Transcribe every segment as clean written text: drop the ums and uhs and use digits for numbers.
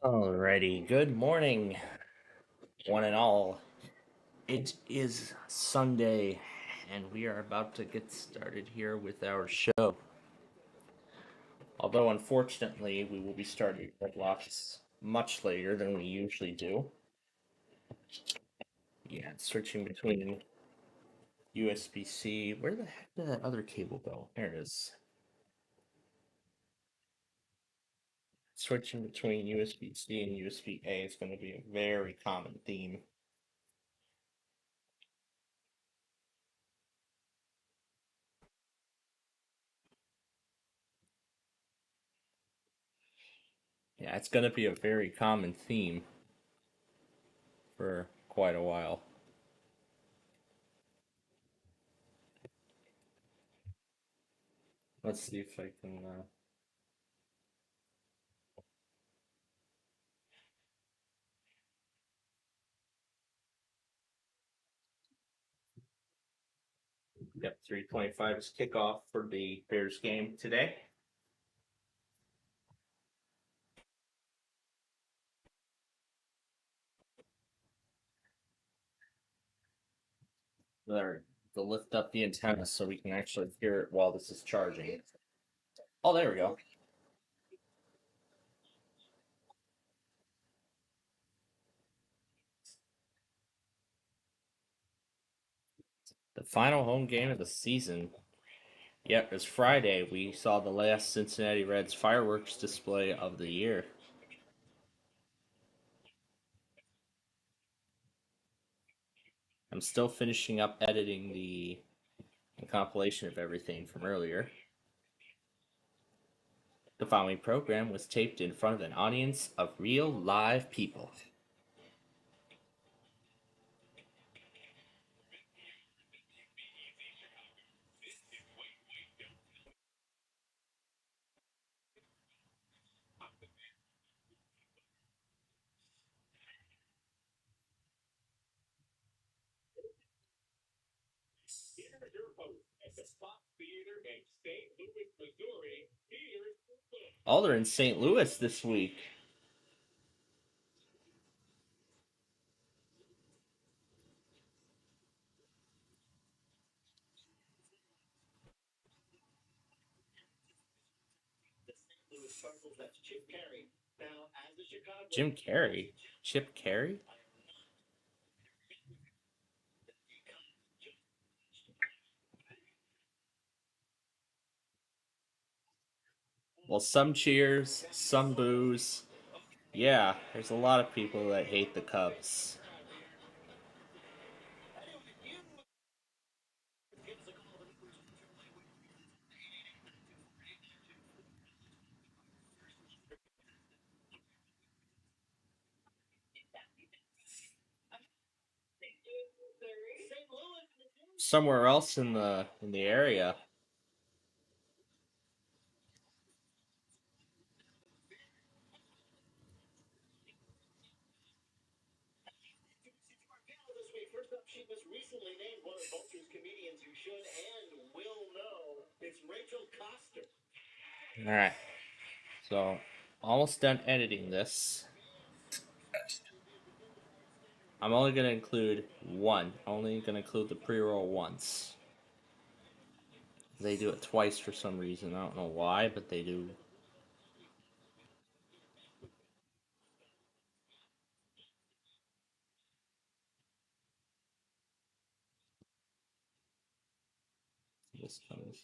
Alrighty, good morning, one and all. It is Sunday, and we are about to get started here with our show. Although, unfortunately, we will be starting Red Locks much later than we usually do. Yeah, switching between USB C. Where the heck did that other cable go? There it is. Switching between USB C and USB A is going to be a very common theme. Yeah, it's going to be a very common theme for quite a while. Let's see if I can. Yep, 3:25 is kickoff for the Bears game today. There, to lift up the antenna so we can actually hear it while this is charging. Oh, there we go. The final home game of the season. Yep, it was Friday. We saw the last Cincinnati Reds fireworks display of the year. I'm still finishing up editing the compilation of everything from earlier. The following program was taped in front of an audience of real live people. Oh, they're in St. Louis this week. Jim Carrey? Chip Carey? Well, some cheers, some boos. Yeah, there's a lot of people that hate the Cubs. Somewhere else in the area. All right, so almost done editing this. I'm only gonna include one. Only gonna include the pre-roll once. They do it twice for some reason. I don't know why, but they do. This comes.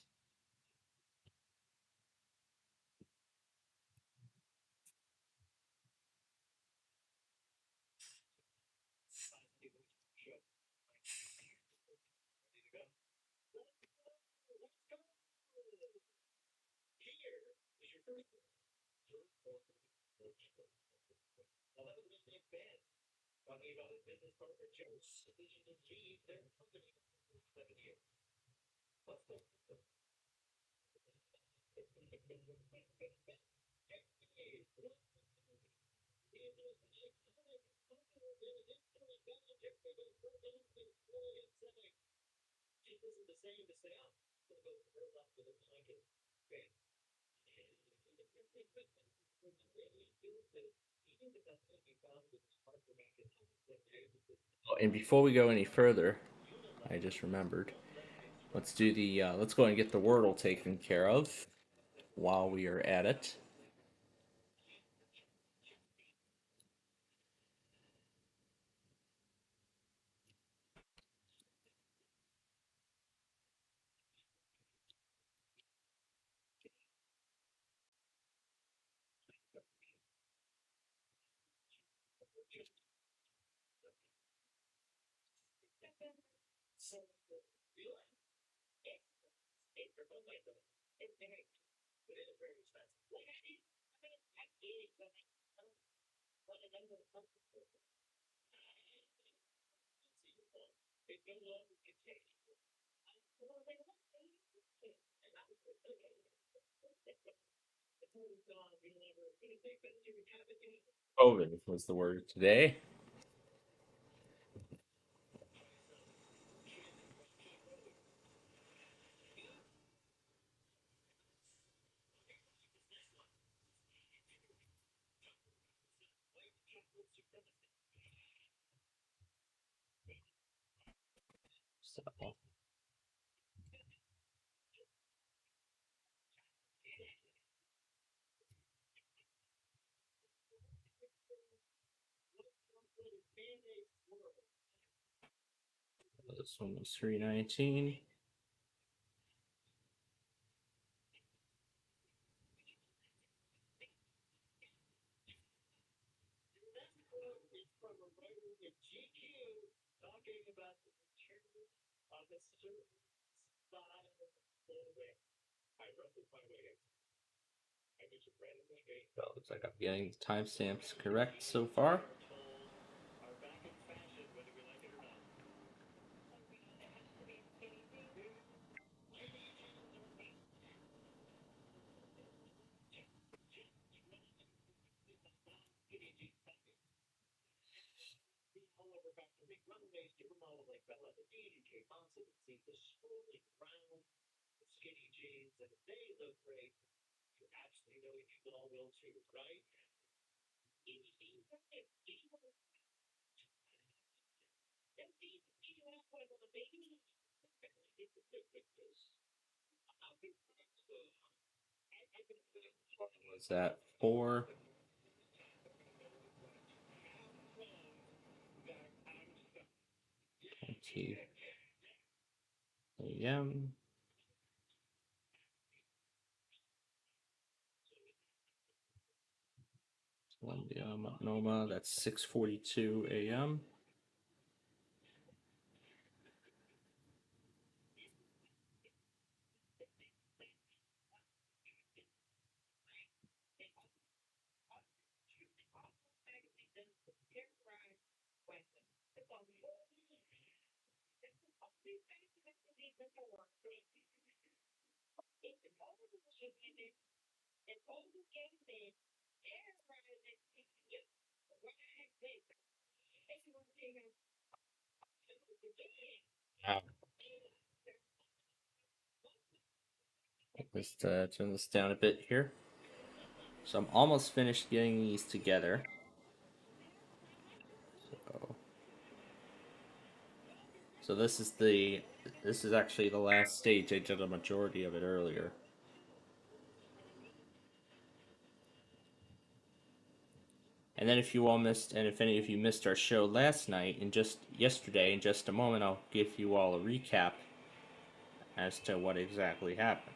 Oh, and before we go any further, I just remembered. Let's go and get the Wordle taken care of while we are at it. COVID was the word today. So this one was 319. Well, looks like I'm getting the timestamps correct so far. Was that 4:20 a.m.? Columbia, Multnomah. That's 6:42 a.m. Wow. Let's turn this down a bit here. So I'm almost finished getting these together. So, so this is actually the last stage. I did a majority of it earlier. And then if you all missed, and if any of you missed our show last night and just yesterday, in just a moment, I'll give you all a recap as to what exactly happened.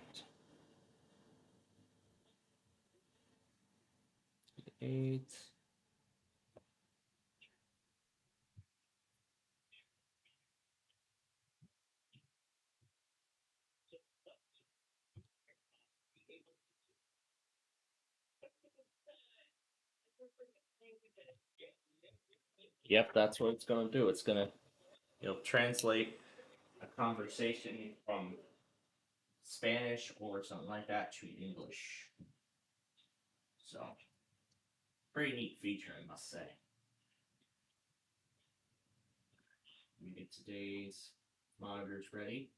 8. Yep, that's what it's gonna do. It'll translate a conversation from Spanish or something like that to English. So, pretty neat feature, I must say. Let me get today's monitors ready.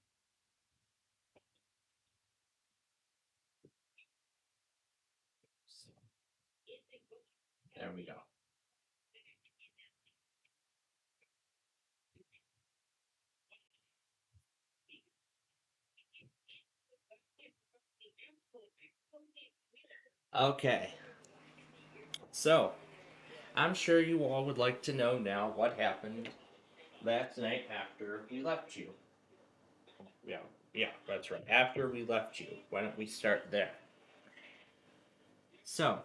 So, there we go. Okay, so I'm sure you all would like to know now what happened last night after we left you. Yeah, yeah, that's right. After we left you. Why don't we start there? So,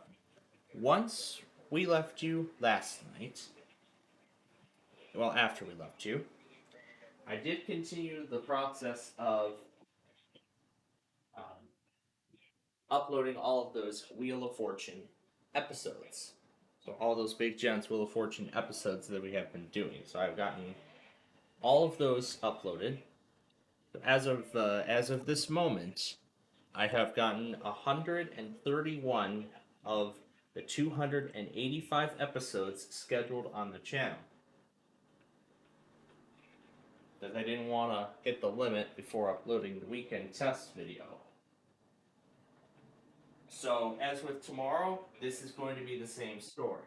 once we left you last night, well, after we left you, I did continue the process of um, uploading all of those Wheel of Fortune episodes. So, all those Big Gents Wheel of Fortune episodes that we have been doing. So, I've gotten all of those uploaded. As of this moment, I have gotten 131 of the 285 episodes scheduled on the channel. Because I didn't want to hit the limit before uploading the weekend test video. So, as with tomorrow, this is going to be the same story.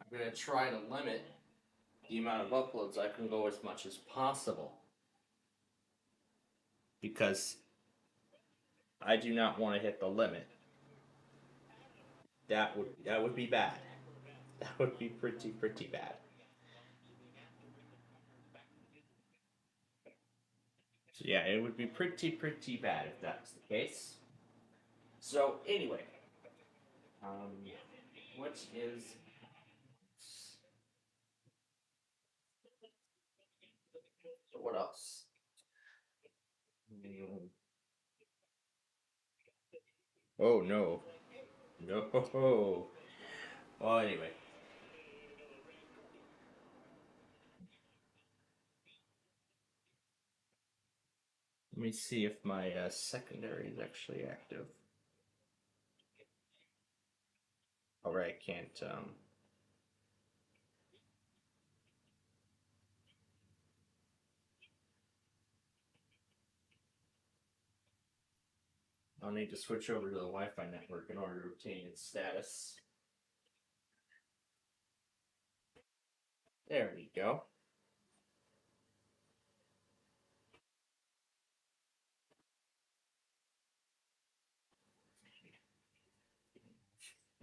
I'm going to try to limit the amount of uploads I can go as much as possible. Because I do not want to hit the limit. That would be bad. That would be pretty bad. So yeah, it would be pretty bad if that's the case. So anyway, um, what is so what else? Mm, Oh no, no. Well, anyway, let me see if my secondary is actually active. All right, I can't. I'll need to switch over to the Wi-Fi network in order to obtain its status. There we go.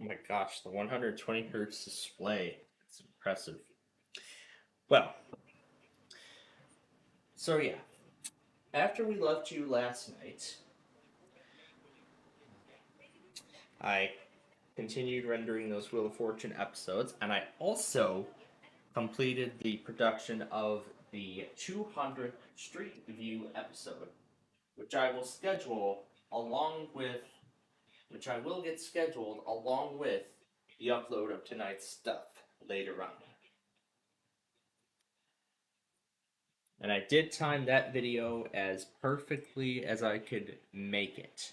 Oh my gosh, the 120 hertz display. It's impressive. Well, so yeah, after we left you last night, I continued rendering those Wheel of Fortune episodes, and I also completed the production of the 200th Street View episode, which I will schedule along with, which I will get scheduled along with the upload of tonight's stuff later on. And I did time that video as perfectly as I could make it.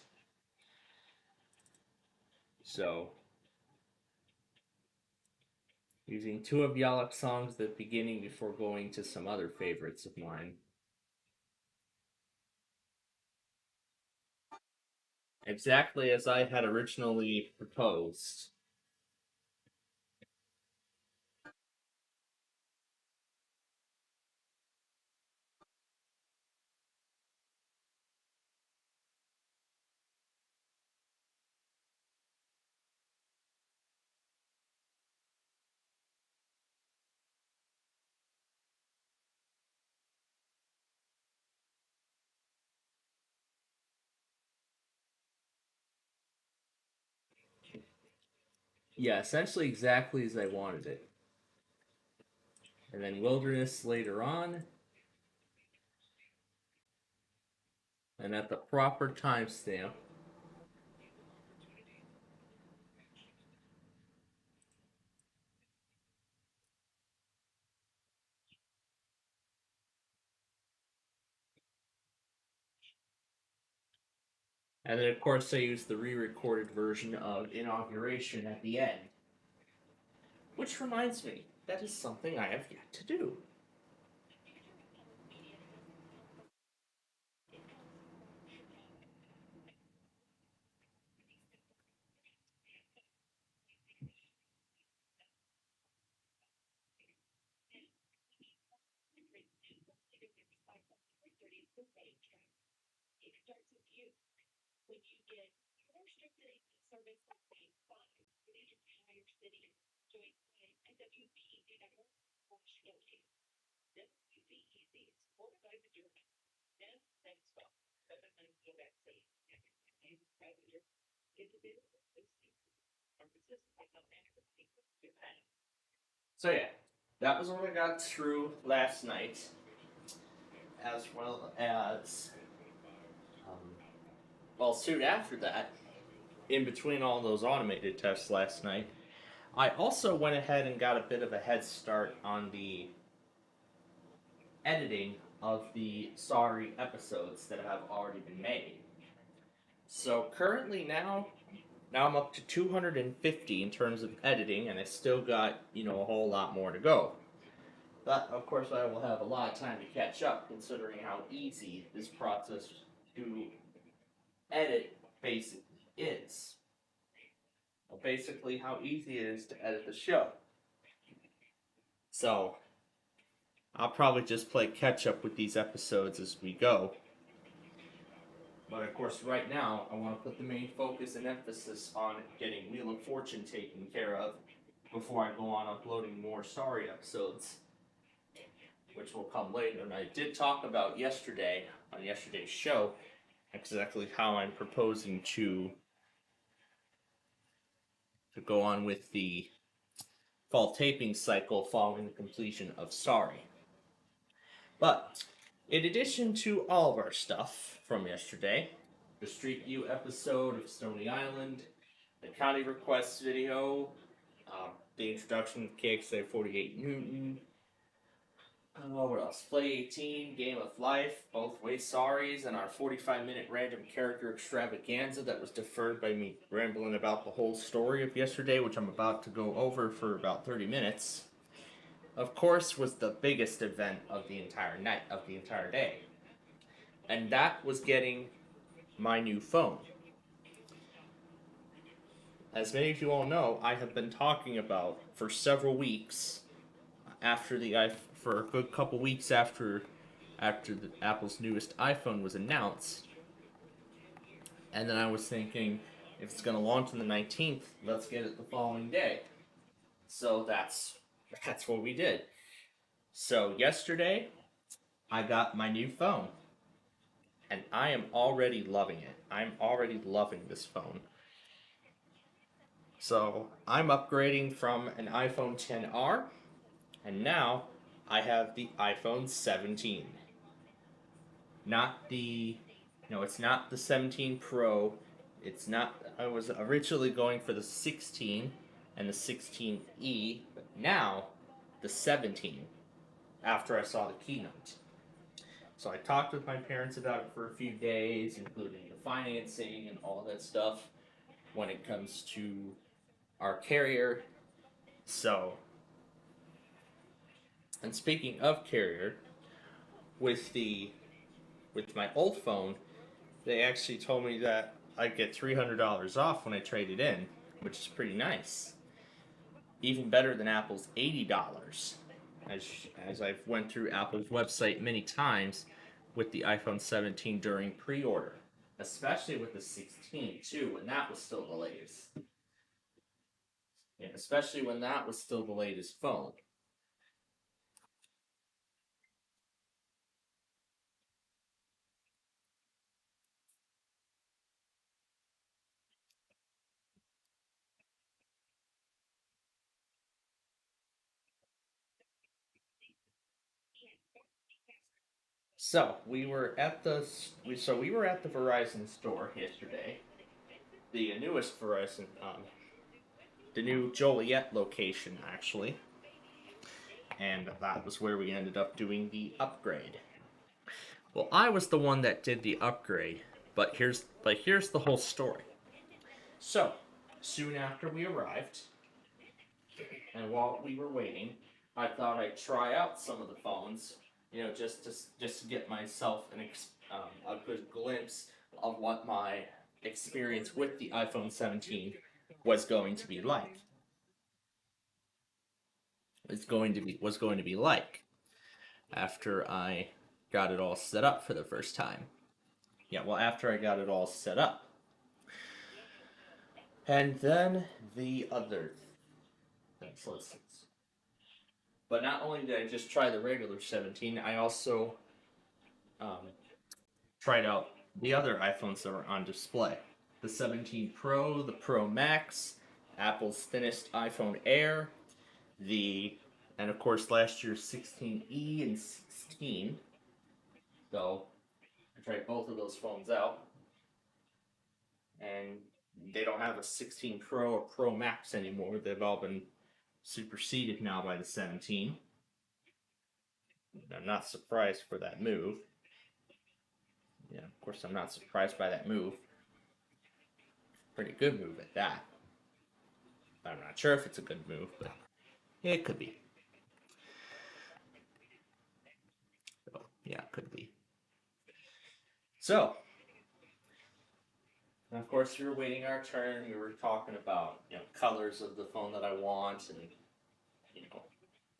So, using two of Yalak's songs at the beginning before going to some other favorites of mine. Exactly as I had originally proposed. Yeah, essentially exactly as I wanted it. And then Wilderness later on, and at the proper timestamp. And then, of course, I used the re recorded version of Inauguration at the end. Which reminds me, that is something I have yet to do. So yeah, that was what I got through last night, as well as well soon after that. In between all those automated tests last night, I also went ahead and got a bit of a head start on the editing of the Sorry episodes that have already been made. So currently now I'm up to 250 in terms of editing, and I still got, a whole lot more to go. But of course, I will have a lot of time to catch up, considering how easy this process to edit basically is. Well, basically, how easy it is to edit the show. So I'll probably just play catch up with these episodes as we go. But of course, right now, I want to put the main focus and emphasis on getting Wheel of Fortune taken care of before I go on uploading more Sorry episodes, which will come later. And I did talk about yesterday, on yesterday's show, exactly how I'm proposing to go on with the fall taping cycle following the completion of Sorry. But in addition to all of our stuff from yesterday, the Street View episode of Stony Island, the County Request video, the introduction of KXA 48 Newton, what else? Play 18, Game of Life, both Way Sorries, and our 45-minute random character extravaganza that was deferred by me rambling about the whole story of yesterday, which I'm about to go over for about 30 minutes. Of course, was the biggest event of the entire night, of the entire day. And that was getting my new phone. As many of you all know, I have been talking about for several weeks for a good couple weeks after Apple's newest iPhone was announced. And then I was thinking, if it's going to launch on the 19th, let's get it the following day. So that's what we did. So yesterday, I got my new phone. And I am already loving it. I'm already loving this phone. So I'm upgrading from an iPhone XR, and now I have the iPhone 17. Not the, no, it's not the 17 Pro. It's not. I was originally going for the 16 and the 16E, but now the 17. After I saw the keynote. So I talked with my parents about it for a few days, including the financing and all that stuff when it comes to our carrier. So, and speaking of carrier, with my old phone, they actually told me that I'd get $300 off when I traded in, which is pretty nice. Even better than Apple's $80. As I've went through Apple's website many times with the iPhone 17 during pre-order, especially with the 16 too, when that was still the latest. Yeah, especially when that was still the latest phone. So we were at the Verizon store yesterday, the newest Verizon, the new Joliet location actually, and that was where we ended up doing the upgrade. Well, I was the one that did the upgrade, but here's the whole story. So soon after we arrived, and while we were waiting, I thought I'd try out some of the phones, just to get myself a good glimpse of what my experience with the iPhone 17 was going to be like. Was going to be like after I got it all set up for the first time. Yeah, well, after I got it all set up. And then the other things. Let's see. But not only did I just try the regular 17, I also um, tried out the other iPhones that were on display. The 17 Pro, the Pro Max, Apple's thinnest iPhone Air, the and of course last year's 16e and 16. So I tried both of those phones out, and they don't have a 16 Pro or Pro Max anymore. They've all been superseded now by the 17. I'm not surprised for that move. Yeah, of course I'm not surprised by that move. Pretty good move at that. I'm not sure if it's a good move, but it could be. So, yeah, it could be. So, and of course, we were waiting our turn. We were talking about colors of the phone that I want, and you know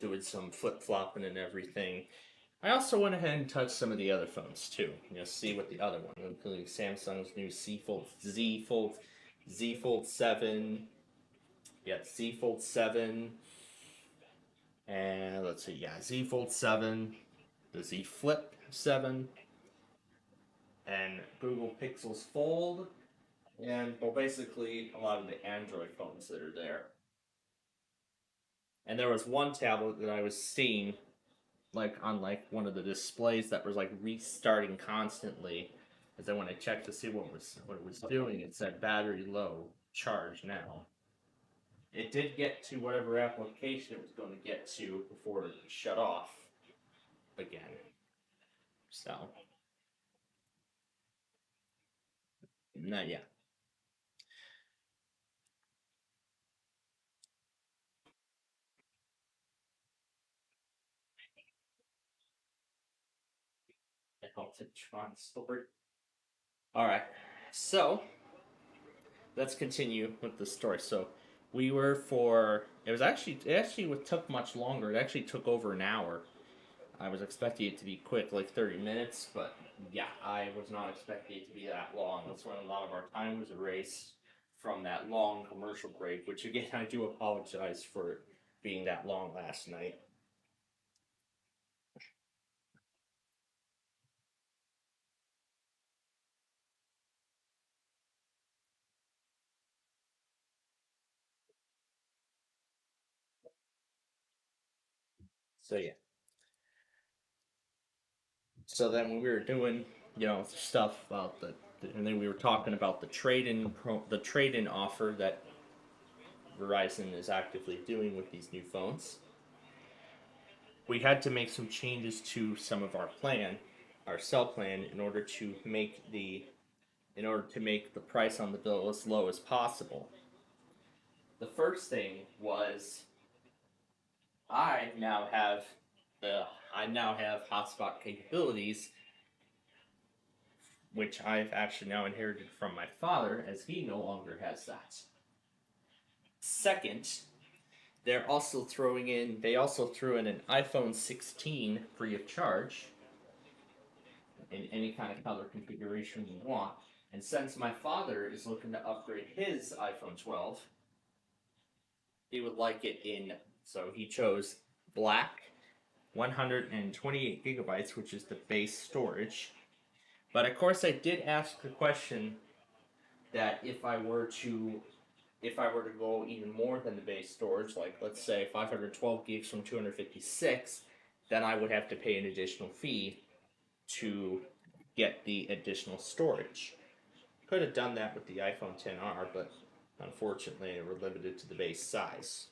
doing some flip flopping and everything. I also went ahead and touched some of the other phones too. See what the other one, including Samsung's new Z Fold 7. Yeah, Z Fold 7, and let's see, yeah, Z Fold 7, the Z Flip 7, and Google Pixels Fold, and well, basically a lot of the Android phones that are there. And there was one tablet that I was seeing like on like one of the displays that was like restarting constantly. As I when I checked to see what it was doing, it said battery low, charge now. It did get to whatever application it was going to get to before it shut off again. So not yet. I helped it try and store. All right, so let's continue with the story. So we were for it actually took much longer. It actually took over an hour. I was expecting it to be quick, like 30 minutes, but yeah, I was not expecting it to be that long. That's when a lot of our time was erased from that long commercial break, which again, I do apologize for being that long last night. So yeah. So then when we were doing, stuff about and then we were talking about the trade-in offer that Verizon is actively doing with these new phones. We had to make some changes to some of our cell plan, in order to make the price on the bill as low as possible. The first thing was I now have the I now have hotspot capabilities, which I've actually now inherited from my father, as he no longer has that. Second, they also threw in an iPhone 16 free of charge in any kind of color configuration you want. And since my father is looking to upgrade his iPhone 12, he would like it in, so he chose black, 128 gigabytes, which is the base storage. But of course, I did ask the question that if I were to go even more than the base storage, like let's say 512 gigs from 256, then I would have to pay an additional fee to get the additional storage. Could have done that with the iPhone 10R, but unfortunately, we're limited to the base size.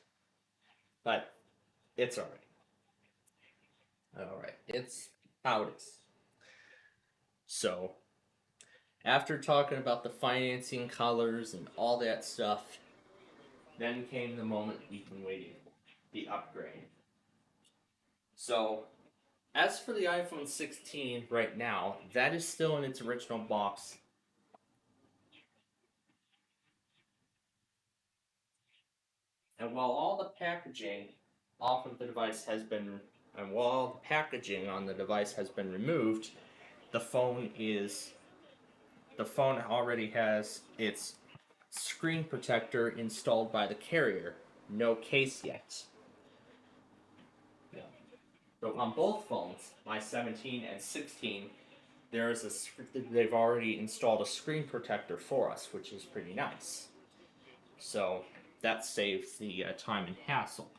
But it's all right. All right, it's how it is. So after talking about the financing colors and all that stuff, then came the moment we've been waiting for, the upgrade. So as for the iPhone 16 right now, that is still in its original box. And while all the packaging off of the device has been, and while all the packaging on the device has been removed, the phone already has its screen protector installed by the carrier. No case yet. Yeah. So on both phones, my 17 and 16, they've already installed a screen protector for us, which is pretty nice. So that saves the time and hassle.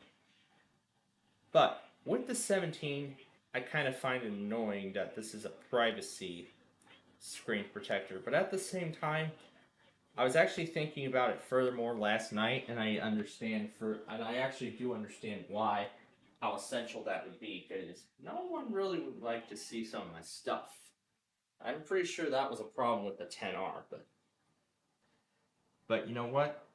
But with the 17, I kind of find it annoying that this is a privacy screen protector. But at the same time, I was actually thinking about it furthermore last night, and I actually do understand why, how essential that would be, because no one really would like to see some of my stuff. I'm pretty sure that was a problem with the 10R, but you know what?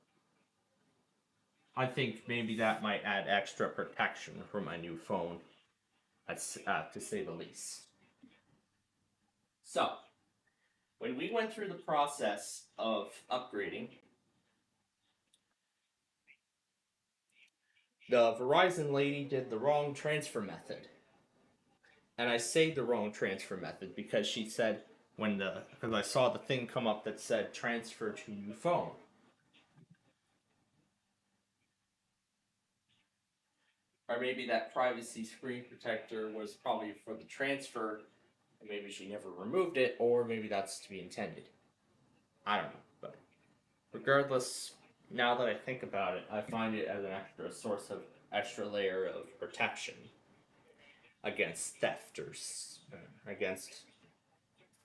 I think maybe that might add extra protection for my new phone, to say the least. So, when we went through the process of upgrading, the Verizon lady did the wrong transfer method. And I say the wrong transfer method because she said because I saw the thing come up that said transfer to new phone. Or maybe that privacy screen protector was probably for the transfer, and maybe she never removed it, or maybe that's to be intended. I don't know, but regardless, now that I think about it, I find it as an extra source of extra layer of protection against theft against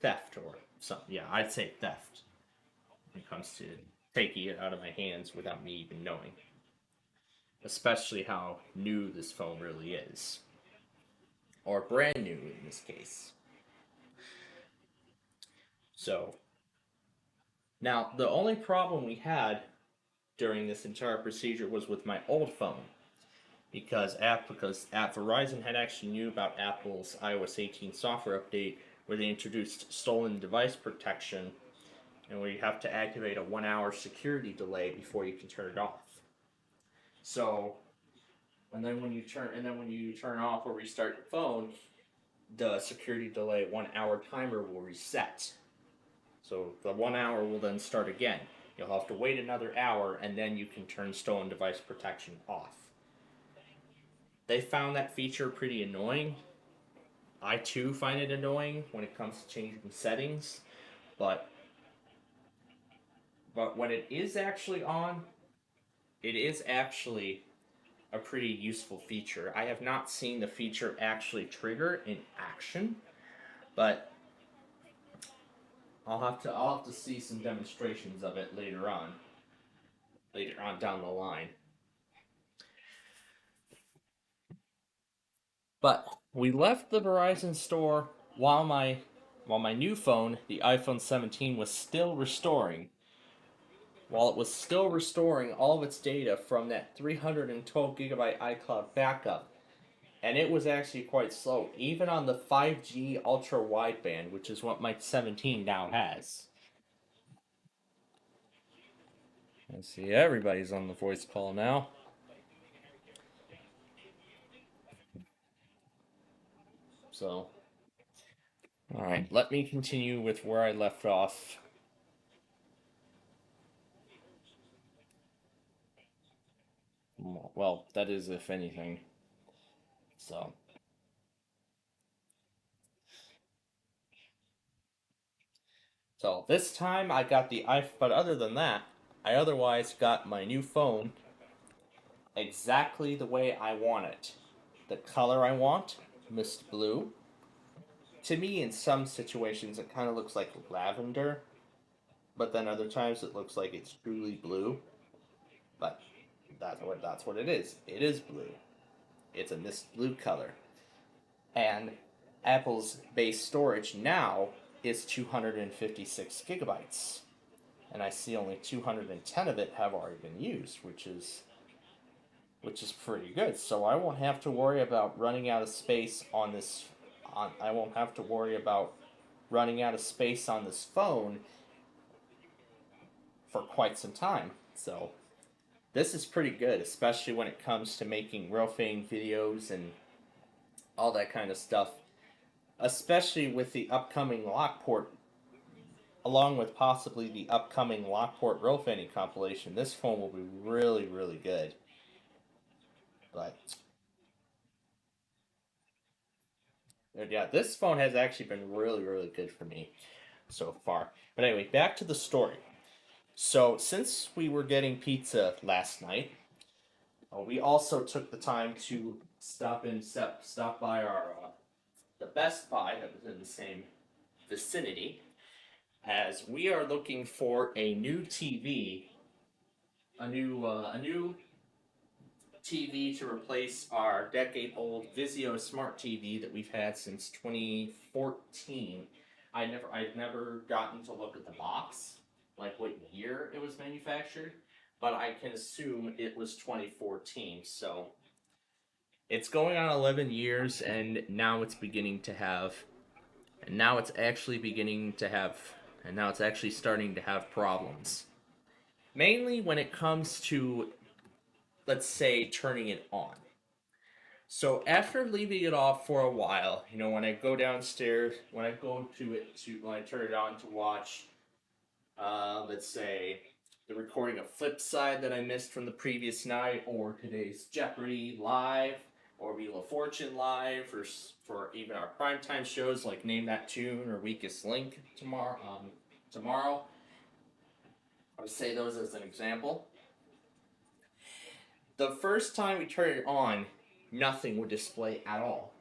theft or something. Yeah, I'd say theft when it comes to taking it out of my hands without me even knowing. Especially how new this phone really is, or brand new in this case. So now the only problem we had during this entire procedure was with my old phone because Verizon had actually knew about Apple's iOS 18 software update where they introduced stolen device protection and where you have to activate a 1 hour security delay before you can turn it off. So, and then when you turn off or restart your phone, the security delay 1 hour timer will reset. So the 1 hour will then start again. You'll have to wait another hour and then you can turn stolen device protection off. They found that feature pretty annoying. I too find it annoying when it comes to changing settings, but when it is actually on, it is actually a pretty useful feature. I have not seen the feature actually trigger in action, but I'll have to see some demonstrations of it later on down the line. But we left the Verizon store while my new phone, the iPhone 17, was still restoring. While it was still restoring all of its data from that 312 gigabyte iCloud backup, and it was actually quite slow, even on the 5G ultra wideband, which is what my 17 now has. Let's see, everybody's on the voice call now. So, alright, let me continue with where I left off. Well, that is if anything. So, this time I got the iPhone, but other than that, I otherwise got my new phone exactly the way I want it. The color I want, mist blue. To me, in some situations, it kind of looks like lavender, but then other times it looks like it's truly blue. But that's what it is. It is blue. It's a mist blue color. And Apple's base storage now is 256 gigabytes. And I see only 210 of it have already been used, which is pretty good. So I won't have to worry about running out of space on this I won't have to worry about running out of space on this phone for quite some time. So this is pretty good, especially when it comes to making roofing videos and all that kind of stuff. Especially with the upcoming Lockport along with possibly the upcoming Lockport Row Fanny compilation, this phone will be really, really good. But yeah, this phone has actually been really, really good for me so far. But anyway, back to the story. So since we were getting pizza last night, we also took the time to stop by our the Best Buy that was in the same vicinity, as we are looking for a new TV, a new TV to replace our decade-old Vizio Smart TV that we've had since 2014. I've never gotten to look at the box, like what year it was manufactured, but I can assume it was 2014. So it's going on 11 years, and now it's beginning to have, and now it's actually beginning to have, and now it's actually starting to have problems. Mainly when it comes to, let's say, turning it on. So after leaving it off for a while, when I go downstairs, when I turn it on to watch, let's say, the recording of Flipside that I missed from the previous night, or today's Jeopardy live, or Wheel of Fortune live, for even our primetime shows like Name That Tune or Weakest Link tomorrow. I would say those as an example. The first time we turn it on, nothing would display at all.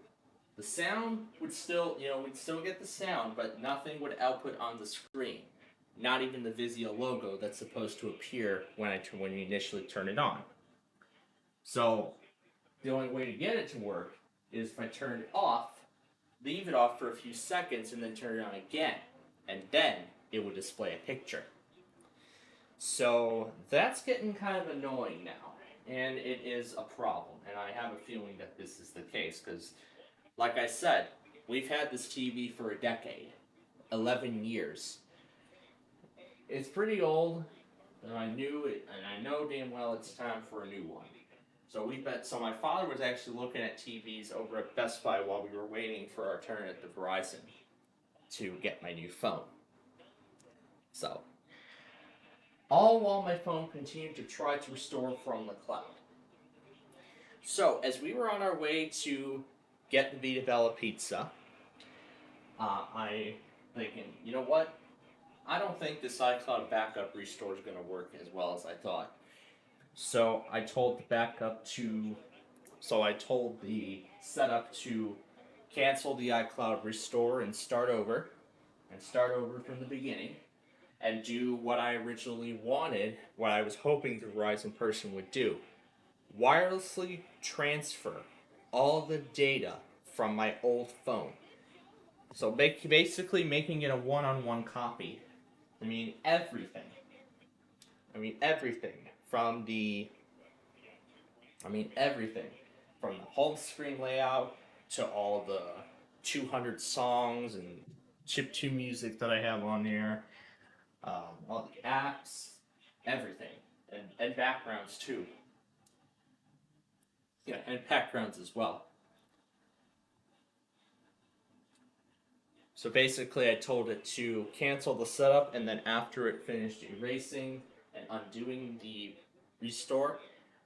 The sound would still, we'd still get the sound, but nothing would output on the screen. Not even the Vizio logo that's supposed to appear when you initially turn it on. So the only way to get it to work is if I turn it off, leave it off for a few seconds, and then turn it on again, and then it would display a picture. So that's getting kind of annoying now, and it is a problem, and I have a feeling that this is the case, because like I said, we've had this TV for a decade, 11 years. It's pretty old, and I knew it, and I know damn well it's time for a new one. So my father was actually looking at TVs over at Best Buy while we were waiting for our turn at the Verizon to get my new phone. So, all while my phone continued to try to restore from the cloud. So, as we were on our way to get the Vita Bella pizza, I thinking, you know what? I don't think this iCloud backup restore is going to work as well as I thought. So I told the setup to cancel the iCloud restore and start over from the beginning, and do what I originally wanted, what I was hoping the Verizon person would do: wirelessly transfer all the data from my old phone. So basically making it a one-on-one copy. I mean everything. I mean everything from the. I mean everything from the home screen layout to all the 200 songs and chiptune music that I have on there, all the apps, everything, and backgrounds too. Yeah, and backgrounds as well. So basically, I told it to cancel the setup, and then after it finished erasing and undoing the restore,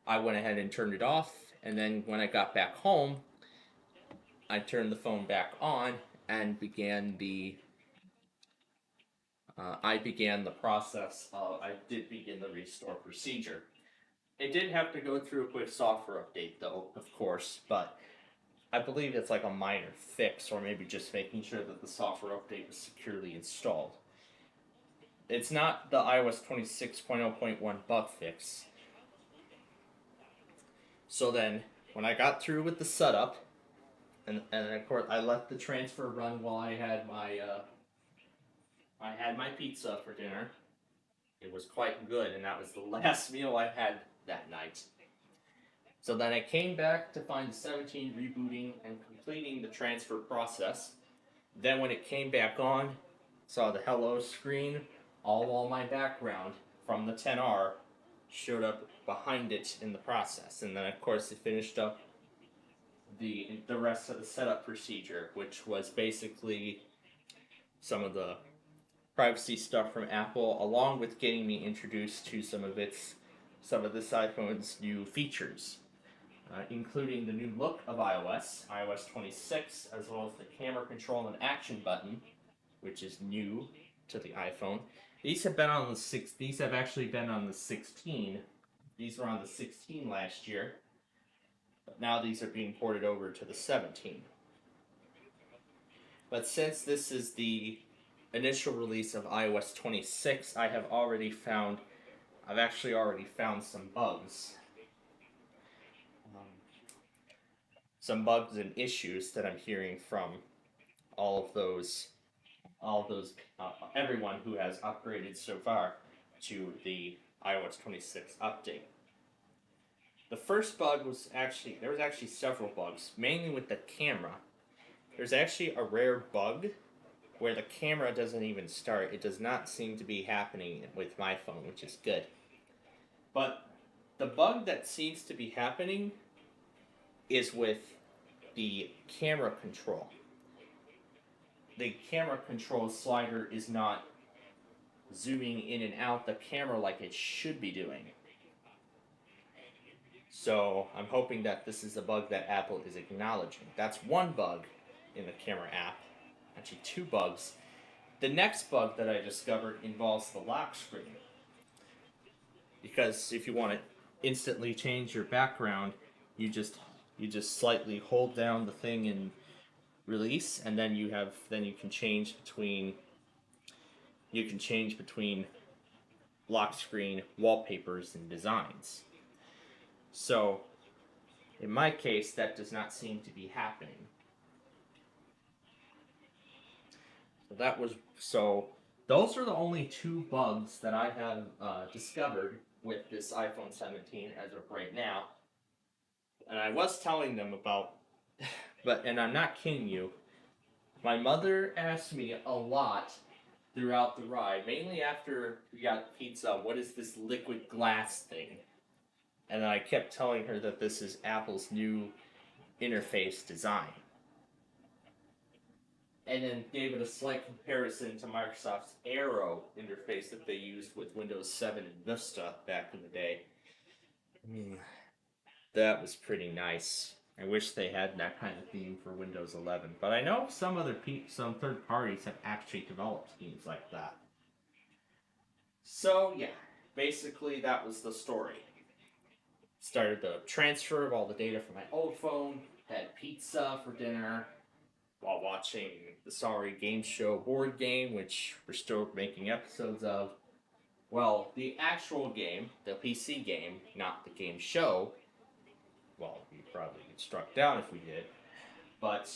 I went ahead and turned it off. And then when I got back home, I turned the phone back on and I began the process of, I did begin the restore procedure. It did have to go through a quick software update, though, of course, but I believe it's like a minor fix, or maybe just making sure that the software update was securely installed. It's not the iOS 26.0.1 bug fix. So then, when I got through with the setup, and of course I let the transfer run while I had my pizza for dinner. It was quite good, and that was the last meal I had that night. So then I came back to find the 17 rebooting and completing the transfer process. Then when it came back on, saw the hello screen, all while my background from the 10R showed up behind it in the process. And then of course it finished up the rest of the setup procedure, which was basically some of the privacy stuff from Apple, along with getting me introduced to some of this iPhone's new features, including the new look of iOS 26, as well as the camera control and action button, which is new to the iPhone. These have been on the six. These have actually been on the 16. These were on the 16 last year, but now these are being ported over to the 17. But since this is the initial release of iOS 26, I've actually already found some bugs. Some bugs and issues that I'm hearing from all of those, everyone who has upgraded so far to the iOS 26 update. The first bug was there was actually several bugs, mainly with the camera. There's actually a rare bug where the camera doesn't even start. It does not seem to be happening with my phone, which is good. But the bug that seems to be happening is with the camera control. The camera control slider is not zooming in and out the camera like it should be doing. So I'm hoping that this is a bug that Apple is acknowledging. That's one bug in the camera app. Actually, two bugs. The next bug that I discovered involves the lock screen. Because if you want to instantly change your background, you just slightly hold down the thing in release, and then you can change between lock screen wallpapers and designs. So in my case, that does not seem to be happening. So those are the only two bugs that I have discovered with this iPhone 17 as of right now. And I was telling them about, and I'm not kidding you, my mother asked me a lot throughout the ride, mainly after we got pizza, what is this liquid glass thing? And then I kept telling her that this is Apple's new interface design. And then gave it a slight comparison to Microsoft's Aero interface that they used with Windows 7 and Vista back in the day. That was pretty nice. I wish they had that kind of theme for Windows 11, but I know some third parties have actually developed themes like that. So yeah, basically that was the story. Started the transfer of all the data from my old phone, had pizza for dinner, while watching the Sorry Game Show board game, which we're still making episodes of. Well, the actual game, the PC game, not the game show, well, we'd probably get struck down if we did, but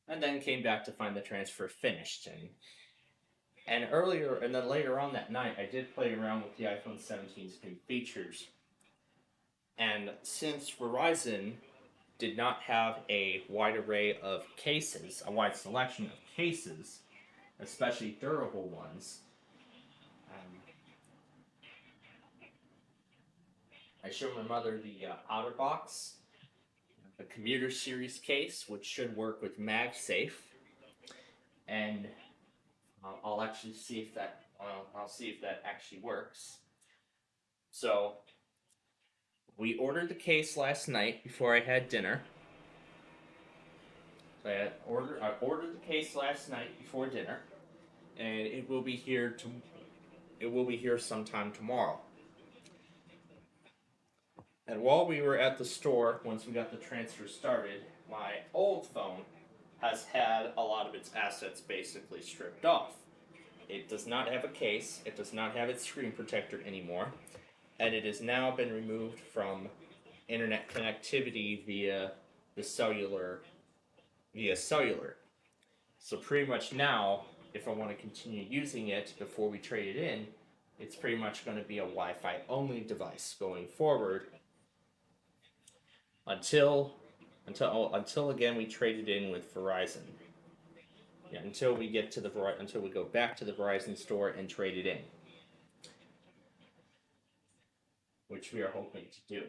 and then came back to find the transfer finished, and then later on that night, I did play around with the iPhone 17's new features. And since Verizon did not have a wide array of cases, a wide selection of cases, especially durable ones, I showed my mother the OtterBox, the Commuter Series case, which should work with MagSafe, and I'll actually see if that actually works. So we ordered the case last night before I had dinner. So I ordered the case last night before dinner, and it will be here sometime tomorrow. And while we were at the store, once we got the transfer started, my old phone has had a lot of its assets basically stripped off. It does not have a case, it does not have its screen protector anymore, and it has now been removed from internet connectivity via cellular. So pretty much now, if I want to continue using it before we trade it in, it's pretty much going to be a Wi-Fi only device going forward until again we trade it in with Verizon. Yeah, until we go back to the Verizon store and trade it in, which we are hoping to do.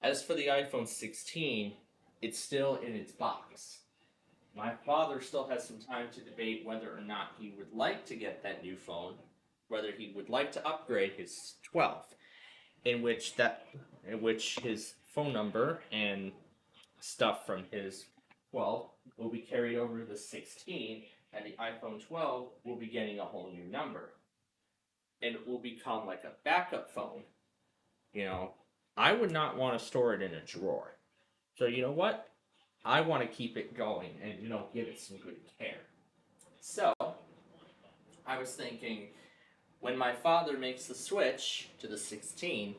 As for the iPhone 16, it's still in its box. My father still has some time to debate whether or not he would like to get that new phone, whether he would like to upgrade his 12, in which his phone number and stuff from his 12 will be carried over to the 16, and the iPhone 12 will be getting a whole new number. And it will become like a backup phone. You know, I would not want to store it in a drawer. So, you know what? I want to keep it going and, give it some good care. So, I was thinking when my father makes the switch to the 16,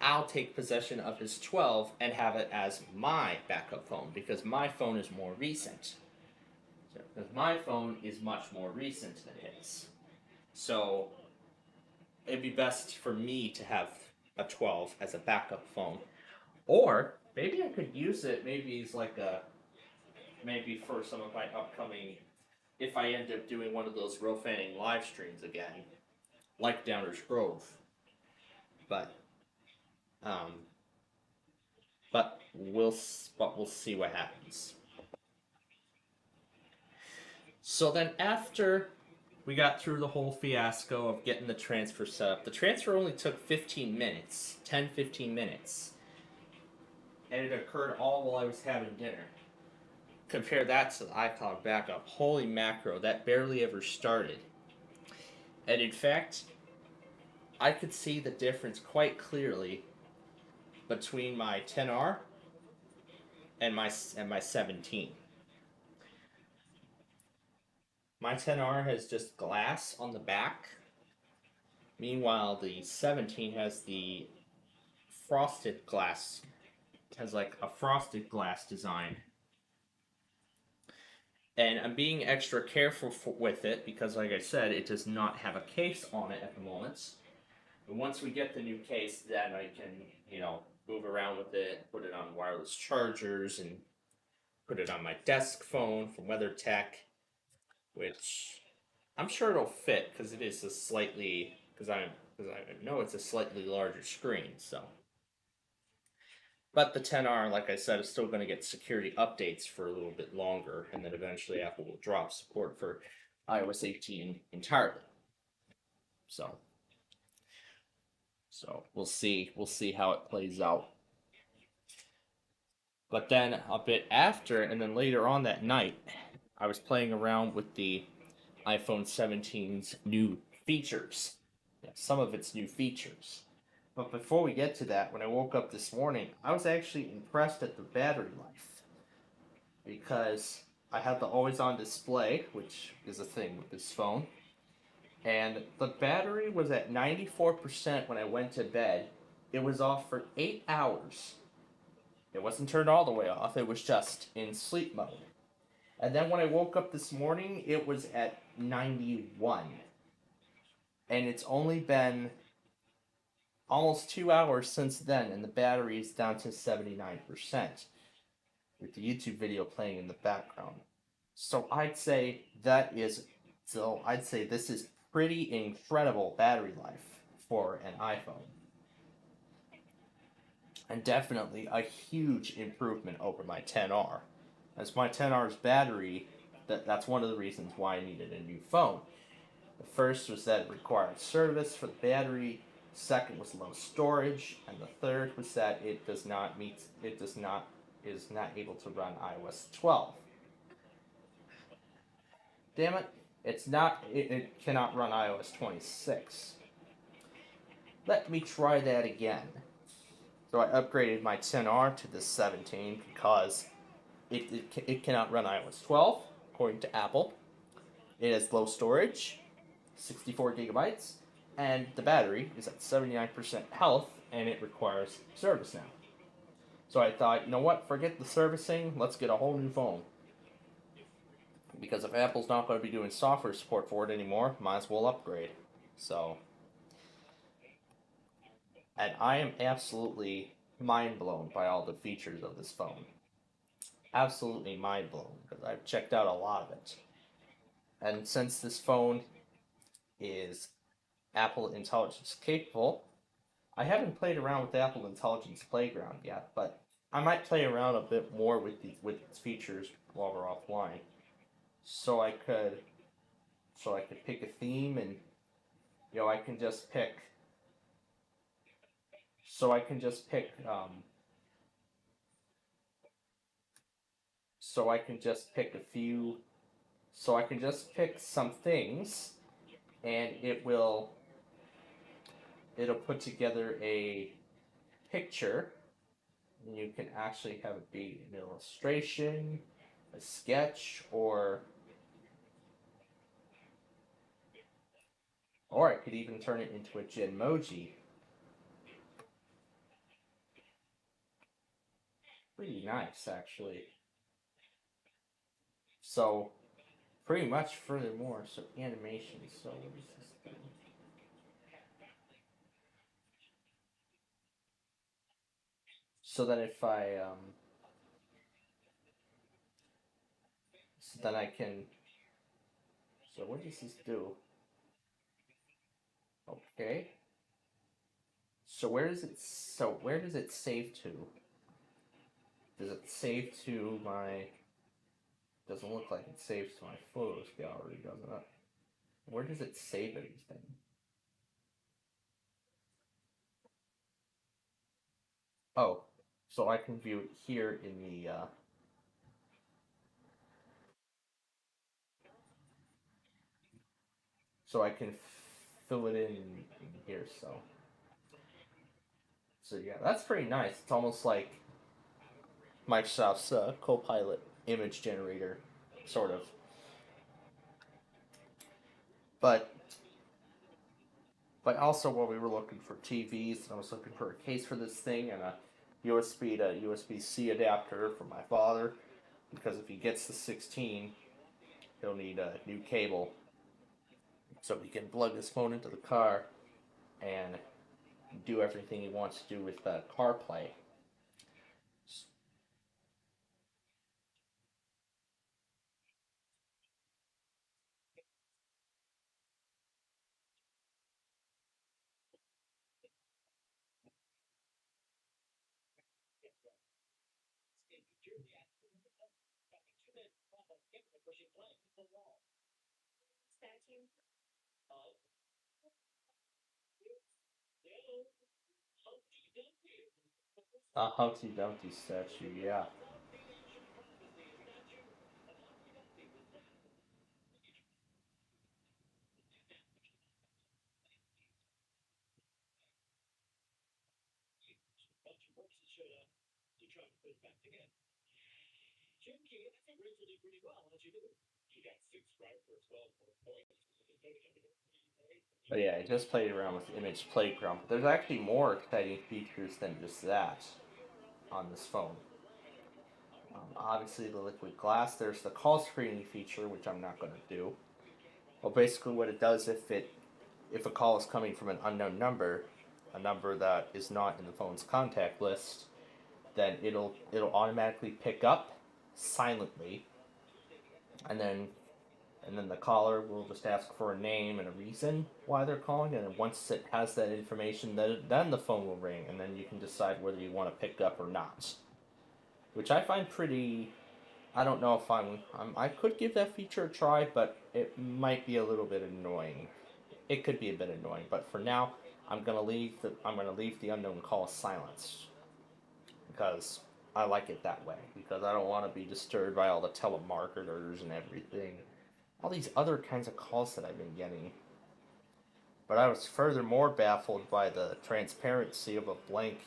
I'll take possession of his 12 and have it as my backup phone because my phone is more recent. Because my phone is much more recent than his. So it'd be best for me to have a 12 as a backup phone. Or maybe I could use it maybe for some of my upcoming, if I end up doing one of those Rofanning live streams again, like Downers Grove. But um, we'll see what happens. So then after we got through the whole fiasco of getting the transfer set up, the transfer only took 15 minutes, 10-15 minutes. And it occurred all while I was having dinner. Compare that to the iCloud backup. Holy macro, that barely ever started. And in fact, I could see the difference quite clearly between my 10R and my 17. My 10R has just glass on the back. Meanwhile, the 17 has the frosted glass. It has like a frosted glass design. And I'm being extra careful with it because, like I said, it does not have a case on it at the moment. But once we get the new case, then I can, move around with it, put it on wireless chargers, and put it on my desk phone from WeatherTech, which I'm sure it'll fit because it is because I know it's a slightly larger screen. So, but the 10R, like I said, is still going to get security updates for a little bit longer, and then eventually Apple will drop support for iOS 18 entirely. So we'll see. We'll see how it plays out. But then a bit after, and then later on that night, I was playing around with the iPhone 17's new features. Yeah, some of its new features. But before we get to that, when I woke up this morning, I was actually impressed at the battery life. Because I had the always on display, which is a thing with this phone. And the battery was at 94% when I went to bed. It was off for 8 hours. It wasn't turned all the way off, it was just in sleep mode. And then when I woke up this morning, it was at 91. And it's only been almost 2 hours since then, and the battery is down to 79%, with the YouTube video playing in the background. So I'd say this is pretty incredible battery life for an iPhone. And definitely a huge improvement over my 10R. As my 10R's battery, that's one of the reasons why I needed a new phone. The first was that it required service for the battery, second was low storage, and the third was that it is not able to run iOS 12. Damn it, it cannot run iOS 26. Let me try that again. So I upgraded my 10R to the 17 because it cannot run iOS 12, according to Apple. It has low storage, 64 gigabytes, and the battery is at 79% health, and it requires service now. So I thought, you know what, forget the servicing, let's get a whole new phone. Because if Apple's not going to be doing software support for it anymore, might as well upgrade. So, and I am absolutely mind blown by all the features of this phone. Absolutely mind blown, because I've checked out a lot of it. And since this phone is Apple Intelligence capable, I haven't played around with Apple Intelligence Playground yet, but I might play around a bit more with its features while we're offline. So I could pick a theme, and I can just pick. So I can just pick. So I can just pick a few. So I can just pick some things, and it'll put together a picture. And you can actually have it be an illustration, a sketch, or I could even turn it into a Genmoji. Pretty nice, actually. So, pretty much furthermore, so animation. So, what is this thing? So that if I, so then I can, so what does this do? Okay. Where does it save to? Does it save to my, doesn't look like it saves to my photos gallery, doesn't it? Where does it save everything? Oh, so I can view it here in the, so I can fill it in here, so yeah, that's pretty nice. It's almost like Microsoft's Copilot image generator, sort of. But also while we were looking for TVs, I was looking for a case for this thing and a USB to USB C adapter for my father, because if he gets the 16, he'll need a new cable so he can plug his phone into the car and do everything he wants to do with CarPlay. A Humpty Dumpty statue, yeah. But yeah, I just played around with Image Playground. But there's actually more exciting features than just that on this phone. Obviously, the liquid glass. There's the call screening feature, which I'm not going to do. Well, basically, what it does if a call is coming from an unknown number, a number that is not in the phone's contact list, then it'll automatically pick up silently, and then the caller will just ask for a name and a reason why they're calling, and then once it has that information, then the phone will ring, and then you can decide whether you want to pick up or not. Which I find pretty. I don't know if I could give that feature a try, but it might be a little bit annoying. It could be a bit annoying, but for now, I'm gonna leave the unknown call silenced because I like it that way, because I don't want to be disturbed by all the telemarketers and everything, all these other kinds of calls that I've been getting. But I was furthermore baffled by the transparency of a blank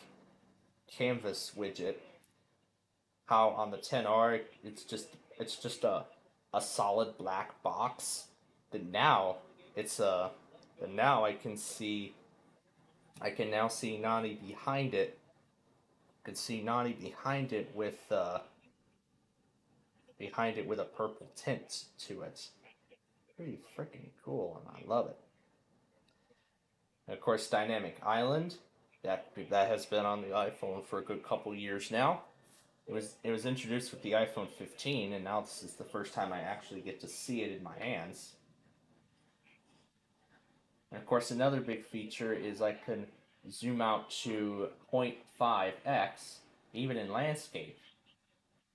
canvas widget. How on the 10R it's just a solid black box. Then now it's a then now I can now see Nani behind it. I can see Nani behind it with a purple tint to it. Pretty freaking cool, and I love it. And of course, Dynamic Island, that has been on the iPhone for a good couple years now. It was introduced with the iPhone 15, and now this is the first time I actually get to see it in my hands. And of course, another big feature is I can zoom out to 0.5x even in landscape.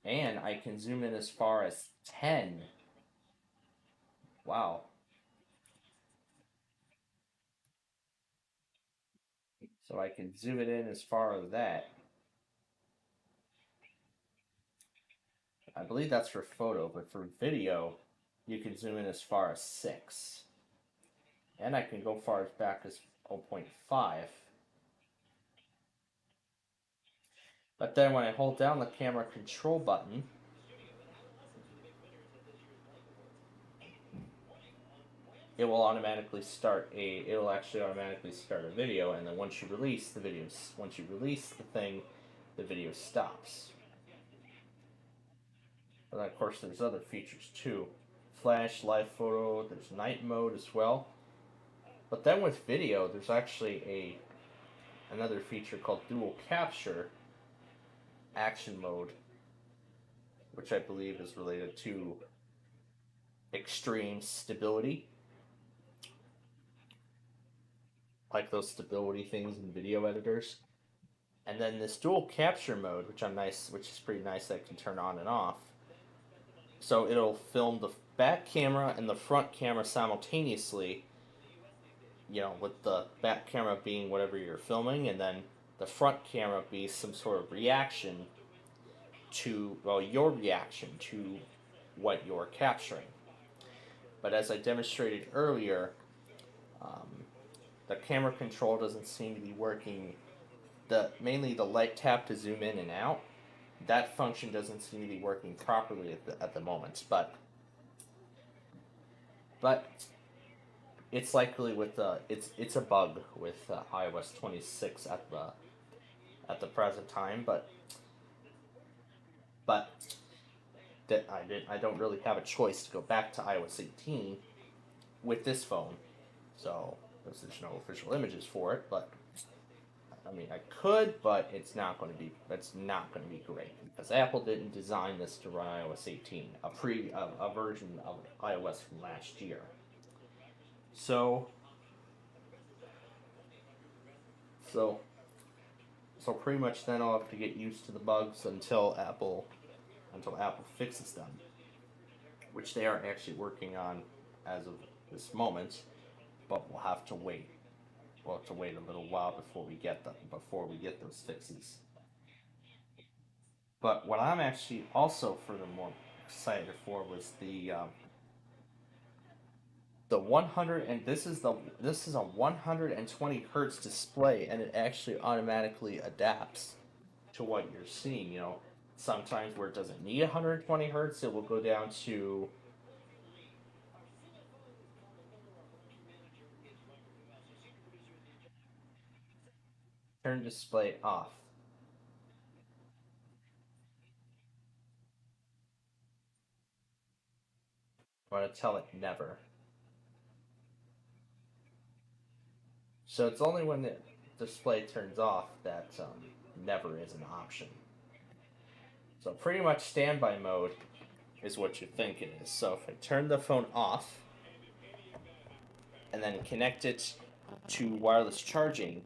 And I can zoom in as far as 10. Wow. So I can zoom it in as far as that. I believe that's for photo, but for video, you can zoom in as far as 6. And I can go far as back as 0.5. But then when I hold down the camera control button, it'll actually automatically start a video, and then once you release the thing, the video stops. And then of course there's other features too. Flash, live photo, there's night mode as well. But then with video, there's actually another feature called dual capture action mode, which I believe is related to extreme stability, like those stability things in video editors. And then this dual capture mode, which is pretty nice, that I can turn on and off. So it'll film the back camera and the front camera simultaneously, with the back camera being whatever you're filming, and then the front camera be some sort of reaction your reaction to what you're capturing. But as I demonstrated earlier, um, the camera control doesn't seem to be working. Mainly the light tap to zoom in and out, that function doesn't seem to be working properly at the moment. But it's likely with it's a bug with iOS 26 at the present time. But that I don't really have a choice to go back to iOS 18 with this phone. So there's no official images for it, but I mean, I could, but it's not going to be great because Apple didn't design this to run iOS 18, a version of iOS from last year. So pretty much then I'll have to get used to the bugs until Apple fixes them, which they are actually working on as of this moment, but we'll have to wait. We'll have to wait a little while before we get those fixes. But what I'm actually also furthermore excited for was the 100, and this is a 120 hertz display, and it actually automatically adapts to what you're seeing. Sometimes where it doesn't need 120 hertz, it will go down to turn display off. I want to tell it never. So it's only when the display turns off that never is an option. So pretty much standby mode is what you think it is. So if I turn the phone off and then connect it to wireless charging,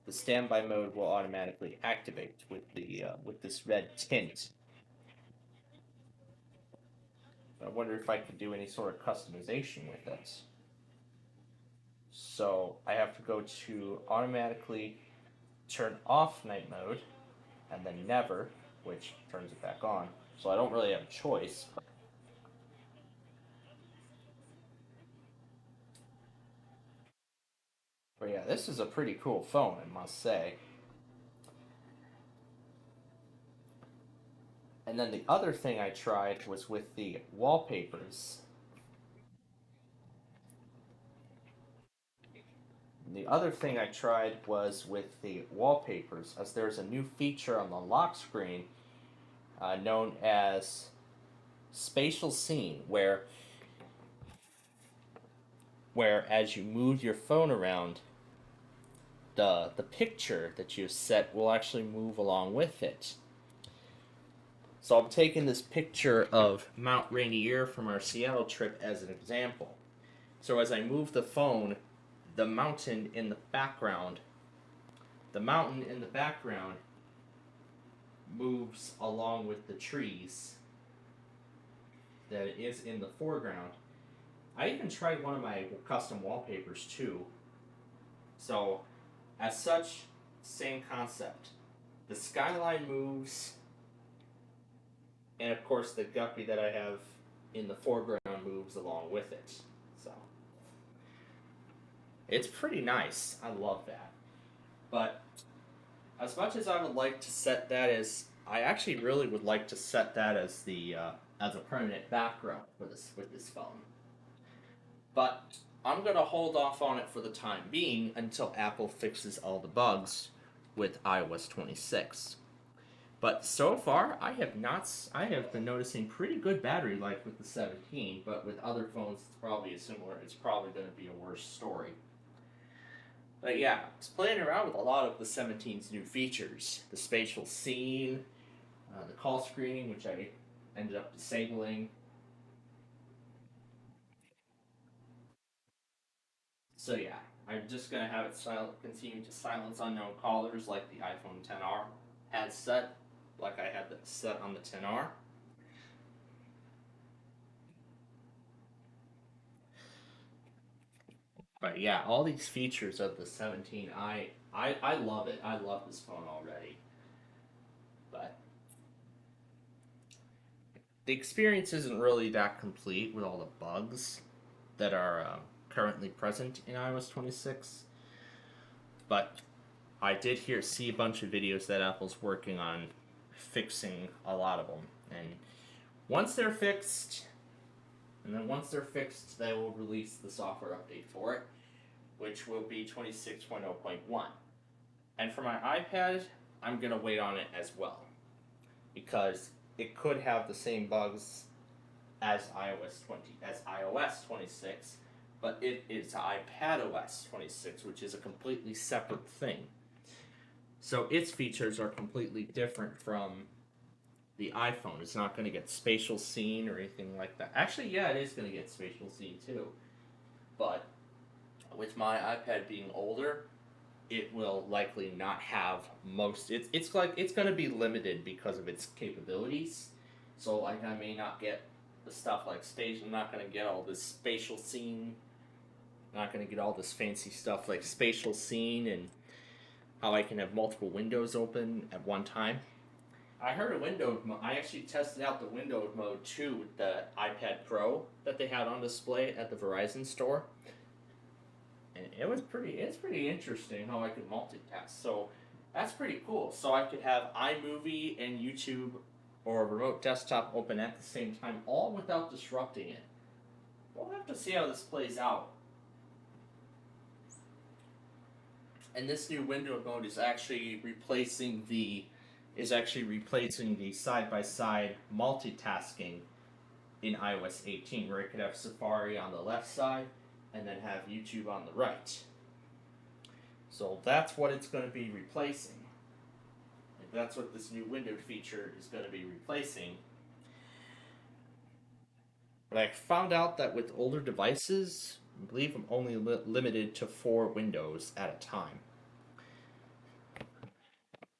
the standby mode will automatically activate with this red tint. I wonder if I could do any sort of customization with it. So I have to go to automatically turn off night mode, and then never, which turns it back on. So I don't really have a choice. But yeah, this is a pretty cool phone, I must say. And then the other thing I tried was with the wallpapers. The other thing I tried was with the wallpapers, as there's a new feature on the lock screen known as spatial scene, where as you move your phone around, the picture that you set will actually move along with it. So I'm taking this picture of Mount Rainier from our Seattle trip as an example. So as I move the phone, the mountain in the background moves along with the trees that is in the foreground. I even tried one of my custom wallpapers too. So, as such, same concept. The skyline moves, and of course, the guppy that I have in the foreground moves along with it. So, it's pretty nice. I love that. But as much as I would like to set that as, I actually really would like to set that as the as a permanent background for this with this phone. But I'm gonna hold off on it for the time being until Apple fixes all the bugs with iOS 26. But so far, I have not. I have been noticing pretty good battery life with the 17. But with other phones, it's probably a similar. It's probably going to be a worse story. But yeah, I was playing around with a lot of the 17's new features. The spatial scene, the call screening, which I ended up disabling. So yeah, I'm just gonna have it continue to silence unknown callers like the iPhone 10R had set, like I had that set on the 10R. But yeah, all these features of the 17, I love it. I love this phone already. But the experience isn't really that complete with all the bugs that are currently present in iOS 26. But I did see a bunch of videos that Apple's working on fixing a lot of them. And once they're fixed, they will release the software update for it, which will be 26.0.1. And for my iPad, I'm gonna wait on it as well because it could have the same bugs as iOS 26, but it is iPadOS 26, which is a completely separate thing. So its features are completely different from the iPhone. It's not going to get spatial scene or anything like that. Actually, yeah, it is going to get spatial scene too. But with my iPad being older, it will likely not have most. It's going to be limited because of its capabilities. So like I may not get the stuff like spatial. I'm not going to get all this spatial scene. I'm not going to get all this fancy stuff like spatial scene and how I can have multiple windows open at one time. I heard a windowed mode. I actually tested out the windowed mode too with the iPad Pro that they had on display at the Verizon store. And it's pretty interesting how I could multitask. So that's pretty cool. So I could have iMovie and YouTube or a remote desktop open at the same time, all without disrupting it. We'll have to see how this plays out. And this new window mode is actually replacing the side by side multitasking in iOS 18, where it could have Safari on the left side and then have YouTube on the right. So that's what it's going to be replacing. And that's what this new window feature is going to be replacing. But I found out that with older devices, I believe I'm only limited to 4 windows at a time.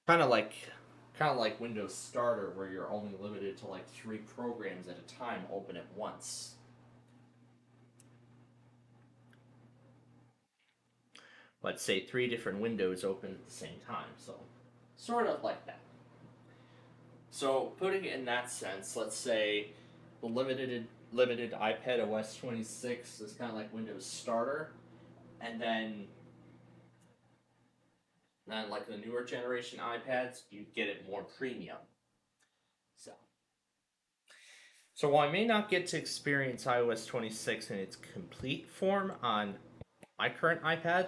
Kind of like Windows Starter, where you're only limited to like 3 programs at a time open at once. Let's say 3 different windows open at the same time, so sort of like that. So putting it in that sense, let's say the limited iPad OS 26 is kind of like Windows Starter, and then like the newer generation iPads, you get it more premium. So while I may not get to experience iOS 26 in its complete form on my current iPad,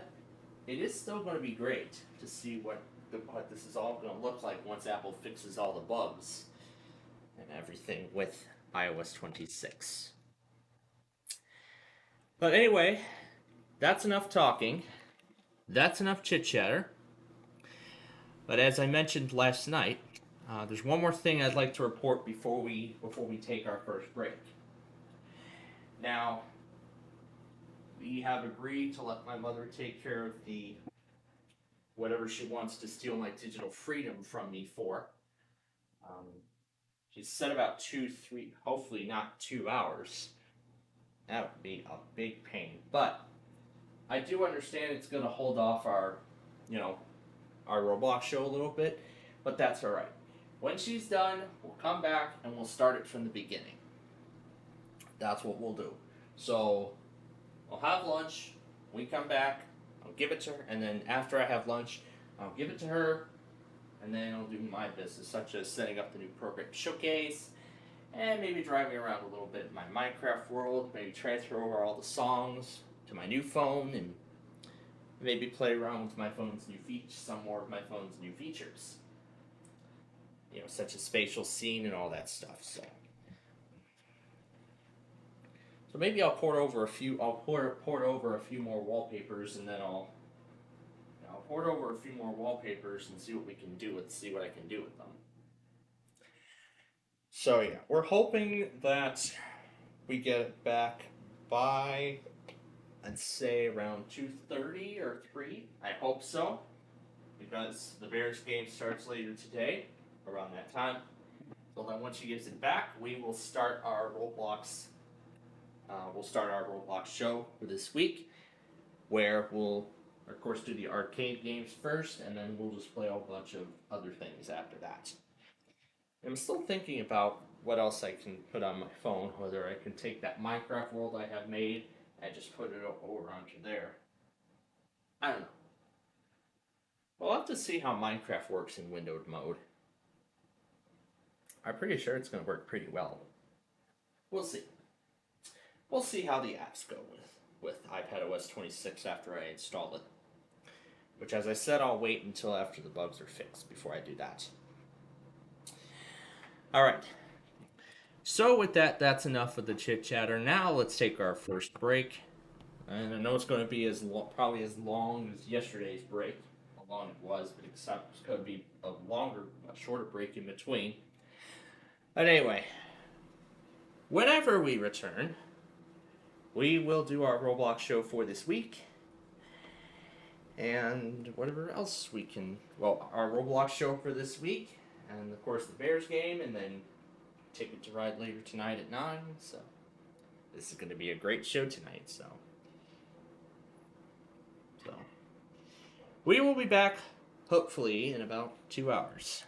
it is still going to be great to see what this is all going to look like once Apple fixes all the bugs and everything with iOS 26. But anyway, that's enough talking. That's enough chit chatter. But as I mentioned last night, there's one more thing I'd like to report before we take our first break. Now, we have agreed to let my mother take care of the whatever she wants to steal my digital freedom from me for. Um, she said about 2, 3, hopefully not 2 hours. That would be a big pain. But I do understand it's going to hold off our Roblox show a little bit, but that's all right. When she's done, we'll come back and we'll start it from the beginning. That's what we'll do. So I'll have lunch. We come back. I'll give it to her, and then after I have lunch, I'll give it to her, and then I'll do my business, such as setting up the new program showcase, and maybe driving around a little bit in my Minecraft world, maybe transfer over all the songs to my new phone, and maybe play around with my phone's new features, some more of my phone's new features. Such as spatial scene and all that stuff. So maybe I'll port over a few more wallpapers, and then I'll port over a few more wallpapers and see what we can do see what I can do with them. So yeah, we're hoping that we get it back by, I'd say, around 2:30 or 3. I hope so, because the Bears game starts later today, around that time. So then once she gives it back, we will start our Roblox. We'll start our Roblox show for this week, where we'll, of course, do the arcade games first, and then we'll just play a whole bunch of other things after that. I'm still thinking about what else I can put on my phone, whether I can take that Minecraft world I have made and just put it over onto there. I don't know. We'll have to see how Minecraft works in windowed mode. I'm pretty sure it's going to work pretty well. We'll see. We'll see how the apps go with iPadOS 26 after I install it. Which, as I said, I'll wait until after the bugs are fixed before I do that. Alright. So with that, that's enough of the chit-chatter. Now let's take our first break. And I know it's going to be probably as long as yesterday's break. How long it was, but it's going to be a shorter break in between. But anyway, whenever we return, we will do our Roblox show for this week. And whatever else we can... Well, our Roblox show for this week. And, of course, the Bears game. And then Ticket to Ride later tonight at 9. So, this is going to be a great show tonight. So, we will be back, hopefully, in about 2 hours.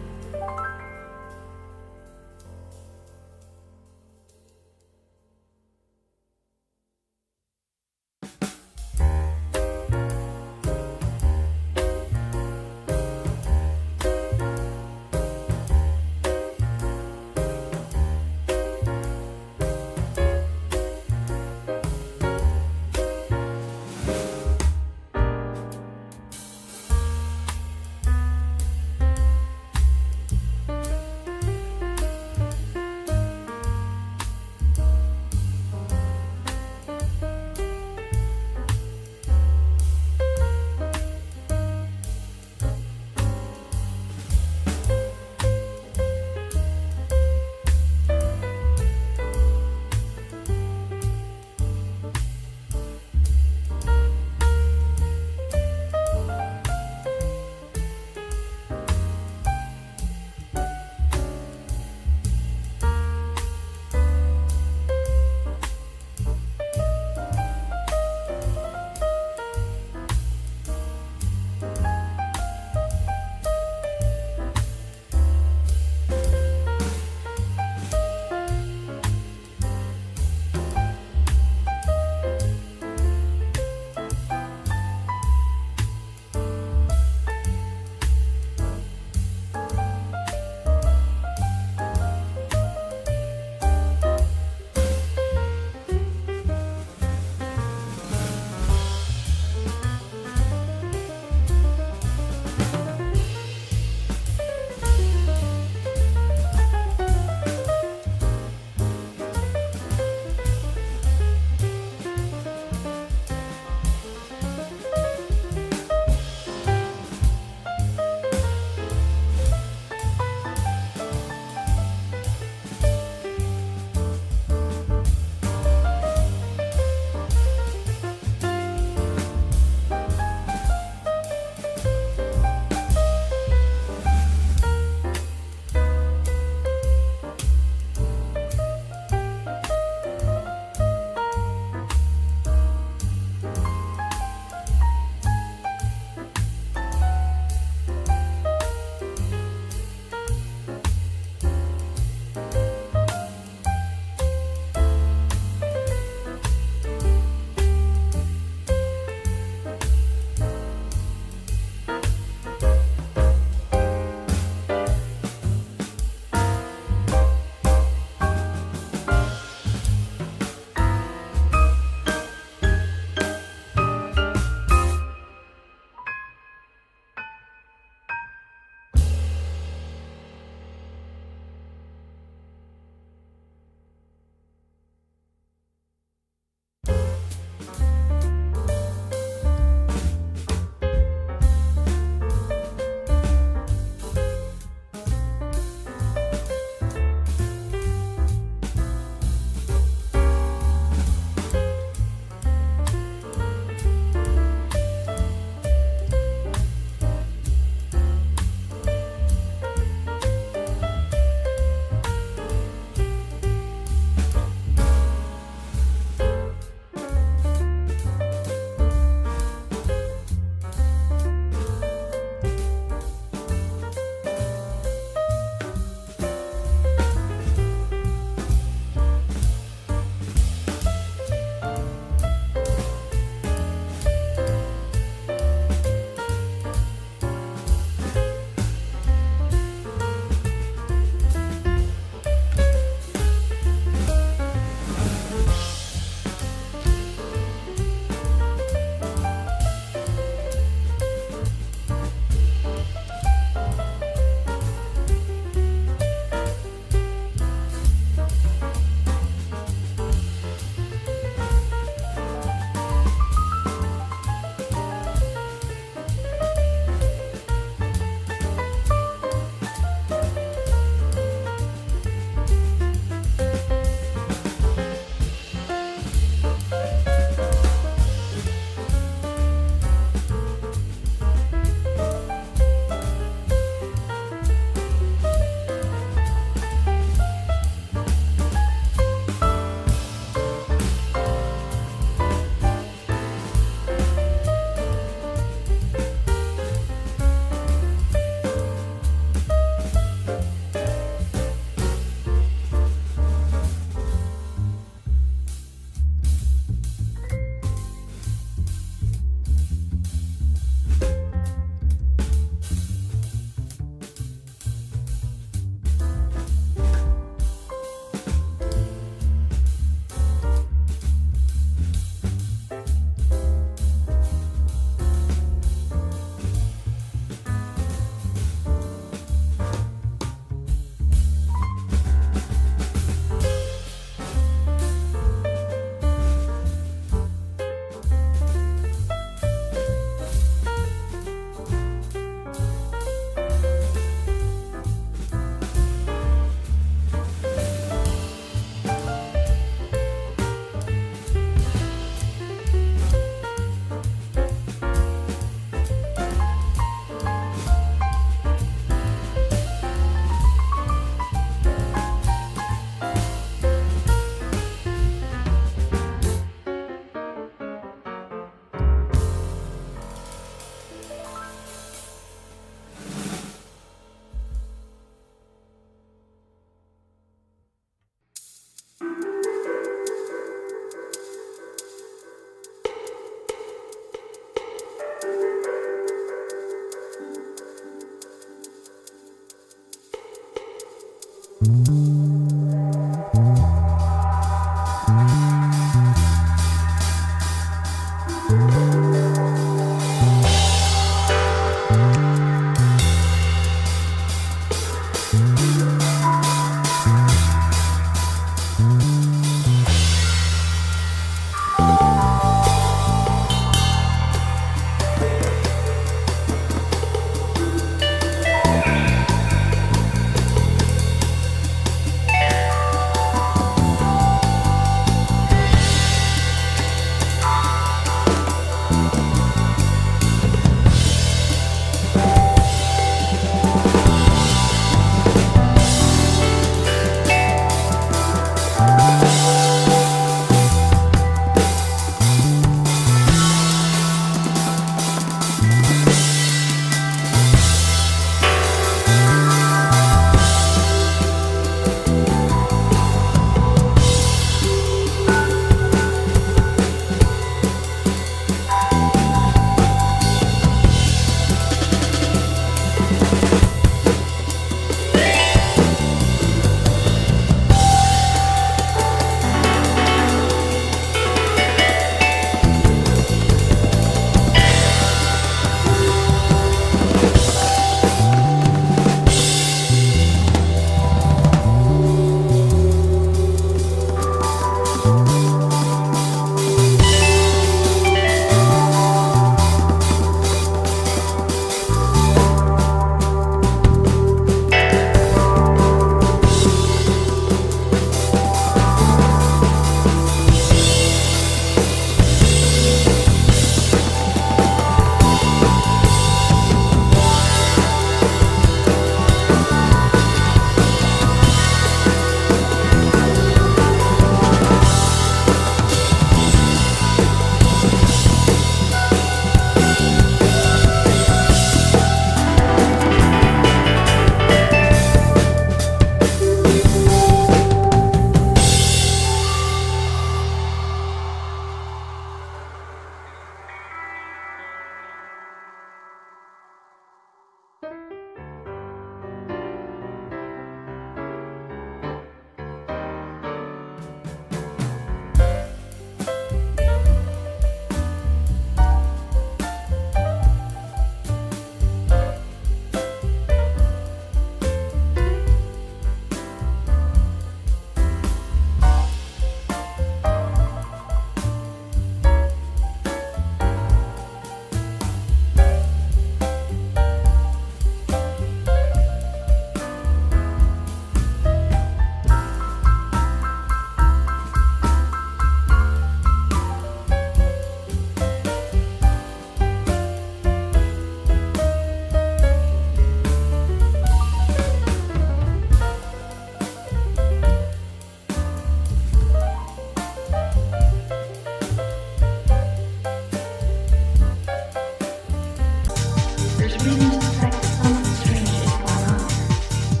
There's reason to suspect that something strange is going on here.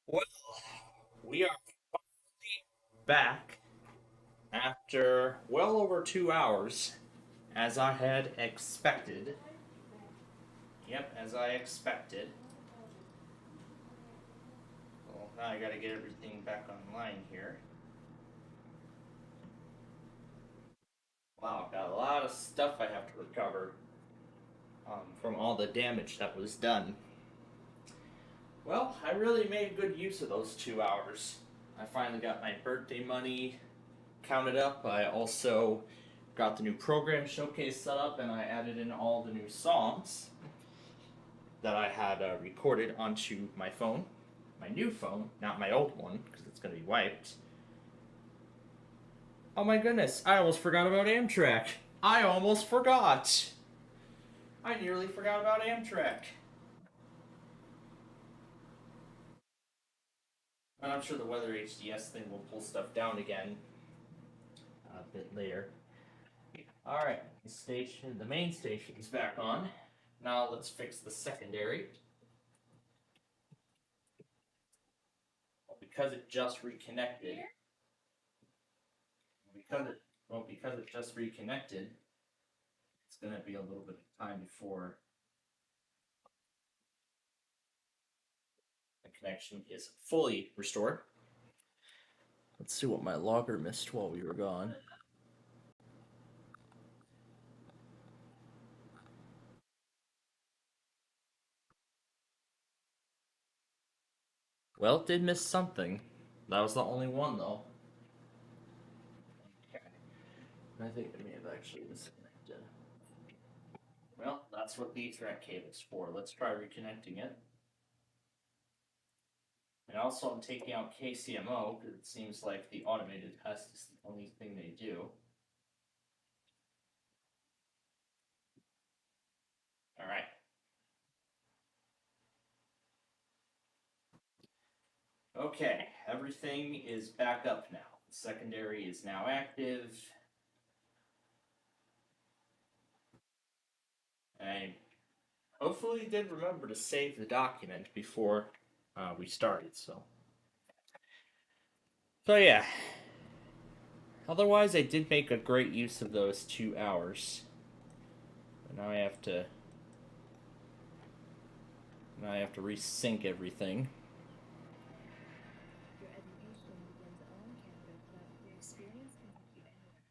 Well, we are back after well over 2 hours, as I had expected. Yep, as I expected. Well, now I gotta get everything back online here. Wow, I've got a lot of stuff I have to recover from all the damage that was done. Well, I really made good use of those 2 hours. I finally got my birthday money counted up. I also got the new program showcase set up, and I added in all the new songs that I had recorded onto my phone. My new phone, not my old one, because it's going to be wiped. Oh my goodness, I almost forgot about Amtrak. I almost forgot. I nearly forgot about Amtrak. And I'm sure the Weather HDS thing will pull stuff down again a bit later. Alright, the main station is back on. Now let's fix the secondary. Because it just reconnected, because it just reconnected, it's gonna be a little bit of time before the connection is fully restored. Let's see what my logger missed while we were gone. Well, it did miss something. That was the only one, though. Okay. I think it may have actually disconnected. Well, that's what the Ethernet cable's for. Let's try reconnecting it. And also, I'm taking out KCMO because it seems like the automated test is the only thing they do. All right. Okay, everything is back up now. The secondary is now active. I hopefully did remember to save the document before we started, so. So yeah. Otherwise, I did make a great use of those 2 hours. But now I have to resync everything. Your education begins on campus, but your experience can take you anywhere.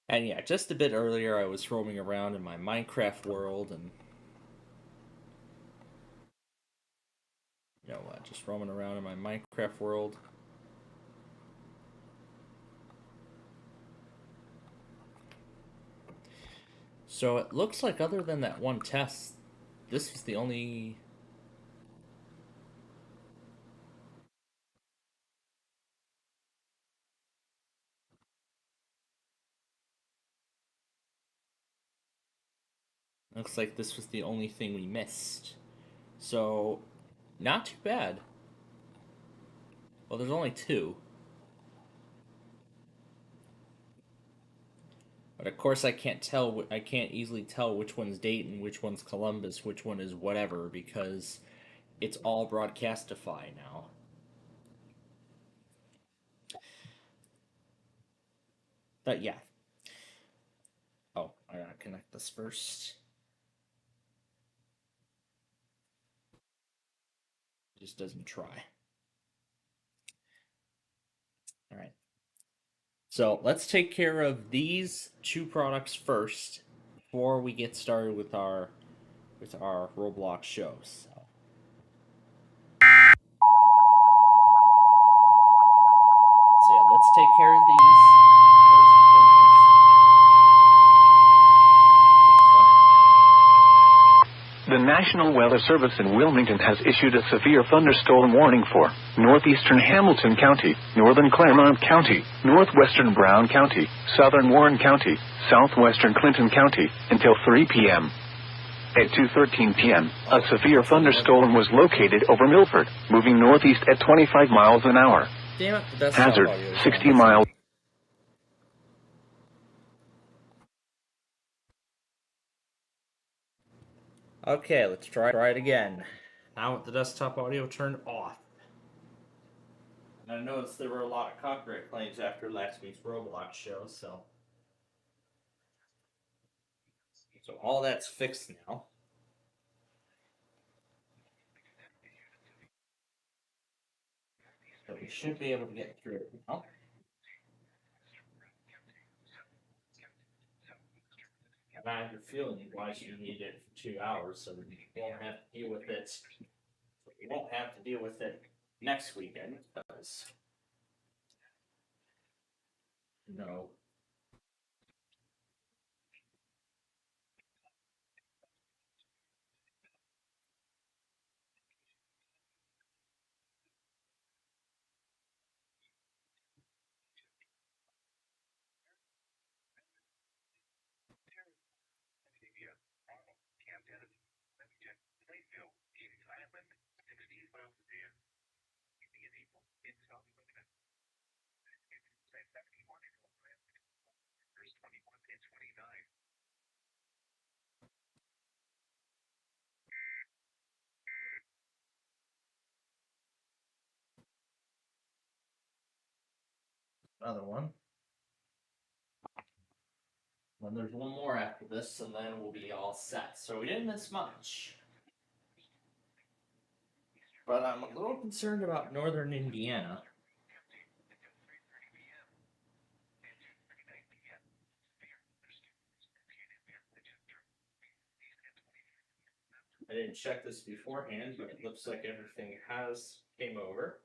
And yeah, just a bit earlier, I was roaming around in my Minecraft world and just roaming around in my Minecraft world. So it looks like, other than that one test, this was the only. Looks like this was the only thing we missed. So, not too bad. Well, there's only 2. But of course, I can't tell. I can't easily tell which one's Dayton, which one's Columbus, which one is whatever, because it's all Broadcastify now. But yeah. Oh, I gotta connect this first. It just doesn't try. All right. So let's take care of these 2 products first before we get started with our Roblox shows. So. Yeah, let's take care of these first and foremost. The National Weather Service in Wilmington has issued a severe thunderstorm warning for northeastern Hamilton County, northern Claremont County, northwestern Brown County, southern Warren County, southwestern Clinton County, until 3 p.m. At 2:13 p.m., a severe thunderstorm was located over Milford, moving northeast at 25 miles an hour. Damn it, the Hazard, 60 miles. Okay, let's try it again. Now with the desktop audio turned off. And I noticed there were a lot of copyright claims after last week's Roblox show, so all that's fixed now. So we should be able to get through it now. And I have a feeling why you need it for 2 hours, so we won't have to deal with it. We won't have to deal with it next weekend, because no. Another one. Then there's one more after this, and then we'll be all set. So we didn't miss much. But I'm a little concerned about northern Indiana. I didn't check this beforehand, but it looks like everything has came over.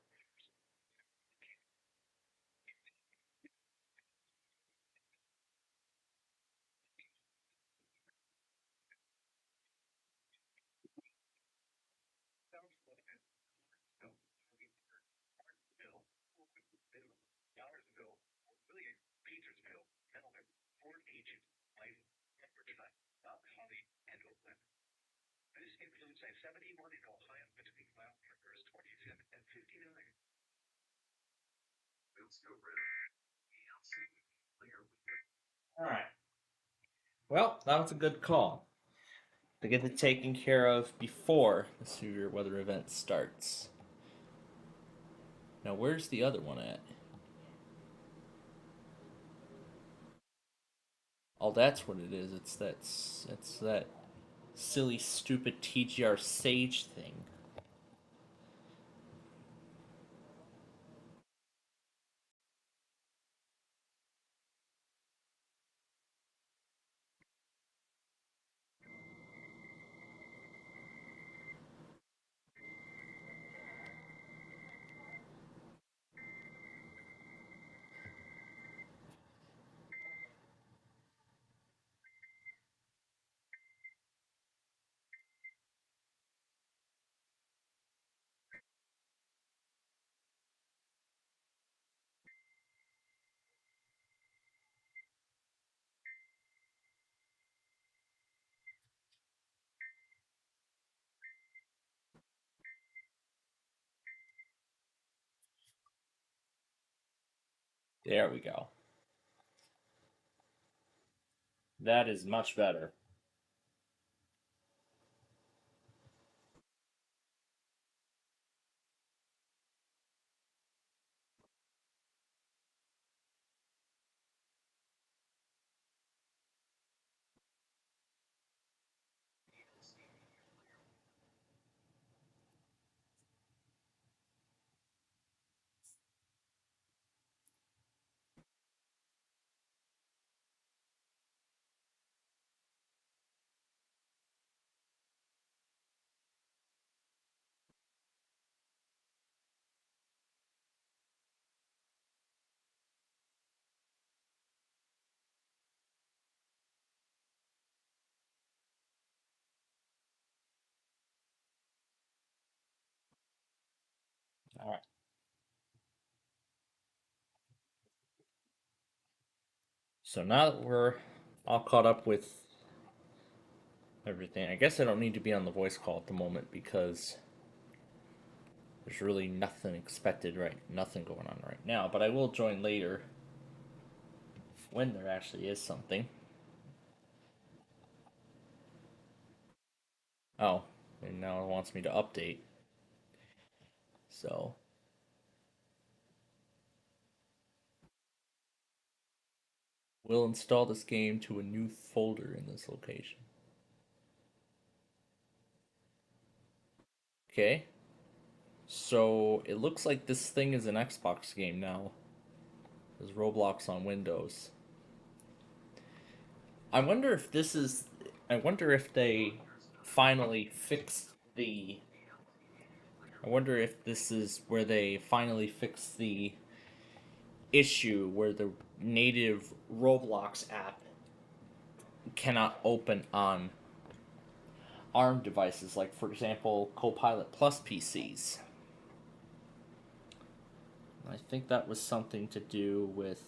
Alright. Well, that was a good call. To get it taken care of before the severe weather event starts. Now, where's the other one at? Oh, that's what it is. It's that silly, stupid TGR Sage thing. There we go. That is much better. Alright. So now that we're all caught up with everything, I guess I don't need to be on the voice call at the moment because there's really nothing expected nothing going on right now, but I will join later when there actually is something. Oh, and now it wants me to update. So we'll install this game to a new folder in this location. Okay. So it looks like this thing is an Xbox game now. There's Roblox on Windows. I wonder if this is. I wonder if they finally fixed the. I wonder if this is where they finally fixed the issue where the native Roblox app cannot open on ARM devices, like, for example, Copilot Plus PCs. I think that was something to do with.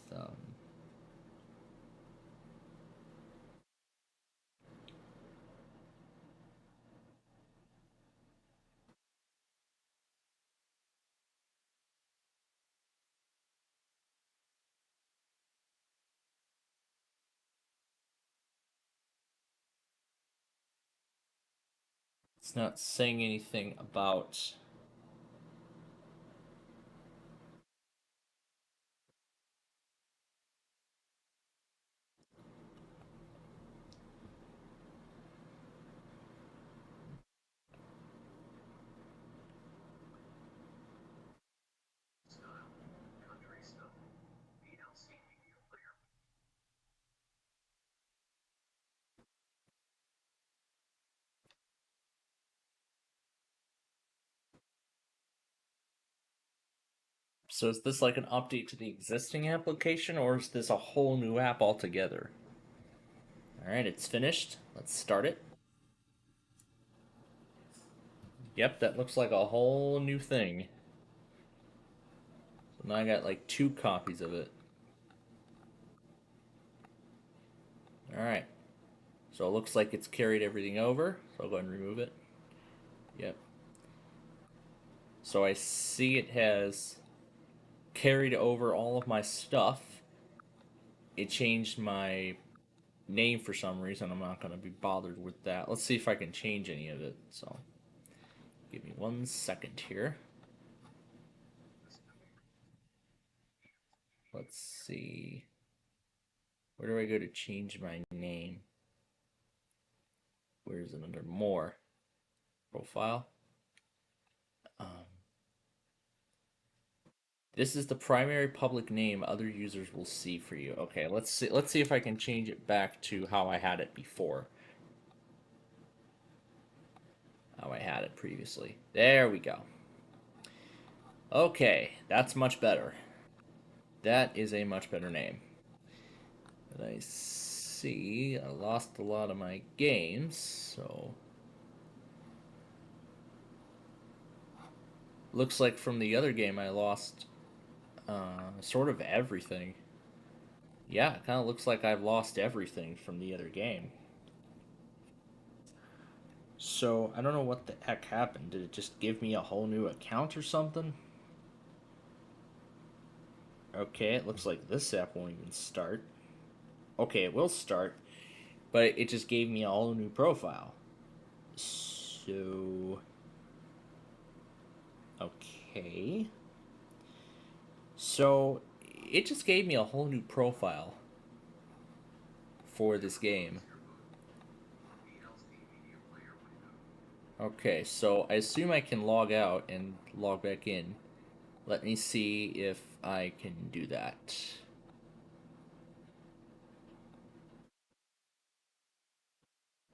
It's not saying anything about. So is this like an update to the existing application, or is this a whole new app altogether? Alright, it's finished. Let's start it. Yep, that looks like a whole new thing. So now I got like 2 copies of it. Alright. So it looks like it's carried everything over. So I'll go ahead and remove it. Yep. So I see it has carried over all of my stuff. It changed my name for some reason. I'm not going to be bothered with that. Let's see if I can change any of it. So give me 1 second here. Let's see. Where do I go to change my name? Where is it under more? Profile. This is the primary public name other users will see for you. Okay, let's see. Let's see if I can change it back to how I had it before. How I had it previously. There we go. Okay, that's much better. That is a much better name. But I see I lost a lot of my games, so looks like from the other game I lost sort of everything. Yeah, it kind of looks like I've lost everything from the other game. So, I don't know what the heck happened. Did it just give me a whole new account or something? Okay, it looks like this app won't even start. Okay, it will start, but it just gave me a whole new profile. So... Okay. So, it just gave me a whole new profile for this game. Okay, so I assume I can log out and log back in. Let me see if I can do that.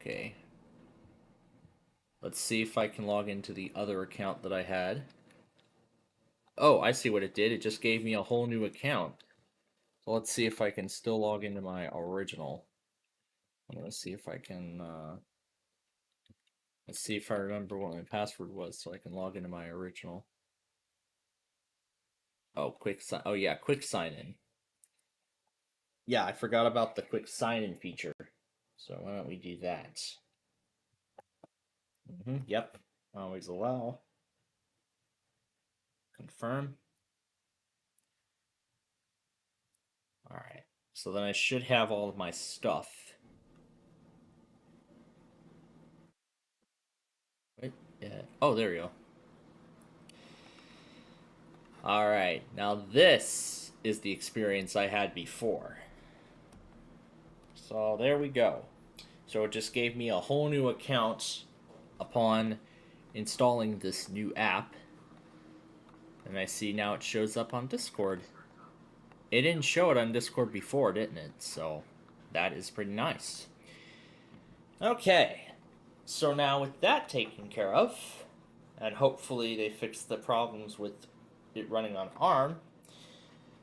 Okay. Let's see if I can log into the other account that I had. Oh, I see what it did. It just gave me a whole new account. So let's see if I can still log into my original. I'm gonna see if I can, let's see if I remember what my password was so I can log into my original. Oh, oh yeah, quick sign in. Yeah, I forgot about the quick sign in feature. So why don't we do that? Yep. Always allow. Confirm. Alright. So then I should have all of my stuff. Wait, yeah. Oh, there we go. Alright. Now this is the experience I had before. So there we go. So it just gave me a whole new account upon installing this new app. And I see now it shows up on Discord. It didn't show it on Discord before, didn't it? So that is pretty nice. Okay. So now with that taken care of, and hopefully they fix the problems with it running on ARM,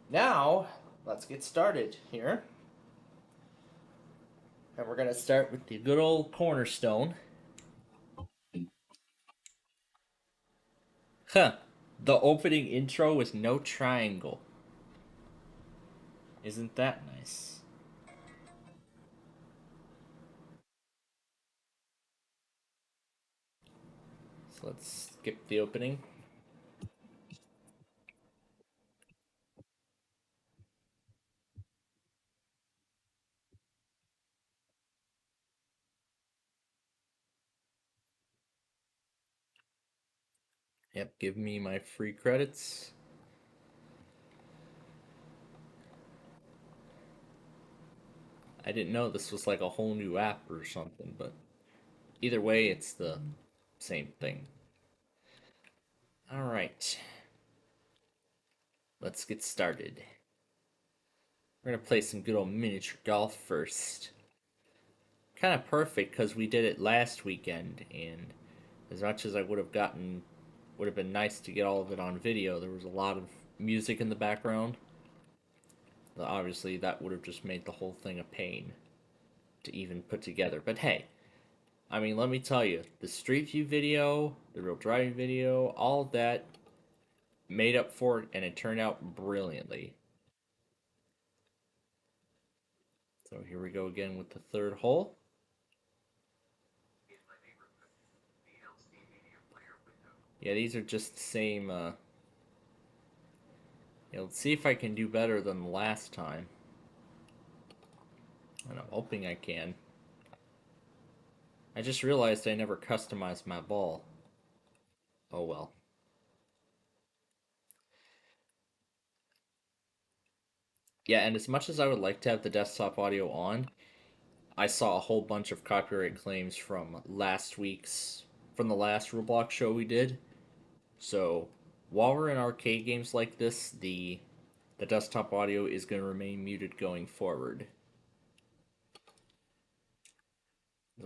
now let's get started here. And we're going to start with the good old cornerstone. Huh. The opening intro was no triangle. Isn't that nice? So let's skip the opening. Yep, give me my free credits. I didn't know this was like a whole new app or something, but either way, it's the same thing. Alright, let's get started. We're gonna play some good old miniature golf first. Kind of perfect because we did it last weekend, and as much as I would have been nice to get all of it on video. There was a lot of music in the background. Obviously, that would have just made the whole thing a pain to even put together. But hey, I mean, let me tell you, the Street View video, the real driving video, all of that made up for it, and it turned out brilliantly. So here we go again with the third hole. Yeah, these are just the same. Let's see if I can do better than last time. And I'm hoping I can. I just realized I never customized my ball. Oh well. Yeah, and as much as I would like to have the desktop audio on, I saw a whole bunch of copyright claims from from the last Roblox show we did. So while we're in arcade games like this, the desktop audio is going to remain muted going forward.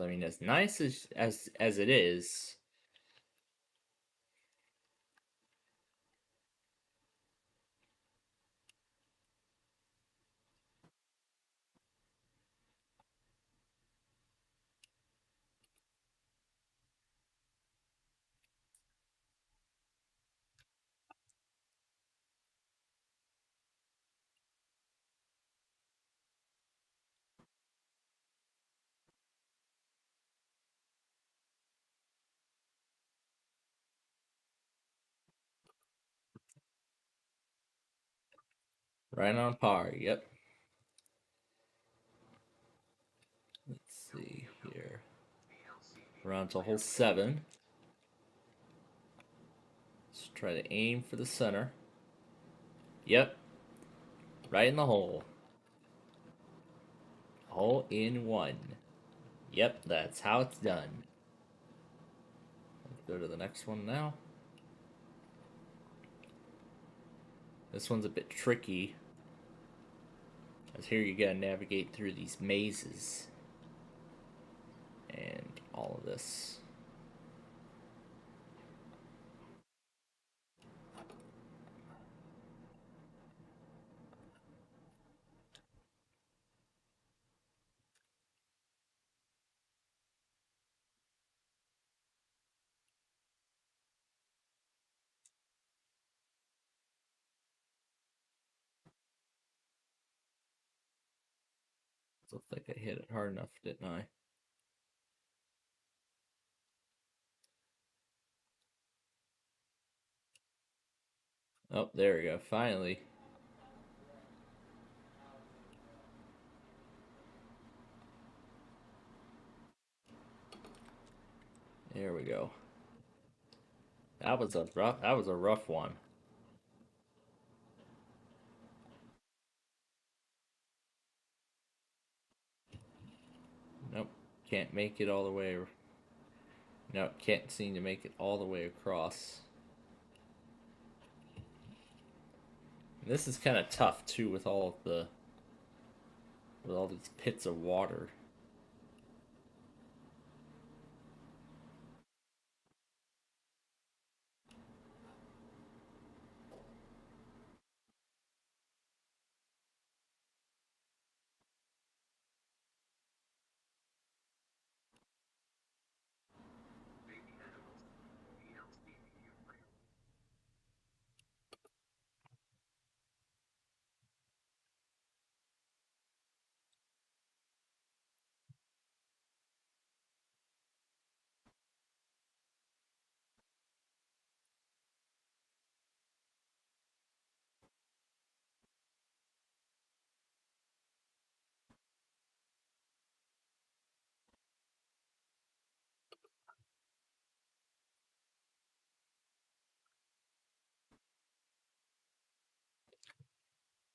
I mean, as nice as it is, right on par. Yep. Let's see here. We're on to hole 7. Let's try to aim for the center. Yep, right in the hole. Hole in one. Yep, that's how it's done. Let's go to the next one now. This one's a bit tricky, as here you gotta navigate through these mazes and all of this. Looks like I hit it hard enough, didn't I? Oh, there we go, finally. There we go. That was a rough one. Nope, can't make it all the way. No, can't seem to make it all the way across. This is kind of tough too with all these pits of water.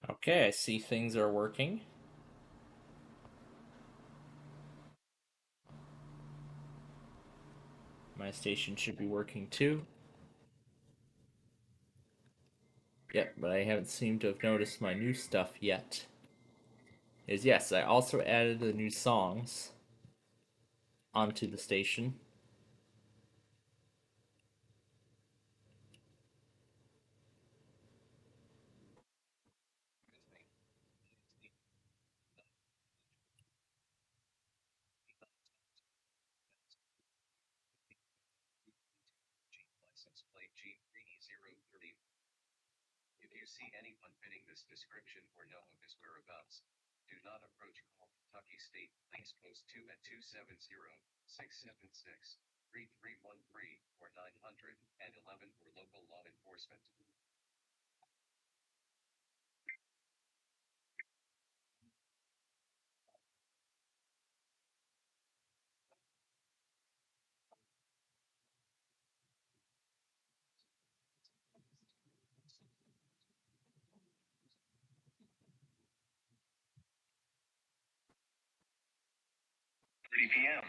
Okay, I see things are working. My station should be working too. Yep, but I haven't seemed to have noticed my new stuff yet. Yes, I also added the new songs onto the station. If you see anyone fitting this description or know of his whereabouts, do not approach. Call Kentucky State Police Post 2 at 270-676-3313 or 911 for local law enforcement. p.m.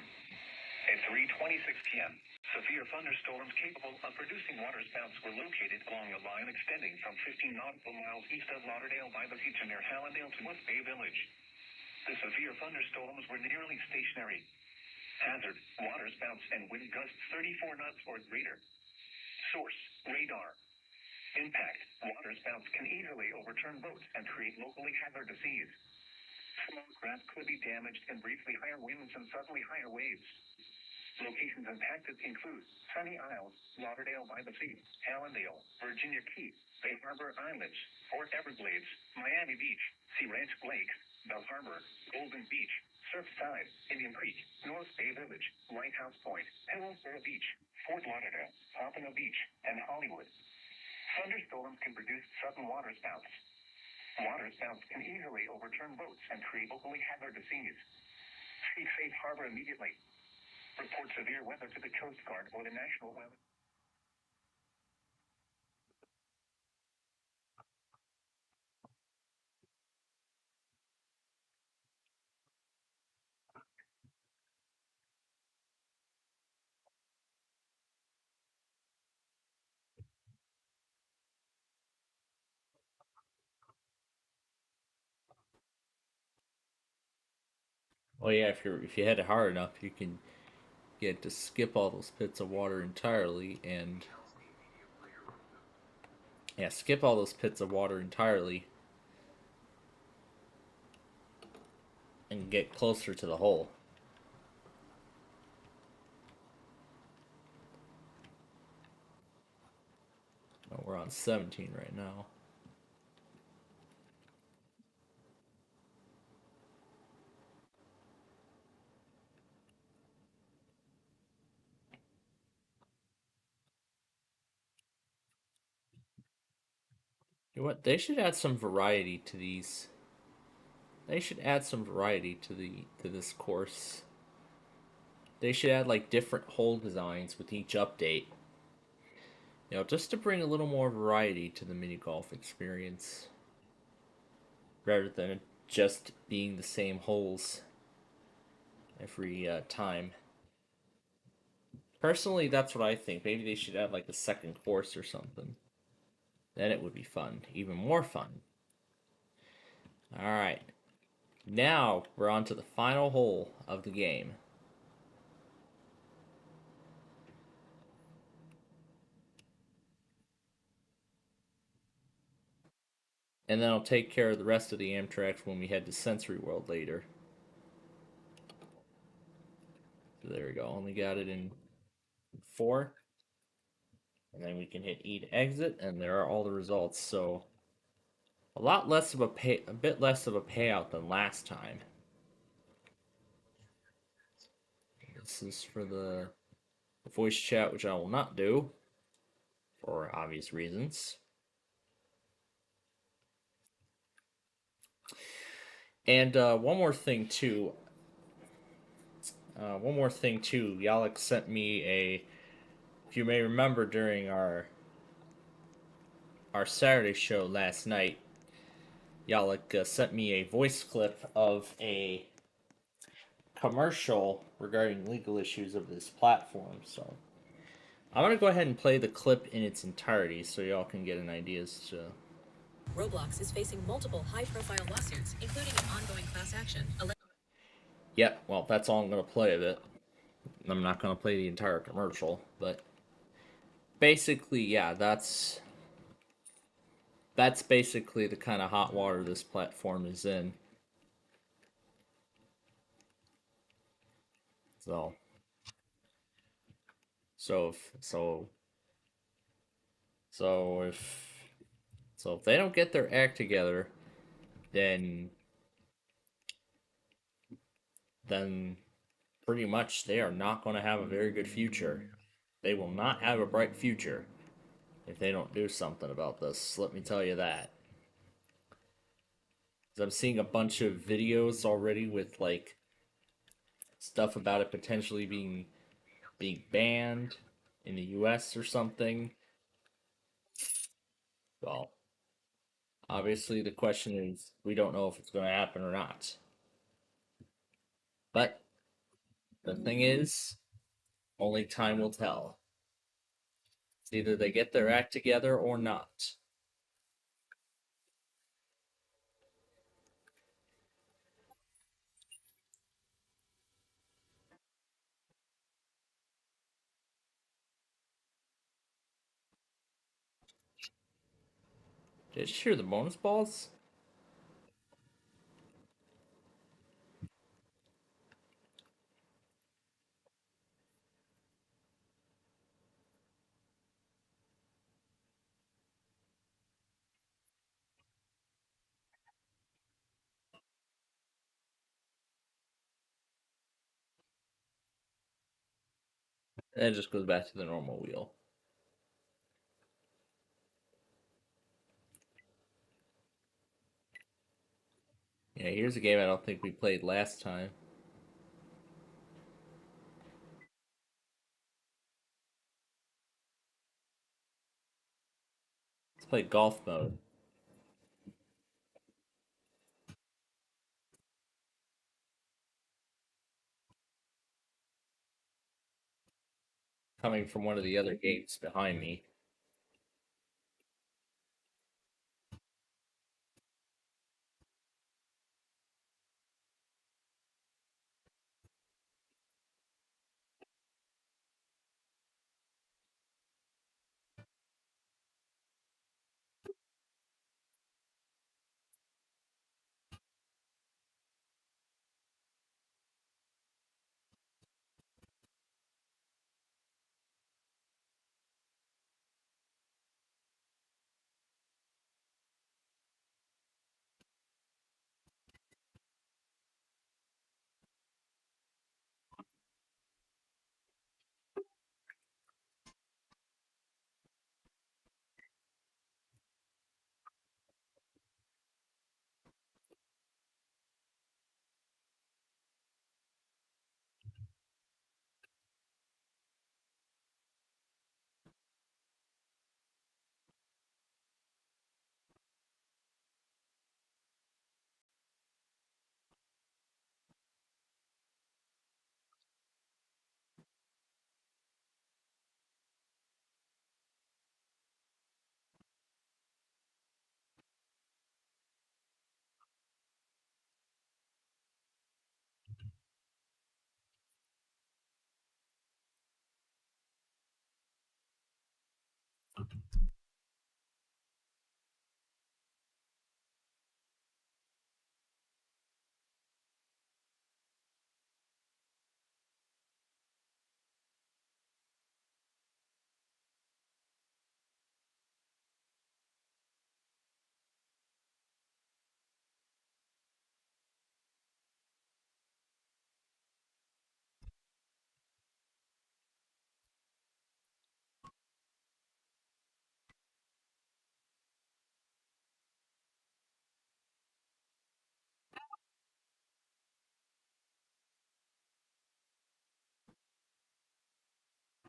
At 3:26 p.m., severe thunderstorms capable of producing waterspouts were located along a line extending from 15 nautical miles east of Lauderdale by the beach near Hallandale to North Bay Village. The severe thunderstorms were nearly stationary. Hazard, waterspouts and wind gusts 34 knots or greater. Source, radar. Impact, waterspouts can easily overturn boats and create locally hazardous seas. Small craft could be damaged and briefly higher winds and suddenly higher waves. Locations impacted include Sunny Isles, Lauderdale by the Sea, Hallandale, Virginia Key, Bay Harbor Islands, Fort Everglades, Miami Beach, Sea Ranch Lake, Bell Harbor, Golden Beach, Surfside, Indian Creek, North Bay Village, Lighthouse Point, Hillsborough Beach, Fort Lauderdale, Pompano Beach, and Hollywood. Thunderstorms can produce sudden waterspouts. Waterspouts can easily overturn boats and create locally hazardous seas. Seek safe harbor immediately. Report severe weather to the Coast Guard or the National Weather. Well, yeah, if you hit it hard enough, you can get to skip all those pits of water entirely, and yeah, skip all those pits of water entirely, and get closer to the hole. Oh, we're on 17 right now. You know what? They should add some variety to these. They should add some variety to this course. They should add like different hole designs with each update. Just to bring a little more variety to the mini golf experience, rather than just being the same holes every time. Personally, that's what I think. Maybe they should add like a second course or something. Then it would be fun, even more fun. All right, now we're on to the final hole of the game. And then I'll take care of the rest of the Amtrak when we head to Sensory World later. So there we go. Only got it in 4. And then we can hit E to exit, and there are all the results. So a bit less of a payout than last time. This is for the voice chat, which I will not do for obvious reasons. And one more thing too. Yalek sent me a. If you may remember, during our Saturday show last night, Yalek sent me a voice clip of a commercial regarding legal issues of this platform. So I'm gonna go ahead and play the clip in its entirety so y'all can get an idea as to. Roblox is facing multiple high-profile lawsuits, including an ongoing class action. Yep, well, that's all I'm gonna play of it. I'm not gonna play the entire commercial, but basically, yeah, that's basically the kind of hot water this platform is in. So, so if so so if they don't get their act together, then then pretty much they are not going to have a very good future. They will not have a bright future if they don't do something about this. Let me tell you that. 'Cause I'm seeing a bunch of videos already with like stuff about it potentially being banned in the US or something. Well, obviously the question is we don't know if it's going to happen or not. But the thing is, only time will tell. It's either they get their act together or not. Did you hear the bonus balls? And it just goes back to the normal wheel. Yeah, here's a game I don't think we played last time. Let's play golf mode. Coming from one of the other games behind me.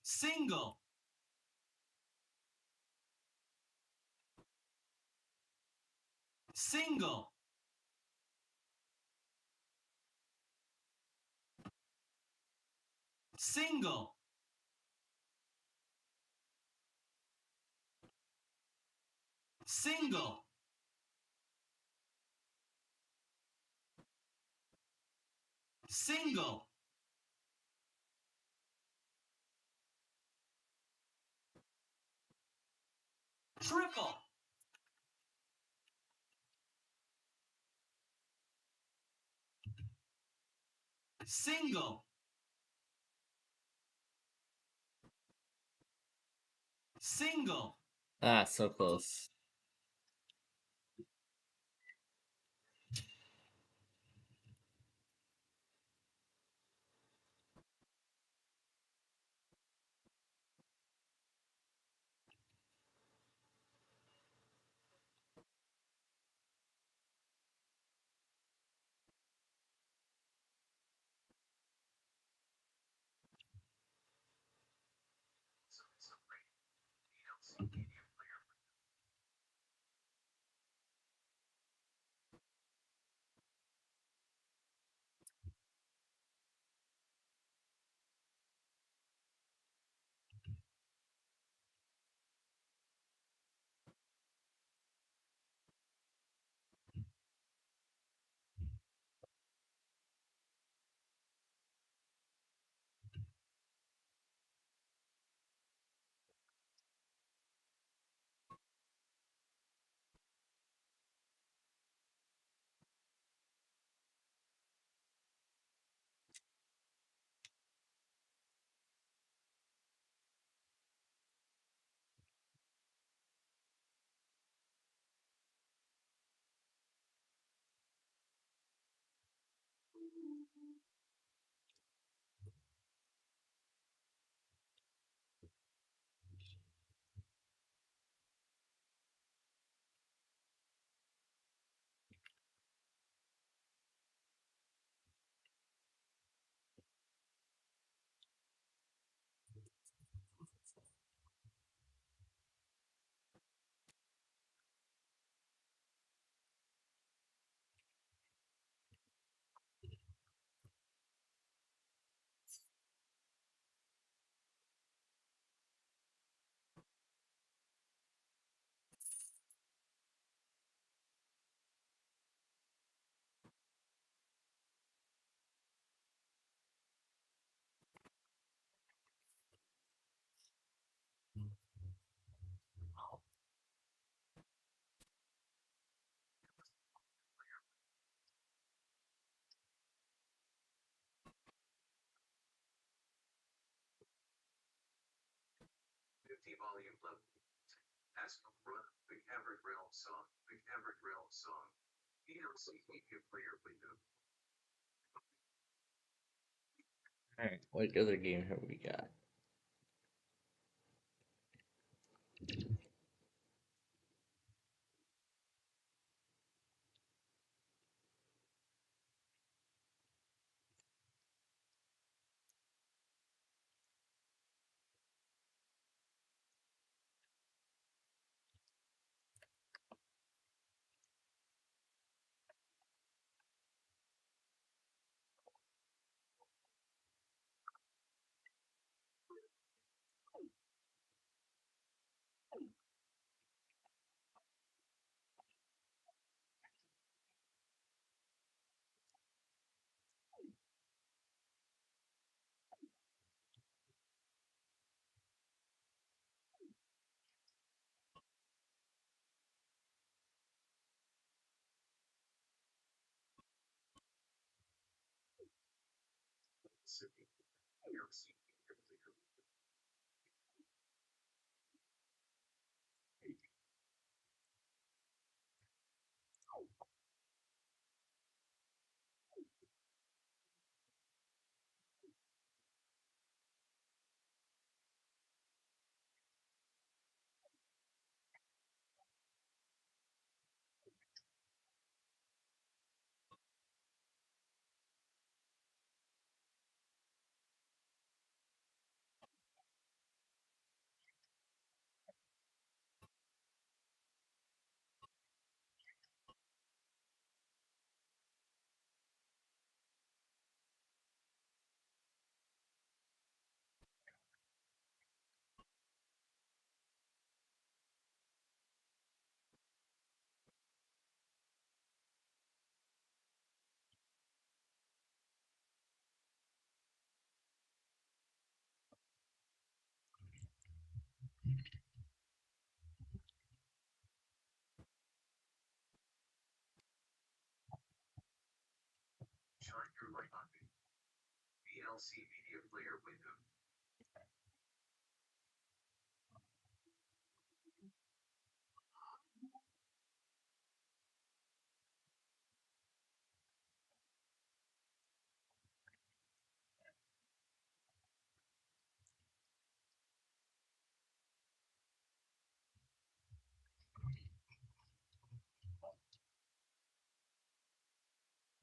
Single. Single. Single. Single. Single. Triple. Single. Single. Ah, so close. Alright, what other game have we got?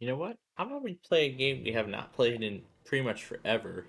You know what? I'm gonna play a game we have not played in pretty much forever.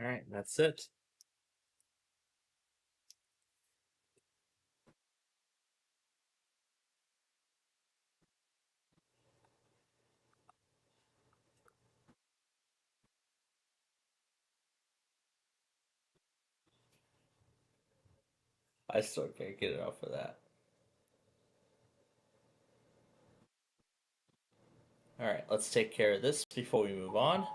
All right, that's it. I still can't get it off of that. All right, let's take care of this before we move on.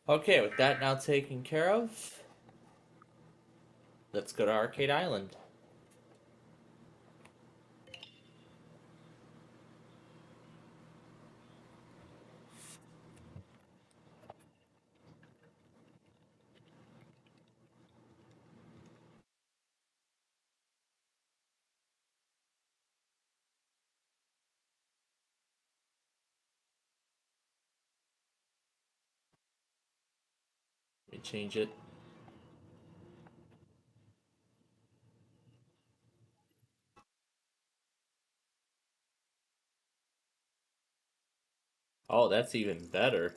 Okay, with that now taken care of, Let's go to Arcade Island. Let me change it. Oh, that's even better.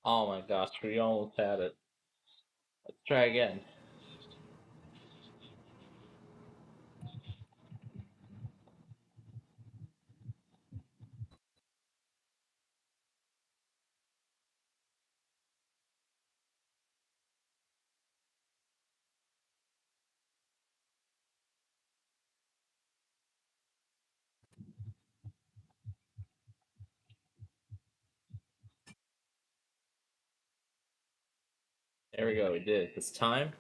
Oh my gosh, we almost had it. Let's try again. There we go, we did it this time.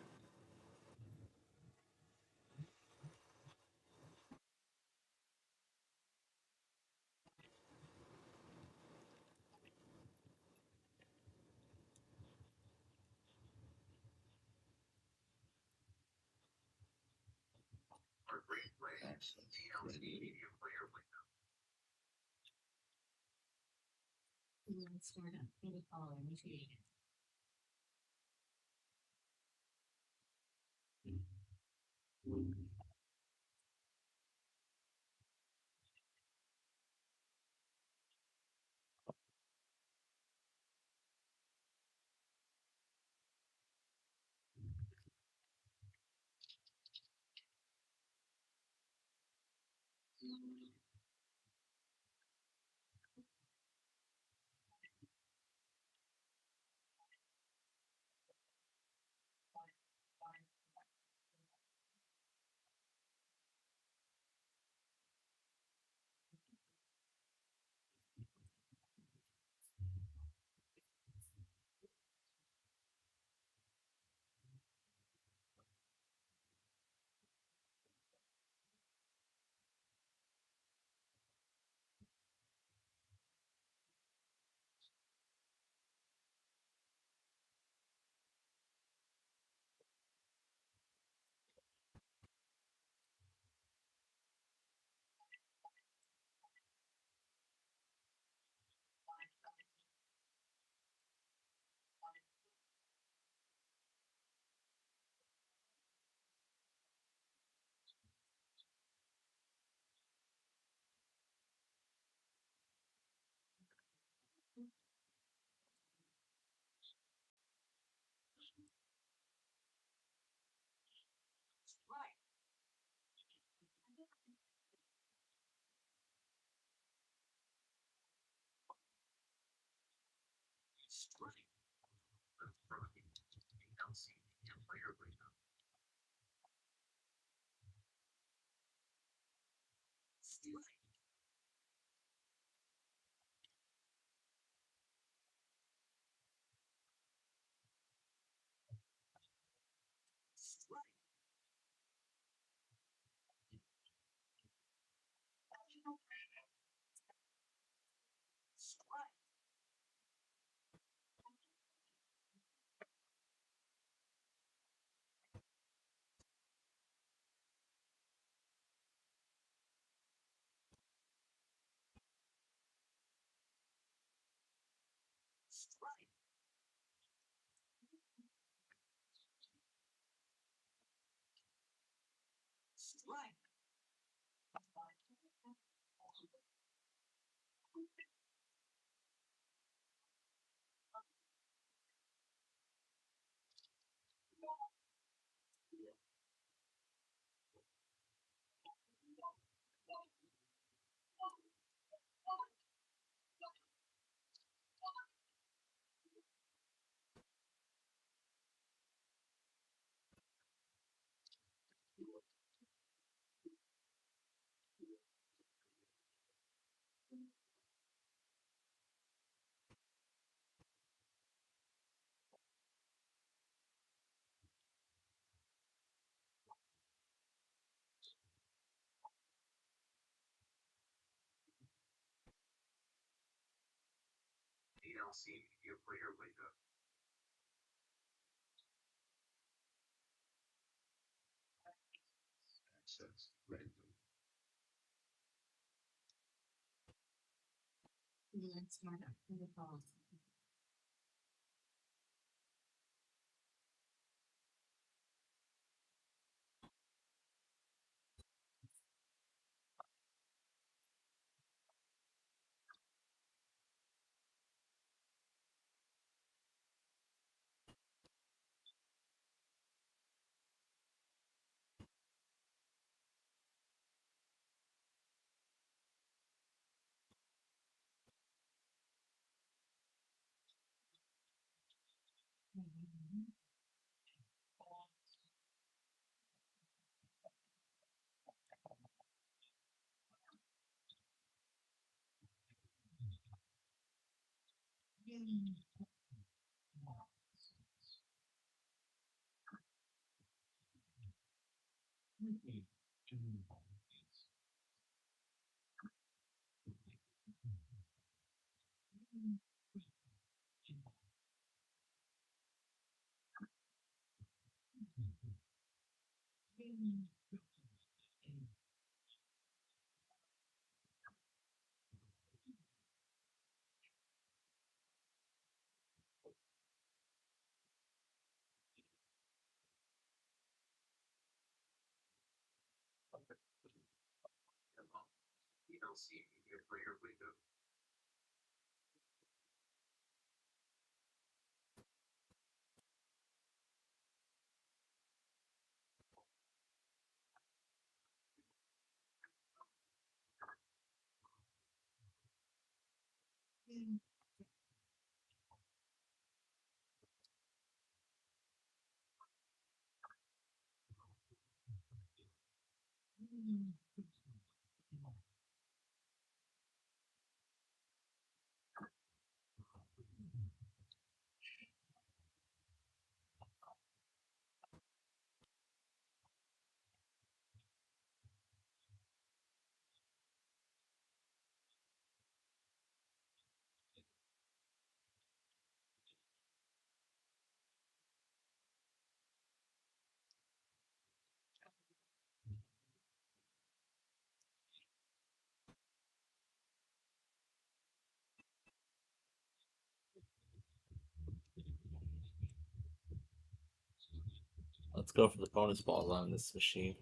Let's go for the bonus balls on this machine.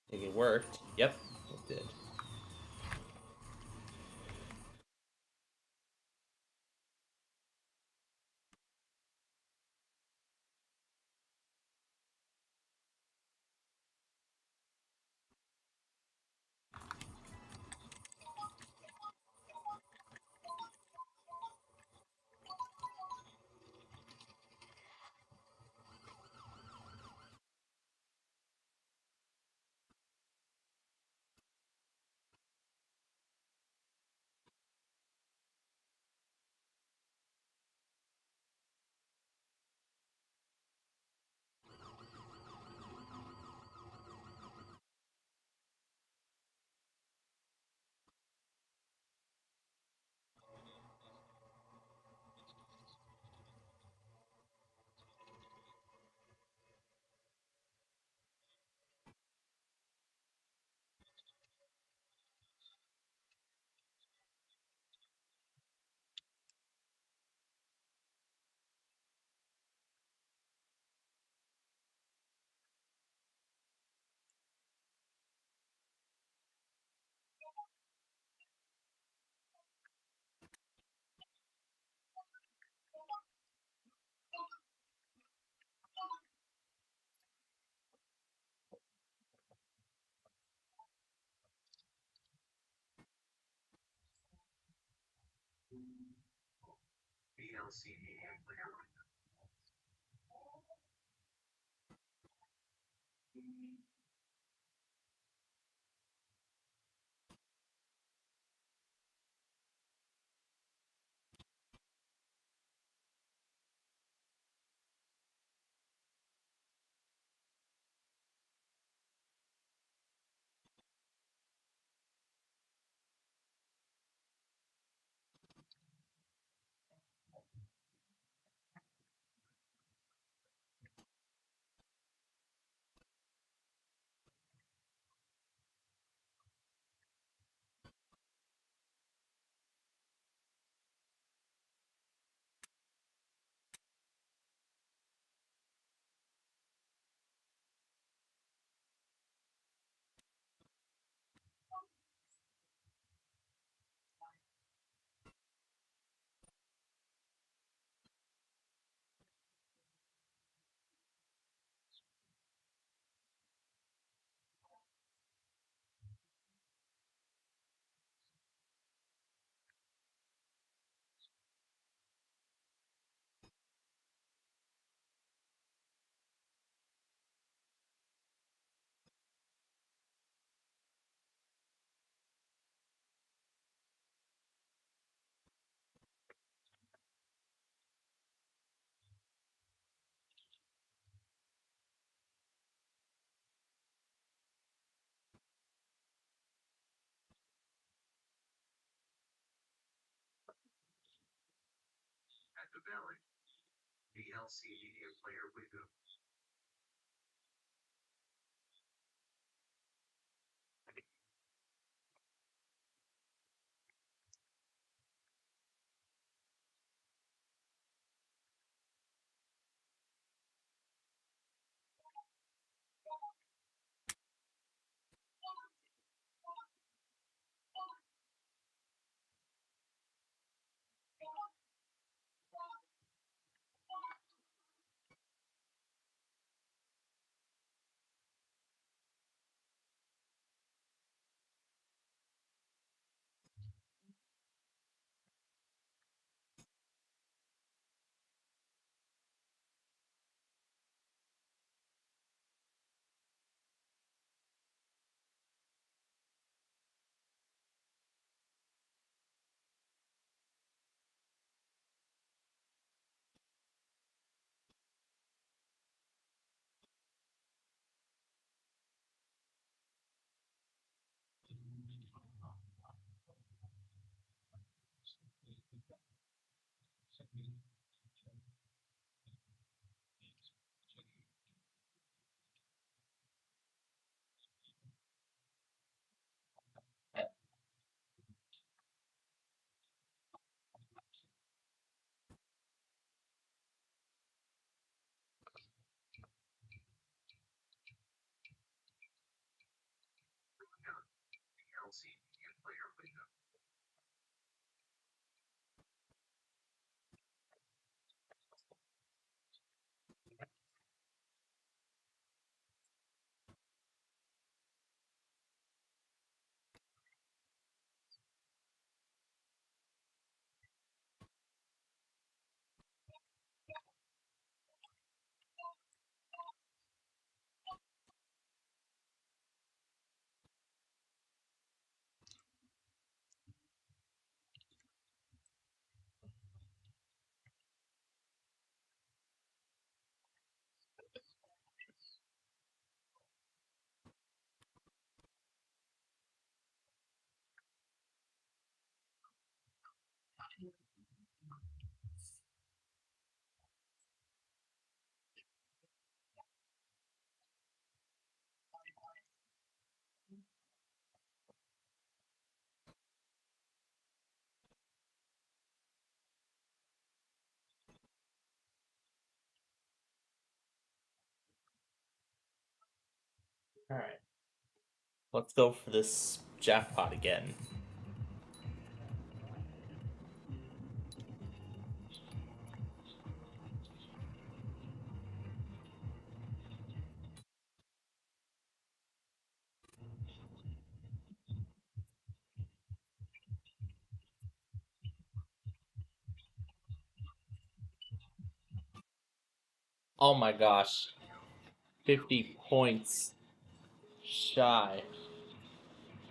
think it worked. Yep, it did. Alright. Let's go for this jackpot again. Oh my gosh. 50 points shy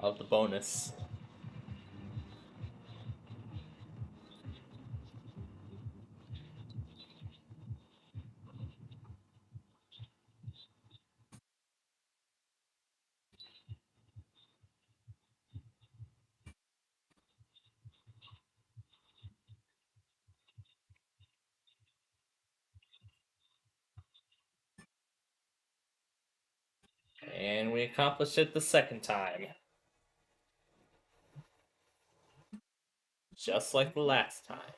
of the bonus. And we accomplished it the second time. Just like the last time.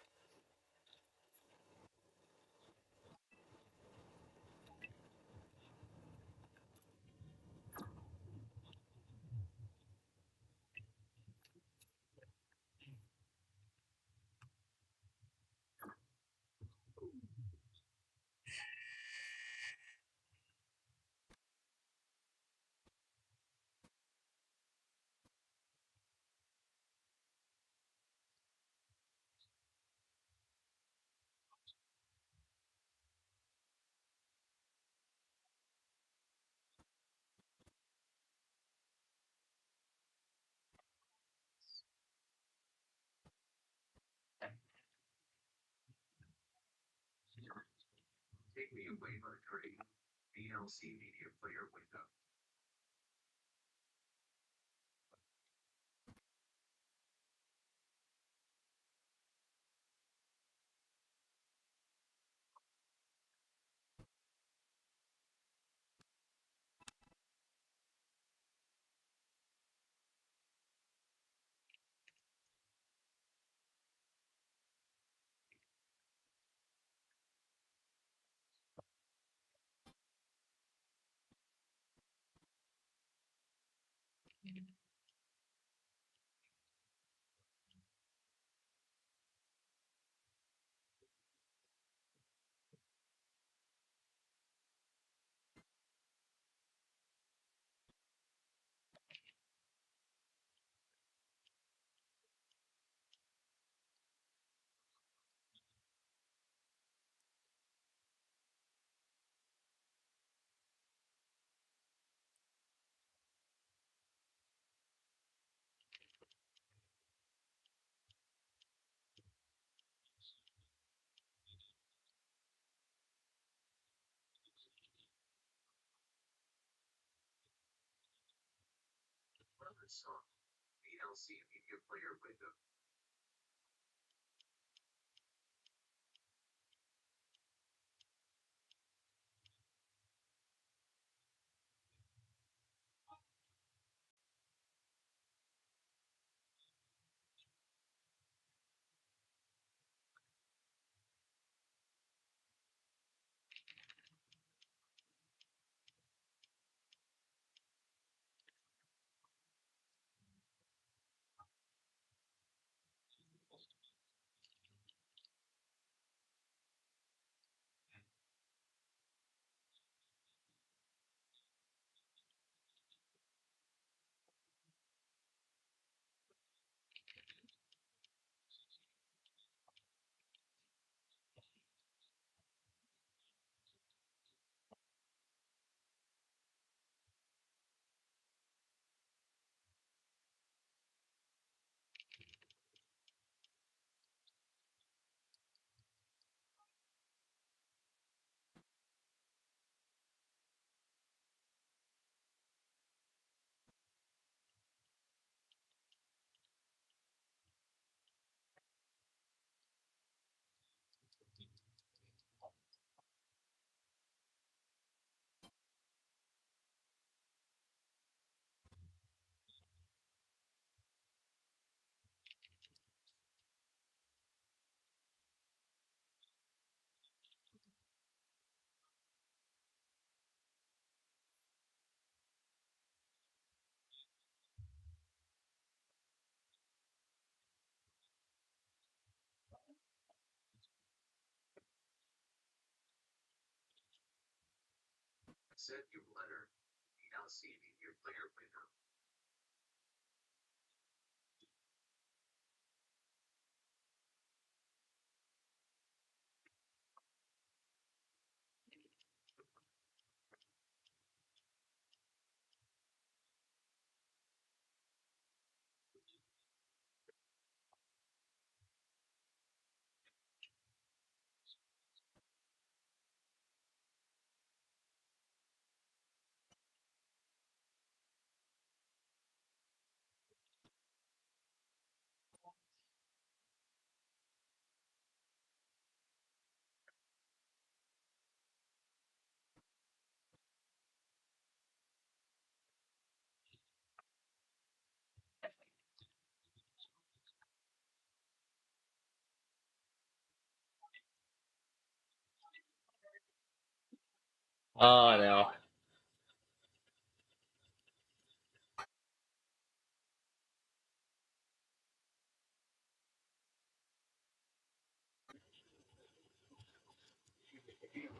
Oh no.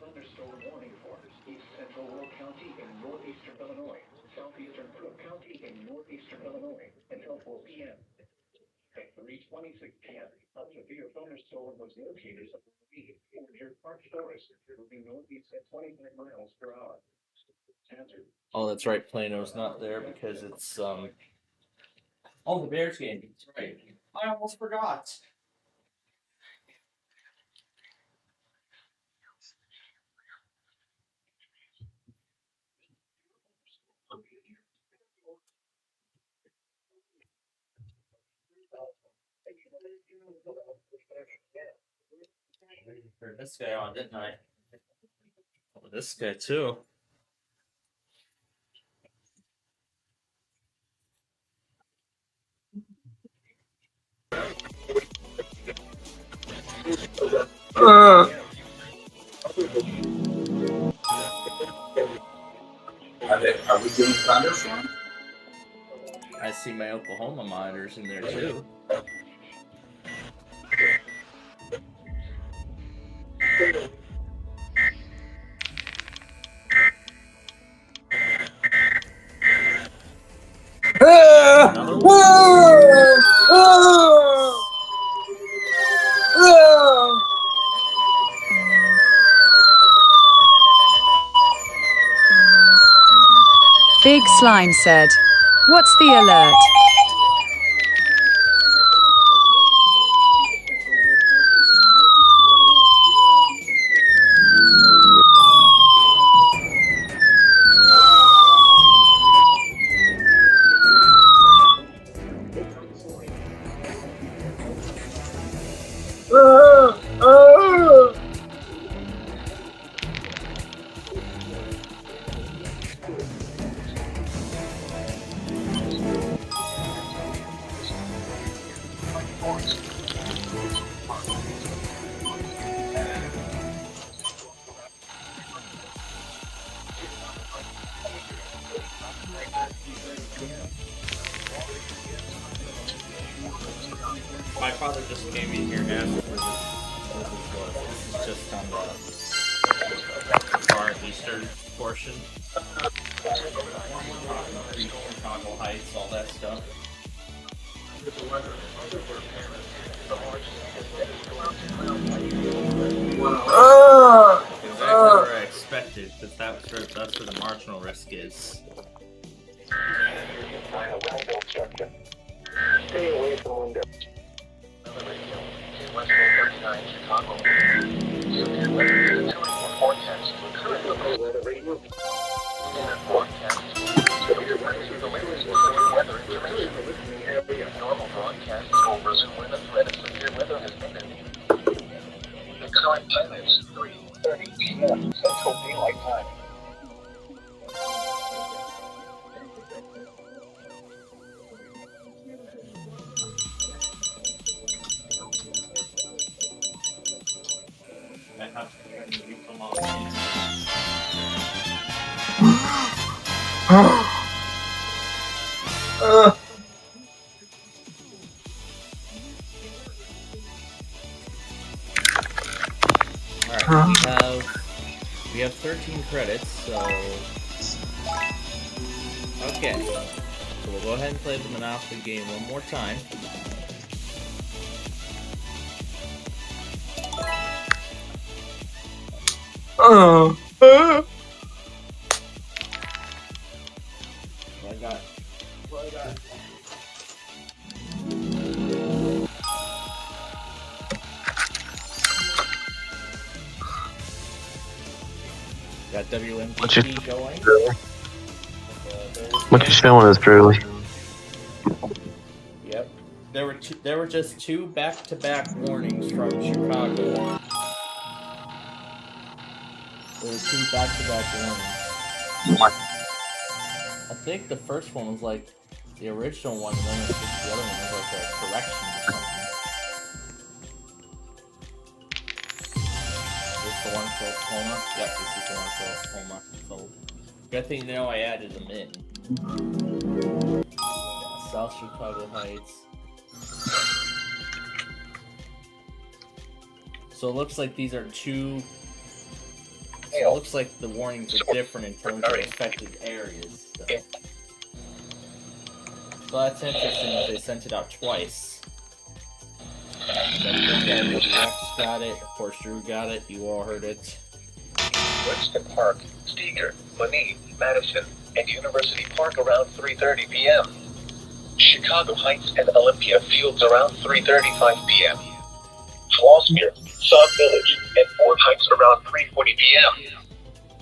Thunderstorm warning for East Central Will County in northeastern Illinois, southeastern Cook County in northeastern Illinois until 4 p.m. At 3:26 p.m., a severe thunderstorm was located near Park Forest, moving northeast at 25 miles per hour. Hazard. Oh, that's right. Plano's not there because it's Oh, the Bears game. That's right. I almost forgot. I turned this guy on, didn't I? Oh, this guy too. Are we doing thunderstorm? I see my Oklahoma monitors in there too. Another one? Big Slime said, "What's the alert?" My father just came in here and asked where this was. This is just on the far eastern portion. Chicago Heights, all that stuff. Exactly where I expected, because that's where the marginal risk is. Stay away from windows. West 39 Chicago. Severe weather is forecast. Current local weather radio. Forecast. Severe weather information. Normal broadcasts will resume when a threat of severe weather has ended. The current time is 3:30 p.m. Central Daylight Time. I have to come on. Alright, we have 13 credits, so... Okay. So we'll go ahead and play the Monopoly game one more time. What I got? Got WMDP going. What you showing us, Drew? Yep. There were just 2 back-to-back warnings from Chicago. There were 2 back-to-back warnings. I think the first one was like the original one, and then the other one was like a correction or something. Is this the one for Oklahoma? Yep, this is the one for Oklahoma. So, good thing you know I added them in. Yeah, South Chicago Heights. So it looks like these are 2. So it looks like the warnings are different in terms of affected areas. So that's interesting that they sent it out twice. Rex got it, of course Drew got it, you all heard it. Winston Park, Steger, Monee, Madison, and University Park around 3:30 p.m. Chicago Heights and Olympia Fields around 3:35 p.m. Flossmere, Sauk Village, and Fort Heights around 3:40 p.m.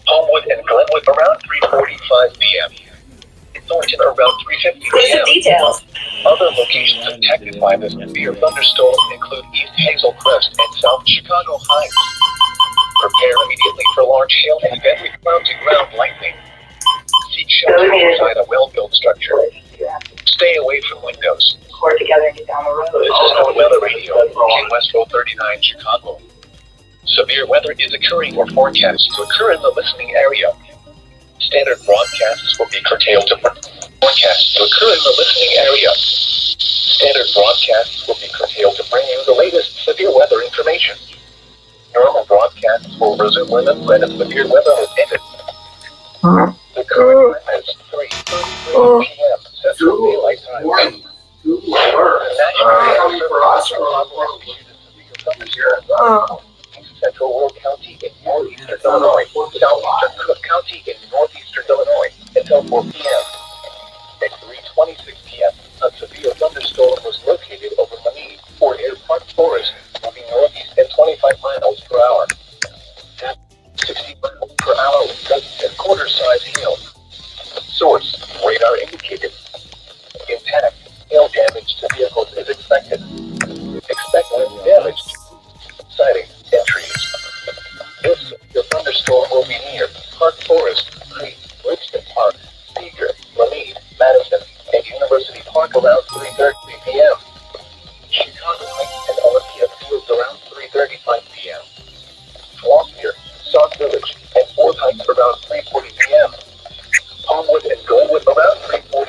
Homewood and Glenwood around 3:45 p.m. Thornton around 3:50 p.m. Details. Other locations affected by this severe thunderstorm include East Hazel Crest and South Chicago Heights. Prepare immediately for large hail and deadly ground-to-ground lightning. Seek shelter inside a well-built structure. Stay away from windows. Cord together and get down the road. This is the Weather Radio, King West Road 39, Chicago. Severe weather is occurring or forecast to occur in the listening area. Standard broadcasts will be curtailed to forecasts to occur in the listening area. Standard broadcasts will be curtailed to bring you the latest severe weather information. Normal broadcasts will resume when the threat of severe weather has ended. The current time is 3:33 p.m. Central Daylight Time. The National Central Will County in northeastern Illinois, southeastern Cook County in northeastern Illinois until 4 p.m. At 3:26 p.m., a severe thunderstorm was located over Monee, Fort Air Park Forest, moving northeast at 25 miles per hour. 60 miles per hour with gusts and quarter-size hail. Source: radar indicated. Impact: hail damage to vehicles is expected. Expect wind damage to siding and trees. This severe thunderstorm will be near Park Forest, Creek, Winston Park, Steger, Monee, Madison, and University Park around 3:30 p.m. Chicago Heights and Olympia Fields around 3:35 p.m. Flossmere, Sauk Village, and Fort Heights around 3:40 p.m. Homewood and Glenwood around 3:45 p.m.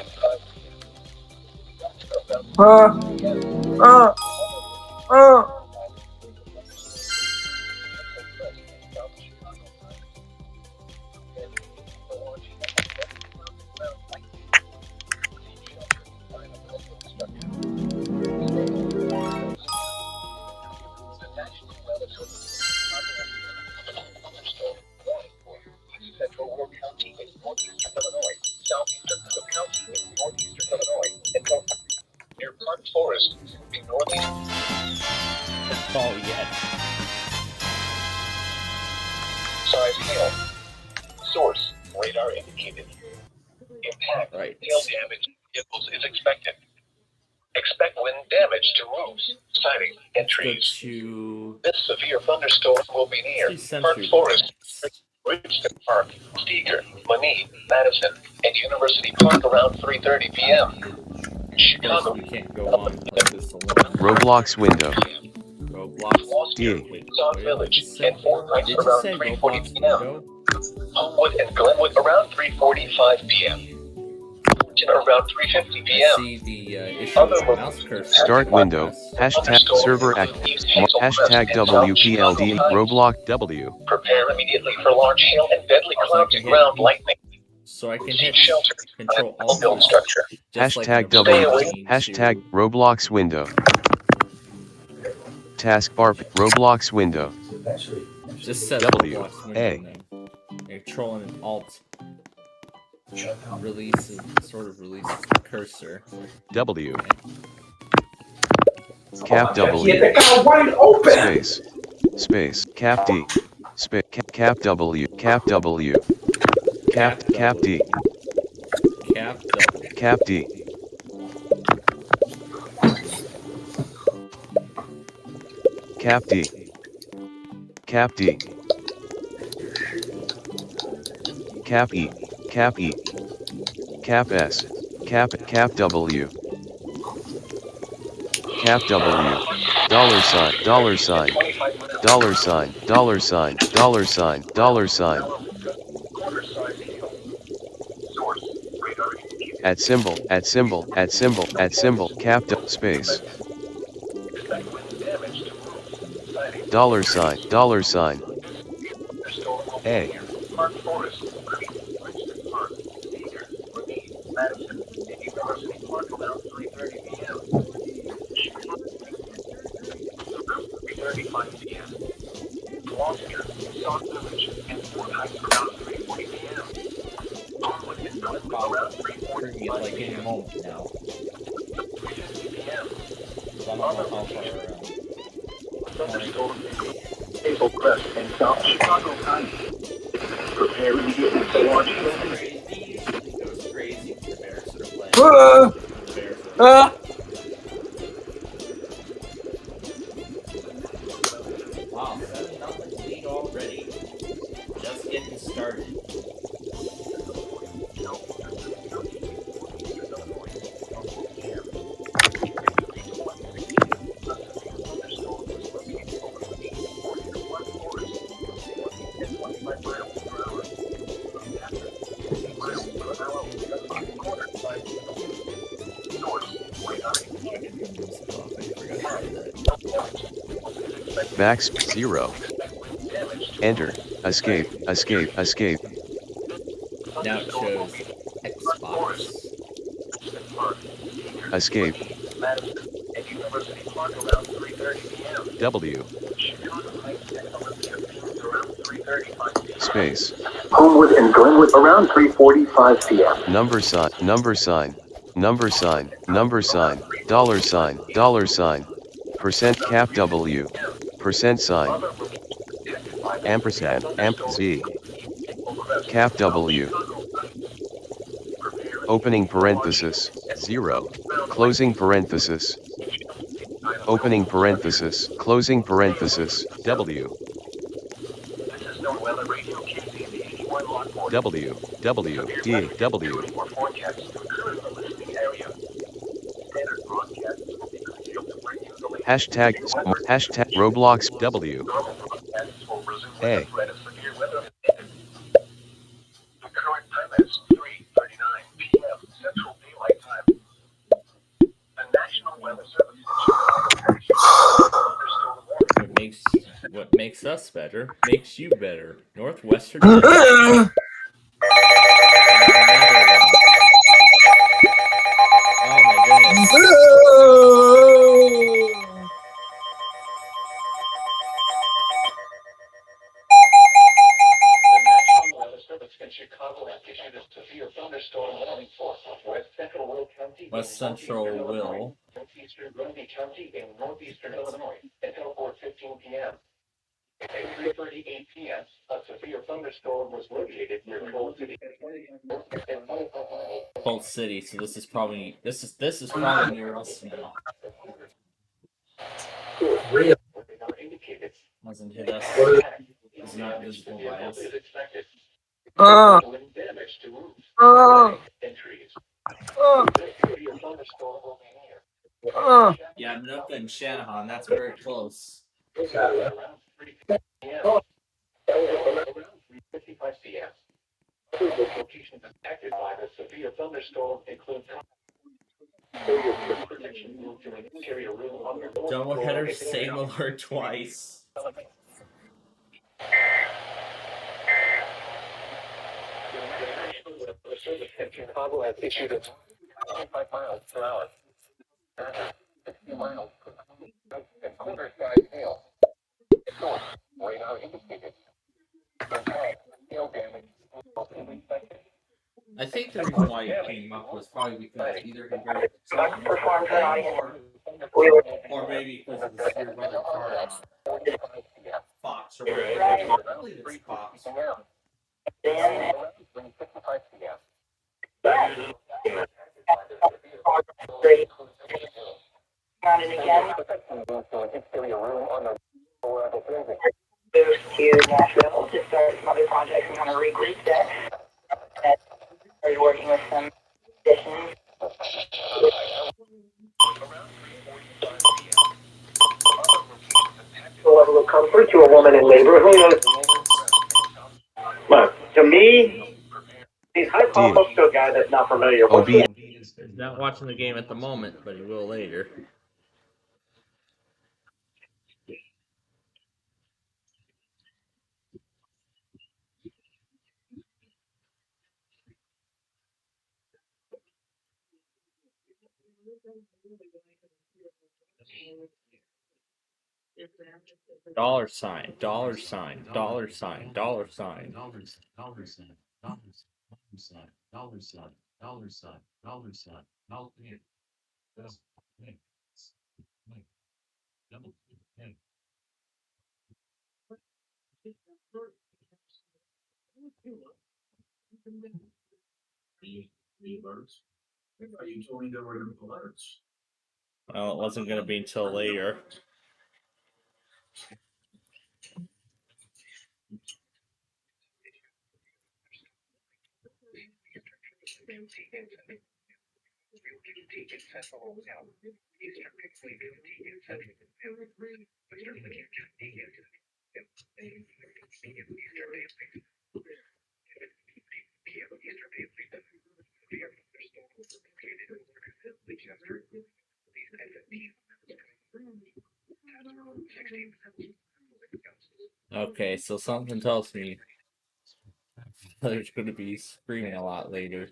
Central Will County in northeastern Illinois, southeastern Cook County in northeastern Illinois, until near Park Forest in northeast. That's all we get. Size hail. Source: radar indicated. Impact: Right. hail damage to vehicles is expected. Expect wind damage to roofs, siding, and Let's go trees. to This severe thunderstorm will be near Park Century Forest, Winston Park, Steger, Monee, Madison, and University Park around 3:30 p.m. Chicago. We can't go on like this alone. Roblox window. Roblox. Flossmere, Wait, Sauk wait, Village, did you say- and Fort Heights did you around say 3:40 Roblox p.m. window? Homewood and Glenwood around 3:45 p.m. around 3:50 I p.m. see the issue with the mouse cursor. Start window. Hashtag server act. Hashtag WPLD Roblox W. Prepare immediately for large hail and deadly So I clouds can and hit ground B. lightning. So I can Seek hit shelter. Control I'll Alt build structure. just like Hashtag a W. brain Hashtag to Roblox window. Taskbar Roblox window. just set W, Roblox window A. name. Control and Alt releases the cursor. W. Okay. Cap W. Yeah, that guy wide open. Space. Space. Cap D. Cap W. Cap W. Cap D. Cap W. Cap D. Cap D. Cap D. Cap E. Cap E. Cap S. Cap W. Cap W. Dollar sign. Dollar sign. Dollar sign. Dollar sign. Dollar sign. Dollar sign. At symbol. At symbol. At symbol. At symbol. Cap space. Dollar sign. Dollar sign. A. Like any moment now. So I don't know how far Hazel Crest and South Chicago County. Prepare immediately for large hail. It goes crazy with the bears that are playing. The bears that Wow, 7-0 lead already. Just getting started. Max 0. Enter. Escape. Escape. Escape. Now it shows Xbox. Escape. W. Space. Homewood and Glenwood around 3:45 p.m. Number sign. Number sign. Number sign. Number sign. Dollar sign. Dollar sign. Percent cap W. Percent sign. Ampersand. Amp Z. Cap W. Opening parenthesis. 0. Closing parenthesis. Opening parenthesis. Closing parenthesis. W. W. W. D. W. Hashtag Roblox W. A. The current time is 3:39 p.m. Central Daylight Time. The National Weather Service What makes us better makes you better. Northwestern. Another one. Oh my goodness. The National Weather Service in Chicago has issued a severe thunderstorm warning for West Central Will County, West Central Will. Northeastern Grundy County, and Northeastern Illinois until 4:15 p.m. At 3:38 p.m., a severe thunderstorm was located near Coal City. Cold City. So this is probably near us now. Real. Indicated. Hasn't hit us. It's not visible by us. Is expected. Wind damage to roofs and trees. This severe thunderstorm will be near. Yeah, Minooka and Shanahan. That's very close. Around 3 p.m. Around 3:55 p.m. Location conditions affected by the severe thunderstorm include area protection moved to an interior room on the fourth floor. Doubleheader, same alert twice. The service in Chicago has issued a 25 miles per hour. 60 miles per hour. And Riverside Hill. Source, radar indicated. Hail damage. I think the reason why it came up was probably because either he heard Performs an audience. or maybe because of the severe weather card on Fox or whatever. I believe it's Fox. Then, on it again. Moved to Nashville to start some other projects and kind of regroup that. Started working with some musicians. The level of comfort to a woman in labor. Look, to me, these high Dean. folks to a guy that's not familiar. OB. He's not watching the game at the moment, but he will later. Dollar sign, dollar sign, dollar sign, dollar sign. Well, it wasn't going to be until later. Okay, so something tells me there's going to be screaming a lot later.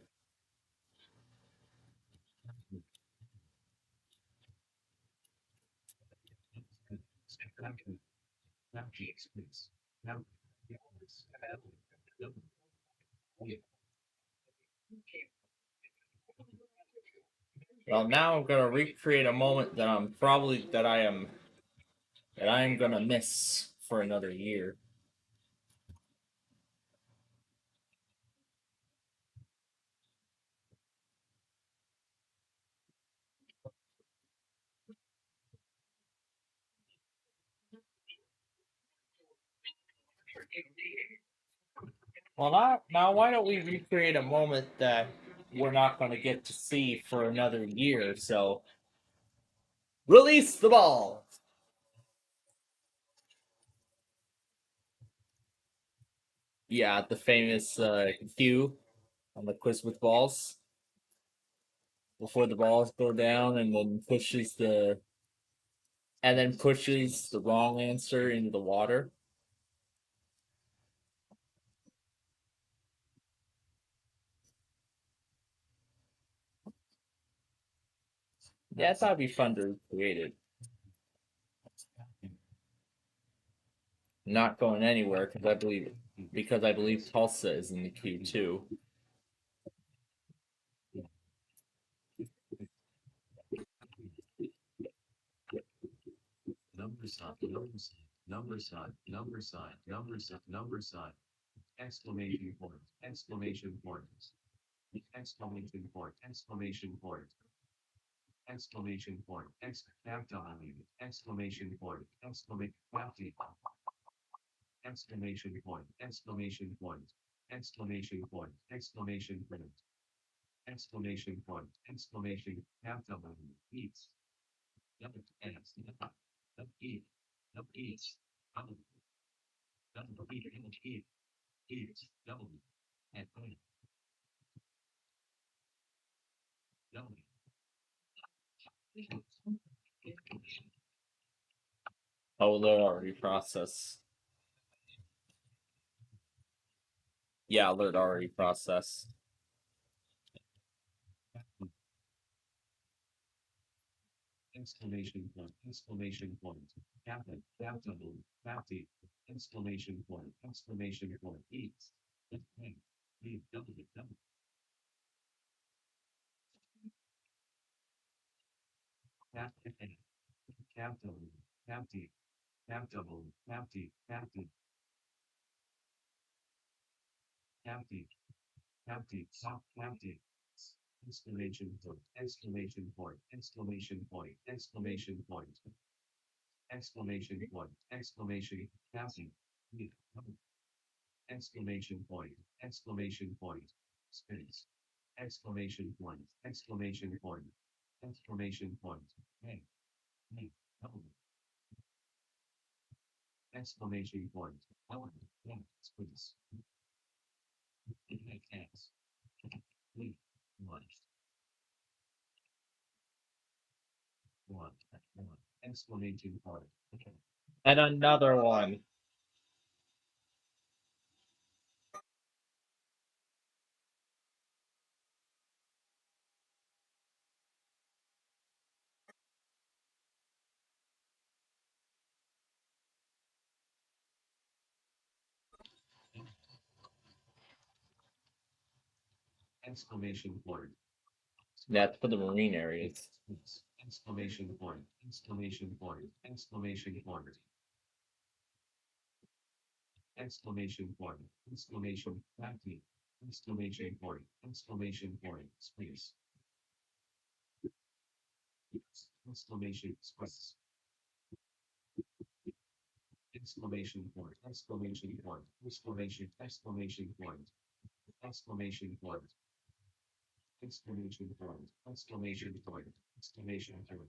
Well, now I'm gonna recreate a moment that I am gonna miss for another year. Well, now why don't we recreate a moment that we're not gonna get to see for another year? So, release the ball. Yeah, the famous cue on the quiz with balls before the balls go down, and then pushes the wrong answer into the water. Yeah, I thought it'd be fun to recreate it. Not going anywhere because I believe Tulsa is in the queue too. Oh, they're already processed. Yeah, alert already processed. Exclamation point, exclamation point, captain, captain, captain, exclamation point, eats, captain, captain, captain, captain, captain, captain, captain, captain, captain, exclamation point, exclamation point, exclamation point, exclamation point, exclamation point, exclamation, captain, exclamation point, exclamation point, space, exclamation point, exclamation point, exclamation point, hey, hey, element, exclamation point, element, yeah, space, X, leave, one, exclamation point, And another one. exclamation point, That's for the marine areas. exclamation point, exclamation point, exclamation point, exclamation point, exclamation, captain, exclamation point, exclamation point, space, exclamation, space, exclamation point, exclamation point, exclamation, exclamation point, exclamation point, exclamation point, exclamation point, exclamation point,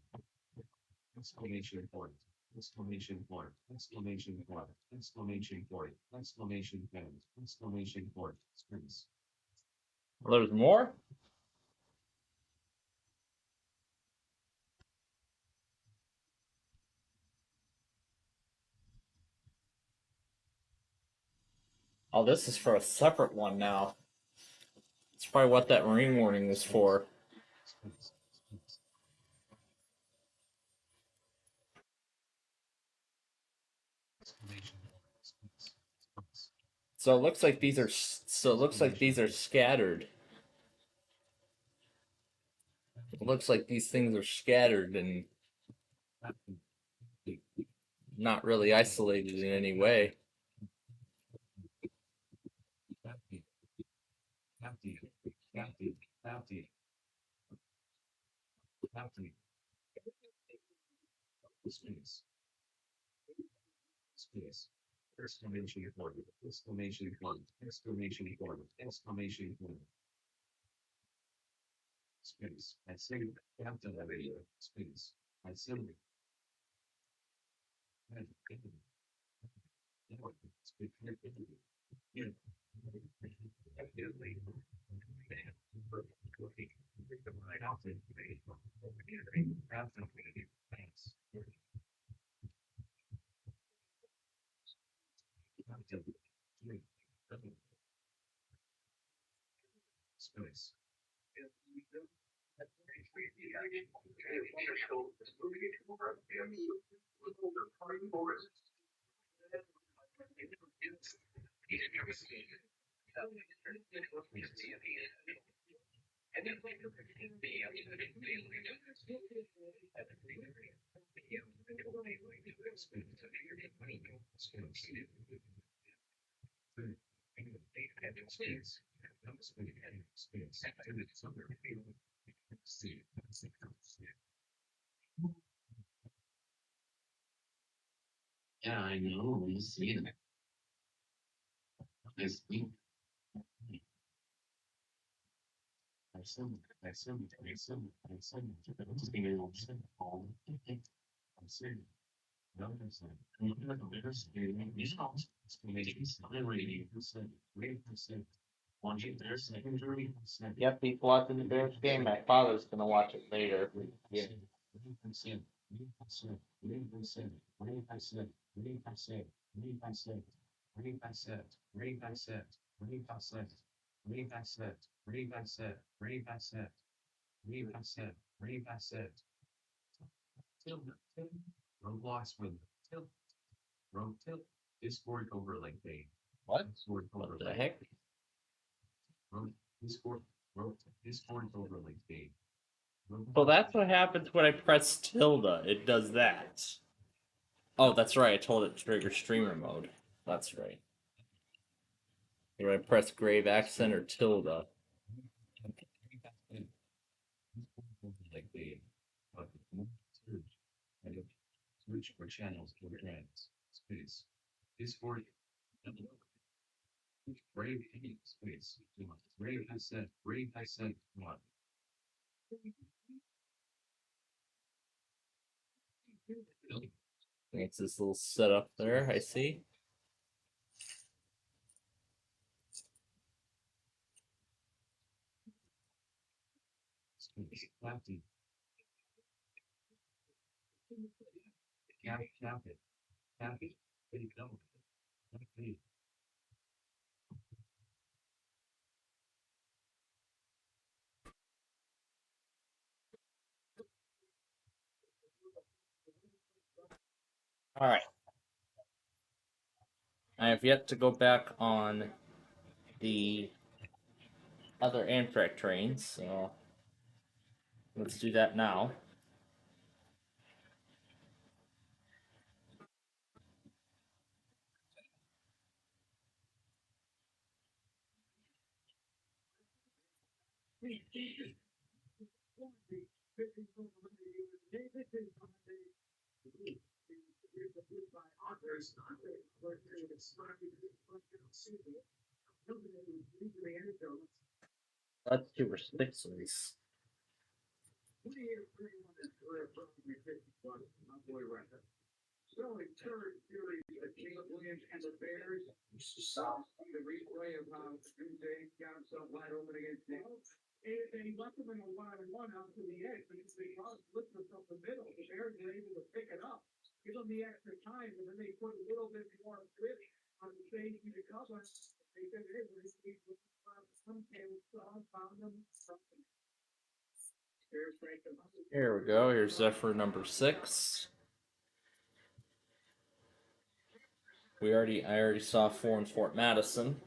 exclamation point, exclamation point, exclamation point, exclamation point, exclamation point, exclamation point, space. There's more? Oh, this is for a separate one now. It's probably what that marine warning was for. So it looks like these are scattered. It looks like these things are scattered and not really isolated in any way. Space. Space. Exclamation point, exclamation point, exclamation point, exclamation point. Space. I say, captain elevator, space. I say, Space. Yeah, I know. You see it. I see. I see. I see. I see. I see. I'm just being able to say all the things. I see. No, there's explanations. I'm reading. There's secondary. Yep, he's watching the Bears game. My father's gonna watch it later. Yeah. Roblox with tilt. Tilt. Discord overlay pane. What? Discord What the overlay. heck? Discord. Discord overlay pane. Well, that's what happens when I press tilde. It does that. Oh, that's right. I told it to trigger streamer mode. That's right. When I press grave accent or tilde. Like the search for channels for trends. Space. Discord. Brave space. Brave accent. Brave accent. One. It's this little setup there, I see. Space. Lefty. Cap it. Cap it. Big double. Lefty. Alright. I have yet to go back on the other Amtrak trains, so let's do that now. Let's do restrictions. Here we go. Here's Zephyr number 6. I already saw 4 in Fort Madison.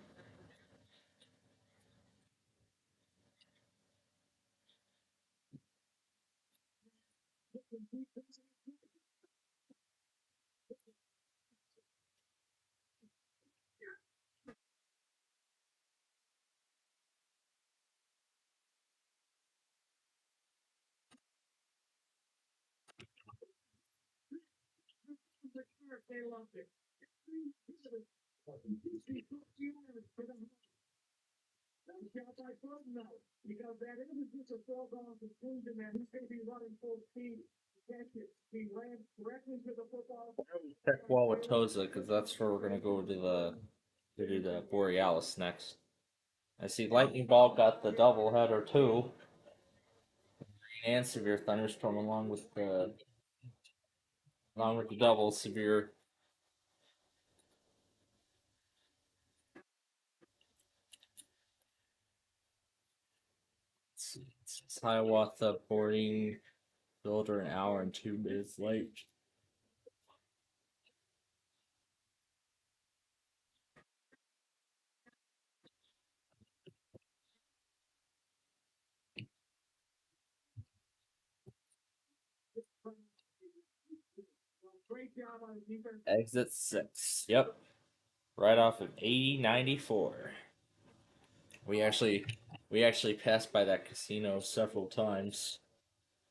Check Wauwatosa because that's where we're gonna go to do the Borealis next. I see Lightning Ball got the double header too, and severe thunderstorm along with the double severe. It's Hiawatha boarding builder an hour and 2 minutes late. Exit 6. Yep. Right off of 8094. We actually passed by that casino several times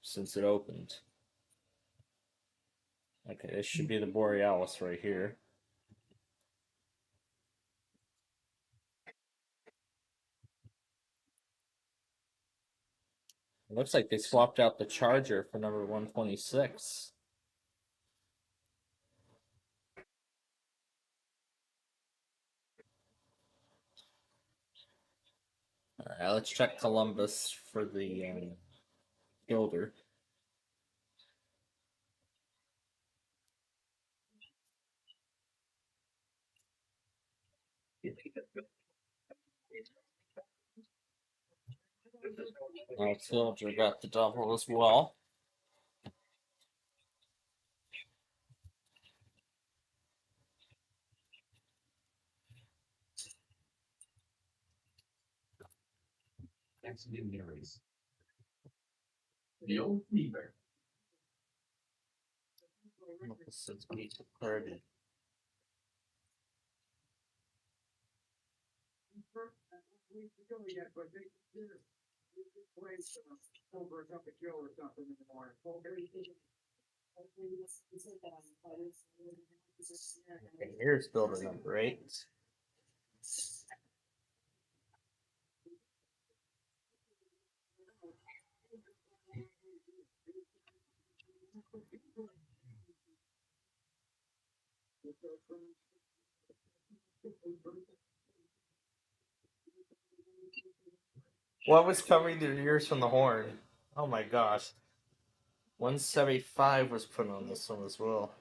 since it opened. Okay, this should be the Borealis right here. It looks like they swapped out the Charger for number 126. Alright, let's check Columbus for the builder. Our filter got the double as well. Accidentaries. The old fever. This is meat party. Okay, here's builder number 8. What was covering the ears from the horn? Oh my gosh. 175 was put on this one as well.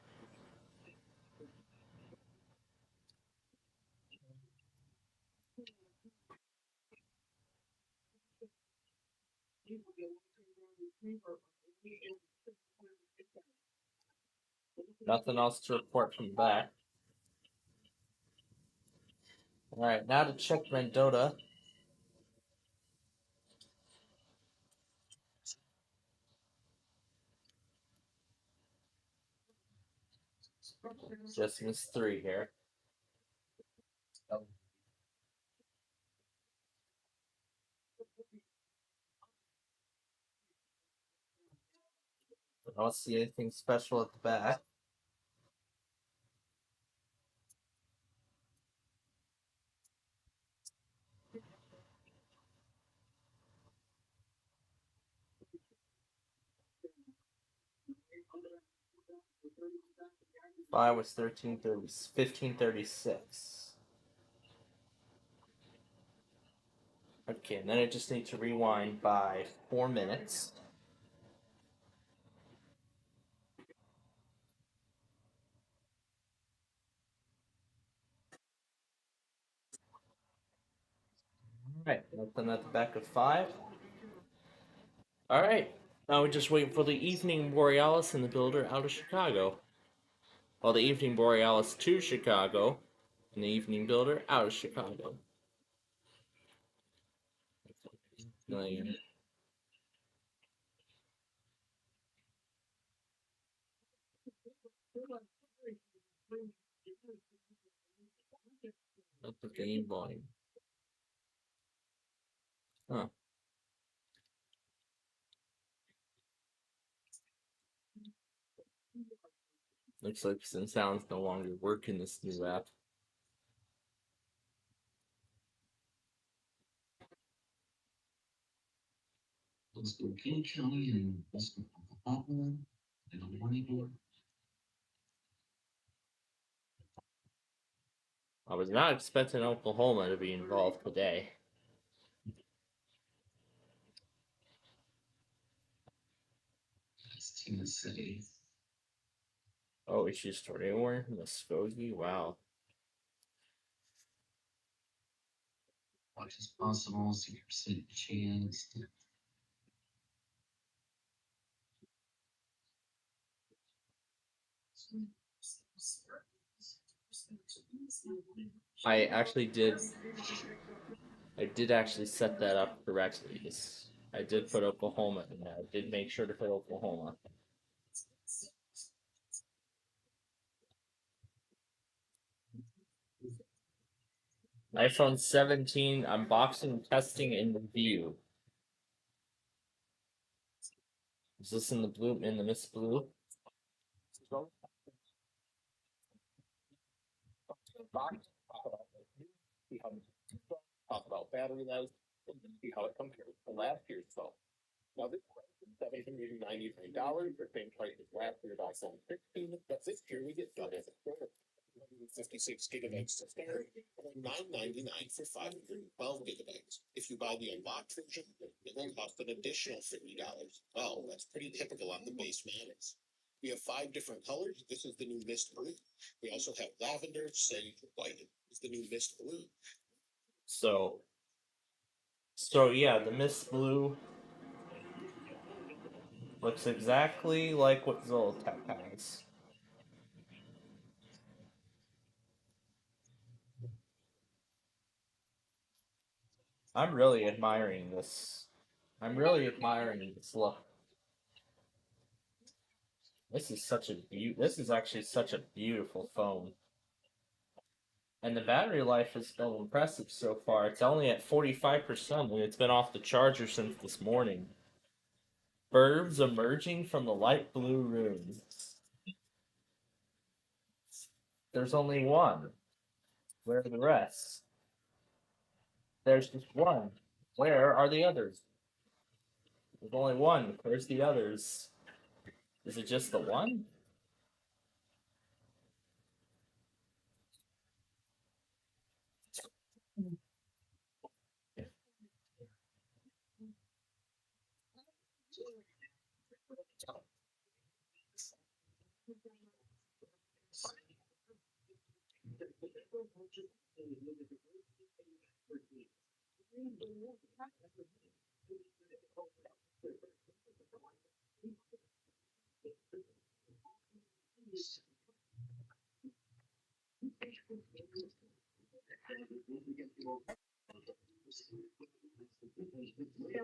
Nothing else to report from the back. Alright, now to check Mendota. Just missed 3 here. I don't see anything special at the back. Five was 1536. Okay, and then I just need to rewind by 4 minutes. Alright, nothing at the back of 5. Alright, now we're just waiting for the Evening Borealis and the builder out of Chicago. Well, the Evening Borealis to Chicago, and the Evening Builder out of Chicago. Up the game volume. Huh. Looks like some sounds no longer work in this new app. Let's go King County and let's go Oklahoma and a money board. I was not expecting Oklahoma to be involved today. That's Tennessee. Oh, issues for anywhere? Muskogee? Wow. Watch as possible, 60% chance. I actually did. I did actually set that up correctly. I did put Oklahoma in there. I did make sure to put Oklahoma. iPhone 17 unboxing, testing, and review. Is this in the blue? In the Miss Blue? Talk about battery life and see how it compares to last year's phone. Now this price is $799, the same price as last year's iPhone 16, but this year we get double the storage. 156 gigabytes to start, only $999 for 512 gigabytes. If you buy the unlocked version, it will cost an additional $50. Well, that's pretty typical on the base models. We have 5 different colors. This is the new Mist Blue. We also have lavender, sage, white. It's the new Mist Blue. So So yeah, the Mist Blue looks exactly like what Zolotech has. I'm really admiring this. I'm really admiring this look. This is such a This is actually such a beautiful phone. And the battery life has been impressive so far. It's only at 45%, and it's been off the charger since this morning. Birds emerging from the light blue room. There's only one. Where are the rest? There's just one. Where are the others? There's only one. Where's the others? Is it just the one?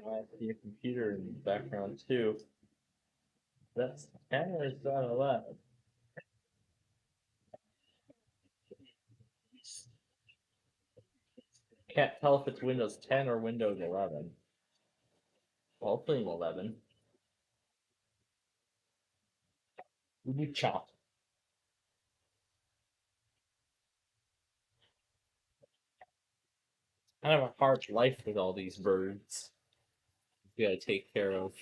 I see a computer in the background too. That's 10 or is that 11? Can't tell if it's Windows 10 or Windows 11. Hopefully 11. We need chop. Kind of a hard life with all these birds. You gotta take care of.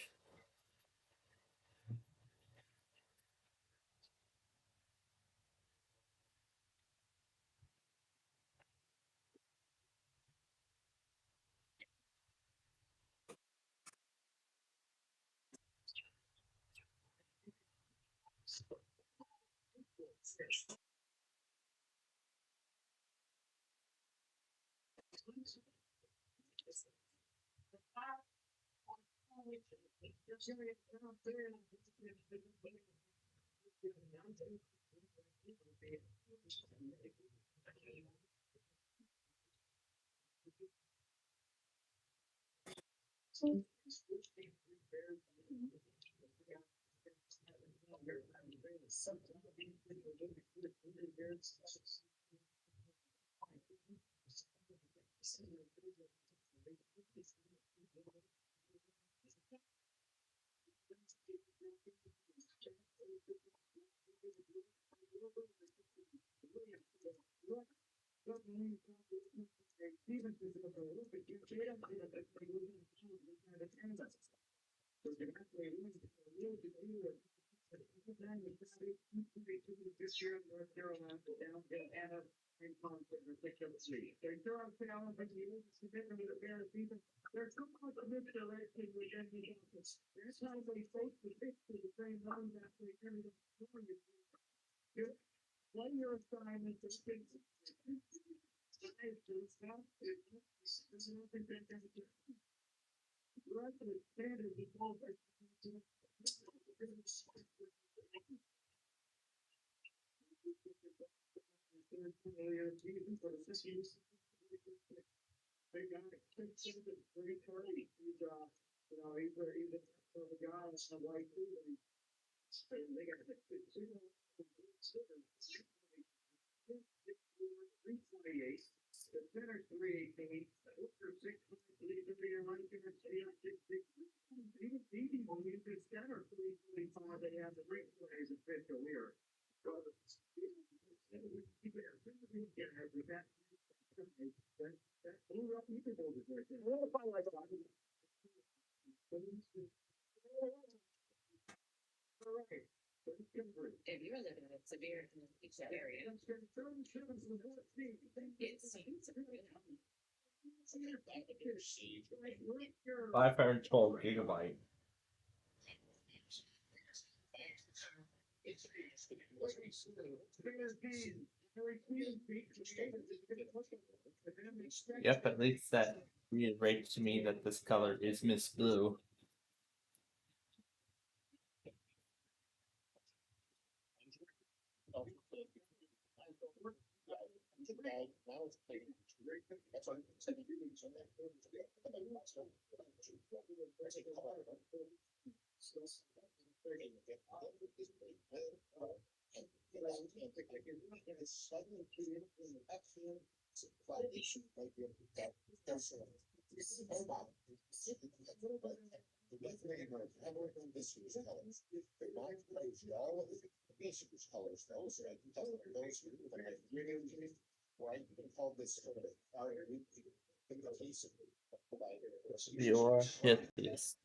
If you're living in a severe area, it seems really 512 gigabyte. Yep, at least that reiterates to me that this color is Miss Blue. Your hit is.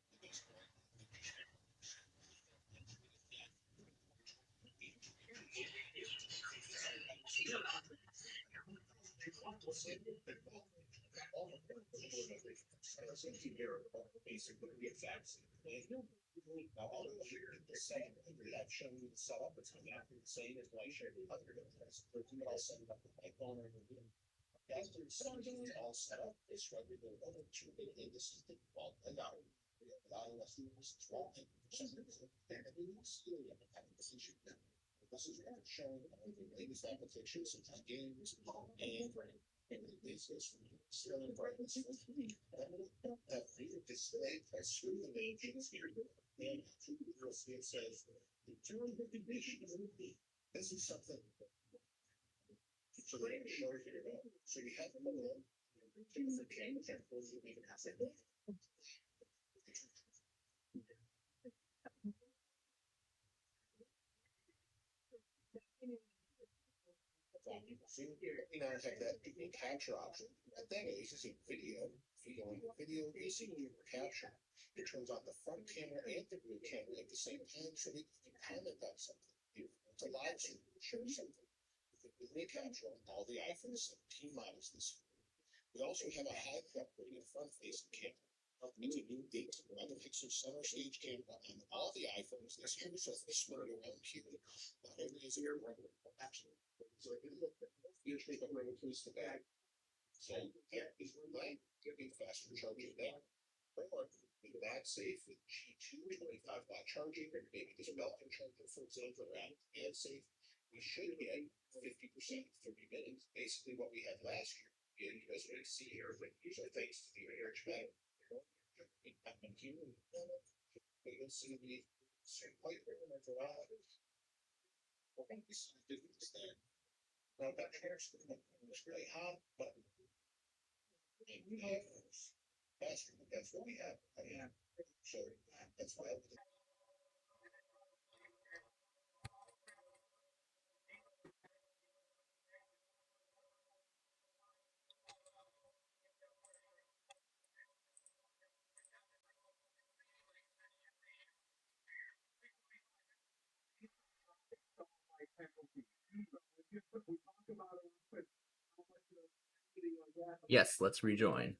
Yes, let's rejoin.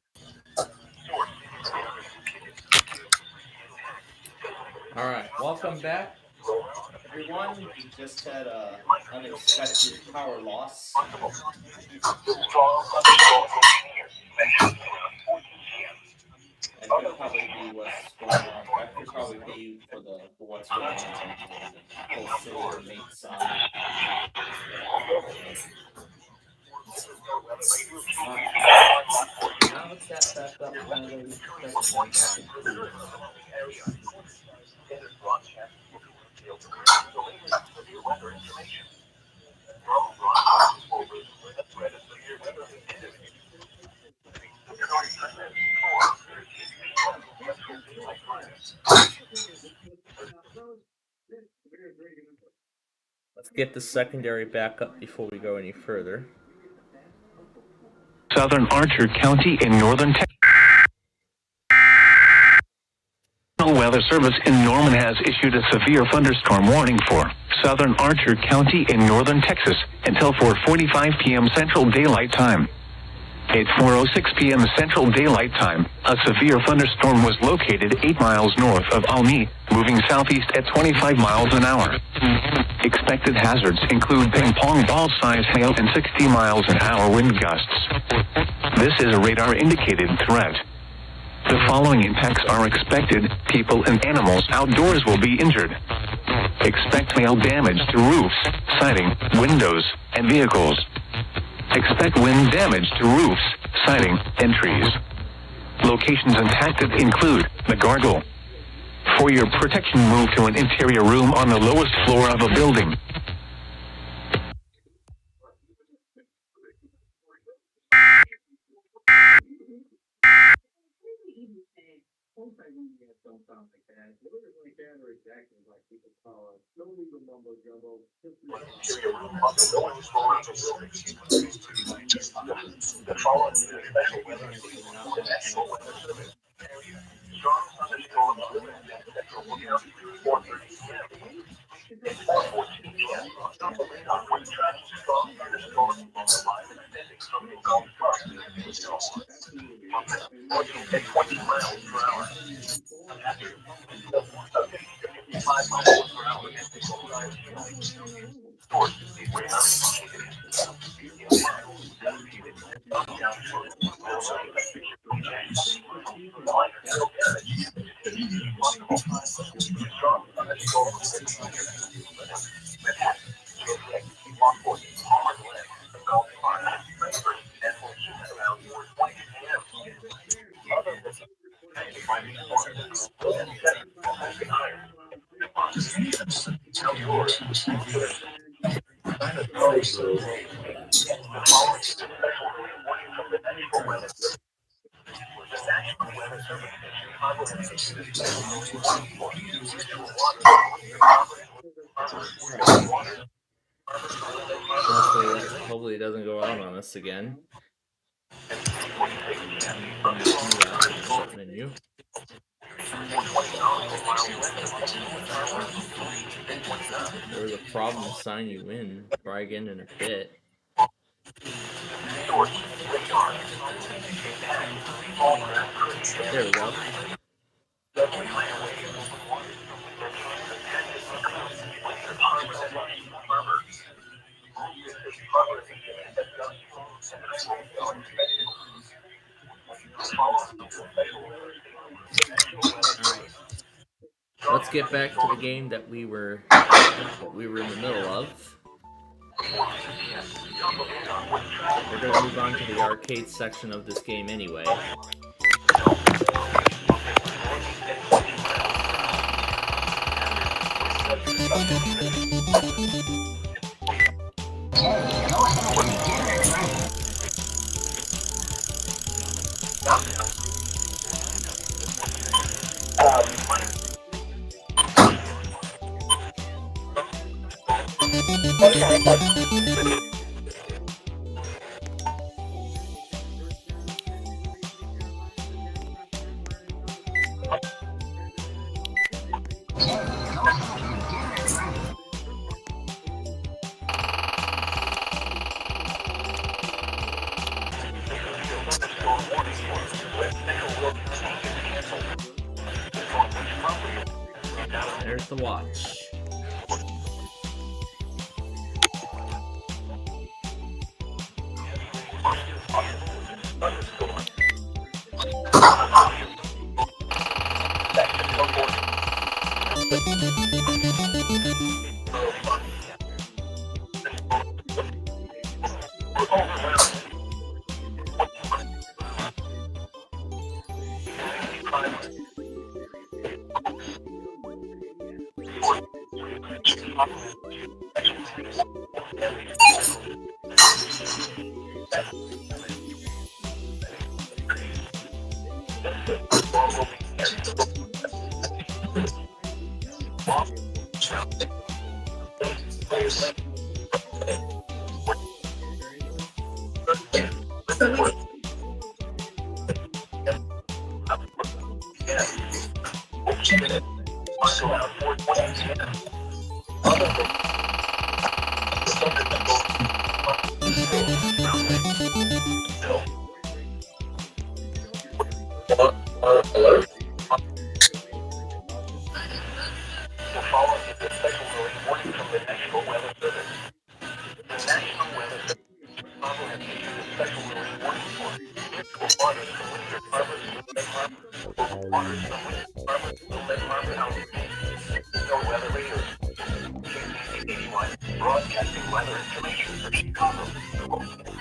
All right, welcome back, everyone. We just had a unexpected power loss. And could probably be what's going on. That could probably be for what's going on. Whole city remains silent. Now let's get back up another second. Let's get the secondary back up before we go any further. Southern Archer County in northern Texas. National Weather Service in Norman has issued a severe thunderstorm warning for Southern Archer County in northern Texas until 4:45 p.m. Central Daylight Time. At 4:06 p.m. Central Daylight Time, a severe thunderstorm was located 8 miles north of Almi, moving southeast at 25 miles an hour. Expected hazards include ping-pong ball-size hail and 60 miles an hour wind gusts. This is a radar-indicated threat. The following impacts are expected. People and animals outdoors will be injured. Expect hail damage to roofs, siding, windows, and vehicles. Expect wind damage to roofs, siding, and trees. Locations impacted include the gargoyle. For your protection, move to an interior room on the lowest floor of a building. Don't sound like that. It wasn't like that or exactly like people call it. No legal mumbo jumbo. Hopefully it doesn't go out on us again. Menu. There's a problem to sign you in. Try again in a bit. There we go. Let's get back to the game that we were in the middle of. We're going to move on to the arcade section of this game anyway. There's the watch. The following is a special marine warning from the National Weather Service. The National Weather Service has issued a special marine warning for coastal waters from Windsor Harbor to Lake Harbor. Coastal waters from Windsor Harbor to Lake Harbor altitude. No weather radar. KC81 broadcasting weather information for Chicago,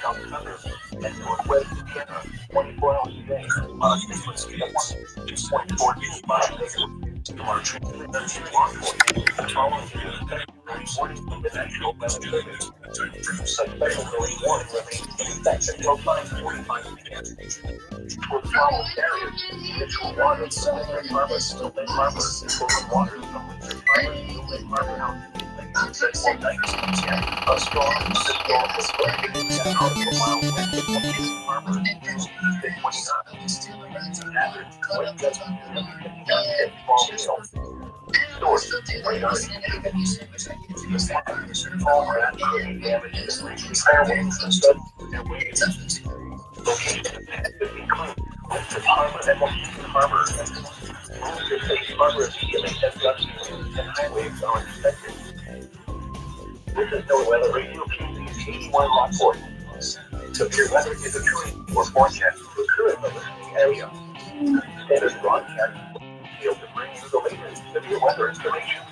South Suburbs, and Northwest Indiana 24 hours a day on a frequency of 1.425 megahertz. Our transmission launch point. The following is a special marine warning from the National Weather Service. A special marine warning remains in effect until 5:45 p.m. For the following areas, neutral waters from Windsor Harbor to Lake Harbor, open waters from Windsor Harbor to Lake Harbor altitude. At 1:19 p.m., a storm was located at nautical mile west of Windsor Harbor, east at 29. Average wind gust at 12 mil. Source, radar indicates all craft creating damage to airways and submarine airways. Location include Windsor Harbor and Washington Harbor. Moves to Safe Harbor immediately as gusts and highways are expected. This is no weather radio KC 81 Lockport. Severe weather is occurring or forecast to occur in the area. Standard broadcast will to bring you the latest severe weather information.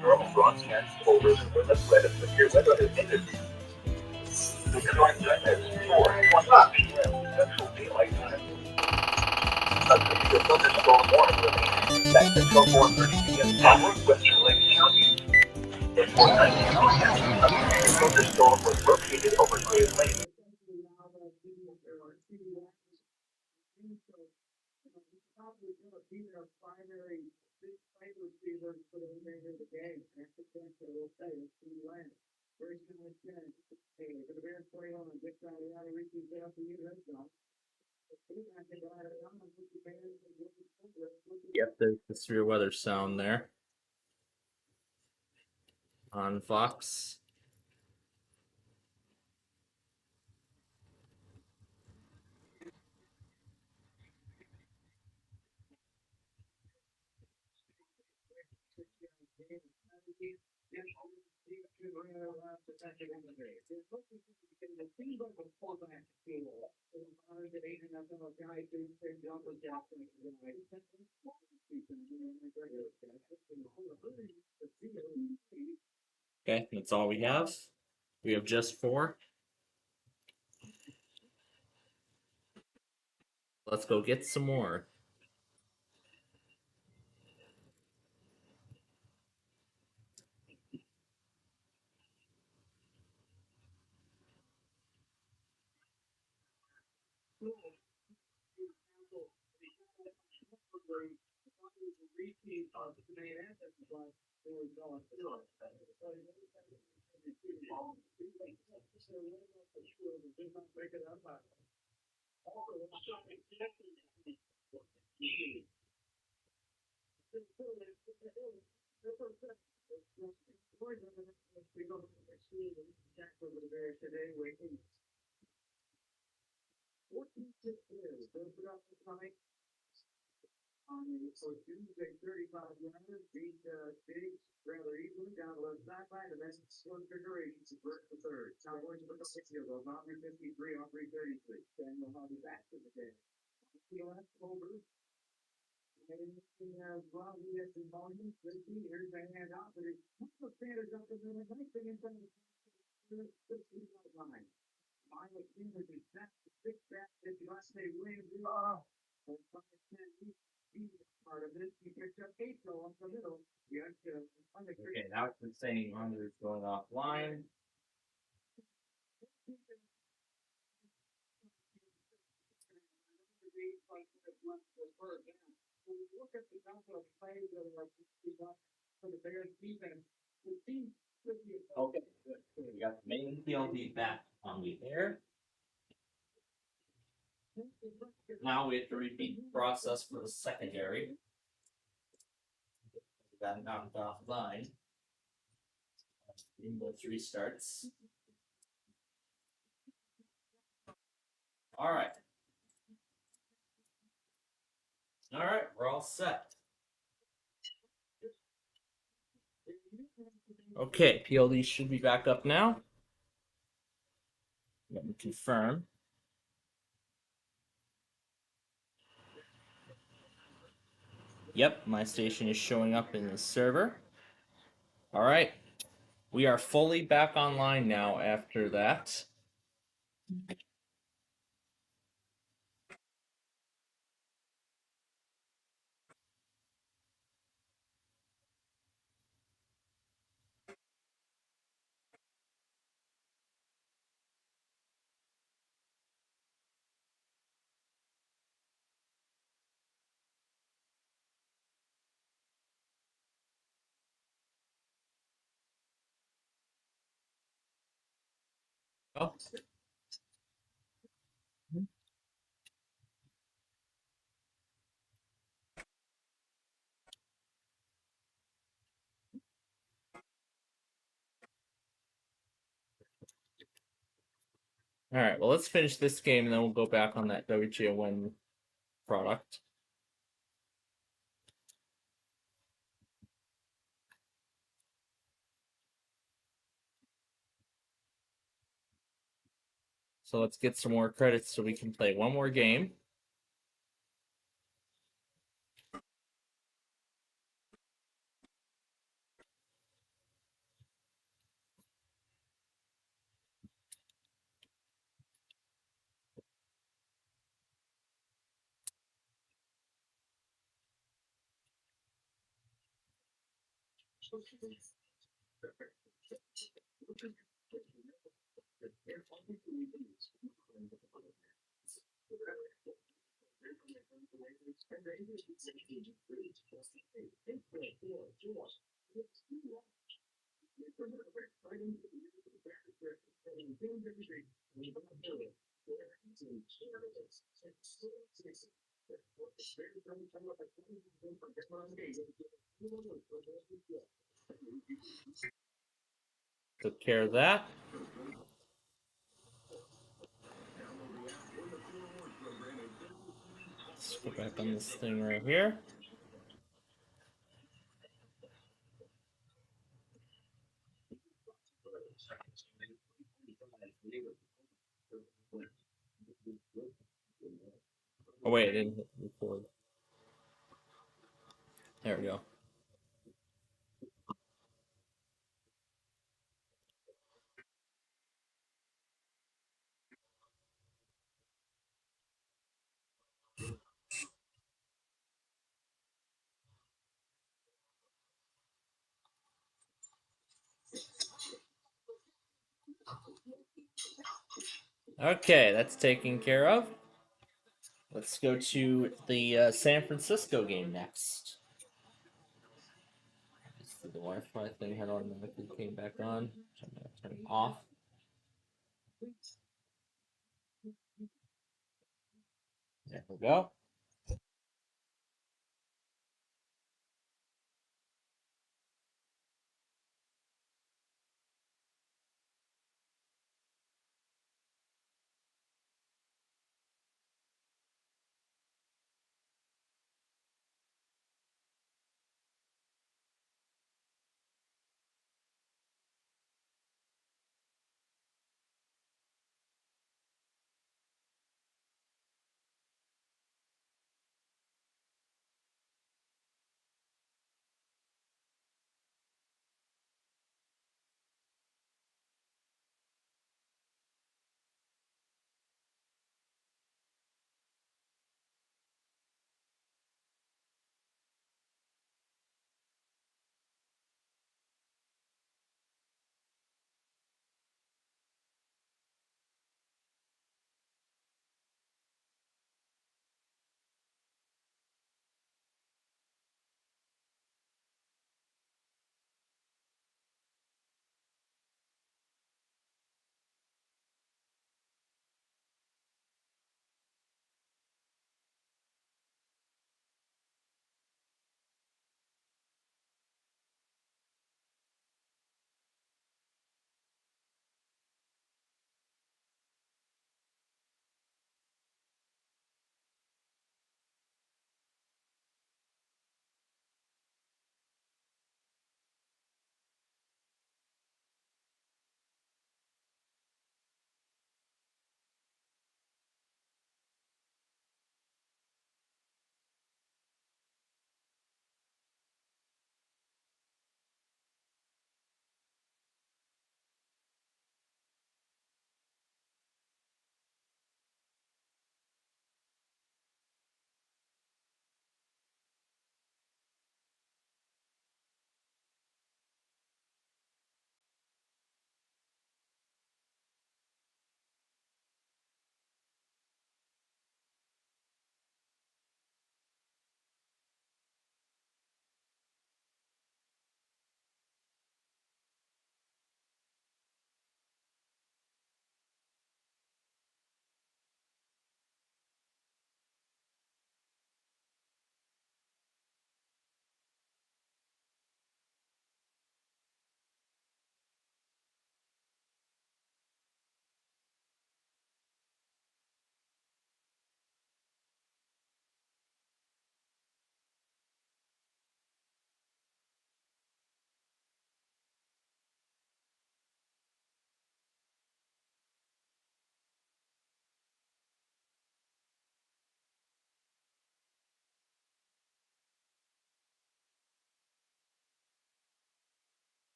Normal broadcasts will resume when the threat of severe weather is ended. The current time is 4:20 p.m. Central Daylight Time. A severe thunderstorm warning remains in effect until 4:30 p.m. in northwestern Lake County. At 4:19 p.m., a severe thunderstorm was located over Great Lake. Yep, there's the severe weather sound there on Fox. Okay, that's all we have. We have just 4. Let's go get some more. Okay, now it's been saying Andre is going offline. Okay, good. We got the main PLD back on the air. Now we have to repeat the process for the secondary. We got knocked offline. Windows restarts. All right. All right, we're all all set. Okay, PLD should be back up now. Let me confirm. Yep, my station is showing up in the server. All right, we are fully back online now after that. Oh. All right, well, let's finish this game and then we'll go back on that WGO1 product. So let's get some more credits so we can play one more game. Took care of that. Let's go back on this thing right here. Oh wait, I didn't hit record. There we go. Okay, that's taken care of. Let's go to the San Francisco game next. The Wi-Fi thing had automatically came back on. So I'm gonna turn it off. There we go.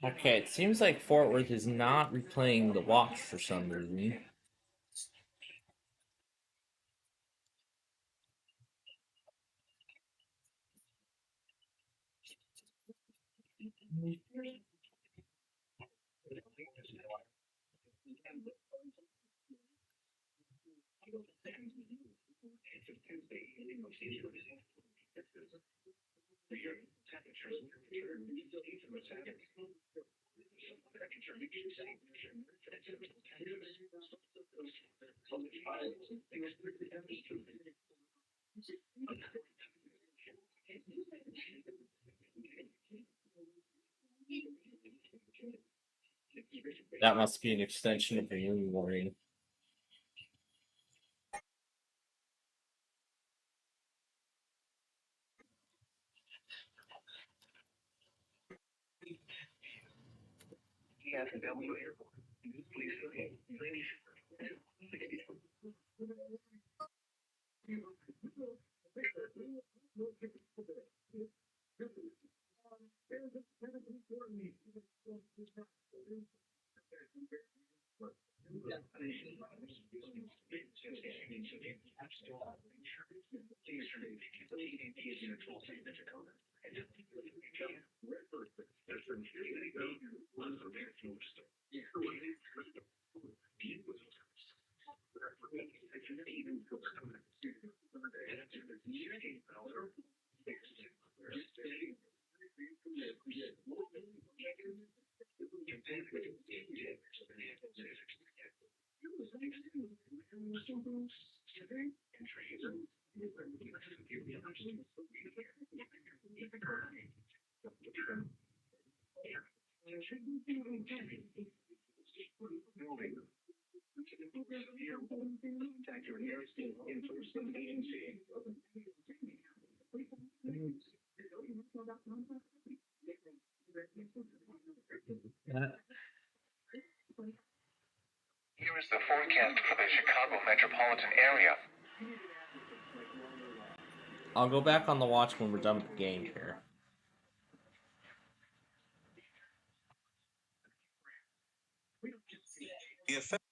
Okay, it seems like Fort Worth is not replaying the watch for some reason. That must be an extension of the moon warning. Here is the forecast for the Chicago metropolitan area. I'll go back on the watch when we're done with the game here. The effect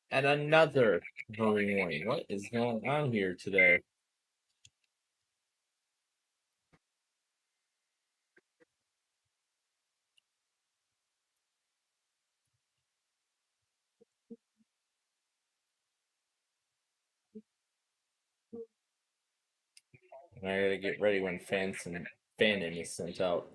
And another hurry warning. What is going on here today? I gotta get ready when Fanon is sent out.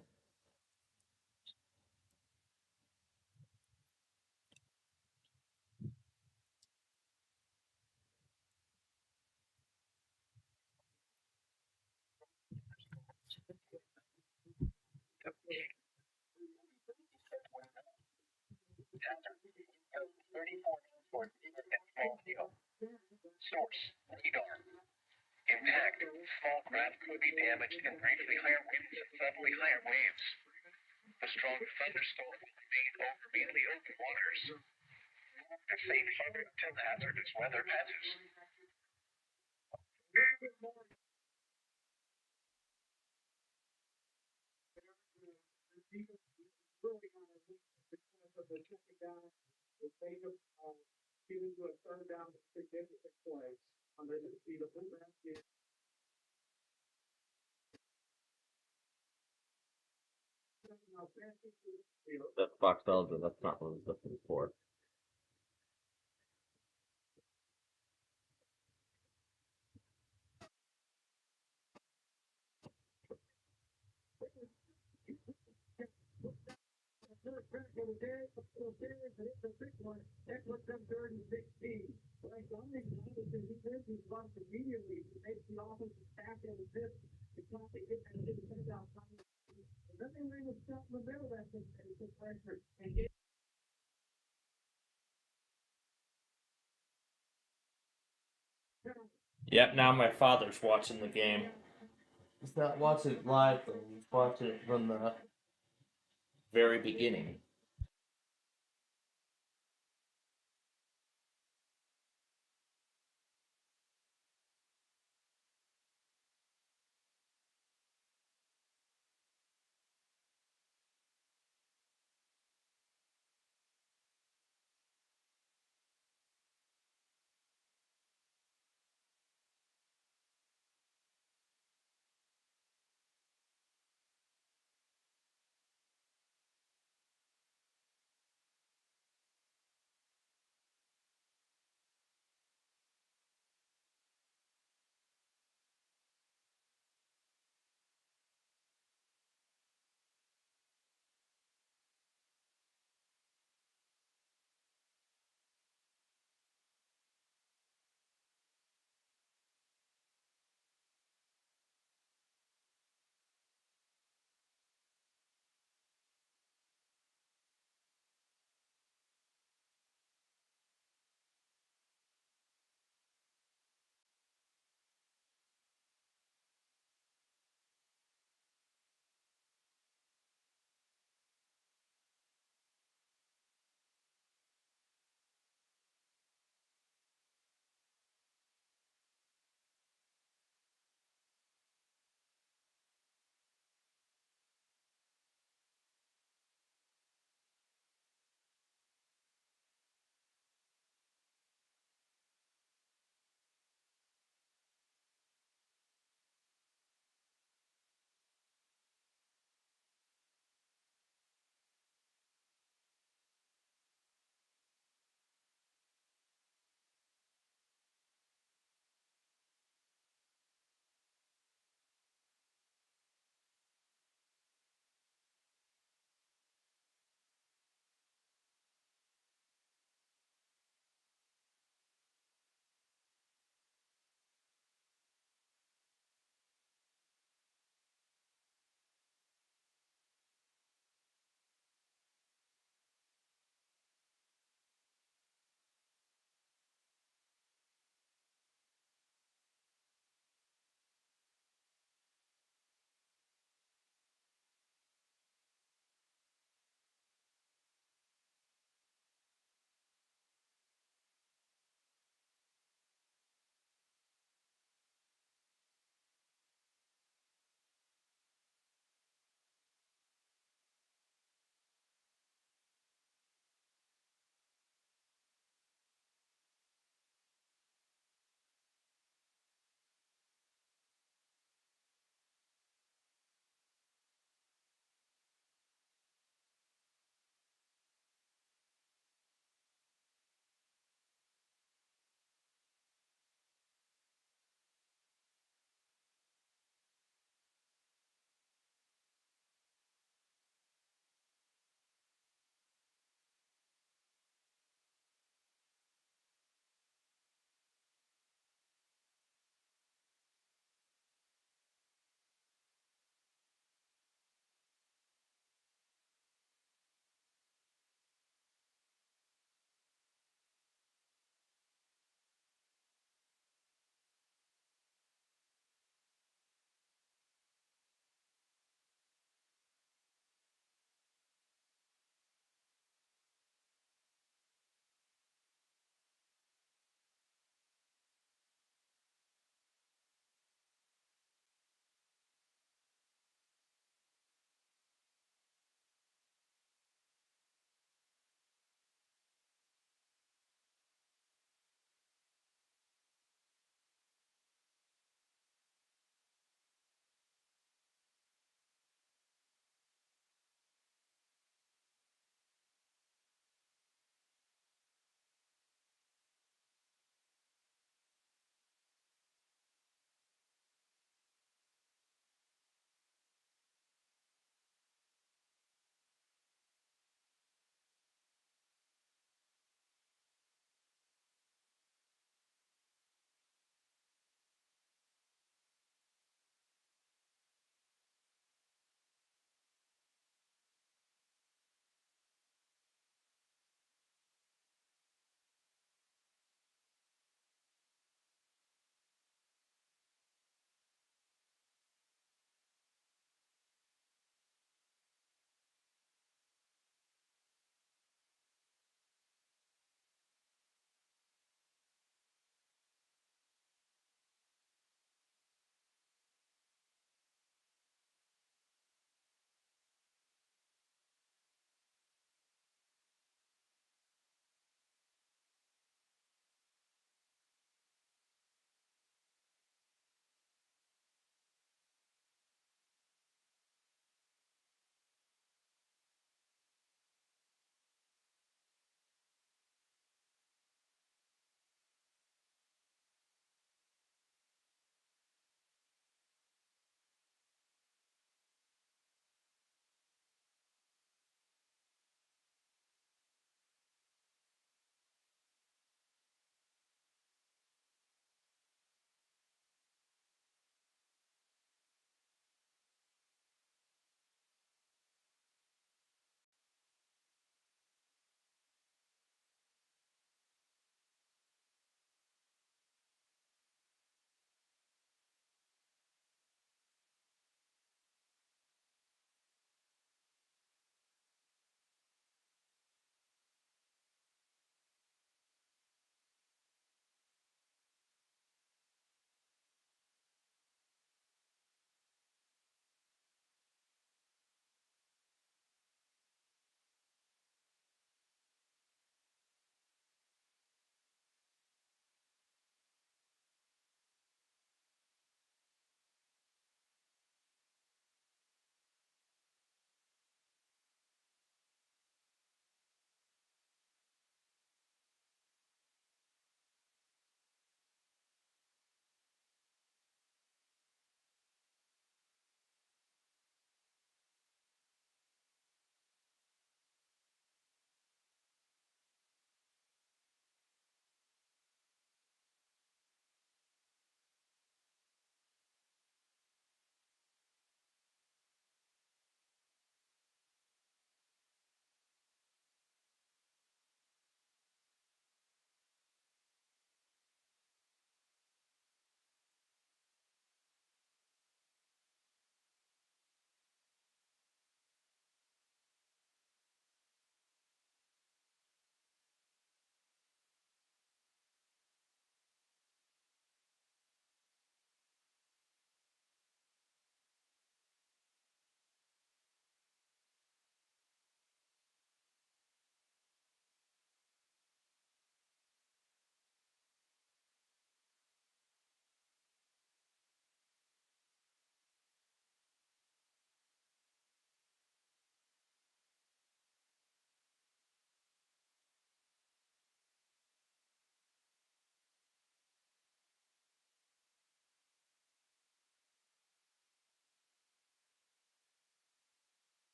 Source, radar. Impact, small craft could be damaged and briefly higher winds and suddenly higher waves. The strong thunderstorm will remain over mainly open waters. A safe harbor until hazardous weather passes. The Fox Elder, that's not what I was looking for. Yep, now my father's watching the game. He's not watching it live, though. He's watching it from the very beginning.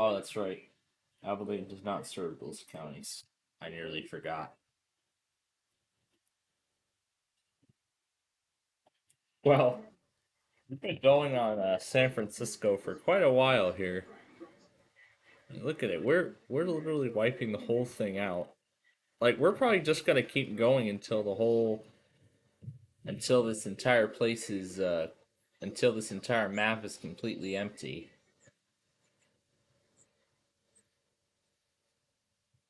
Oh, that's right. Abilene does not serve those counties. I nearly forgot. Well, we've been going on San Francisco for quite a while here. And look at it. We're literally wiping the whole thing out. Like, we're probably just gonna keep going until this entire place is until this entire map is completely empty.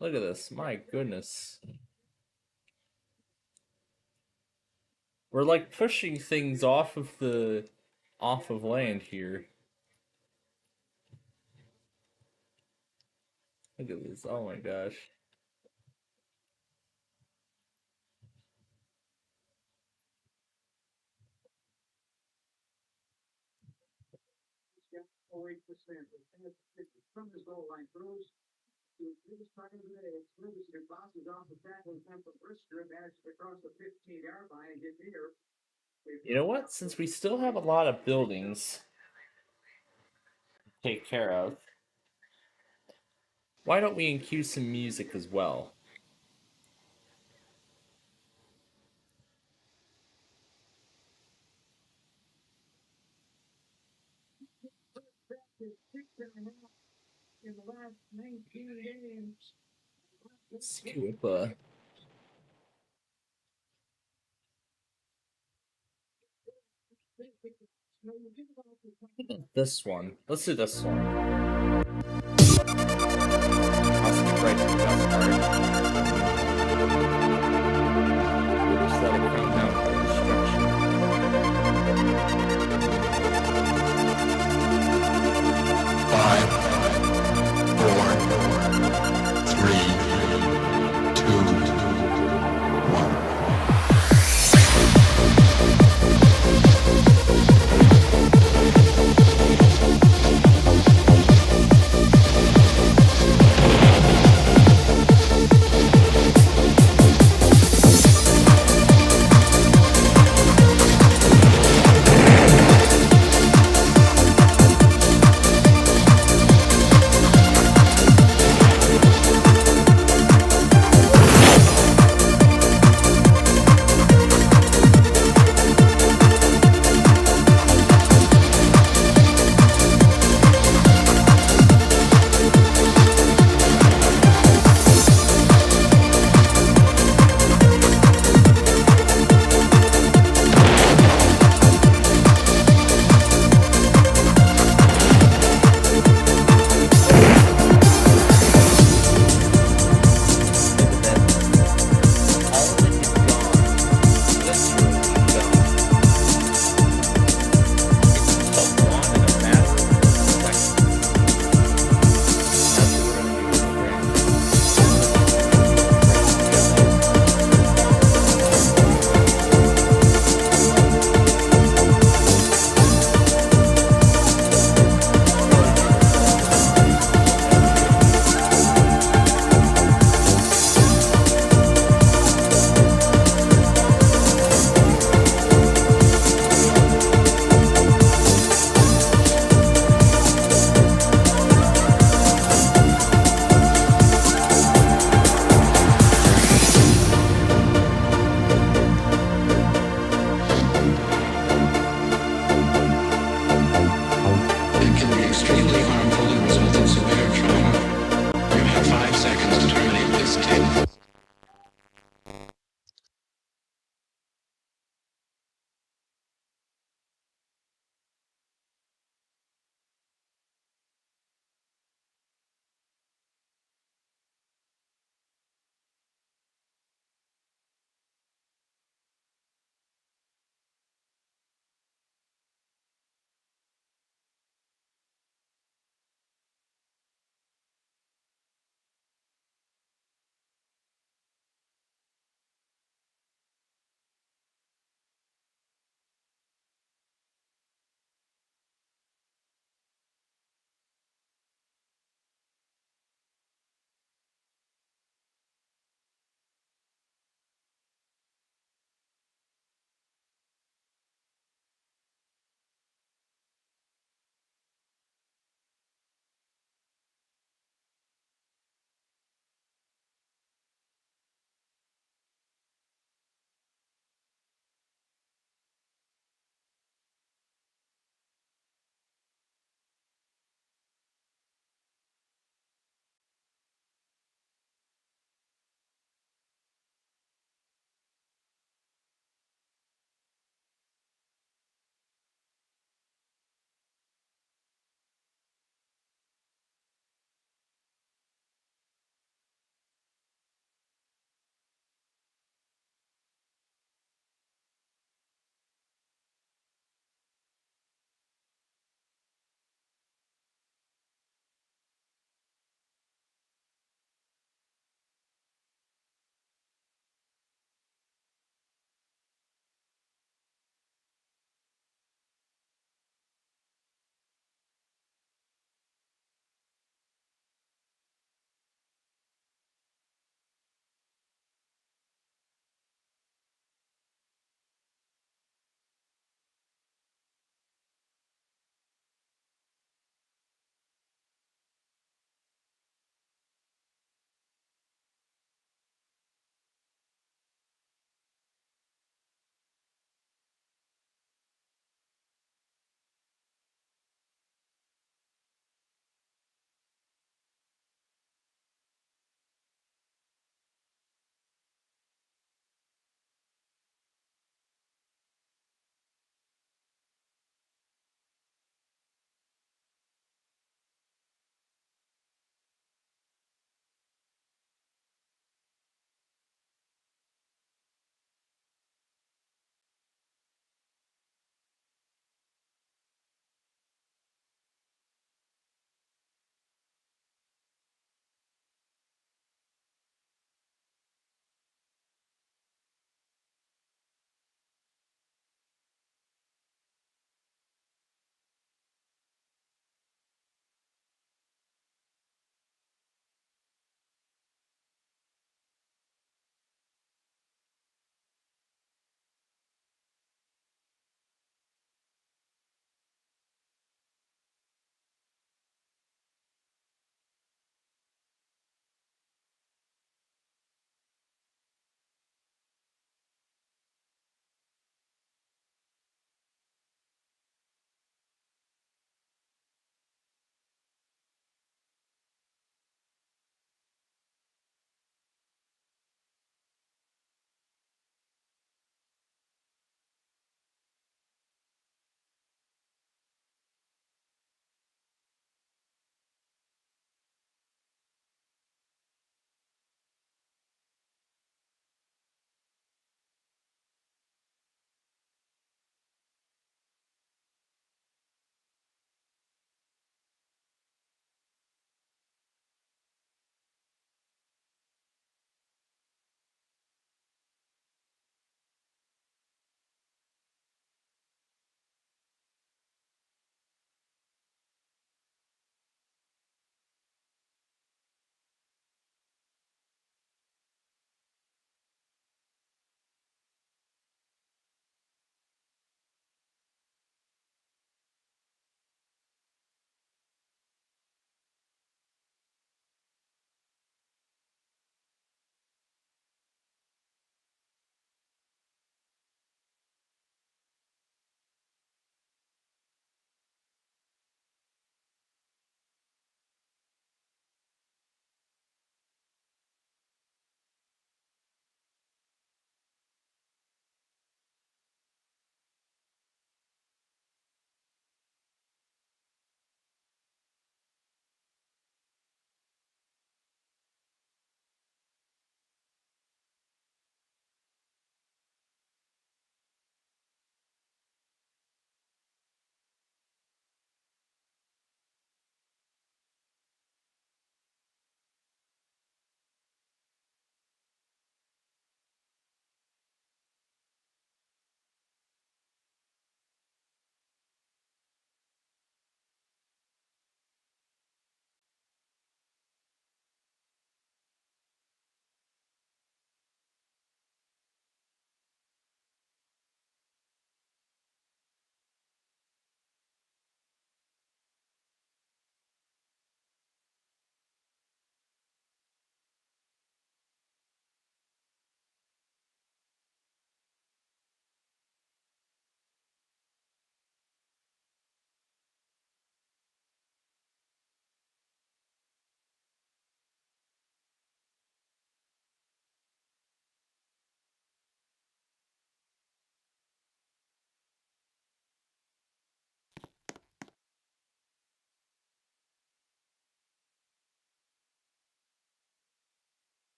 Look at this. My goodness. We're like pushing things off of land here. Look at this. Oh my gosh. From his goal line throws to his target of the day. It bounces off the tackle and comes from Brisker, managed to cross the 15-yard line and get near. You know what? Since we still have a lot of buildings to take care of, why don't we include some music as well? In the last 19 games. Scoop. This one. Let's do this one. I'll skip right to the best part. We'll just let it come down for destruction. 5, 4, 3, 2, 1.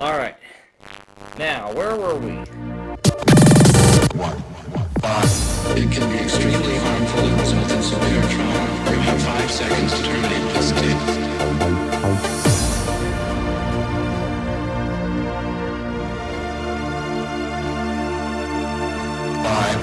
Alright. Now, where were we? 1, 5. It can be extremely harmful and result in severe trauma. You have 5 seconds to terminate this tape. 5,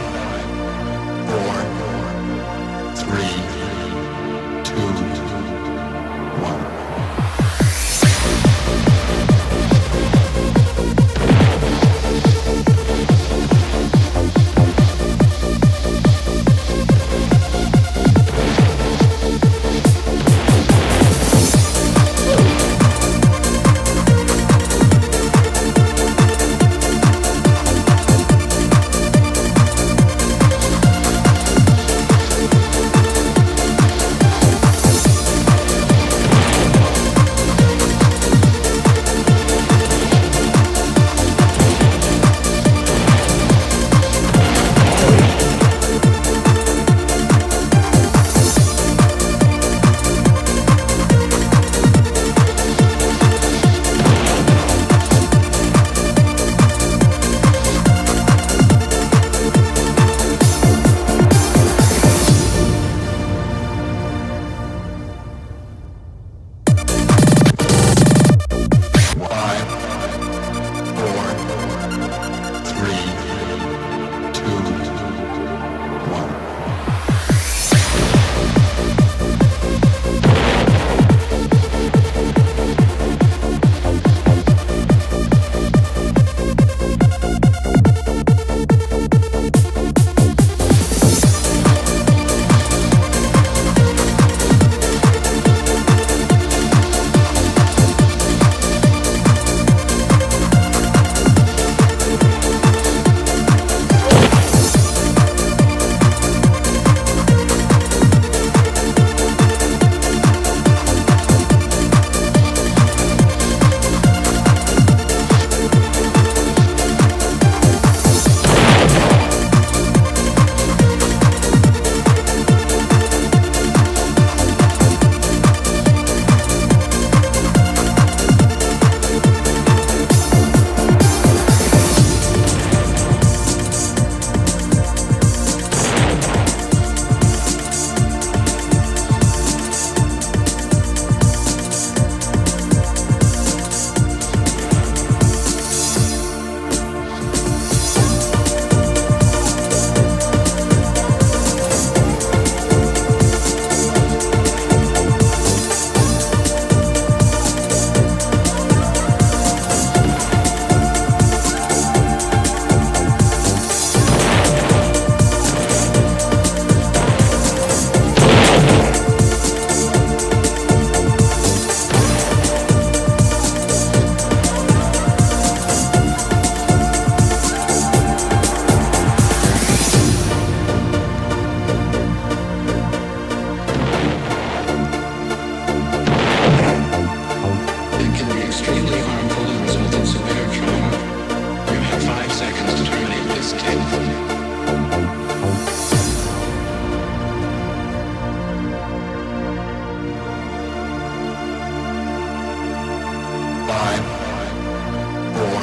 4,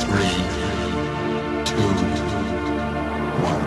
3, 2, 1.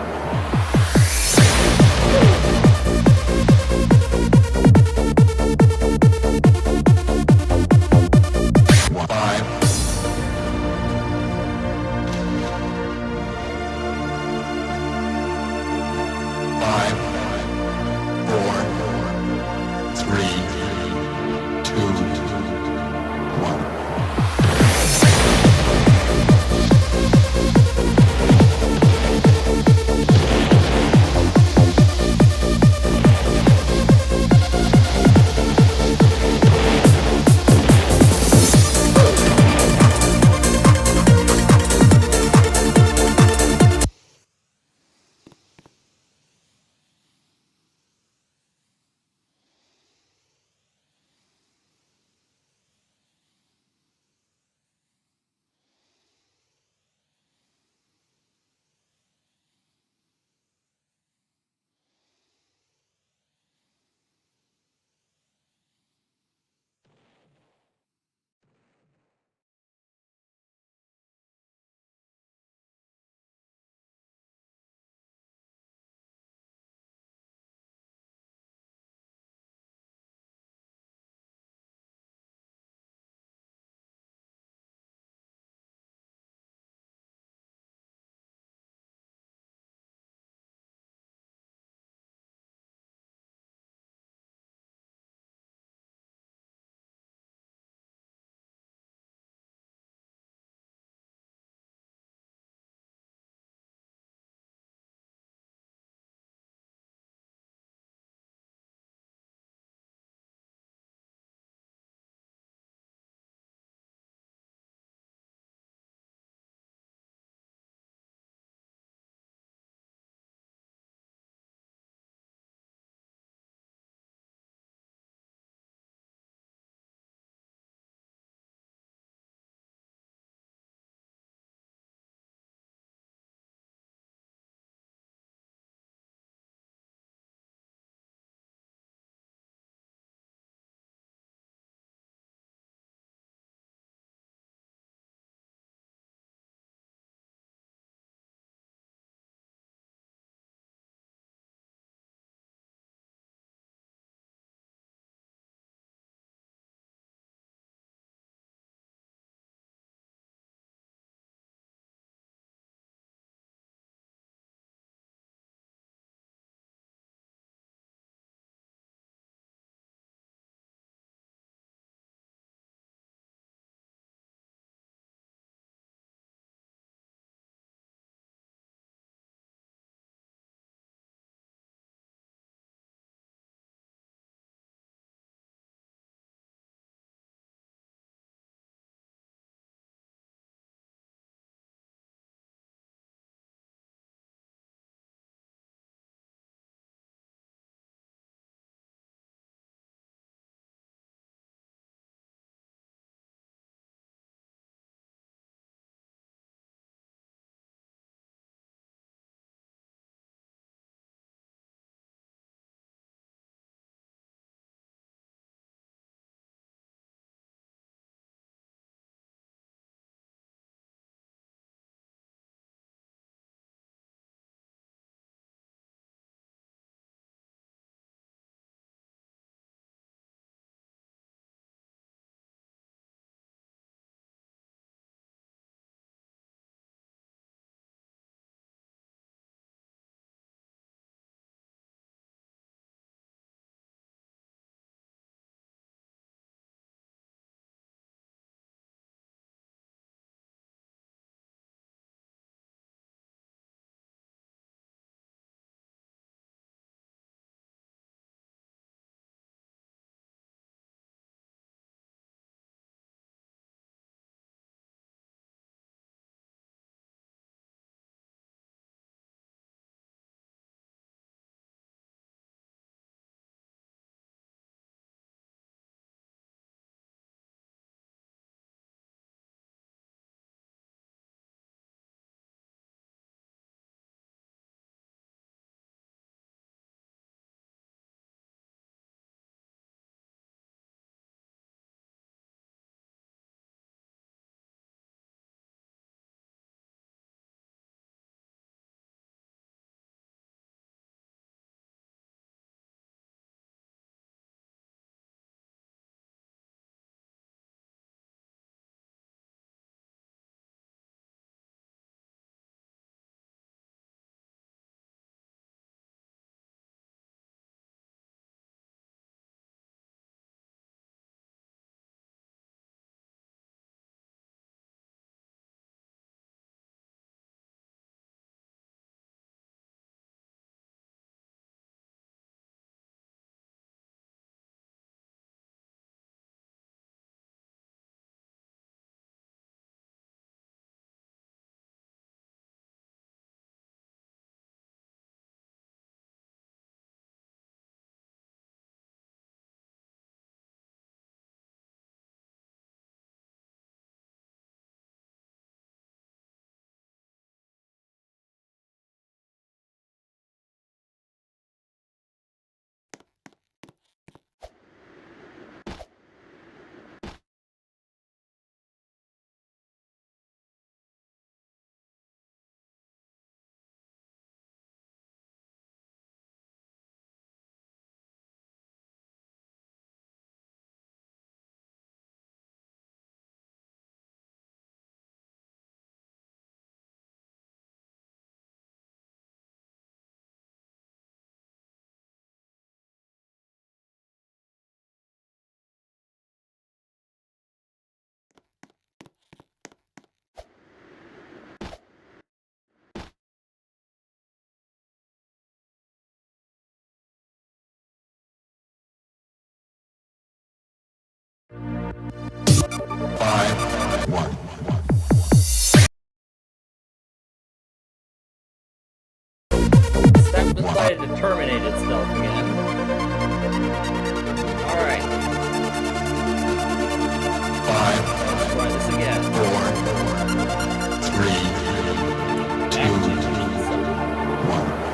bit stealth again. Alright. 5, Let's try this again. 4, 3, 2, 1.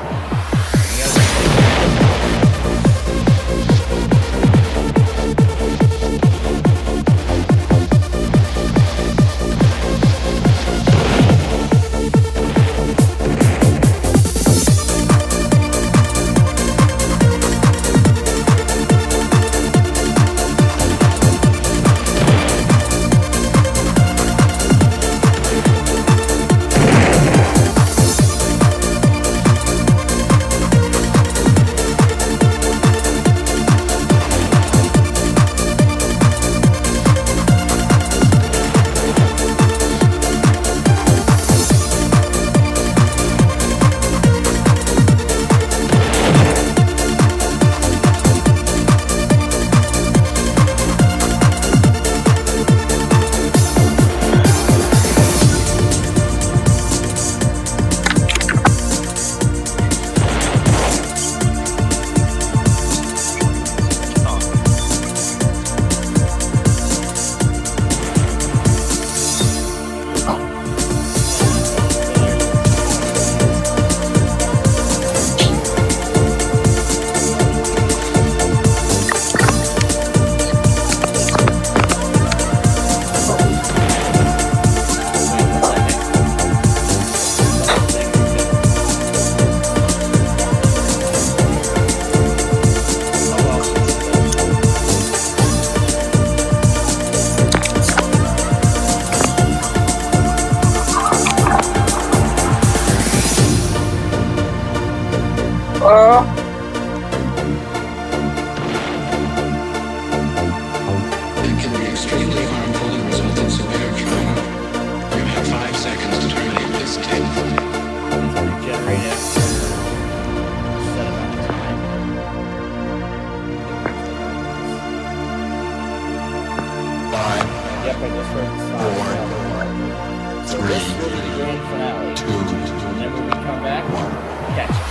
It can be extremely harmful and result in severe trauma. You have 5 seconds to terminate this tape. Regenerate after set amount of time. Five, Yep, I just heard the sound. So this will be the grand finale. 2, And then when we come back, catch it.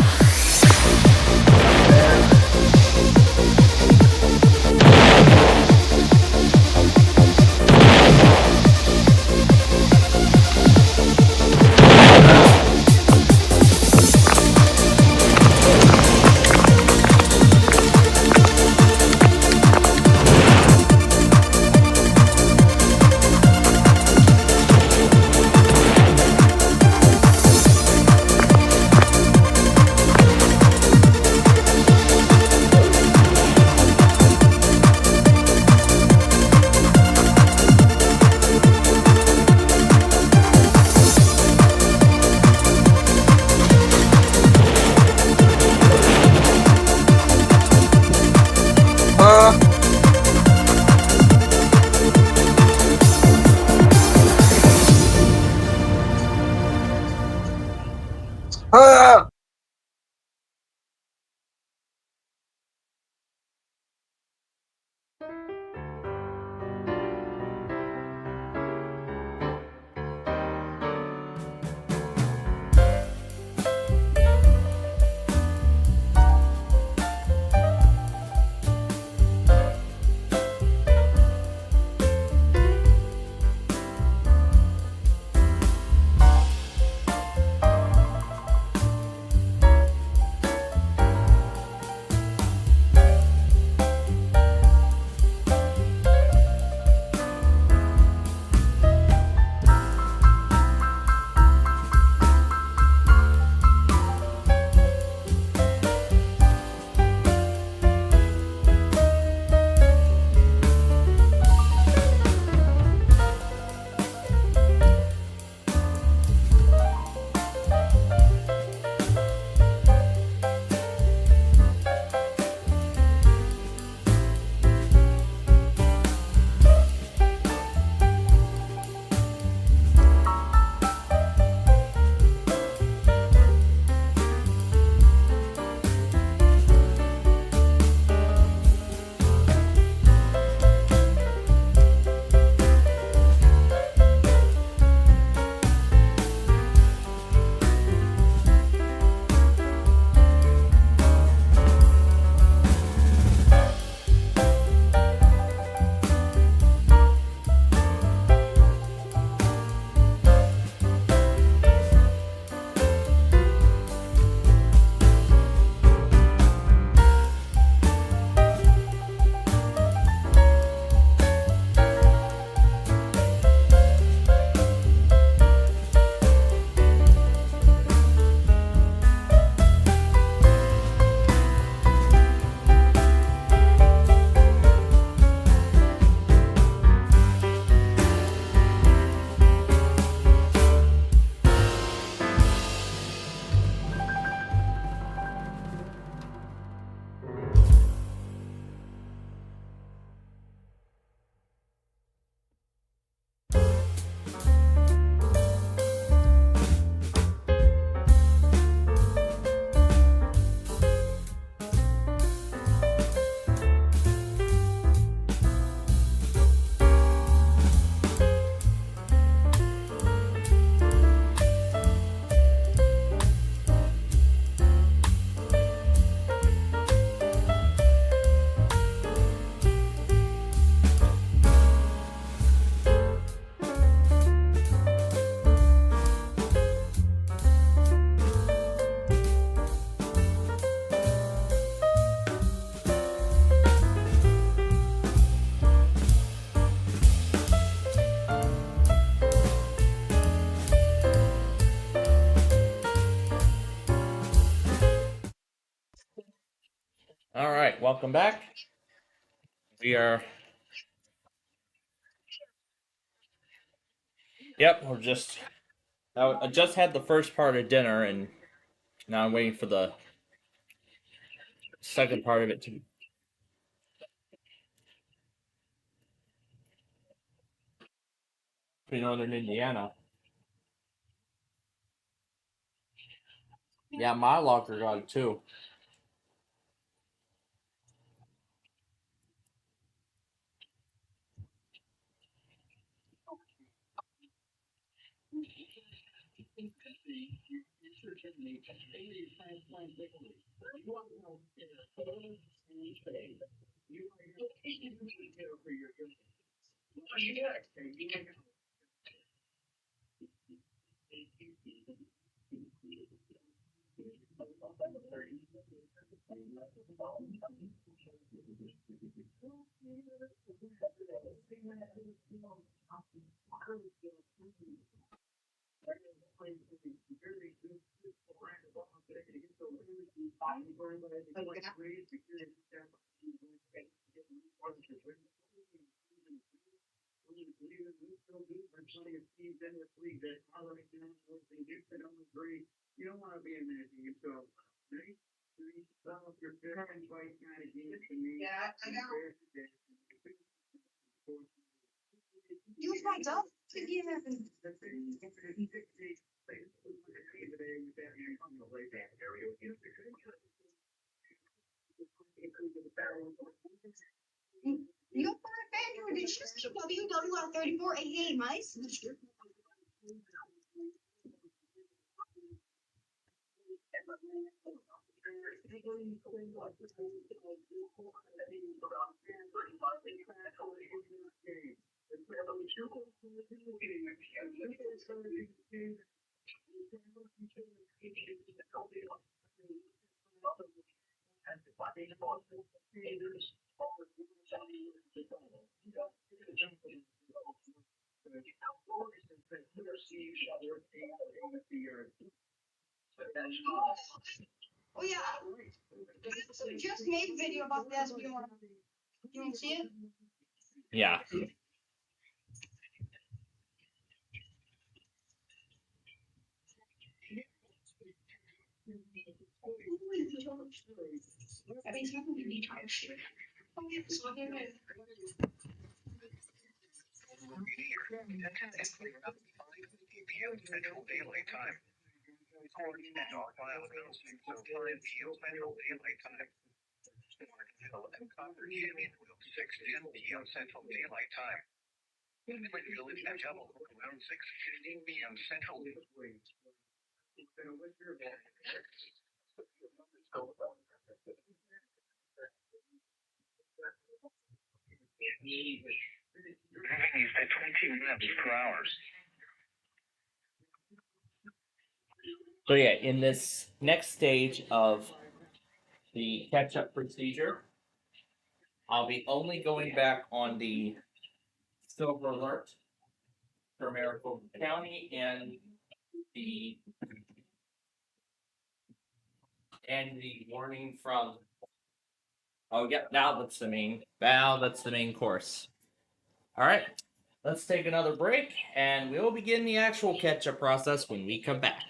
right, welcome back. We are. Yep, we're just. I just had the first part of dinner, and now I'm waiting for the second part of it to. In northern Indiana. Yeah, my locker got it too. Use my job again. You for a fan, did you see WWR3488 mice? Oh yeah. So we just made a video about the SB1. You want to see it? Yeah. I mean, it's not going to be tired. So here it is. Central Daylight Time. And all file announcing so 5 p.m. Central Daylight Time. Martinsville and Concord Canyon will 6:10 p.m. Central Daylight Time. Midland Village and Double around 6:15 p.m. Central. Moving at 20 minutes per hour. So yeah, in this next stage of the catch-up procedure, I'll be only going back on the silver alert for Maricopa County and the warning from. Oh yeah, now that's the main course. All right, let's take another break, and we'll begin the actual catch-up process when we come back.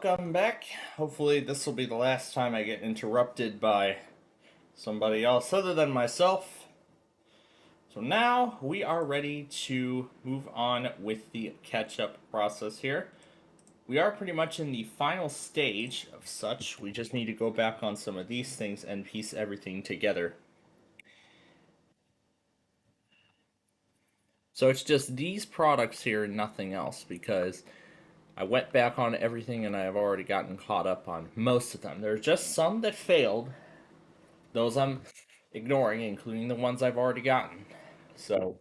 welcome back. Hopefully, this will be the last time I get interrupted by somebody else other than myself. So now we are ready to move on with the catch-up process here. We are pretty much in the final stage of such. We just need to go back on some of these things and piece everything together. So it's just these products here and nothing else, because I went back on everything and I have already gotten caught up on most of them. There's just some that failed. Those I'm ignoring, including the ones I've already gotten. So,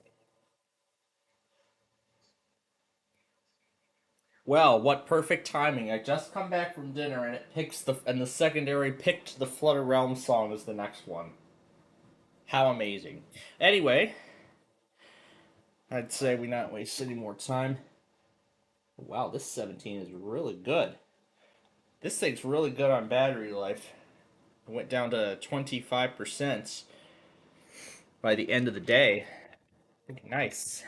well, what perfect timing. I just come back from dinner and it picks the secondary picked the Flutter Realm song as the next one. How amazing. Anyway, I'd say we not waste any more time. Wow, this 17 is really good. This thing's really good on battery life. It went down to 25% by the end of the day. Nice.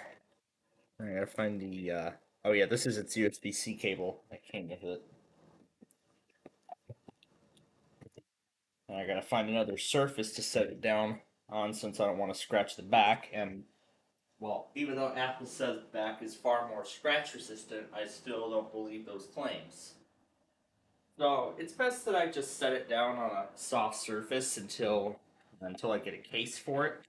I gotta find the, oh yeah, this is its USB-C cable that came with it. And I gotta find another surface to set it down on, since I don't want to scratch the back. And, well, even though Apple says the back is far more scratch resistant, I still don't believe those claims. So it's best that I just set it down on a soft surface until I get a case for it.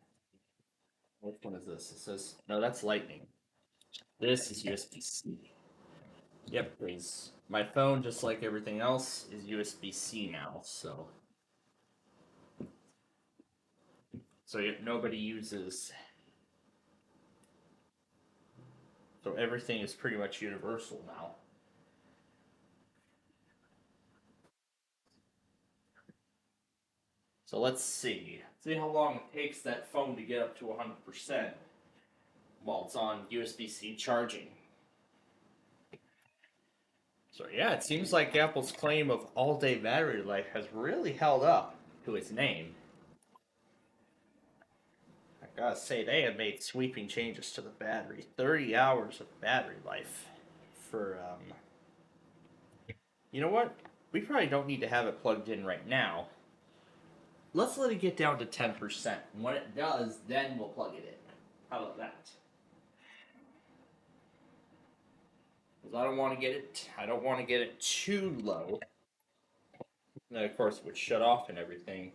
Which one is this? It says, no, that's Lightning. This is USB-C. Yep, please. My phone, just like everything else, is USB-C now, so nobody uses. So everything is pretty much universal now. So let's see. See how long it takes that phone to get up to 100% while it's on USB-C charging. So yeah, it seems like Apple's claim of all-day battery life has really held up to its name. I gotta say, they have made sweeping changes to the battery. 30 hours of battery life for, you know what? We probably don't need to have it plugged in right now. Let's let it get down to 10%. And when it does, then we'll plug it in. How about that? Because I don't want to get it too low. And then of course it would shut off and everything.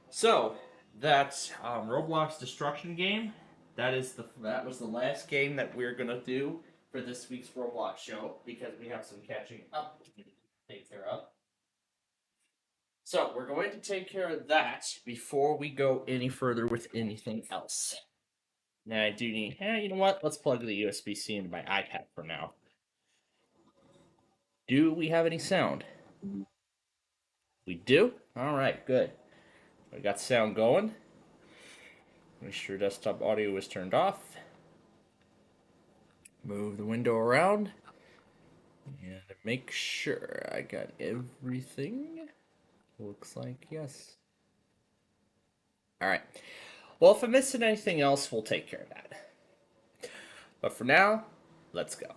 So, that Roblox Destruction game, that was the last game that we're gonna do for this week's Roblox show, because we have some catching up to take care of. So, we're going to take care of that before we go any further with anything else. Now, I do need, you know what? Let's plug the USB-C into my iPad for now. Do we have any sound? We do? Alright, good. We got sound going. Make sure desktop audio is turned off. Move the window around. And make sure I got everything. Looks like yes. Alright. Well, if I'm missing anything else, we'll take care of that. But for now, let's go.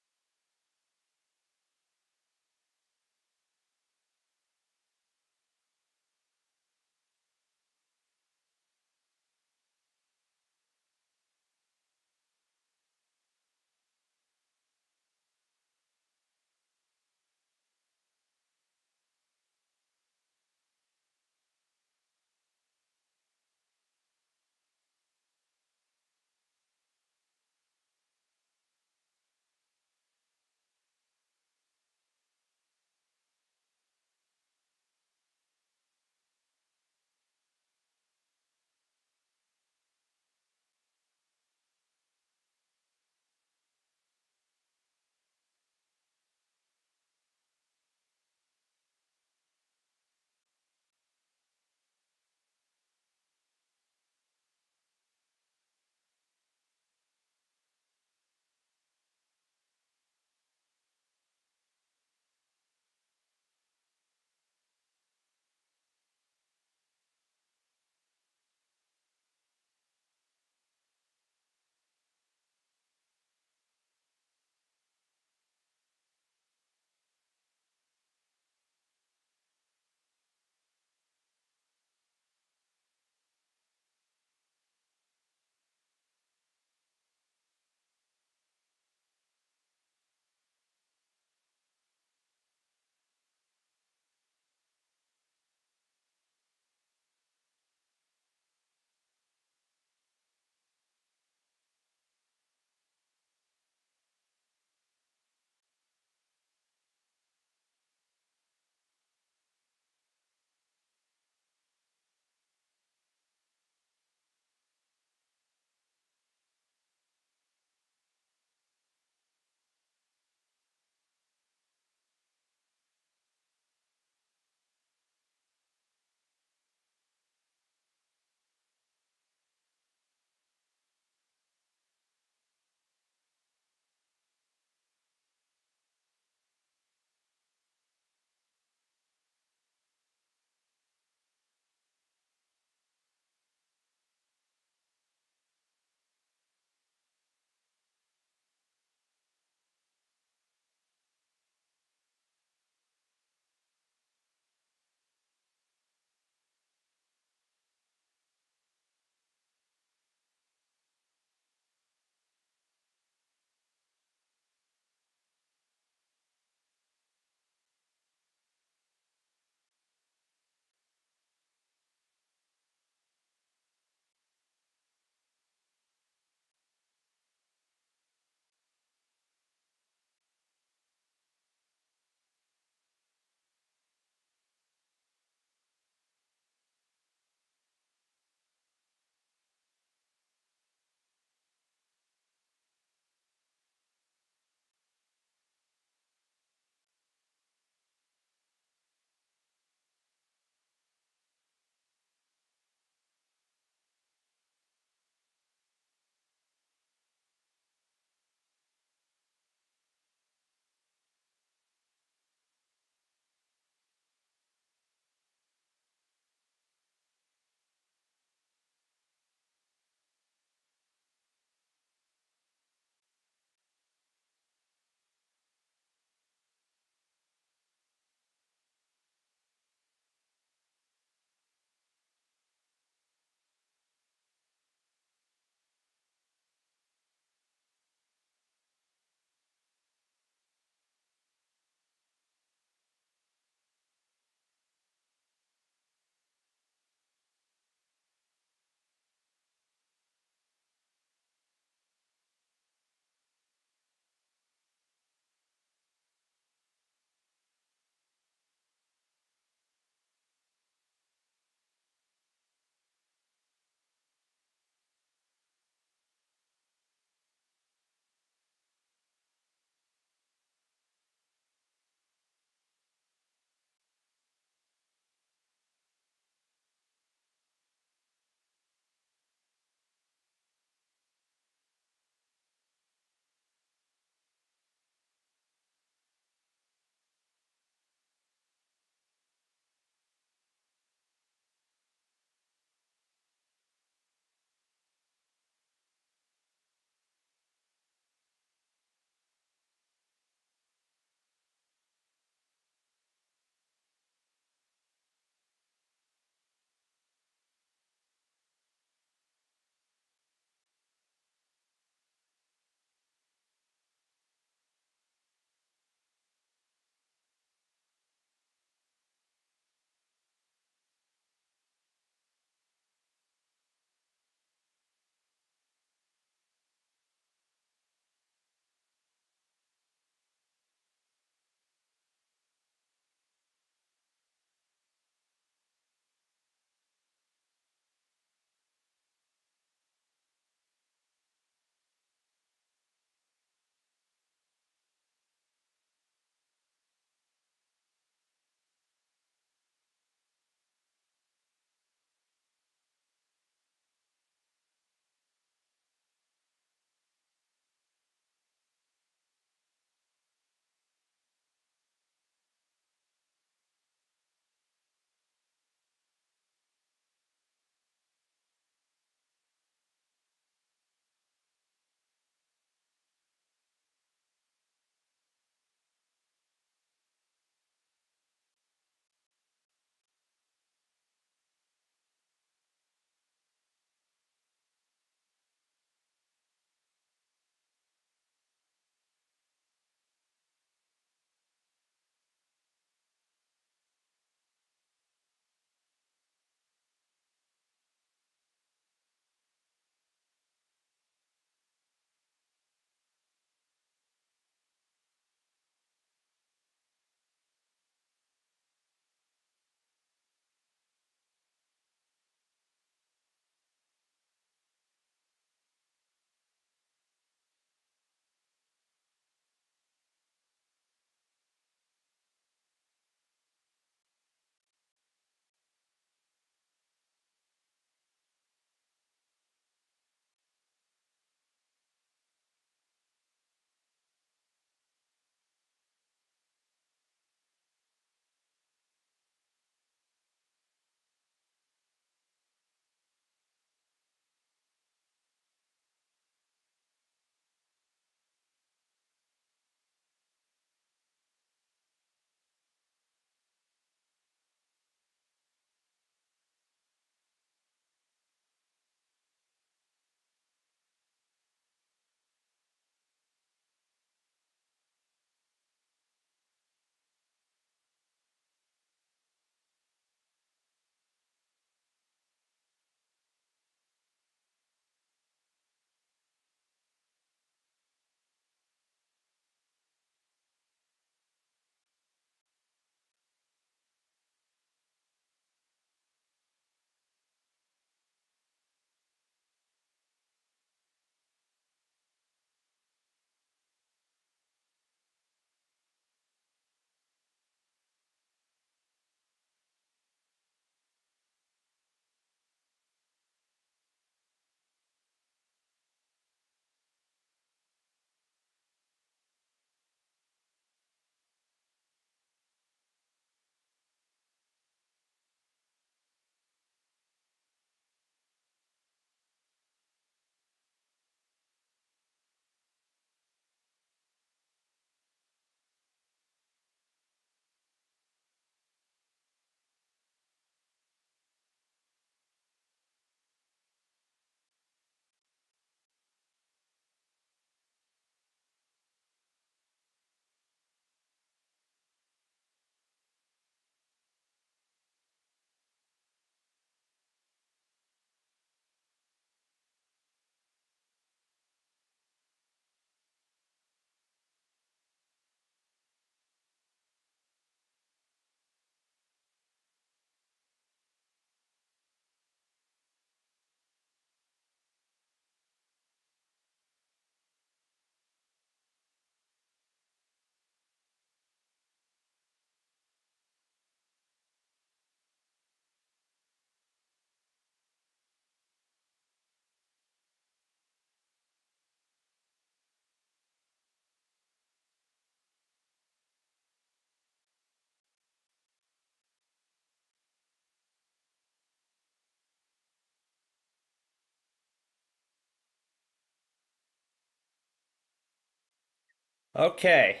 Okay,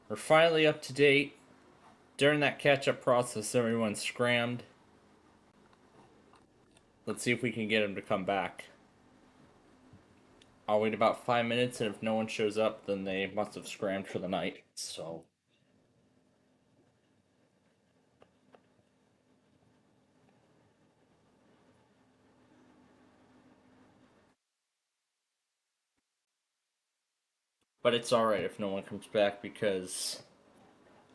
we're finally up to date. During that catch-up process, everyone scrammed. Let's see if we can get him to come back. I'll wait about 5 minutes, and if no one shows up, then they must have scrammed for the night. So. But it's alright if no one comes back because,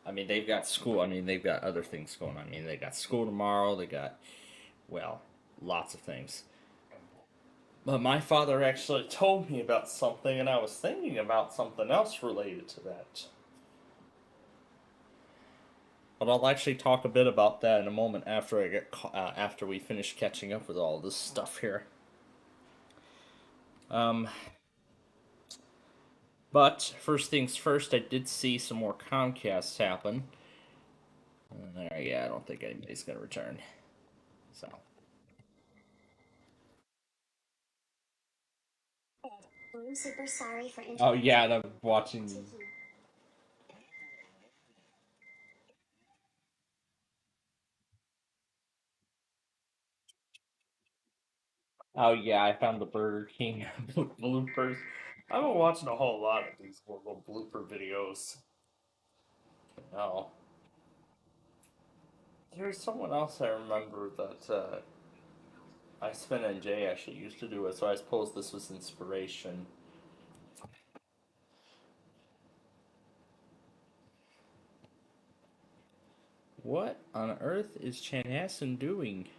I mean, they've got school. I mean, they've got other things going on. I mean, they got school tomorrow. They got, well, lots of things. But my father actually told me about something, and I was thinking about something else related to that. But I'll actually talk a bit about that in a moment after I get after we finish catching up with all this stuff here. But first things first, I did see some more Comcasts happen. There, yeah, I don't think anybody's gonna return. So. I'm super sorry for Oh yeah, I'm watching. Oh yeah, I found the Burger King bloopers. I've been watching a whole lot of these little blooper videos. Oh, there's someone else I remember that I Spin and Jay actually used to do it, so I suppose this was inspiration. What on earth is Chanhassen doing?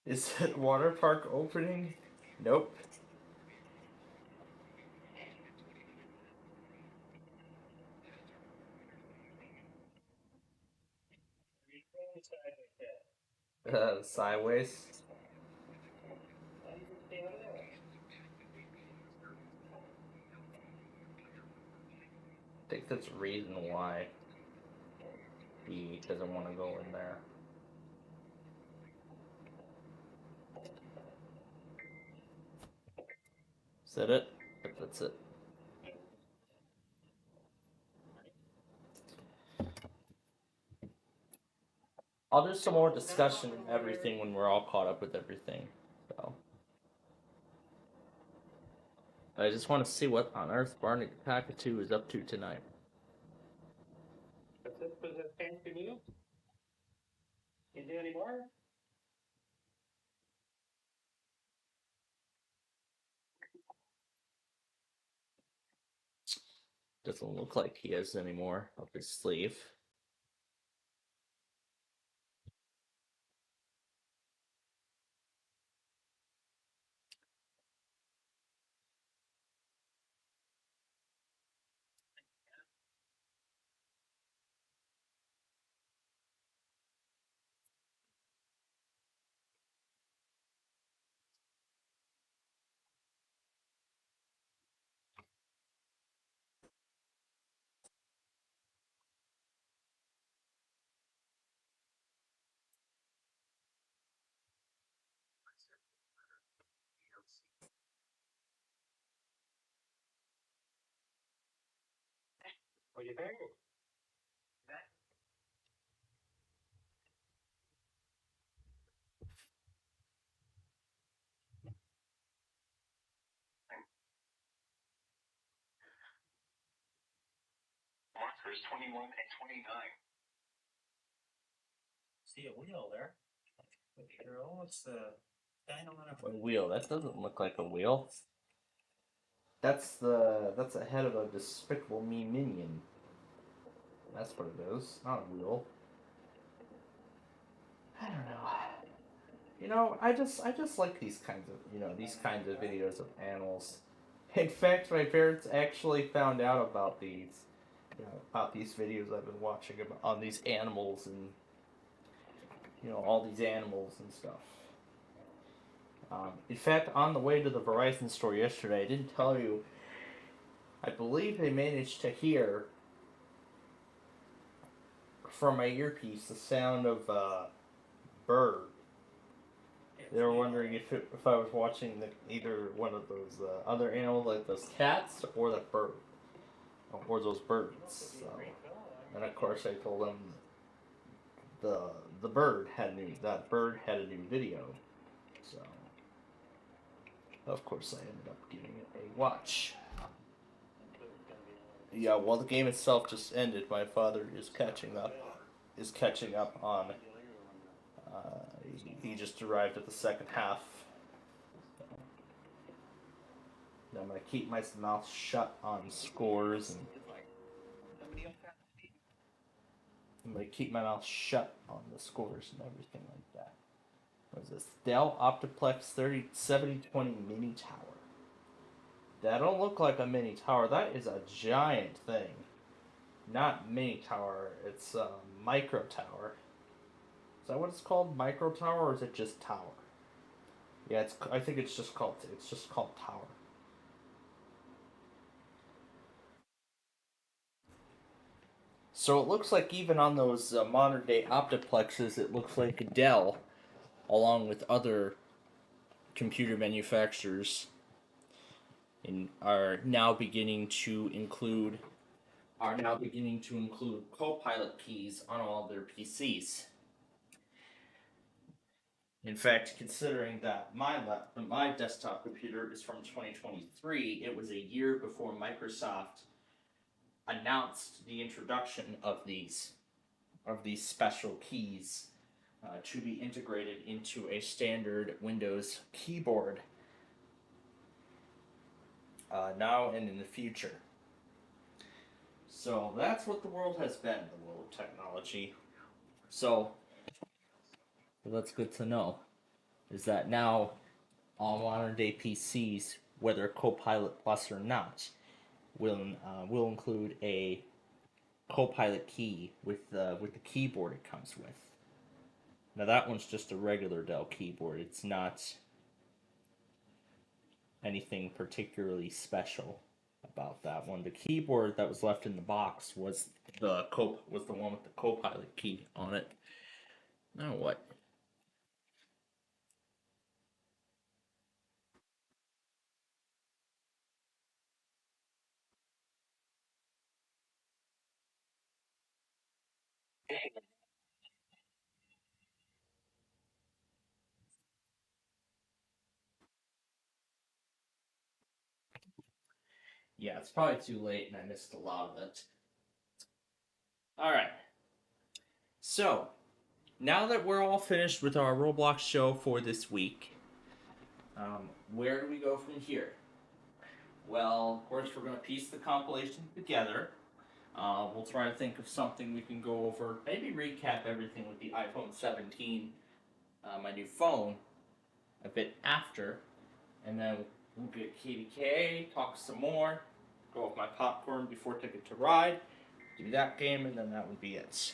Is it water park opening? Nope. Sideways. I think that's the reason why he doesn't want to go in there. Is that it? Yep, that's it. I'll do some more discussion and everything when we're all caught up with everything. So I just want to see what on earth Barney Cockatoo is up to tonight. Is this fancy new? You do any more? Doesn't look like he has any more up his sleeve. What do you think? Markers 21 and 29. See a wheel there. Girl, what's the dino on A wheel. That doesn't look like a wheel. That's the head of a Despicable Me minion. That's what it is. Not a wheel. I don't know. You know, I just like these kinds of these kinds of videos of animals. In fact, my parents actually found out about these videos I've been watching about on these animals and all these animals and stuff. In fact, on the way to the Verizon store yesterday, I didn't tell you. I believe they managed to hear from my earpiece the sound of a bird. They were wondering if I was watching either one of those other animals, like those cats, or the bird, or those birds. So, and of course, I told them the bird had a new video. So, of course, I ended up giving it a watch. Yeah, well, the game itself just ended. My father is catching up on. He just arrived at the second half. So, I'm gonna keep my mouth shut on scores, and I'm gonna keep my mouth shut on the scores and everything like that. What is this? Dell Optiplex 7020 Mini Tower. That don't look like a mini tower. That is a giant thing. Not mini tower. It's a micro tower. Is that what it's called? Micro tower, or is it just tower? Yeah, I think it's just called tower. So it looks like even on those modern day Optiplexes, it looks like Dell, along with other computer manufacturers, are now beginning to include Copilot keys on all their PCs. In fact, considering that my desktop computer is from 2023, it was a year before Microsoft announced the introduction of these special keys to be integrated into a standard Windows keyboard now and in the future. So that's what the world has been, the world of technology. So that's good to know. is that now all modern day PCs, whether Copilot Plus or not, will include a Copilot key with the keyboard it comes with. Now that one's just a regular Dell keyboard. It's not anything particularly special about that one. The keyboard that was left in the box was the one with the Copilot key on it. Now what? Yeah, it's probably too late and I missed a lot of it. Alright. So, now that we're all finished with our Roblox show for this week, where do we go from here? Well, of course, we're going to piece the compilation together. We'll try to think of something we can go over. Maybe recap everything with the iPhone 17, my new phone, a bit after. And then we'll get KDKA, talk some more, go with my popcorn before Ticket to Ride, do that game, and then that would be it.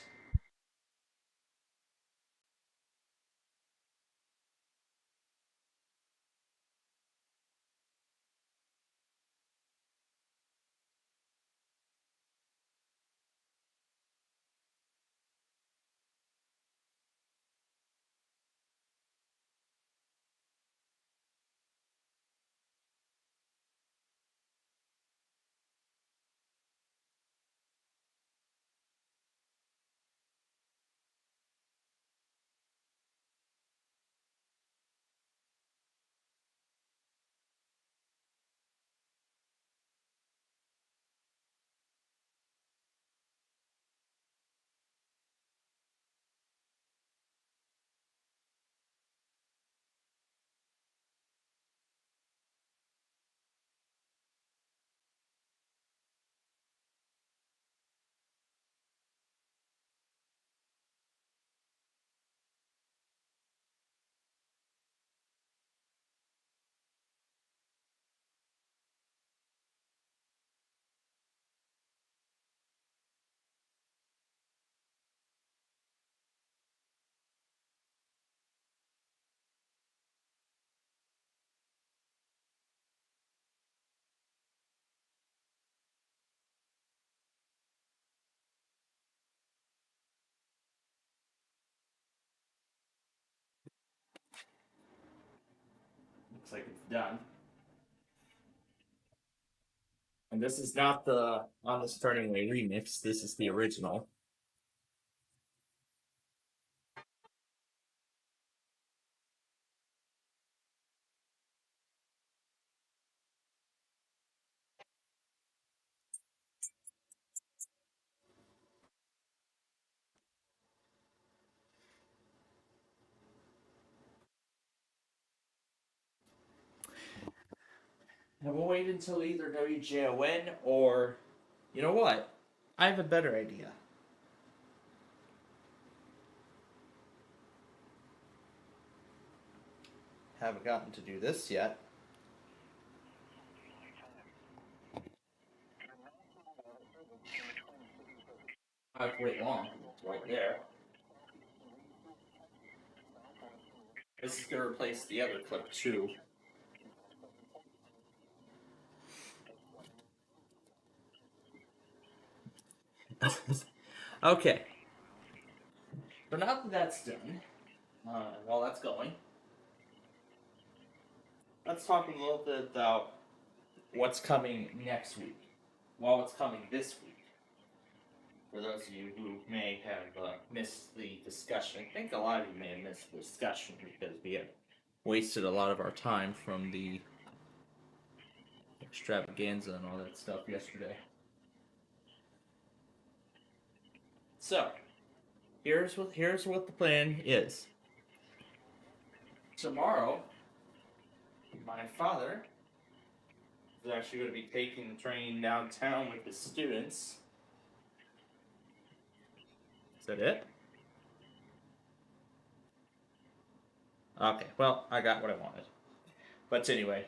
Looks like it's done. And this is not the On the Starting Way remix, this is the original. And we'll wait until either WJON or, you know what? I have a better idea. Haven't gotten to do this yet. I have to wait long. It's right there. This is going to replace the other clip too. Okay. So now that that's done, while that's going, let's talk a little bit about what's coming next week. Well, what's coming this week. For those of you who may have missed the discussion, I think a lot of you may have missed the discussion because we had wasted a lot of our time from the extravaganza and all that stuff yesterday. So, here's what the plan is. Tomorrow, my father is actually going to be taking the train downtown with the students. Is that it? Okay, well, I got what I wanted. But anyway,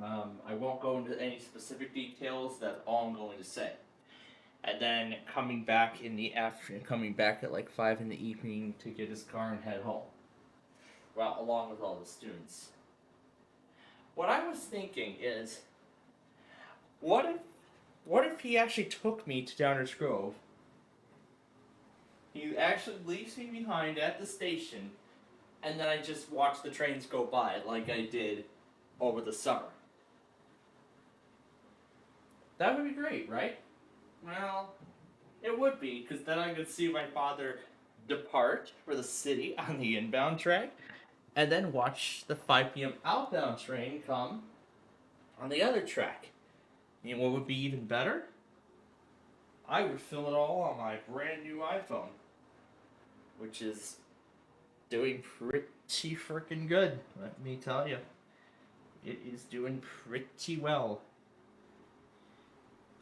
I won't go into any specific details. That's all I'm going to say. And then coming back in the afternoon, coming back at like 5 in the evening to get his car and head home. Well, along with all the students. What I was thinking is, what if he actually took me to Downers Grove? He actually leaves me behind at the station, and then I just watch the trains go by like I did over the summer. That would be great, right? Well, it would be, because then I could see my father depart for the city on the inbound track, and then watch the 5 p.m. outbound train come on the other track. You know what would be even better? I would film it all on my brand new iPhone, which is doing pretty freaking good, let me tell you. It is doing pretty well.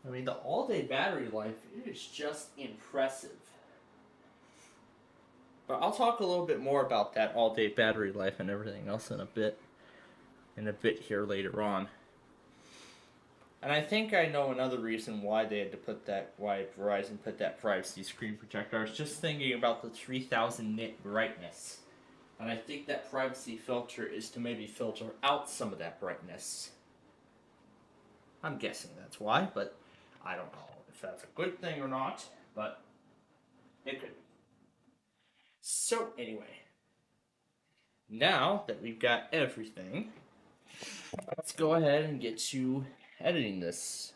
I mean, the all-day battery life is just impressive. But I'll talk a little bit more about that all-day battery life and everything else in a bit here later on. And I think I know another reason why they had to put that, why Verizon put that privacy screen protector. I was just thinking about the 3000 nit brightness. And I think that privacy filter is to maybe filter out some of that brightness. I'm guessing that's why, but I don't know if that's a good thing or not, but it could be. So anyway, now that we've got everything, let's go ahead and get to editing this.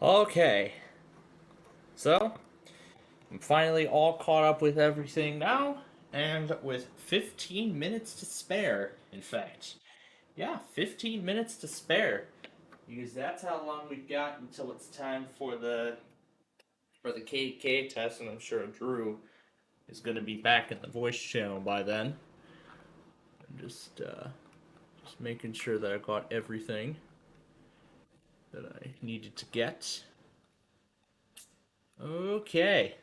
Okay. So, I'm finally all caught up with everything now, and with 15 minutes to spare, in fact. Yeah, 15 minutes to spare. Because that's how long we've got until it's time for the KK test, and I'm sure Drew is going to be back in the voice channel by then. I'm just making sure that I got everything that I needed to get. Okay.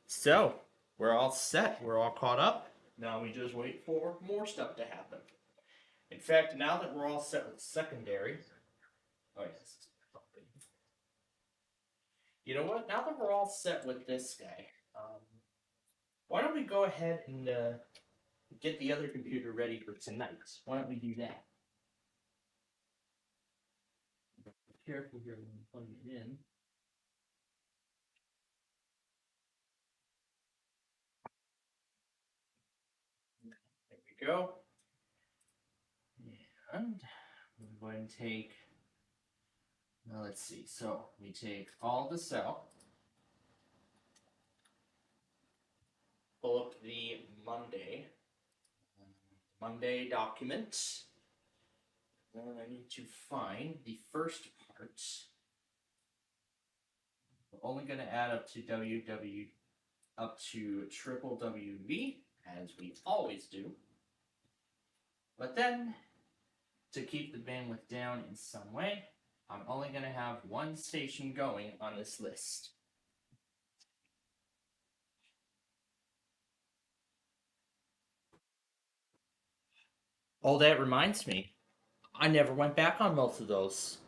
So, we're all set. We're all caught up. Now we just wait for more stuff to happen. In fact, now that we're all set with secondary... Oh, yes. You know what? Now that we're all set with this guy, why don't we go ahead and get the other computer ready for tonight? Why don't we do that? Be careful here when we plug it in. There we go. And we're going to take, now let's see, so we take all this out, pull up the Monday document, then I need to find the first part. We're only going to add up to triple WV, as we always do. But then, to keep the bandwidth down in some way, I'm only going to have one station going on this list. Oh, that reminds me. I never went back on most of those.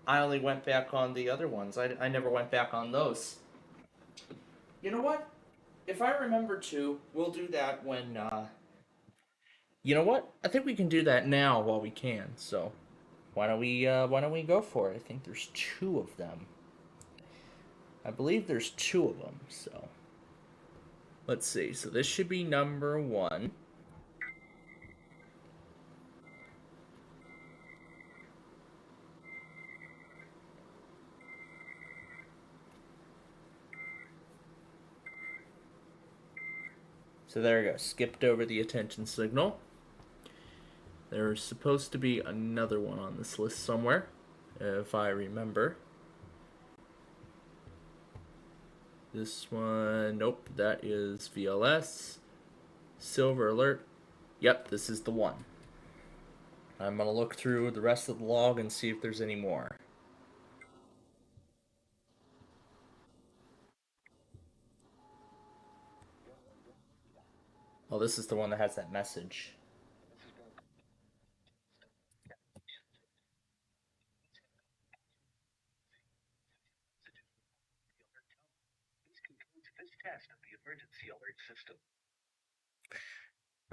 I only went back on the other ones. I never went back on those. You know what? If I remember to, we'll do that when, You know what? I think we can do that now while we can, so... Why don't we go for it? I think there's 2 of them. I believe there's 2 of them, so... Let's see, so this should be number 1. So there we go, skipped over the attention signal. There's supposed to be another one on this list somewhere, if I remember. This one, nope, that is VLS. Silver alert. Yep, this is the one. I'm going to look through the rest of the log and see if there's any more. Oh, this is the one that has that message.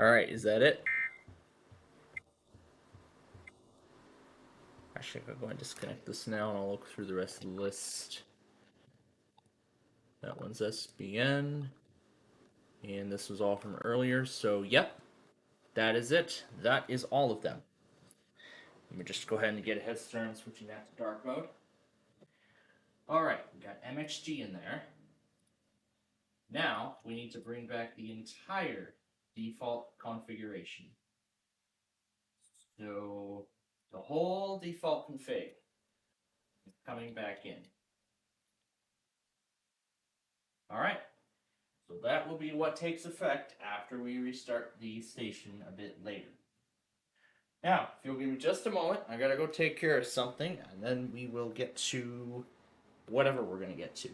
Alright, is that it? Actually, I'll go and disconnect this now and I'll look through the rest of the list. That one's SBN. And this was all from earlier, so yep. That is it. That is all of them. Let me just go ahead and get a head start switching that to dark mode. Alright, we got MXG in there. Now, we need to bring back the entire default configuration. So, the whole default config is coming back in. Alright, so that will be what takes effect after we restart the station a bit later. Now, if you'll give me just a moment, I gotta go take care of something, and then we will get to whatever we're gonna get to.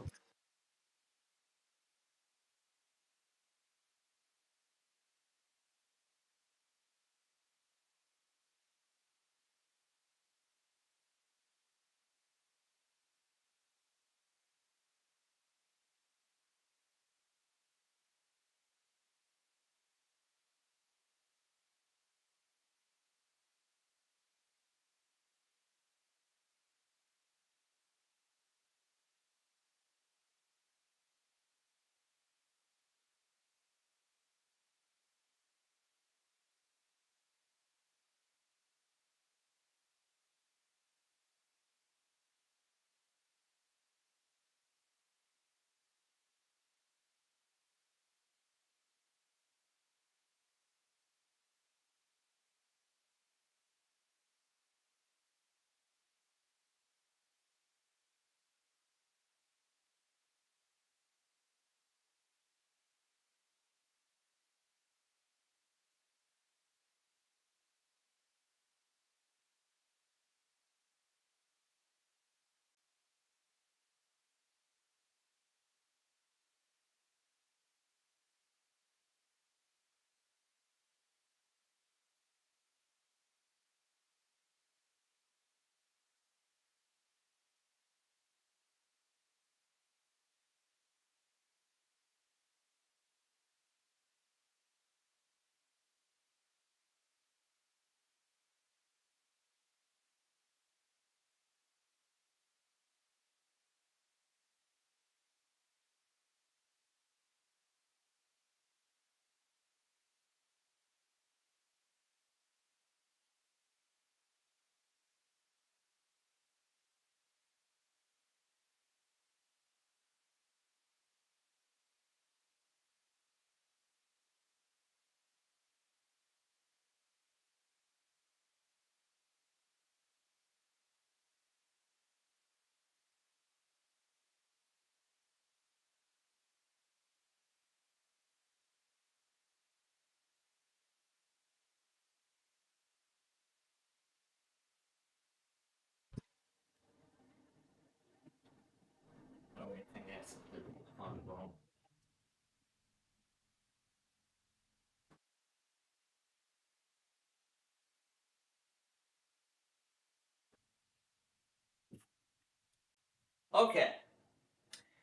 Okay.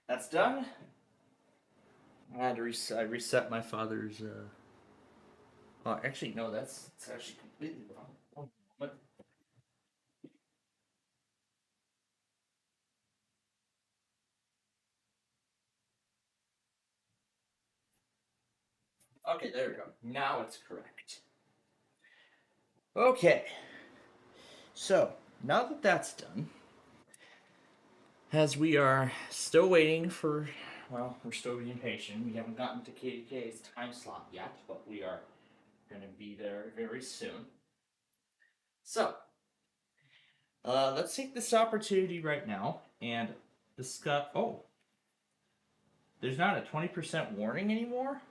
That's done. I had to reset my father's, oh, actually, no, it's actually completely wrong. One moment. Okay, there we go. Now it's correct. Okay. So, now that that's done, as we are still waiting for, well, we're still being patient. We haven't gotten to KDK's time slot yet, but we are going to be there very soon. So, let's take this opportunity right now and discuss. Oh, there's not a 20% warning anymore?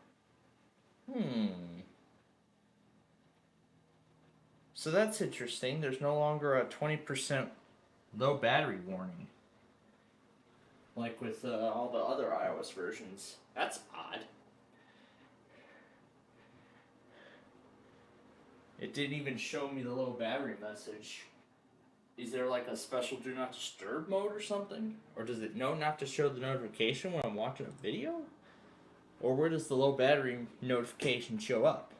So that's interesting. There's no longer a 20% low battery warning. Like with all the other iOS versions. That's odd. It didn't even show me the low battery message. Is there like a special do not disturb mode or something? Or does it know not to show the notification when I'm watching a video? Or where does the low battery notification show up?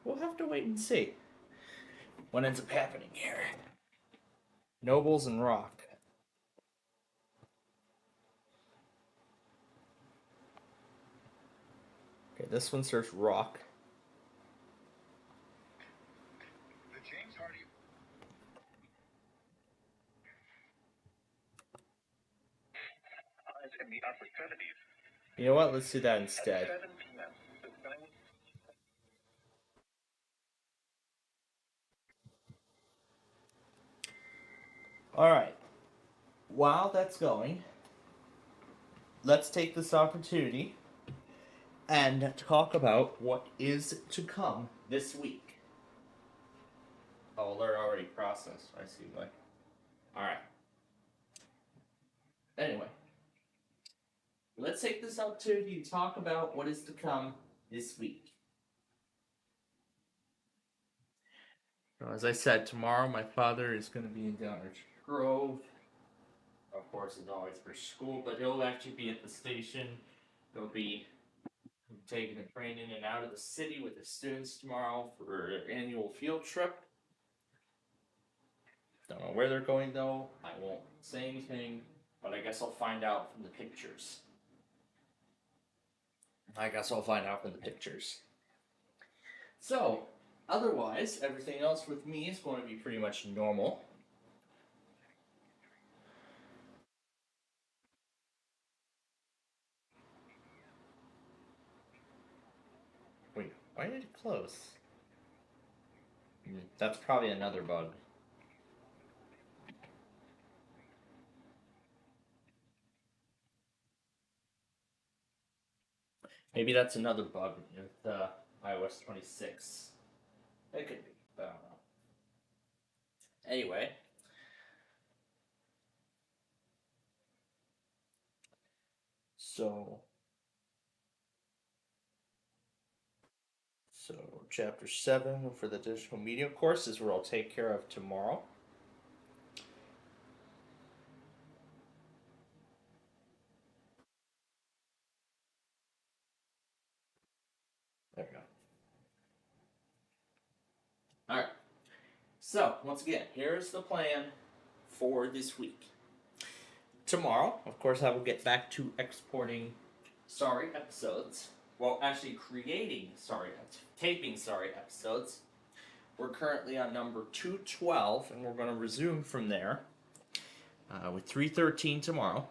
We'll have to wait and see what ends up happening here. Nobles and Rock. Okay, this one says Rock. You know what? Let's do that instead. Alright. While that's going, let's take this opportunity and talk about what is to come this week. Oh, they're already processed. I see why. Alright. Anyway. Let's take this opportunity to talk about what is to come this week. So as I said, tomorrow my father is going to be in Downers Grove. Of course, as always for school, but he'll actually be at the station. He'll be taking a train in and out of the city with the students tomorrow for an annual field trip. Don't know where they're going though. I won't say anything, but I guess I'll find out from the pictures. So, otherwise, everything else with me is going to be pretty much normal. Wait, why did it close? That's probably another bug. Maybe that's another bug with iOS 26. It could be, but I don't know. Anyway. So chapter 7 for the digital media course is where I'll take care of tomorrow. There we go. Alright. So, once again, here's the plan for this week. Tomorrow, of course, I will get back to exporting Sorry episodes. Well, actually taping Sorry episodes. We're currently on number 212, and we're going to resume from there with 313 tomorrow.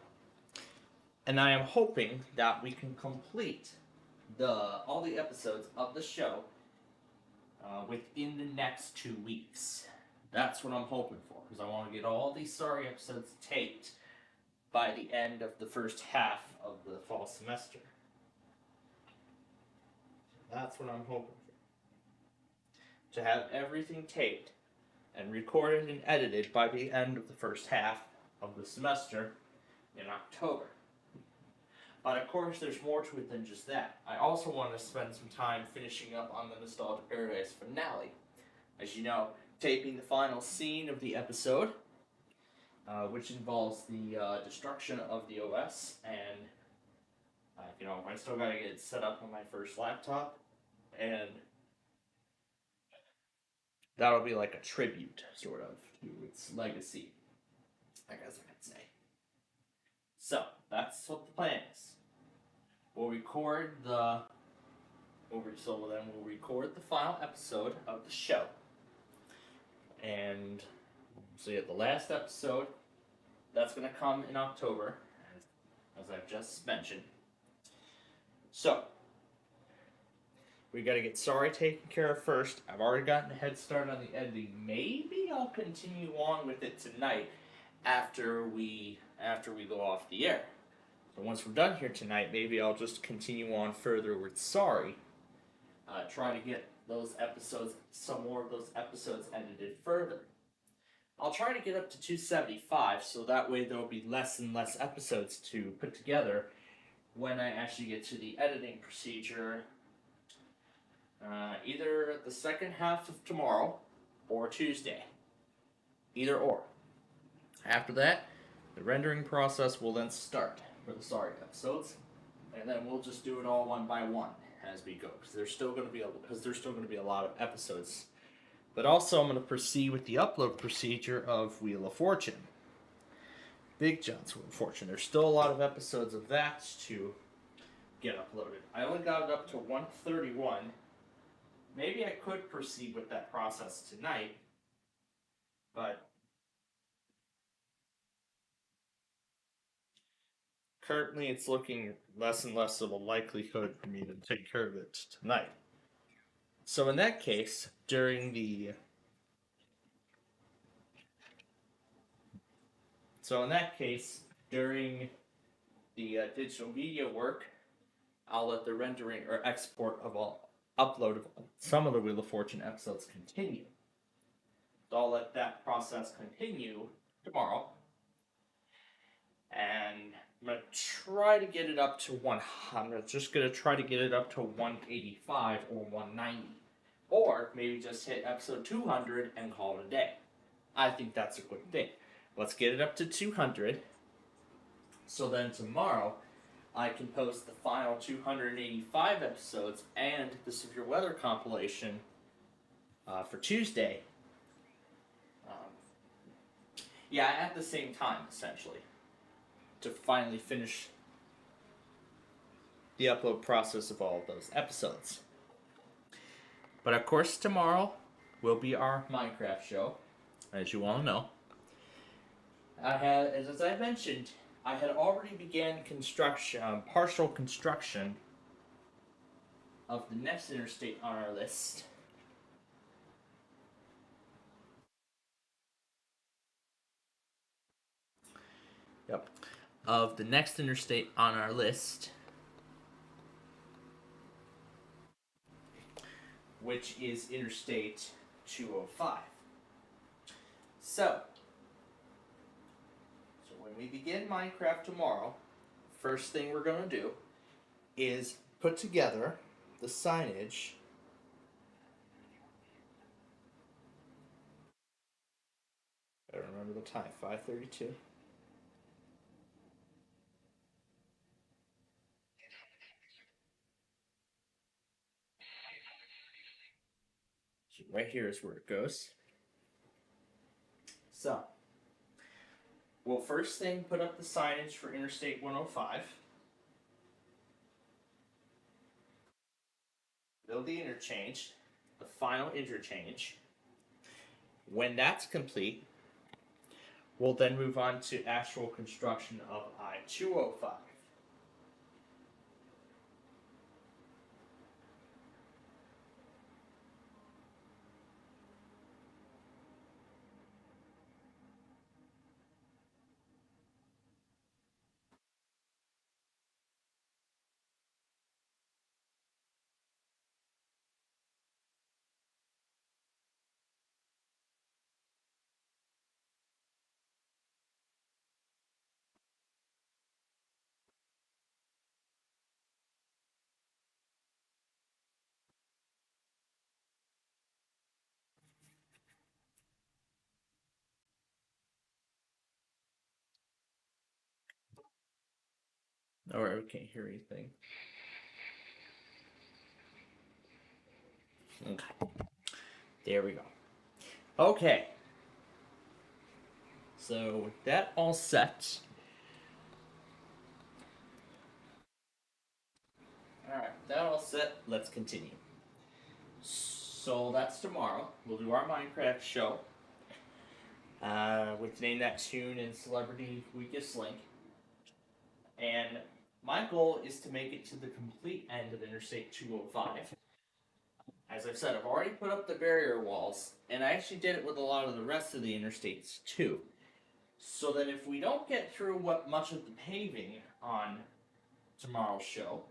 And I am hoping that we can complete all the episodes of the show within the next 2 weeks. That's what I'm hoping for, because I want to get all these Sorry episodes taped by the end of the first half of the fall semester. That's what I'm hoping for. To have everything taped and recorded and edited by the end of the first half of the semester in October. But of course, there's more to it than just that. I also want to spend some time finishing up on the Nostalgia Paradise finale. As you know, taping the final scene of the episode which involves the destruction of the OS, and I still gotta get it set up on my first laptop, and that'll be like a tribute, sort of, to its legacy, I guess I could say. So that's what the plan is. We'll record the final episode of the show. And so yeah, the last episode, that's gonna come in October, as I've just mentioned. So we gotta get Sorry taken care of first. I've already gotten a head start on the editing. Maybe I'll continue on with it tonight after we go off the air. So once we're done here tonight, maybe I'll just continue on further with Sorry. Try to get some more of those episodes edited further. I'll try to get up to 275, so that way there'll be less and less episodes to put together when I actually get to the editing procedure, either the second half of tomorrow or Tuesday. Either or. After that, the rendering process will then start for the Sorry episodes, and then we'll just do it all one by one as we go, because there's still going to be a lot of episodes. But also, I'm going to proceed with the upload procedure of Wheel of Fortune, Big John's Wheel of Fortune. There's still a lot of episodes of that to get uploaded. I only got it up to 131. Maybe I could proceed with that process tonight, but currently it's looking less and less of a likelihood for me to take care of it tonight. So in that case, during the digital media work, I'll let the rendering or export of upload of some of the Wheel of Fortune episodes continue. So I'll let that process continue tomorrow. And I'm going to try to get it up to 100. I'm just going to try to get it up to 185 or 190. Or maybe just hit episode 200 and call it a day. I think that's a good thing. Let's get it up to 200. So then tomorrow, I can post the final 285 episodes and the severe weather compilation for Tuesday. At the same time, essentially, to finally finish the upload process of all of those episodes. But of course, tomorrow will be our Minecraft show, as you all know. As I mentioned, I had already began partial construction of the next interstate on our list. Of the next interstate on our list, which is Interstate 205. So when we begin Minecraft tomorrow, first thing we're going to do is put together the signage I don't remember the time, 5:32. So right here is where it goes. So we'll first thing put up the signage for Interstate 105. Build the interchange, the final interchange. When that's complete, we'll then move on to actual construction of I-205. Or we can't hear anything. Okay. There we go. Okay. So with that all set. Alright, that all set, let's continue. So that's tomorrow. We'll do our Minecraft show. With Name That Tune and Celebrity Weakest Link. And my goal is to make it to the complete end of Interstate 205. As I've said, I've already put up the barrier walls, and I actually did it with a lot of the rest of the interstates too. So that if we don't get through much of the paving on tomorrow's show,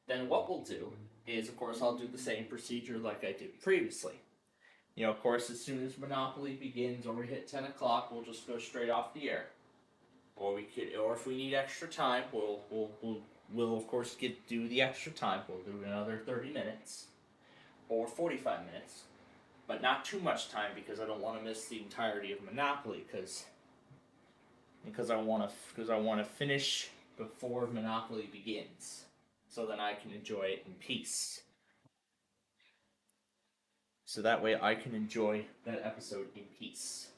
then what we'll do is, of course, I'll do the same procedure like I did previously. You know, of course, as soon as Monopoly begins or we hit 10 o'clock, we'll just go straight off the air. Or if we need extra time, we'll of course do the extra time. We'll do another 30 minutes or 45 minutes, but not too much time because I don't want to miss the entirety of Monopoly because I want to finish before Monopoly begins, so then I can enjoy it in peace. So that way I can enjoy that episode in peace.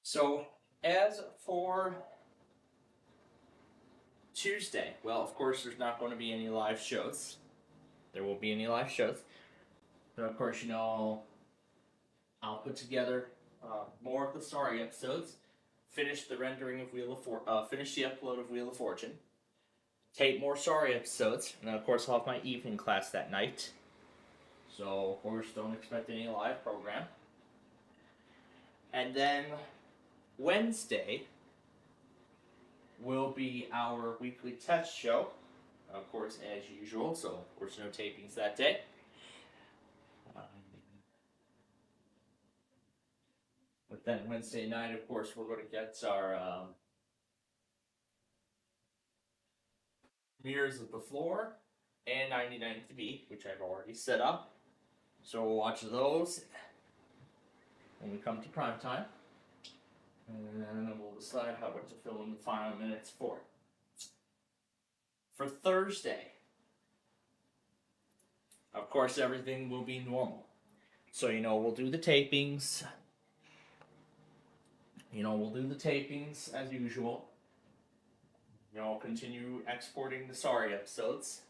So, as for Tuesday, well, of course, there's not going to be any live shows. There won't be any live shows. But of course, you know, I'll put together more of the story episodes, finish the rendering of finish the upload of Wheel of Fortune, tape more story episodes, and of course, I'll have my evening class that night. So, of course, don't expect any live program. And then Wednesday will be our weekly test show, of course, as usual, so of course no tapings that day. But then Wednesday night, of course, we're going to get our Mirrors of the Floor and 99 to Beat, which I've already set up. So we'll watch those when we come to prime time. And then we'll decide what to fill in the final minutes for. For Thursday, of course, everything will be normal. So, you know, we'll do the tapings. We'll do the tapings as usual. You know, continue exporting the sorry episodes.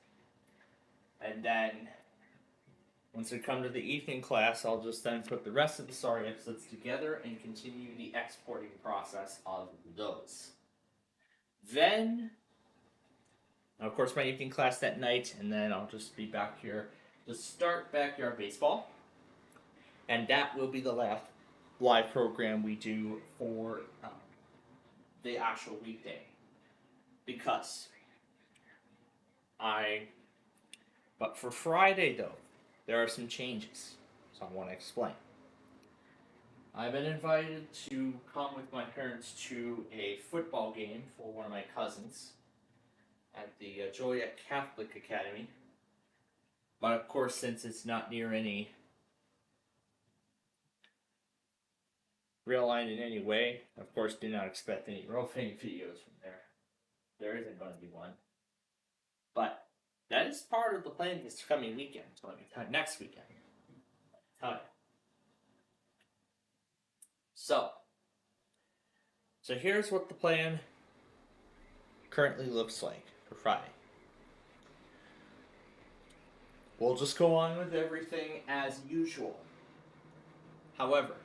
And then, once we come to the evening class, I'll just then put the rest of the sorry episodes together and continue the exporting process of those. Then, of course, my evening class that night, and then I'll just be back here to start Backyard Baseball. And that will be the last live program we do for the actual weekday. But for Friday, though, there are some changes, so I want to explain. I've been invited to come with my parents to a football game for one of my cousins at the Joliet Catholic Academy. But of course, since it's not near any rail line in any way, of course, do not expect any roving videos from there. There isn't going to be one. But that is part of the plan this coming weekend. Next weekend. Let me tell you. So here's what the plan currently looks like for Friday. We'll just go on with everything as usual. However,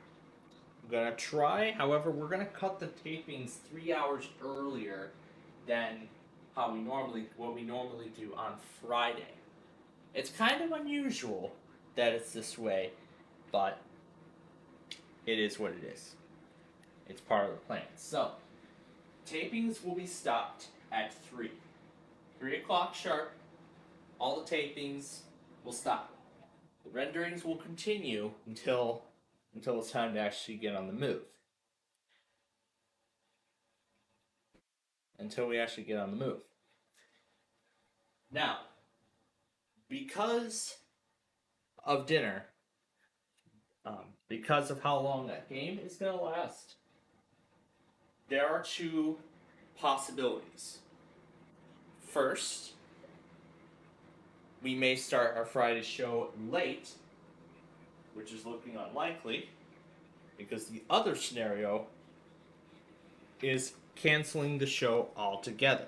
we're going to cut the tapings 3 hours earlier than what we normally do on Friday. It's kind of unusual that it's this way, but it is what it is. It's part of the plan. So, tapings will be stopped at 3. 3 o'clock sharp, all the tapings will stop. The renderings will continue until it's time to actually get on the move. Until we actually get on the move. Now, because of dinner, Because of how long that game is going to last, there are two possibilities. First, we may start our Friday show late, which is looking unlikely, because the other scenario is canceling the show altogether.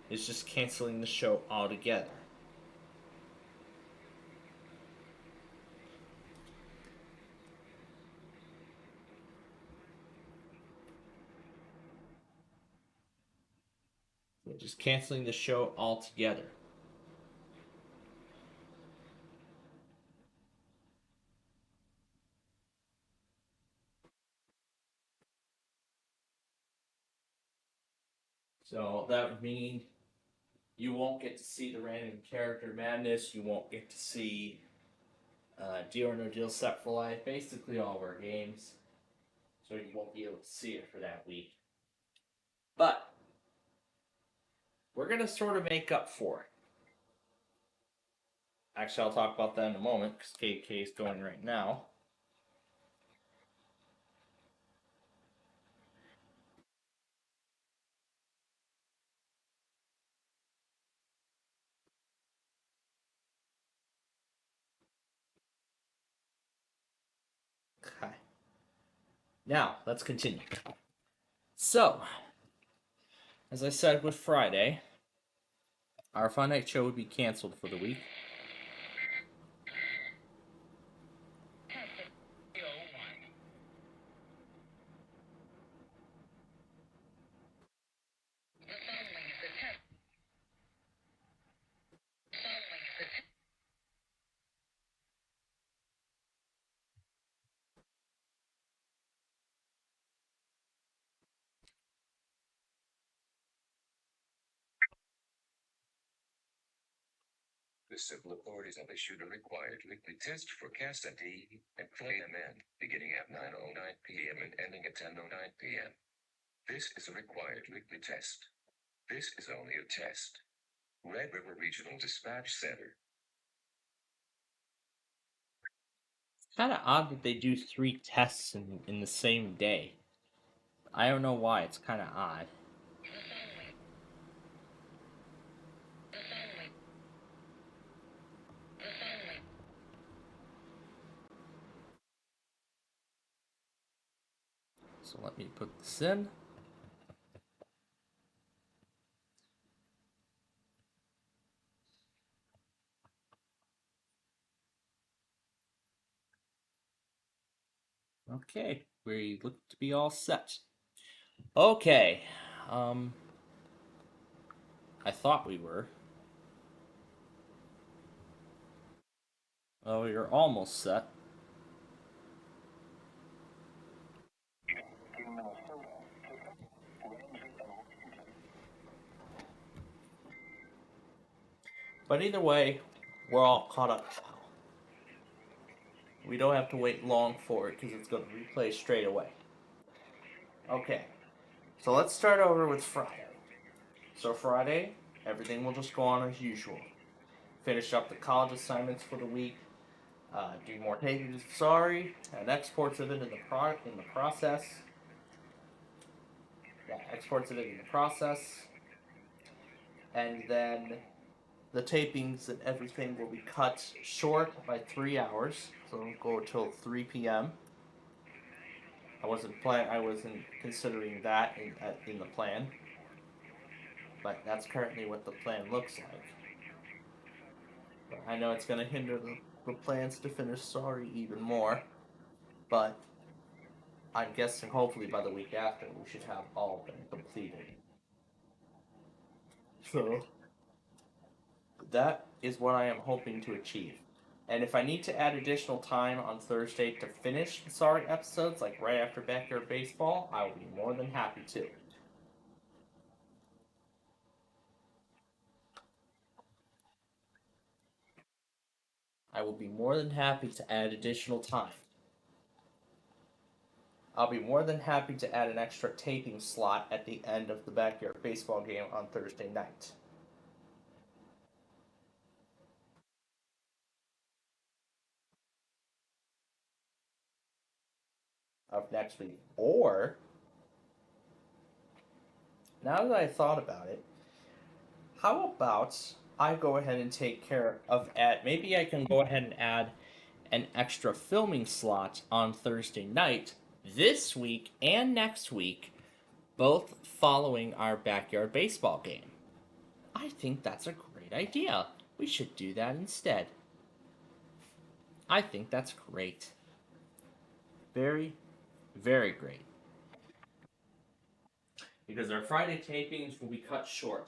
It's just canceling the show altogether. So just canceling the show altogether. So that would mean you won't get to see the random character madness. You won't get to see Deal or No Deal Set for Life, basically all of our games. So you won't be able to see it for that week. But we're going to sort of make up for it. Actually, I'll talk about that in a moment because KK is going right now. Okay. Now, let's continue. So, as I said with Friday, our Fun Night show would be canceled for the week. The Civil authorities have issued a required weekly test for Cast and KMN, beginning at 9:09 p.m. and ending at 10:09 p.m. This is a required weekly test. This is only a test. Red River Regional Dispatch Center. It's kind of odd that they do 3 tests in the same day. I don't know why. It's kind of odd. So let me put this in. Okay, we look to be all set. Okay, I thought we were. Oh, you're almost set. But either way, we're all caught up now. We don't have to wait long for it because it's going to replay straight away. Okay, so let's start over with Friday. So Friday, everything will just go on as usual. Finish up the college assignments for the week. Do more tapings of Sorry and exports of it in the process. Yeah, exports of it in the process. And then the tapings and everything will be cut short by 3 hours, so it'll go till 3 p.m. I wasn't considering that in the plan, but that's currently what the plan looks like. But I know it's going to hinder the plans to finish Sorry even more, but I'm guessing hopefully by the week after we should have all of them completed. So that is what I am hoping to achieve. And if I need to add additional time on Thursday to finish the Sorry episodes, like right after Backyard Baseball, I will be more than happy to. I will be more than happy to add additional time. I'll be more than happy to add an extra taping slot at the end of the Backyard Baseball game on Thursday night. of next week. Or, now that I thought about it, how about I go ahead and take care of maybe I can go ahead and add an extra filming slot on Thursday night this week and next week, both following our backyard baseball game. I think that's a great idea. We should do that instead. I think that's great. Very, very great. Because our Friday tapings will be cut short.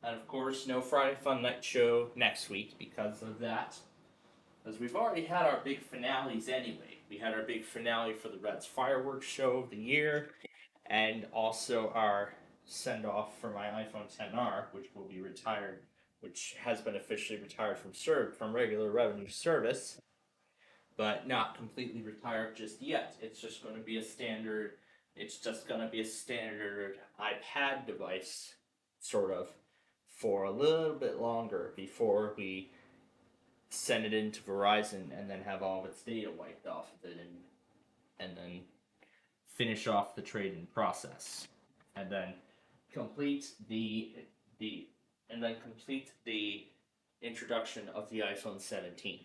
And of course, no Friday Fun Night show next week because of that. Because we've already had our big finales anyway. We had our big finale for the Reds fireworks show of the year, and also our send-off for my iPhone XR, which will be retired, which has been officially retired from regular revenue service, but not completely retired just yet. It's just going to be a standard. It's just going to be a standard iPad device, sort of, for a little bit longer before we send it into Verizon and then have all of its data wiped off of it, and then finish off the trade-in process, and then complete the introduction of the iPhone 17.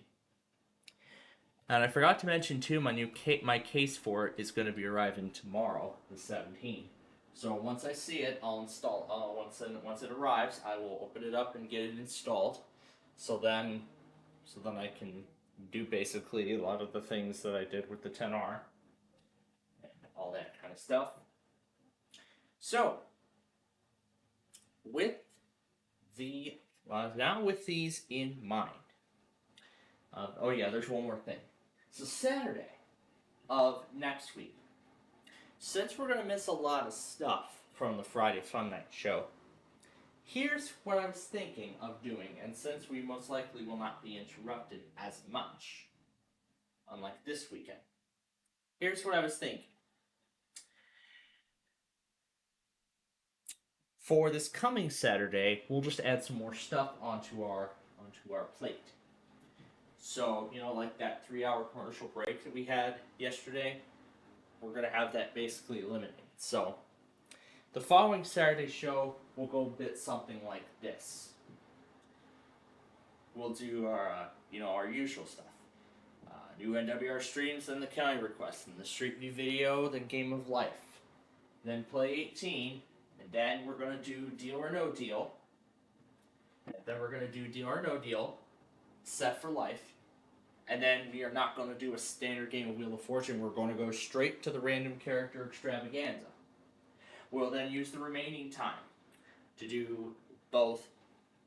And I forgot to mention too, my case for it is going to be arriving tomorrow, the 17th. So once I see it, I'll install. Once it arrives, I will open it up and get it installed. So then I can do basically a lot of the things that I did with the XR and all that kind of stuff. So with these in mind, oh yeah, there's one more thing. So Saturday of next week, since we're going to miss a lot of stuff from the Friday Fun Night show, here's what I was thinking of doing, and since we most likely will not be interrupted as much, unlike this weekend, here's what I was thinking. For this coming Saturday, we'll just add some more stuff onto our plate. So, like that 3-hour commercial break that we had yesterday, we're going to have that basically eliminated. So, the following Saturday show will go a bit something like this. We'll do our usual stuff. New NWR streams, then the county requests, then the Street View video, then Game of Life. Then Play 18, and then we're going to do Deal or No Deal. And then we're going to do Deal or No Deal, Set for Life. And then we are not going to do a standard game of Wheel of Fortune. We're going to go straight to the random character extravaganza. We'll then use the remaining time to do both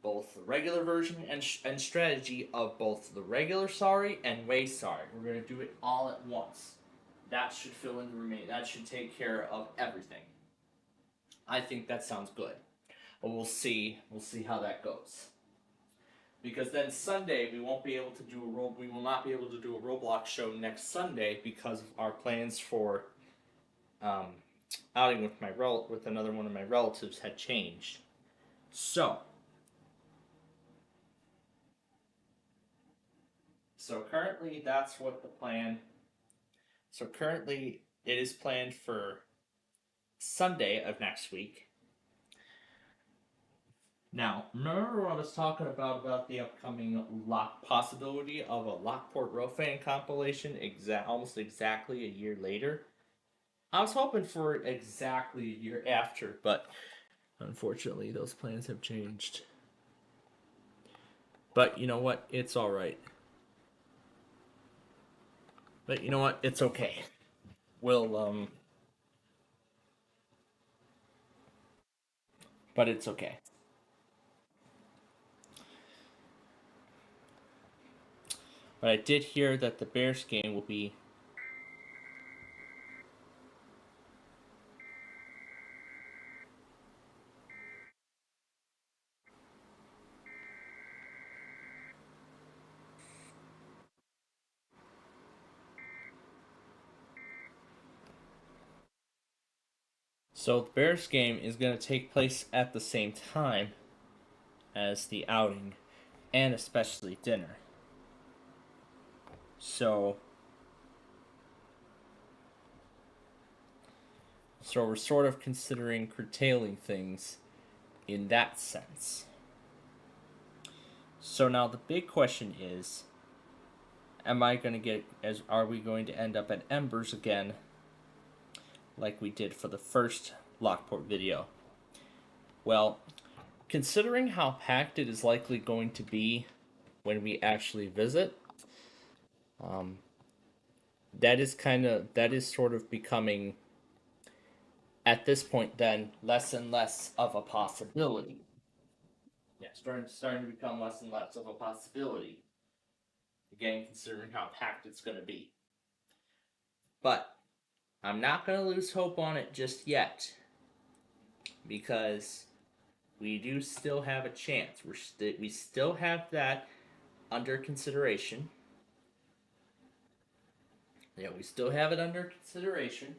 the regular version and strategy of both the regular Sorry and Way Sorry. We're going to do it all at once. That should fill in the remaining. That should take care of everything. I think that sounds good. But we'll see how that goes. Because then Sunday we won't be able to do we will not be able to do a Roblox show next Sunday because our plans for outing with another one of my relatives had changed. So currently that's what the plan. So currently it is planned for Sunday of next week. Now, remember what I was talking about the upcoming possibility of a Lockport Rofan compilation almost exactly a year later? I was hoping for it exactly a year after, but unfortunately those plans have changed. But you know what? It's alright. But you know what? It's okay. But it's okay. But I did hear that the Bears game will be so the Bears game is going to take place at the same time as the outing, and especially dinner. So So we're sort of considering curtailing things in that sense. So now the big question is, are we going to end up at Embers again like we did for the first Lockport video? Well, considering how packed it is likely going to be when we actually visit, that is sort of becoming, at this point then, less and less of a possibility. Yeah, starting to become less and less of a possibility. Again, considering how packed it's going to be. But I'm not going to lose hope on it just yet, because we do still have a chance. We still have that under consideration. Yeah, we still have it under consideration.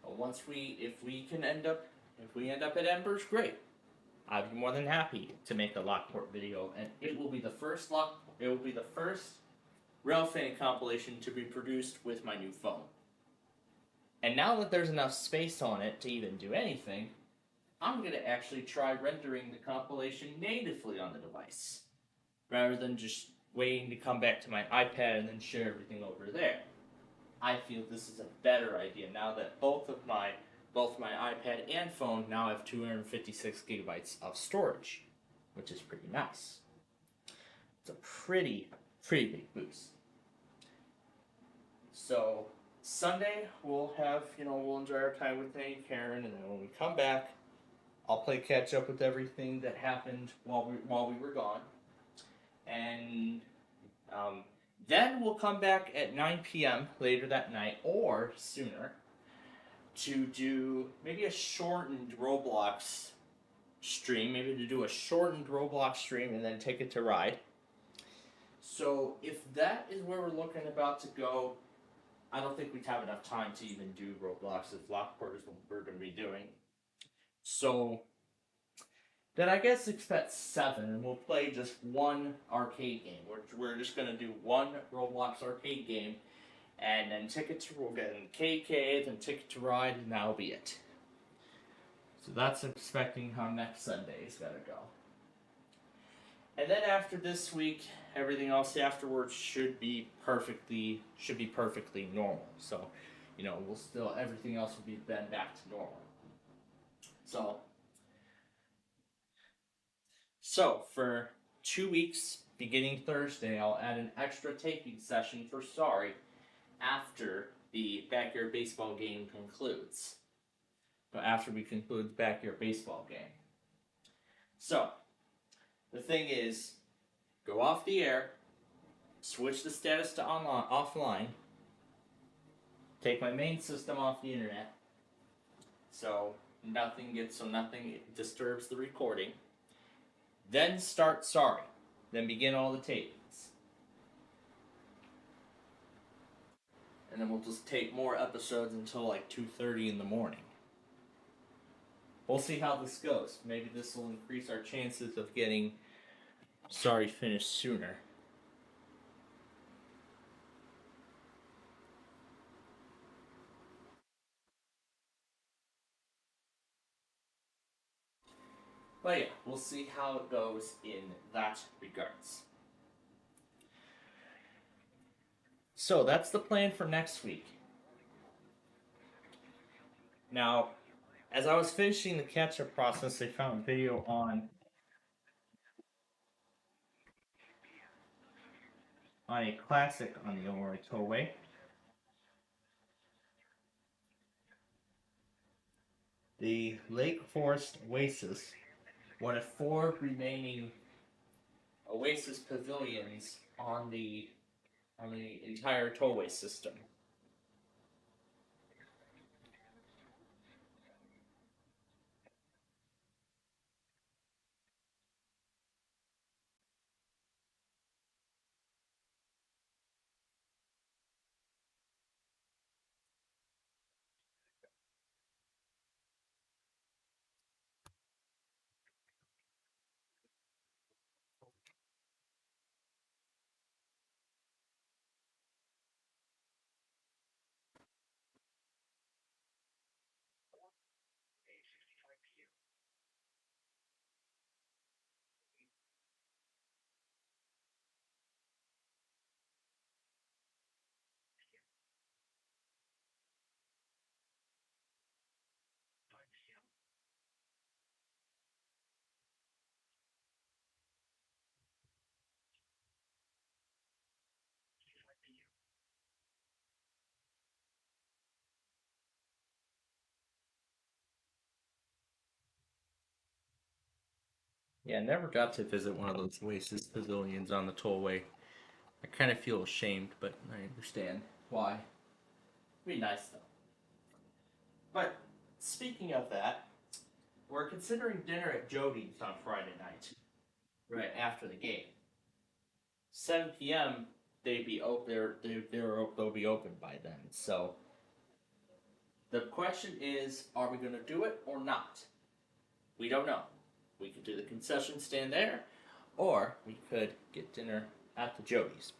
But if we end up at Embers, great. I'd be more than happy to make a Lockport video, and it will be the first Railfan compilation to be produced with my new phone. And now that there's enough space on it to even do anything, I'm going to actually try rendering the compilation natively on the device, rather than just waiting to come back to my iPad and then share everything over there. I feel this is a better idea now that both my iPad and phone now have 256 gigabytes of storage, which is pretty nice. It's a pretty big boost. So Sunday we'll enjoy our time with Nate and Karen, and then when we come back, I'll play catch up with everything that happened while we were gone, and then we'll come back at 9 p.m. later that night or sooner to do maybe a shortened Roblox stream, and then take it to Ride. So if that is where we're looking about to go, I don't think we'd have enough time to even do Roblox if Lockport is what we're going to be doing. So then I guess expect 7, and we'll play just one arcade game. We're just going to do one Roblox arcade game, and then we'll get an KK, then Ticket to Ride, and that'll be it. So that's expecting how next Sunday is going to go. And then after this week, everything else afterwards should be perfectly normal. So, everything else will be then back to normal. So for 2 weeks, beginning Thursday, I'll add an extra taping session for Sorry after the backyard baseball game concludes. But after we conclude the backyard baseball game. So, the thing is, go off the air, switch the status to offline, take my main system off the internet, so nothing disturbs the recording. Then start Sorry. Then begin all the tapings. And then we'll just tape more episodes until like 2:30 in the morning. We'll see how this goes. Maybe this will increase our chances of getting Sorry finished sooner. But yeah, we'll see how it goes in that regards. So that's the plan for next week. Now, as I was finishing the catch-up process, I found a video on a classic on the Illinois Tollway. The Lake Forest Oasis, one of 4 remaining Oasis pavilions on the entire tollway system. Yeah, I never got to visit one of those Oasis pavilions on the tollway. I kind of feel ashamed, but I understand why. It'd be nice though. But speaking of that, we're considering dinner at Jody's on Friday night, right after the game. 7 p.m. They'll be open by then. So the question is, are we going to do it or not? We don't know. We could do the concession stand there, or we could get dinner at the Jody's.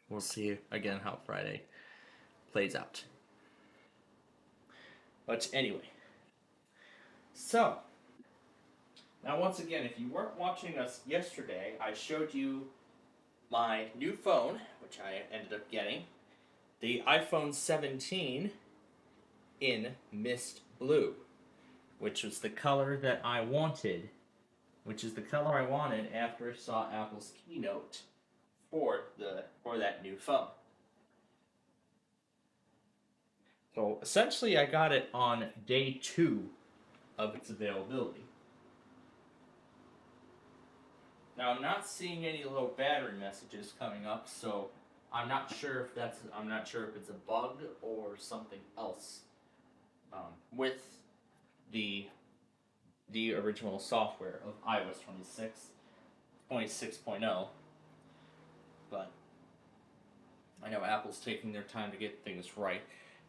We'll see again how Friday plays out. But anyway, so now once again, if you weren't watching us yesterday, I showed you my new phone, which I ended up getting, the iPhone 17 in mist blue, which was the color that I wanted, after I saw Apple's keynote for that new phone. So essentially I got it on day 2 of its availability. Now I'm not seeing any low battery messages coming up, so I'm not sure if it's a bug or something else with the original software of iOS 26.0. But I know Apple's taking their time to get things right.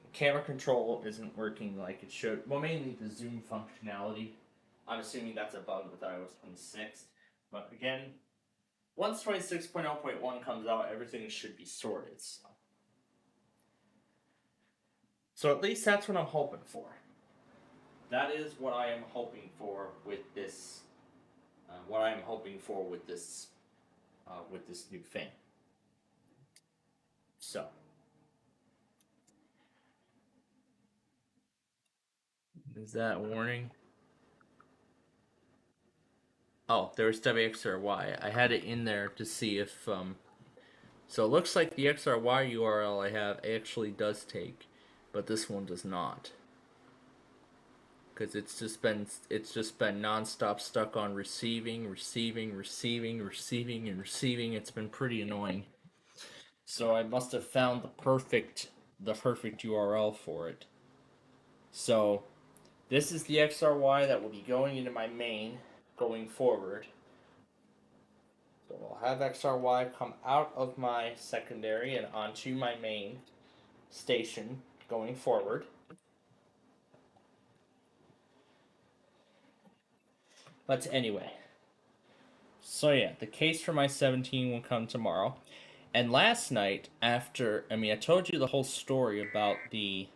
The camera control isn't working like it should. Well, mainly the zoom functionality. I'm assuming that's a bug with iOS 26. But again, once 26.0.1 comes out, everything should be sorted. So at least that's what I'm hoping for. That is what I am hoping for with this. With this new thing. So. Is that a warning? Oh, there's WXRY. I had it in there to see if, so it looks like the XRY URL I have actually does take, but this one does not. Because it's just been non-stop stuck on receiving. It's been pretty annoying. So I must have found the perfect URL for it. So this is the XRY that will be going into my main going forward. So I'll have XRY come out of my secondary and onto my main station going forward. But anyway, so yeah, the case for my 17 will come tomorrow. And last night, I told you the whole story about the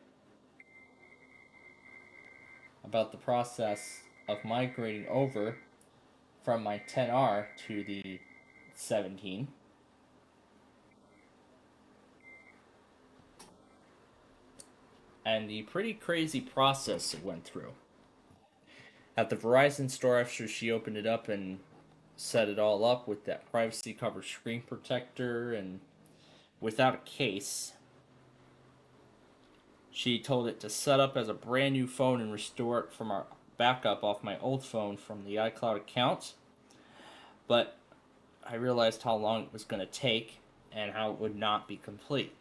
process of migrating over from my 10R to the 17. And the pretty crazy process it went through. At the Verizon store, after she opened it up and set it all up with that privacy cover screen protector and without a case, she told it to set up as a brand new phone and restore it from our backup off my old phone from the iCloud account. But I realized how long it was going to take and how it would not be complete.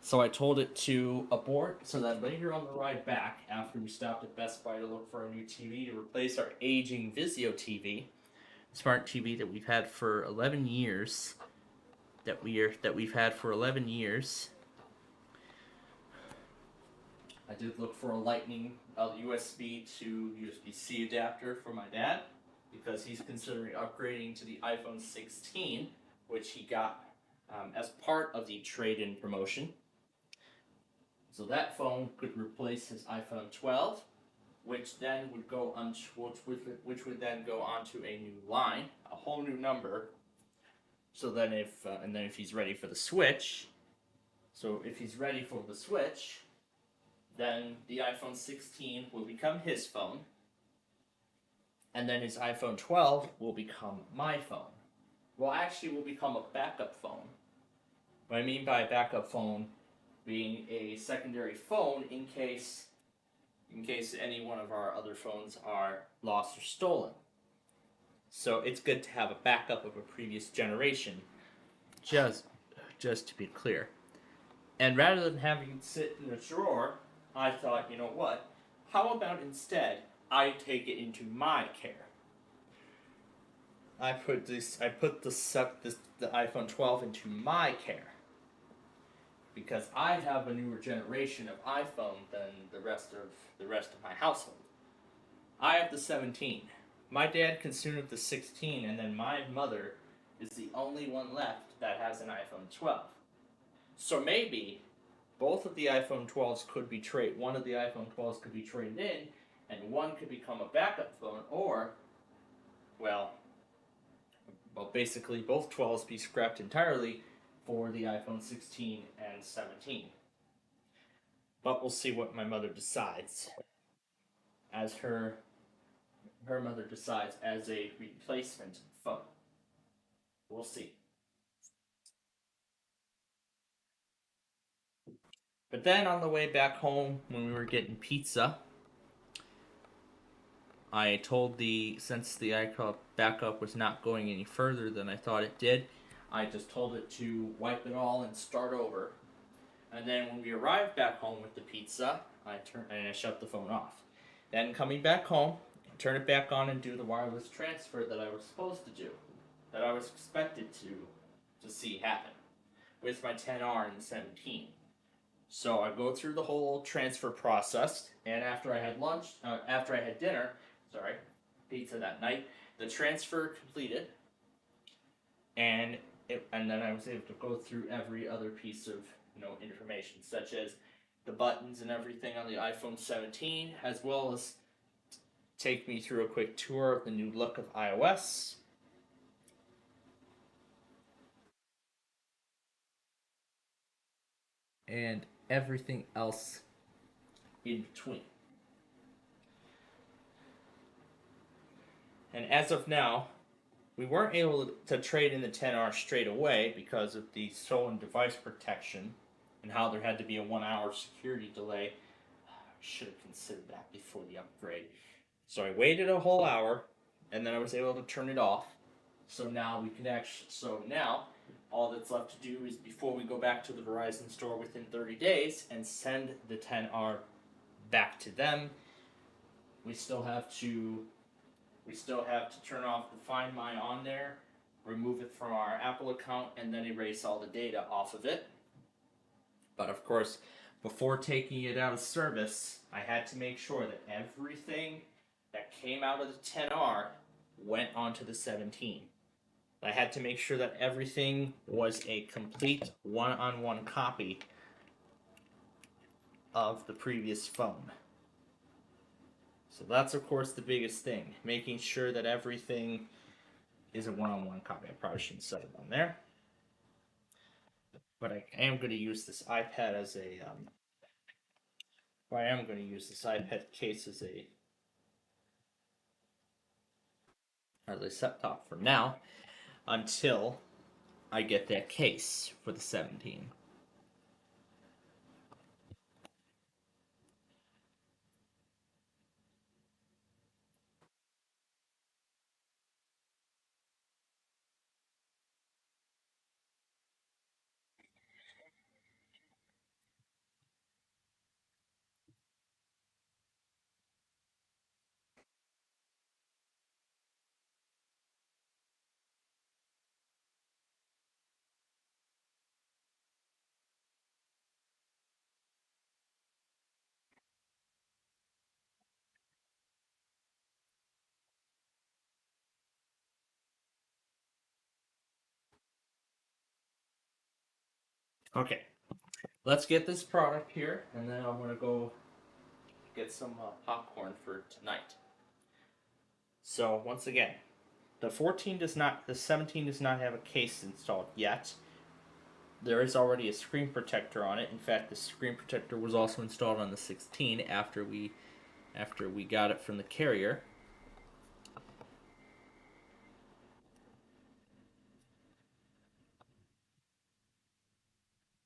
So I told it to abort so that later on the ride back, after we stopped at Best Buy to look for a new TV to replace our aging Vizio TV, smart TV that we've had for 11 years, I did look for a Lightning USB to USB-C adapter for my dad, because he's considering upgrading to the iPhone 16, which he got as part of the trade-in promotion. So that phone could replace his iPhone 12, which then would go on, which would then go onto a new line, a whole new number. So then if he's ready for the Switch, then the iPhone 16 will become his phone, and then his iPhone 12 will become my phone. Well, actually, will become a backup phone. What I mean by a backup phone being a secondary phone in case any one of our other phones are lost or stolen. So it's good to have a backup of a previous generation. Just to be clear. And rather than having it sit in a drawer, I thought, you know what? How about instead I take it into my care? I put the iPhone 12 into my care because I have a newer generation of iPhone than the rest of my household. I have the 17. My dad consumed the 16, and then my mother is the only one left that has an iPhone 12. So maybe both of the iPhone 12s could be traded. One of the iPhone 12s could be traded in, and one could become a backup phone, or, well, basically both 12s be scrapped entirely for the iPhone 16 and 17. But we'll see what my mother decides as her mother decides as a replacement phone. We'll see. But then on the way back home, when we were getting pizza, I told since the iCloud backup was not going any further than I thought it did, I just told it to wipe it all and start over. And then when we arrived back home with the pizza, I shut the phone off. Then coming back home, turn it back on and do the wireless transfer that I was supposed to do, that I was expected to see happen with my 10R and 17. So I go through the whole transfer process, and after I had dinner, pizza that night, the transfer completed, and then I was able to go through every other piece of information, such as the buttons and everything on the iPhone 17, as well as take me through a quick tour of the new look of iOS. And everything else in between. And as of now, we weren't able to trade in the 10R straight away because of the stolen device protection and how there had to be a 1-hour security delay. I should have considered that before the upgrade. So I waited a whole hour, and then I was able to turn it off. So now all that's left to do is, before we go back to the Verizon store within 30 days and send the 10R back to them, we still have to turn off the Find My on there, remove it from our Apple account, and then erase all the data off of it. But of course, before taking it out of service, I had to make sure that everything that came out of the 10R went onto the 17. I had to make sure that everything was a complete one-on-one copy of the previous phone. So that's, of course, the biggest thing, making sure that everything is a one-on-one copy. I probably shouldn't set it on there. But I am going to use this iPad as a... I am going to use this iPad case as a set-top for now, until I get that case for the 17. Okay, let's get this product here, and then I'm going to go get some popcorn for tonight. So once again, the 17 does not have a case installed yet. There is already a screen protector on it. In fact, the screen protector was also installed on the 16 after we got it from the carrier.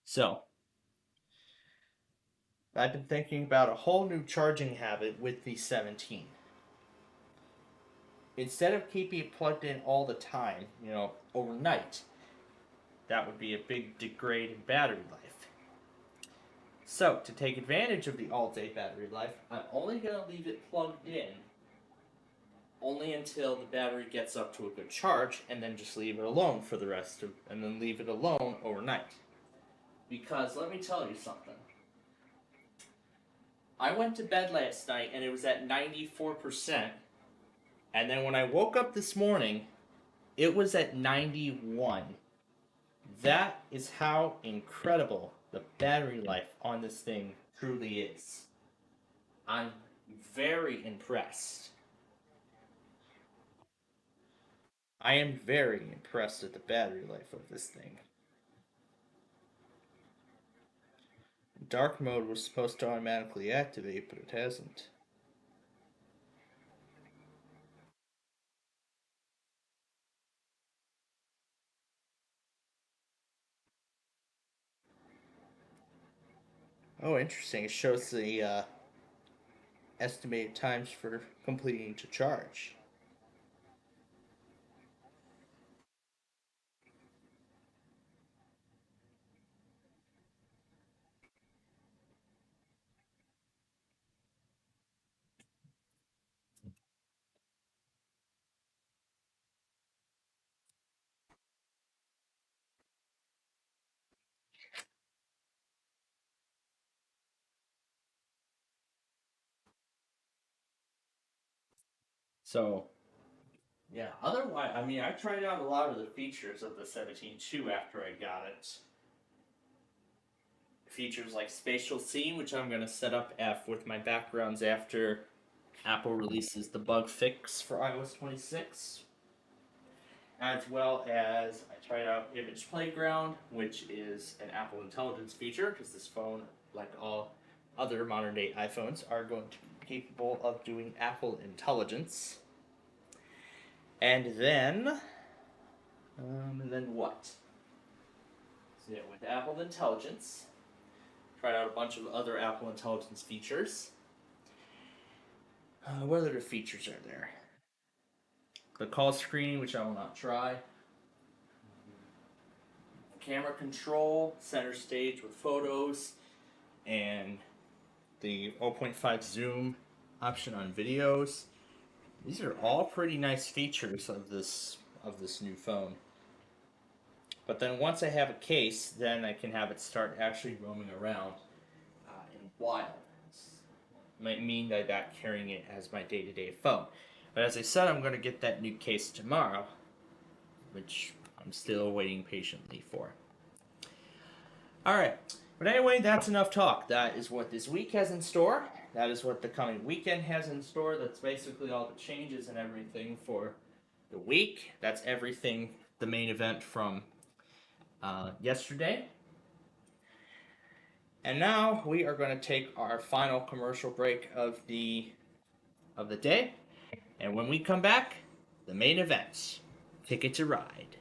So, I've been thinking about a whole new charging habit with the 17. instead of keeping it plugged in all the time, overnight, that would be a big degrade in battery life. So, to take advantage of the all-day battery life, I'm only going to leave it plugged in only until the battery gets up to a good charge, and then just leave it alone for the rest of, and then leave it alone overnight. Because let me tell you something. I went to bed last night and it was at 94%, and then when I woke up this morning, it was at 91. That is how incredible the battery life on this thing truly is. I'm very impressed. I am very impressed at the battery life of this thing. Dark mode was supposed to automatically activate, but it hasn't. Oh, interesting. It shows the estimated times for completing to charge. So, yeah, otherwise, I mean, I tried out a lot of the features of the 17.2 after I got it. Features like Spatial Scene, which I'm going to set up with my backgrounds after Apple releases the bug fix for iOS 26. As well as, I tried out Image Playground, which is an Apple Intelligence feature, because this phone, like all other modern-day iPhones, are going to be capable of doing Apple Intelligence. And then what? So yeah, with Apple Intelligence, tried out a bunch of other Apple Intelligence features. What other features are there? The call screening, which I will not try. Camera control, center stage with photos, and the 0.5 zoom option on videos. These are all pretty nice features of this new phone. But then once I have a case, then I can have it start actually roaming around in wild. Might mean that I'm not carrying it as my day-to-day phone. But as I said, I'm going to get that new case tomorrow, which I'm still waiting patiently for. Alright, but anyway, that's enough talk. That is what this week has in store. That is what the coming weekend has in store. That's basically all the changes and everything for the week. That's everything, the main event from yesterday. And now we are going to take our final commercial break of the day. And when we come back, the main event, Ticket to Ride.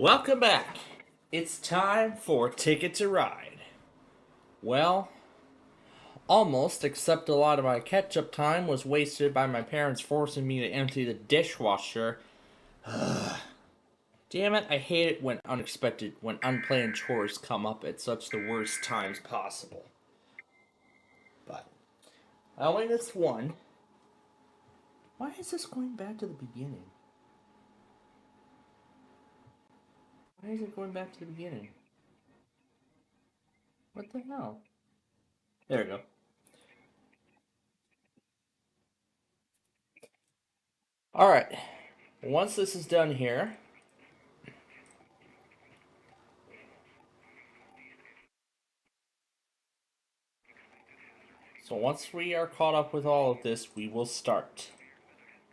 Welcome back. It's time for Ticket to Ride. Well, almost, except a lot of my catch-up time was wasted by my parents forcing me to empty the dishwasher. Damn it, I hate it when unplanned chores come up at such the worst times possible. But I only missed one. Why is this going back to the beginning? Why is it going back to the beginning? What the hell? There we go. Alright. Once this is done here, so once we are caught up with all of this, we will start.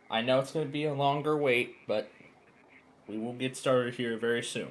I know it's going to be a longer wait, but we will get started here very soon.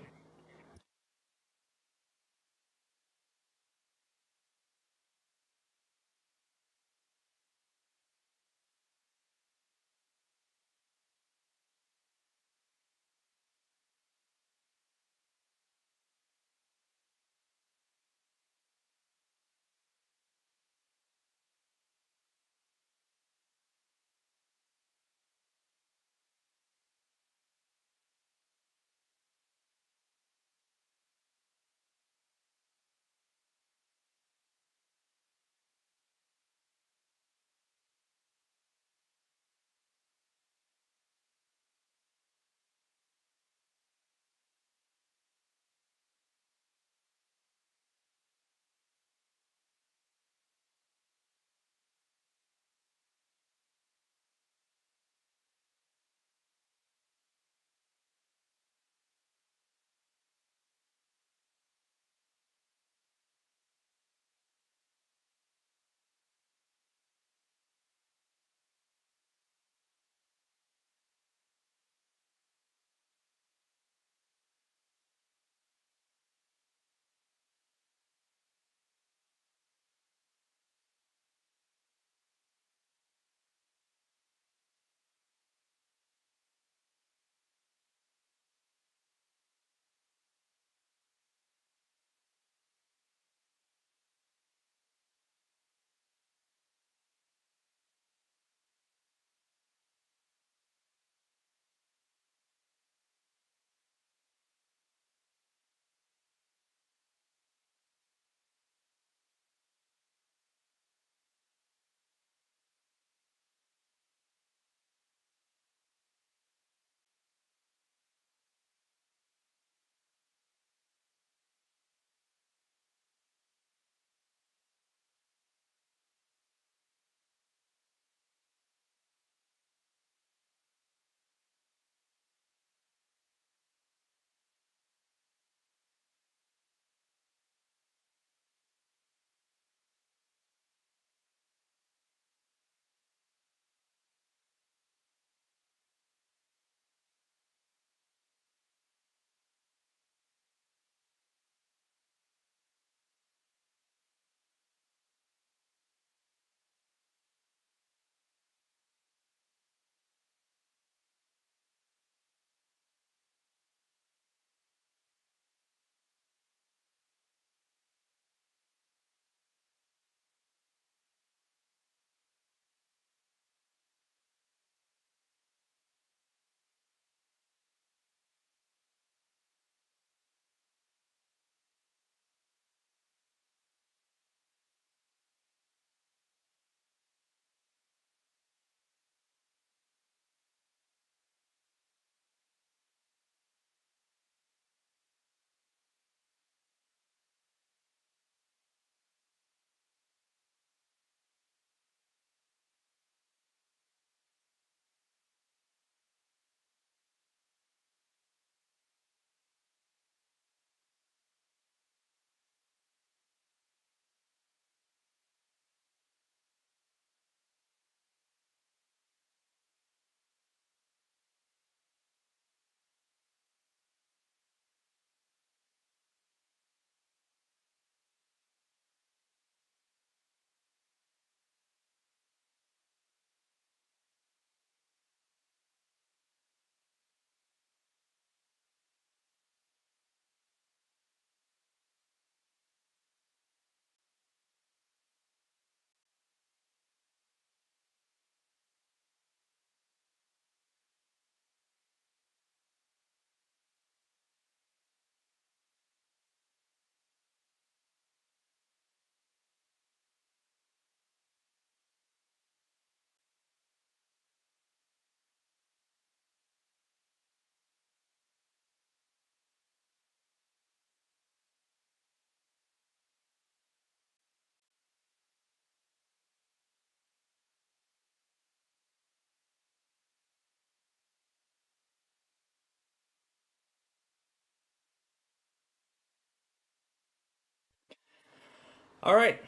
All right,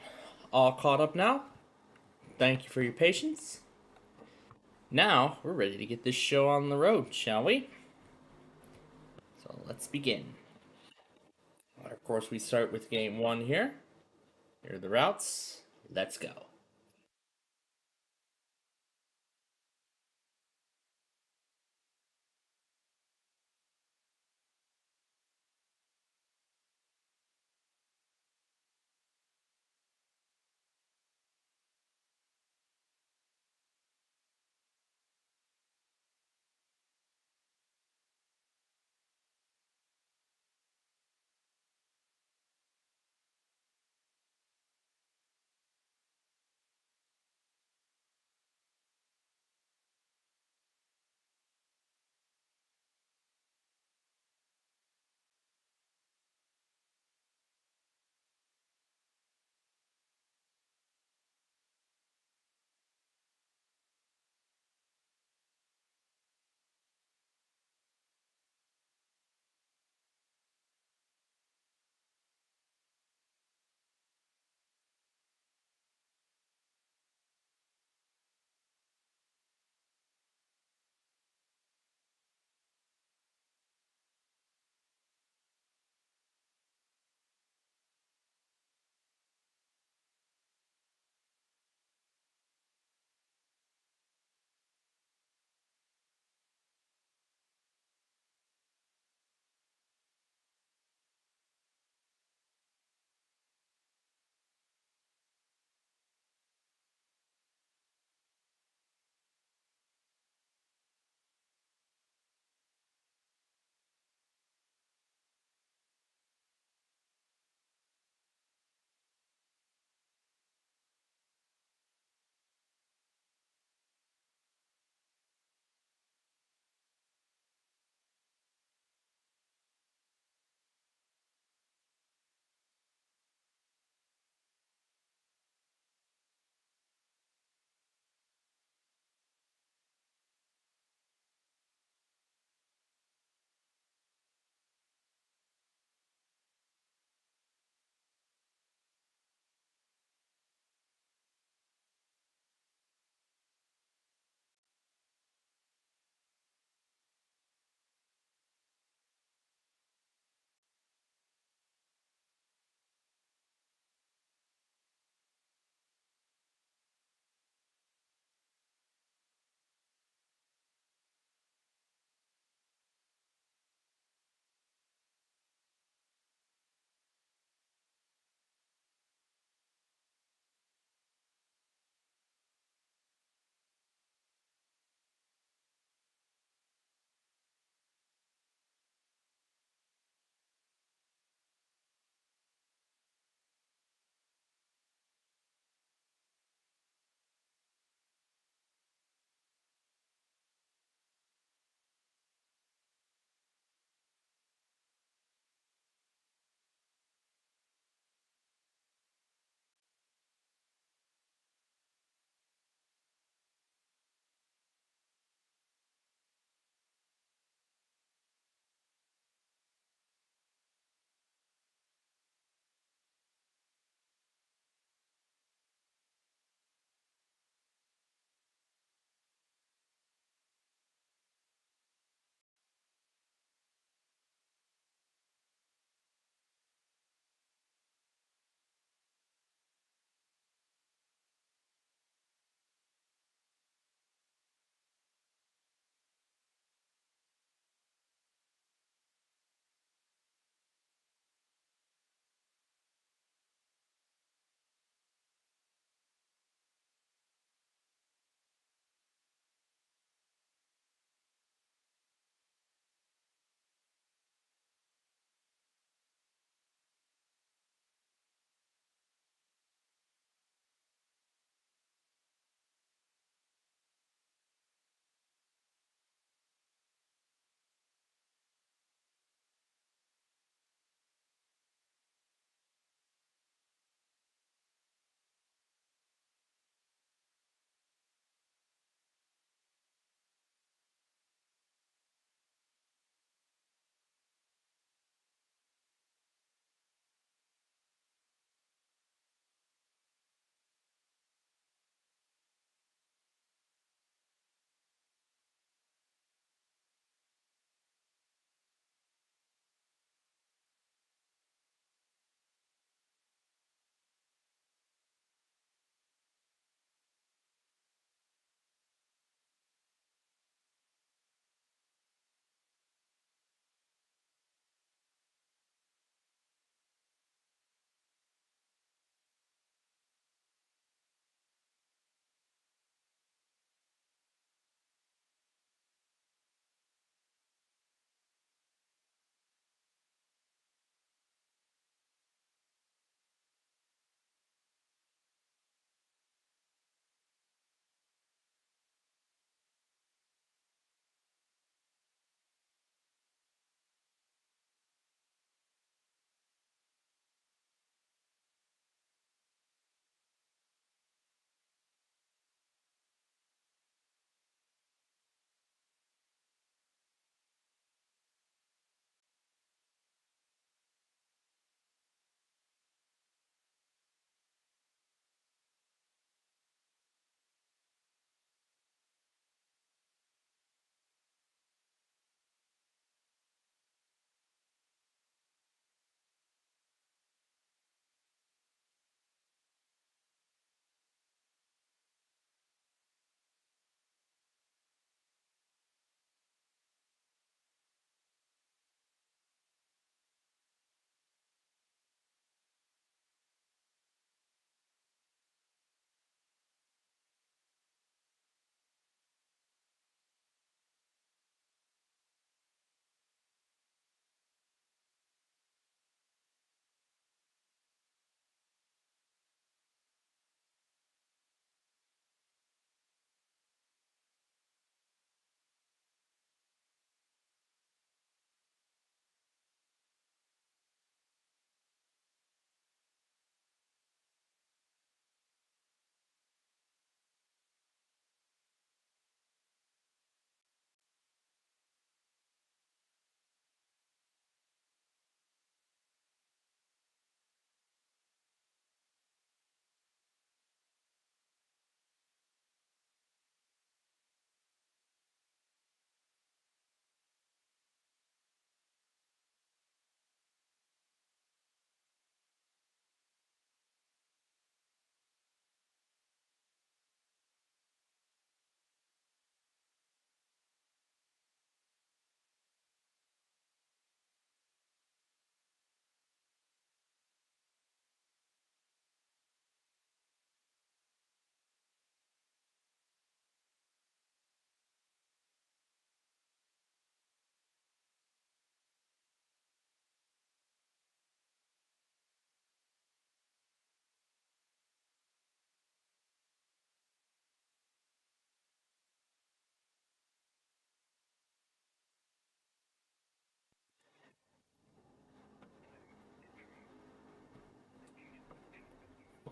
all caught up now. Thank you for your patience. Now we're ready to get this show on the road, shall we? So let's begin. Of course, we start with game 1 here. Here are the routes. Let's go.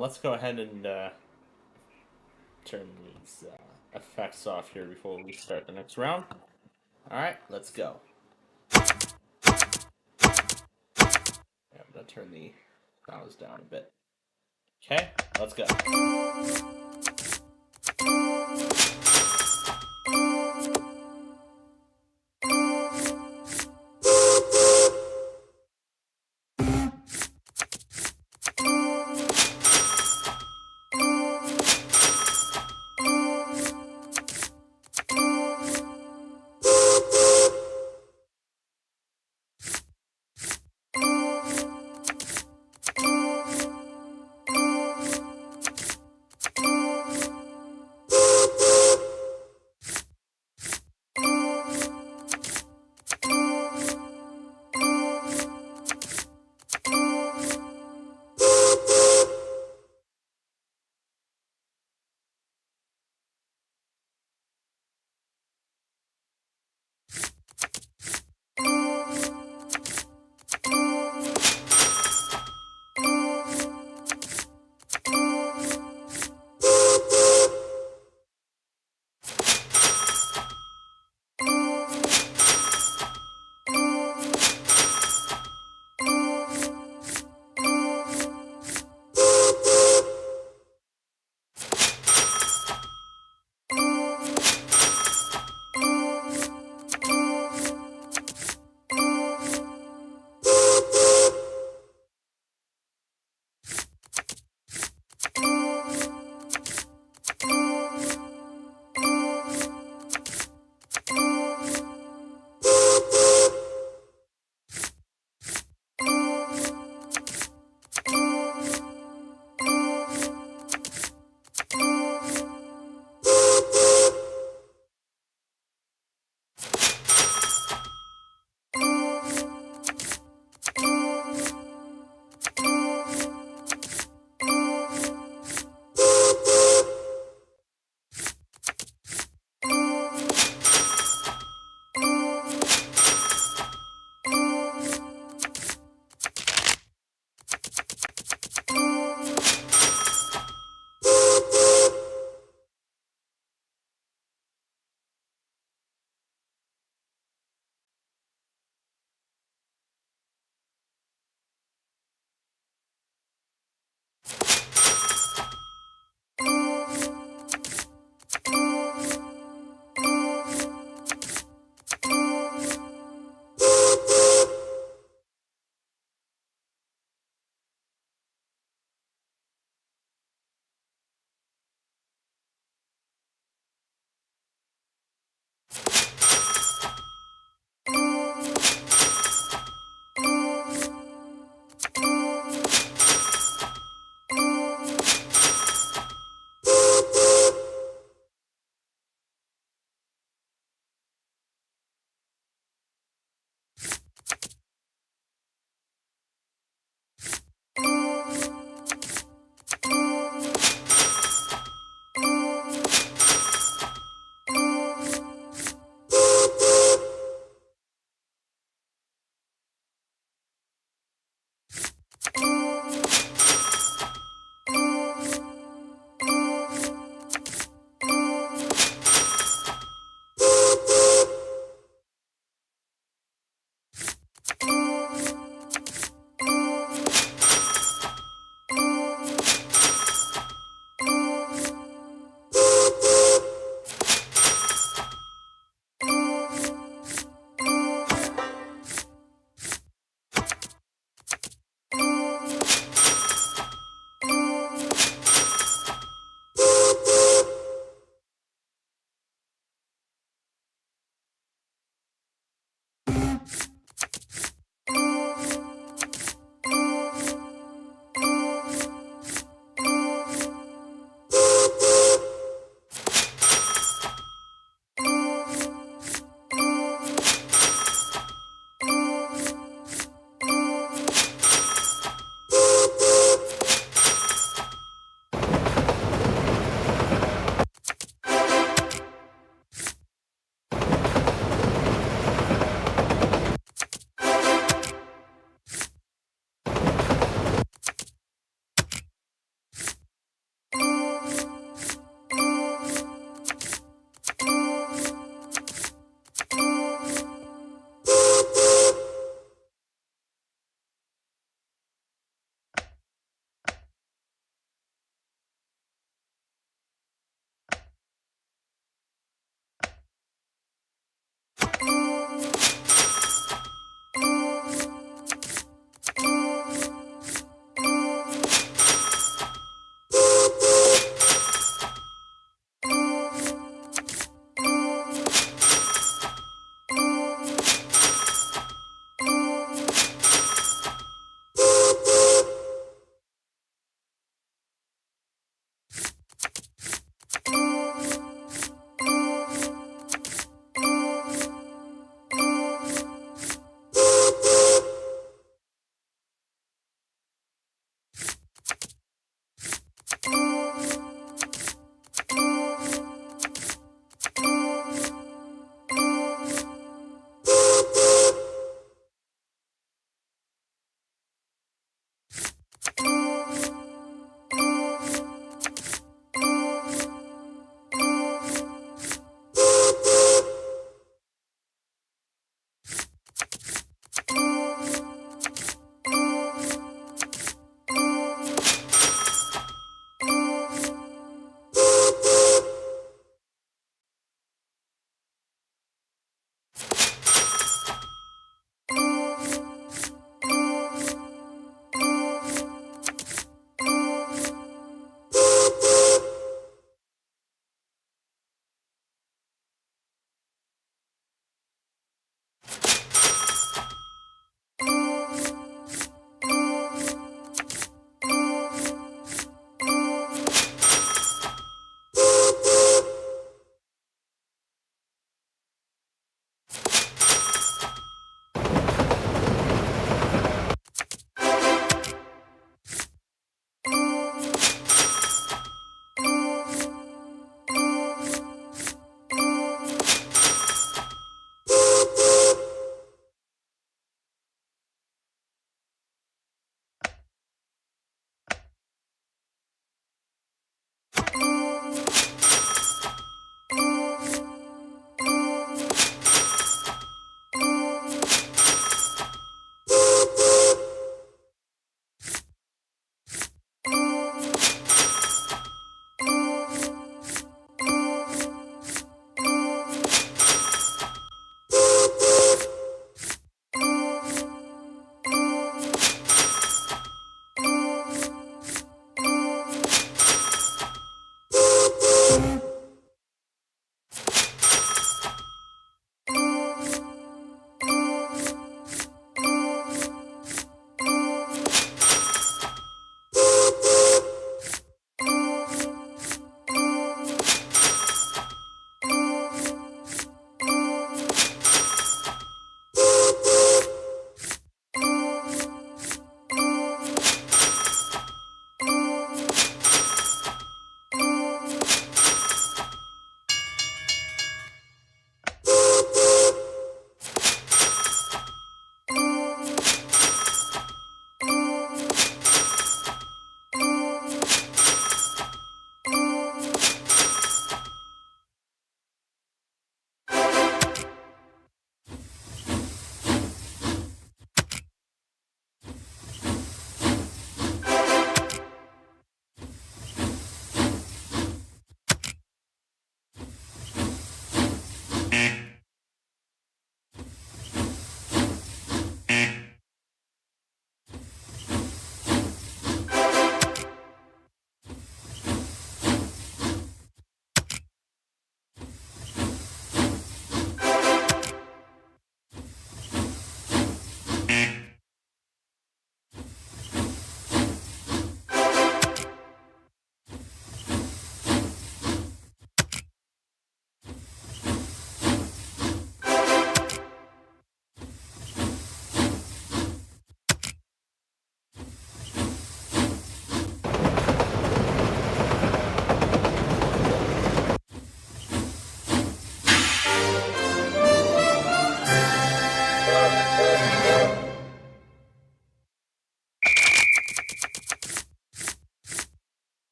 let's go ahead and turn these effects off here before we start the next round. Alright, let's go. Yeah, I'm gonna turn the sounds down a bit. Okay, let's go.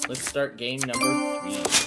Let's start game number 3.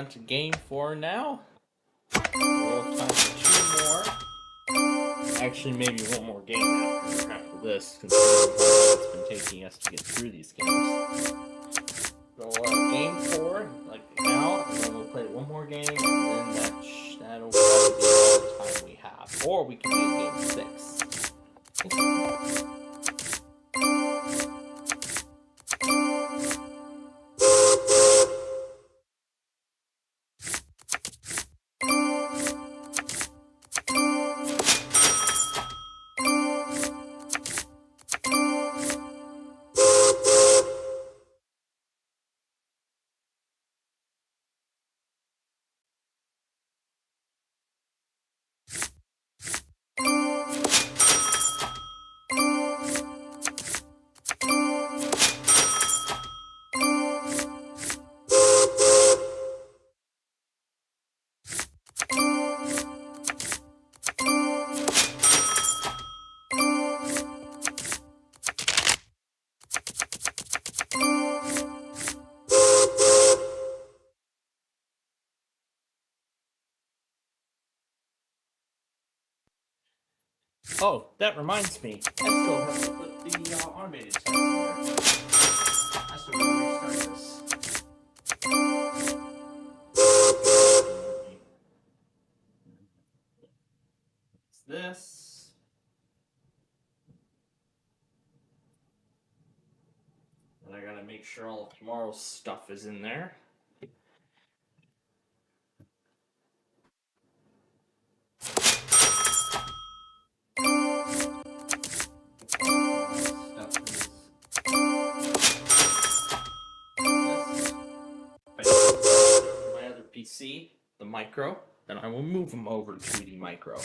on to game 4 now. We'll have time for 2 more. Actually, maybe one more game after this, considering how long it's been taking us to get through these games. So, game 4, like now, and then we'll play one more game, and then that'll probably be all the time we have. Or we can do game 6. Oh, that reminds me. I still have to put the automated test in there. I still have to restart this. It's this. And I gotta make sure all of tomorrow's stuff is in there. My other PC, the Micro, then I will move them over to the Micro.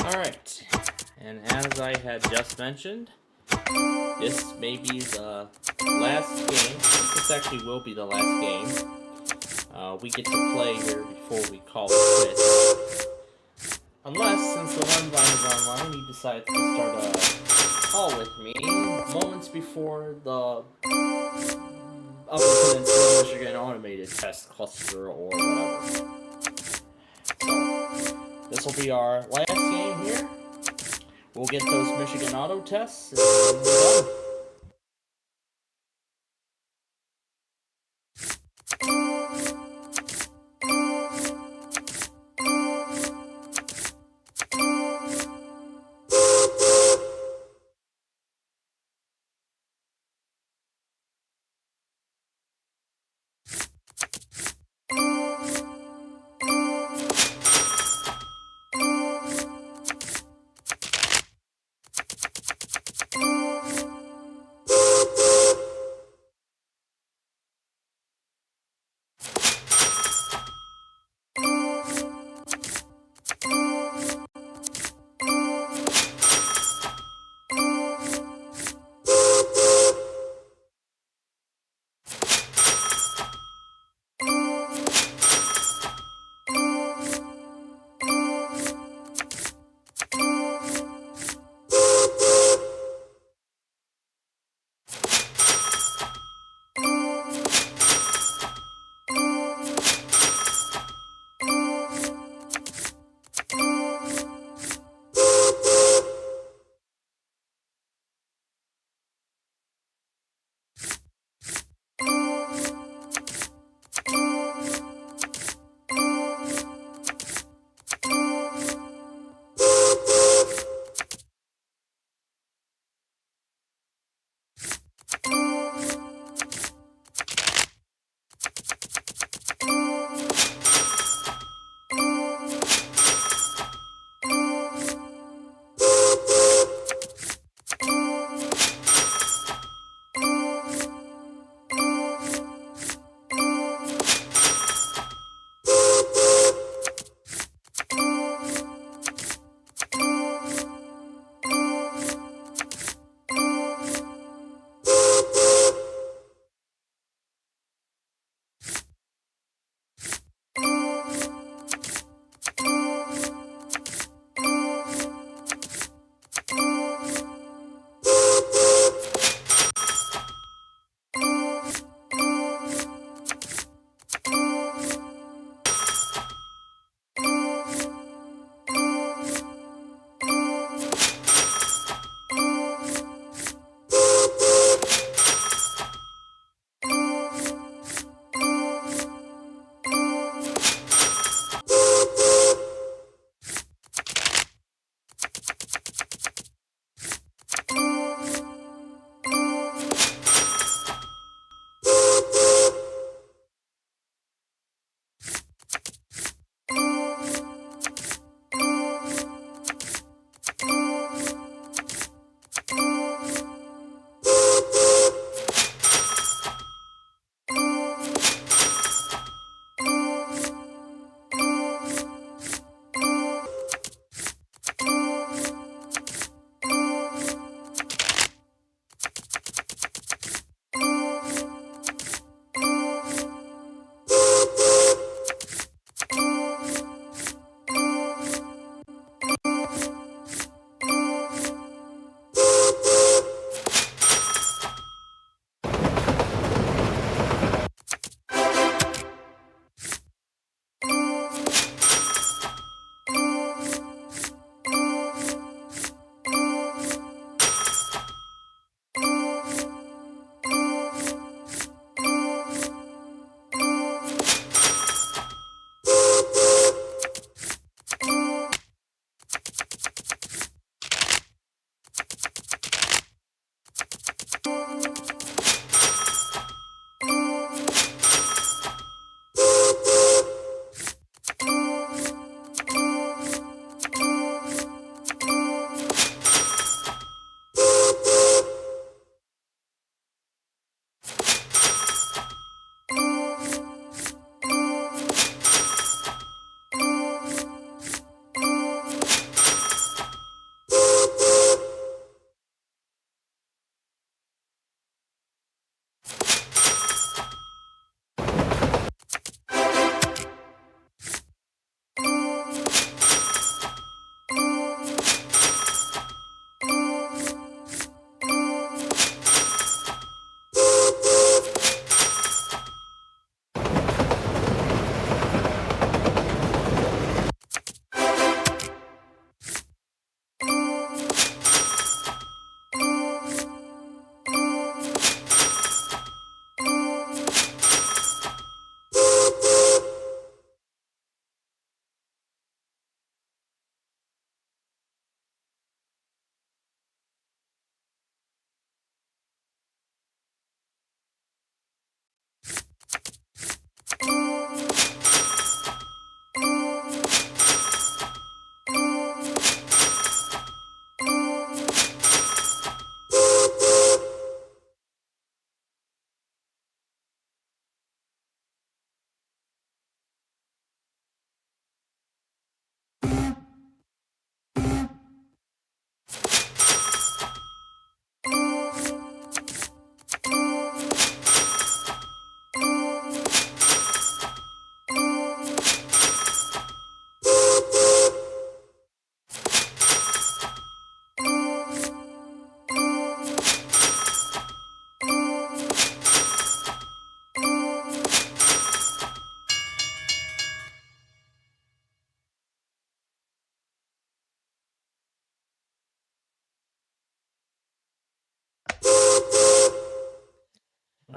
Alright, and as I had just mentioned, this may be the last game. This actually will be the last game we get to play here before we call it quits. Unless, since the Runebound is online, he decides to start a call with me moments before the Upper Peninsula Michigan Automated Test Cluster or whatever. So, this will be our last game here. We'll get those Michigan auto tests and we're done.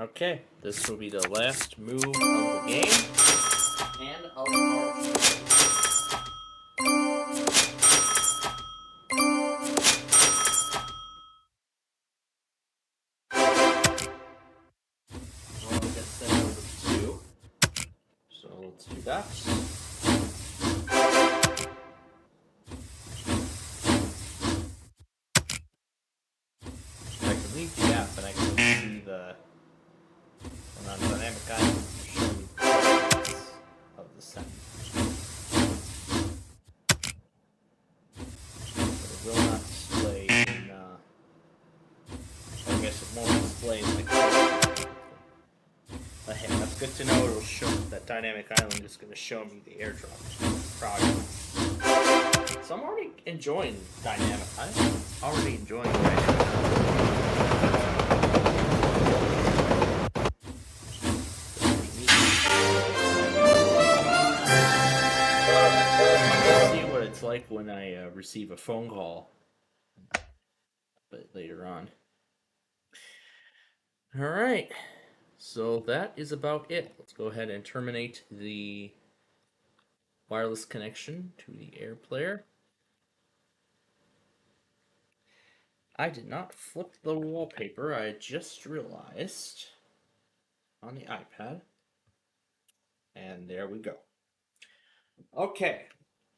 Okay, this will be the last move of the game and of our Well, we got set over 2. So let's do that. I can leave the app and I can see the dynamic island show me the details of the sentence. But it will not display in I guess it won't display in the but hey, that's good to know. It'll show that dynamic island is going to show me the airdrop progress. So I'm already enjoying dynamic. I'm already enjoying dynamic see what it's like when I receive a phone call, but later on. All right. So that is about it. Let's go ahead and terminate the wireless connection to the Air Player. I did not flip the wallpaper, I just realized on the iPad. And there we go. Okay,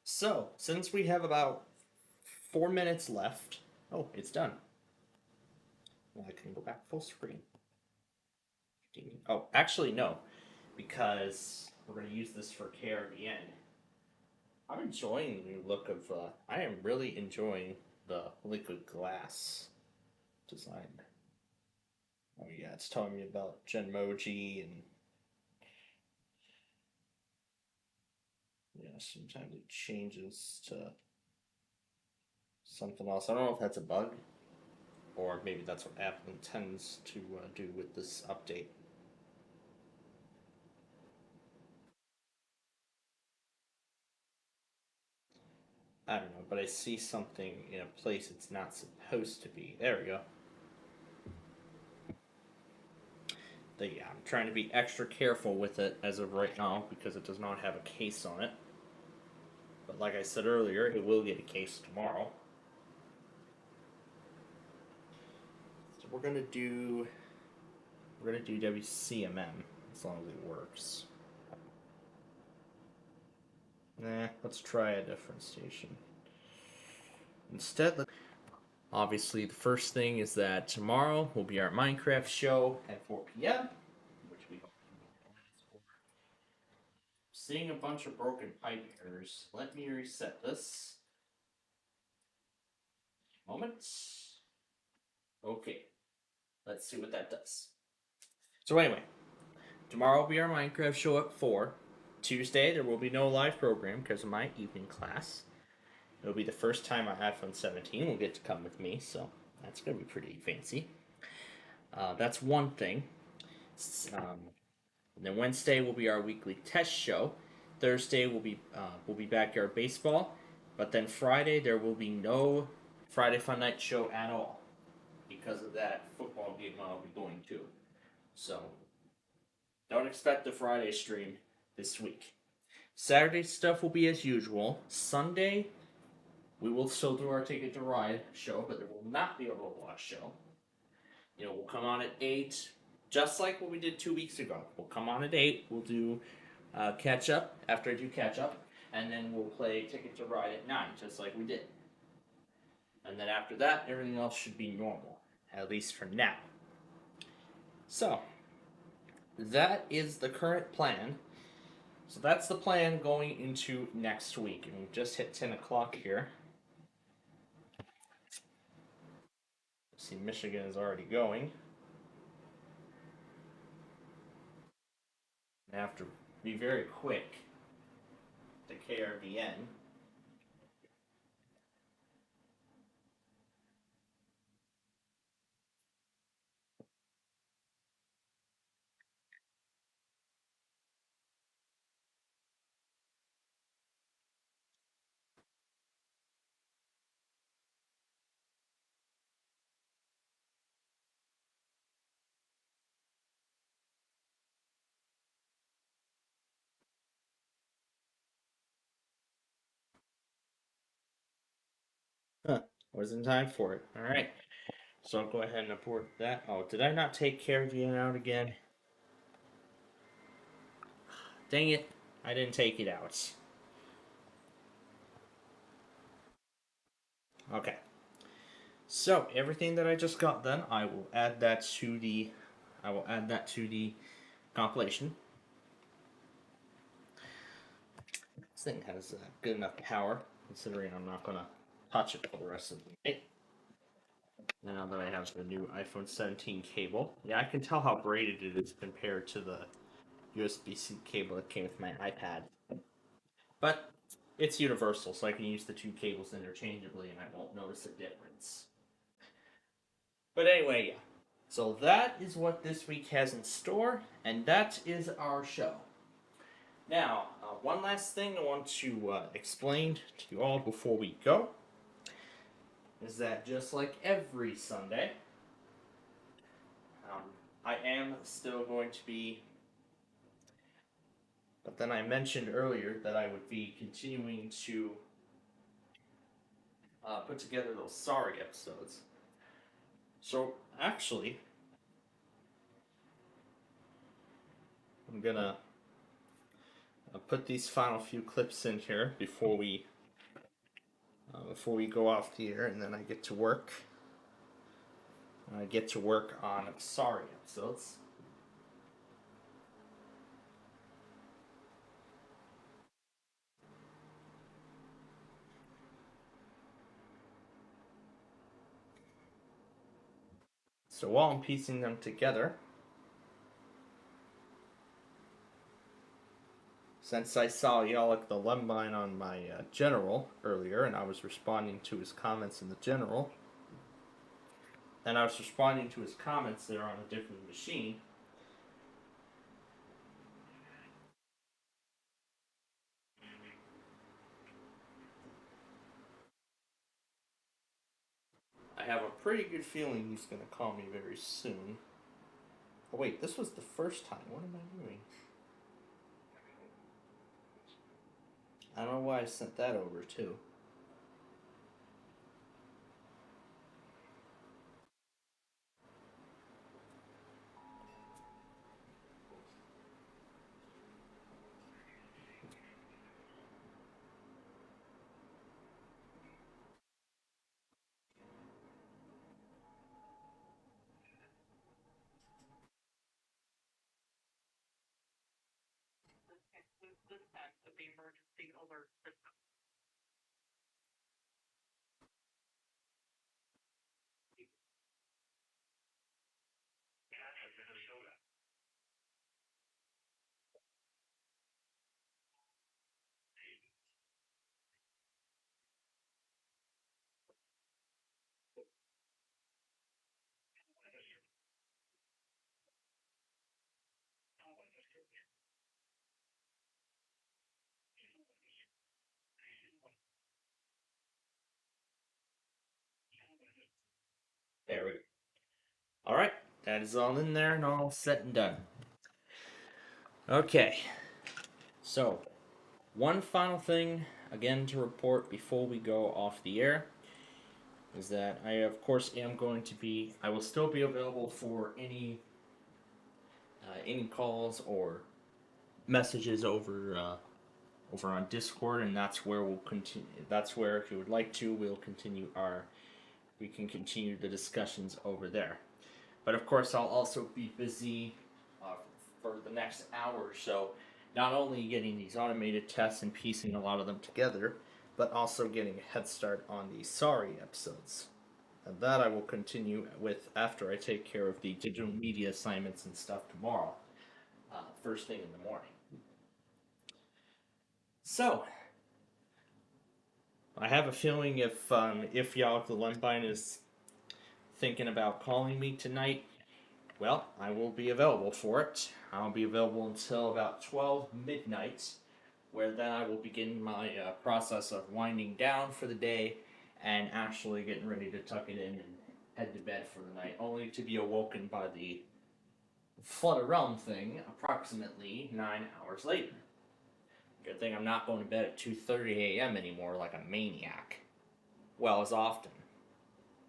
so since we have about 4 minutes left, oh, it's done. Now I can go back full screen. Oh, actually, no, because we're going to use this for KRVN. I'm enjoying the look of, I am really enjoying the liquid glass design. Oh yeah, it's telling me about Genmoji and yeah, sometimes it changes to something else. I don't know if that's a bug or maybe that's what Apple intends to do with this update. I don't know, but I see something in a place it's not supposed to be. There we go. But yeah, I'm trying to be extra careful with it as of right now because it does not have a case on it. But like I said earlier, it will get a case tomorrow. So we're gonna do WCMM as long as it works. Nah, let's try a different station. Instead, obviously the first thing is that tomorrow will be our Minecraft show at 4 p.m. which we hope seeing a bunch of broken pipe errors. Let me reset this. Moments. Okay. Let's see what that does. So anyway, tomorrow will be our Minecraft show at 4. Tuesday there will be no live program because of my evening class. It'll be the first time our iPhone 17 will get to come with me, so that's going to be pretty fancy. That's one thing. And then Wednesday will be our weekly test show. Thursday will be backyard baseball, but then Friday there will be no Friday Fun Night show at all because of that football game I'll be going to. So don't expect the Friday stream this week. Saturday stuff will be as usual. Sunday we will still do our Ticket to Ride show, but there will not be a Roblox show. You know, we'll come on at 8, just like what we did 2 weeks ago. We'll come on at 8, we'll do catch up after I do catch up, and then we'll play Ticket to Ride at 9, just like we did. And then after that, everything else should be normal, at least for now. So, that is the current plan. So that's the plan going into next week, and we've just hit 10 o'clock here. See, Michigan is already going. I have to be very quick to KRVN. Was in time for it. All right. So I'll go ahead and abort that. Oh, did I not take care of the out again? Dang it. I didn't take it out. Okay. So everything that I just got done, I will add that to the compilation. This thing has good enough power, considering I'm not gonna touch it for the rest of the night. Now that I have the new iPhone 17 cable, yeah, I can tell how braided it is compared to the USB-C cable that came with my iPad. But it's universal, so I can use the two cables interchangeably, and I won't notice a difference. But anyway, yeah. So that is what this week has in store, and that is our show. Now, one last thing I want to explain to you all before we go is that just like every Sunday, I am still going to be. But then I mentioned earlier that I would be continuing to put together those Sorry episodes. So actually, I'm gonna put these final few clips in here before we go off the air, and then I get to work. I get to work on Sorry episodes. So while I'm piecing them together, since I saw Yalek the Lembine on my general earlier, and I was responding to his comments in the general, and I was responding to his comments there on a different machine, I have a pretty good feeling he's going to call me very soon. Oh wait, this was the first time. What am I doing? I don't know why I sent that over too. There we go. Alright, that is all in there and all set and done. Okay, so one final thing again to report before we go off the air is that I of course am going to be, I will still be available for any calls or messages over on Discord, and that's where we'll continue. That's where, if you would like to, we can continue the discussions over there. But of course, I'll also be busy for the next hour or so, not only getting these automated tests and piecing a lot of them together, but also getting a head start on the Sorry episodes. And that I will continue with after I take care of the digital media assignments and stuff tomorrow, first thing in the morning. So, I have a feeling if Yalek the Lembine is thinking about calling me tonight, well, I will be available for it. I'll be available until about 12 midnight, where then I will begin my process of winding down for the day and actually getting ready to tuck it in and head to bed for the night, only to be awoken by the Flood of Realm thing approximately 9 hours later. Good thing I'm not going to bed at 2:30 a.m. anymore like a maniac. Well, as often.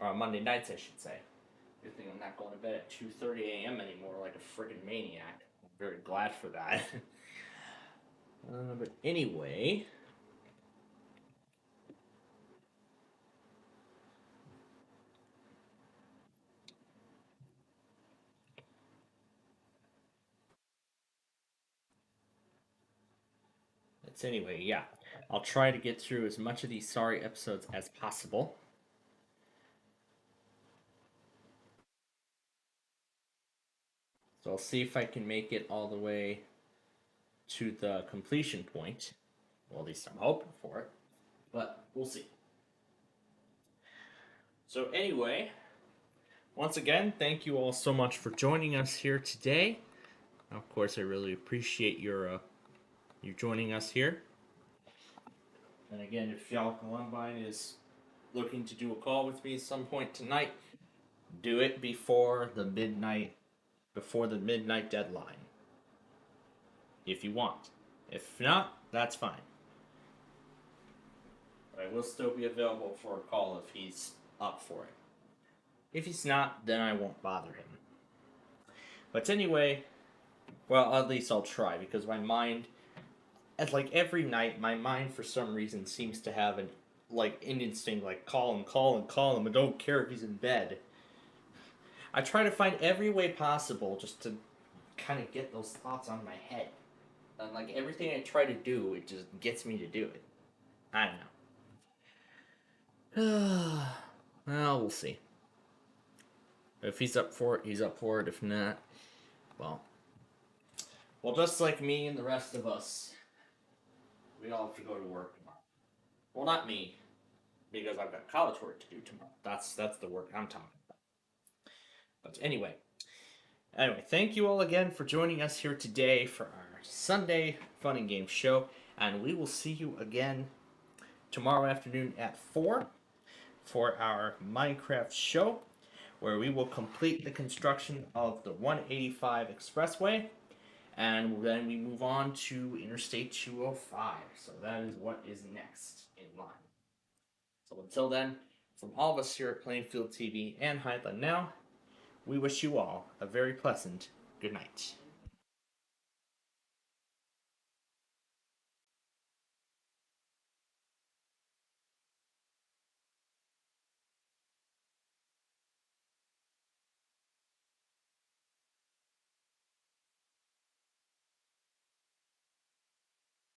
or Monday nights, I should say. Good thing I'm not going to bed at 2:30 a.m. anymore like a friggin' maniac. I'm very glad for that. But anyway. Anyway, yeah. I'll try to get through as much of these sorry episodes as possible. So I'll see if I can make it all the way to the completion point. Well, at least I'm hoping for it. But we'll see. So anyway, once again, thank you all so much for joining us here today. Of course, I really appreciate your you joining us here. And again, if y'all Columbine is looking to do a call with me at some point tonight, do it before the midnight deadline. If you want. If not, that's fine. But I will still be available for a call if he's up for it. If he's not, then I won't bother him. But anyway, well, at least I'll try, because my mind, like every night, my mind for some reason seems to have an instinct, like call him, I don't care if he's in bed. I try to find every way possible just to kind of get those thoughts on my head. And like everything I try to do, it just gets me to do it. I don't know. Well, we'll see. If he's up for it, he's up for it. If not, well, just like me and the rest of us, we all have to go to work tomorrow. Well, not me, because I've got college work to do tomorrow. That's the work I'm talking about. But anyway, thank you all again for joining us here today for our Sunday Fun and Games show, and we will see you again tomorrow afternoon at 4 for our Minecraft show, where we will complete the construction of the 185 Expressway, and then we move on to Interstate 205. So that is what is next in line. So until then, from all of us here at Plainfield TV and Highland Now, we wish you all a very pleasant good night.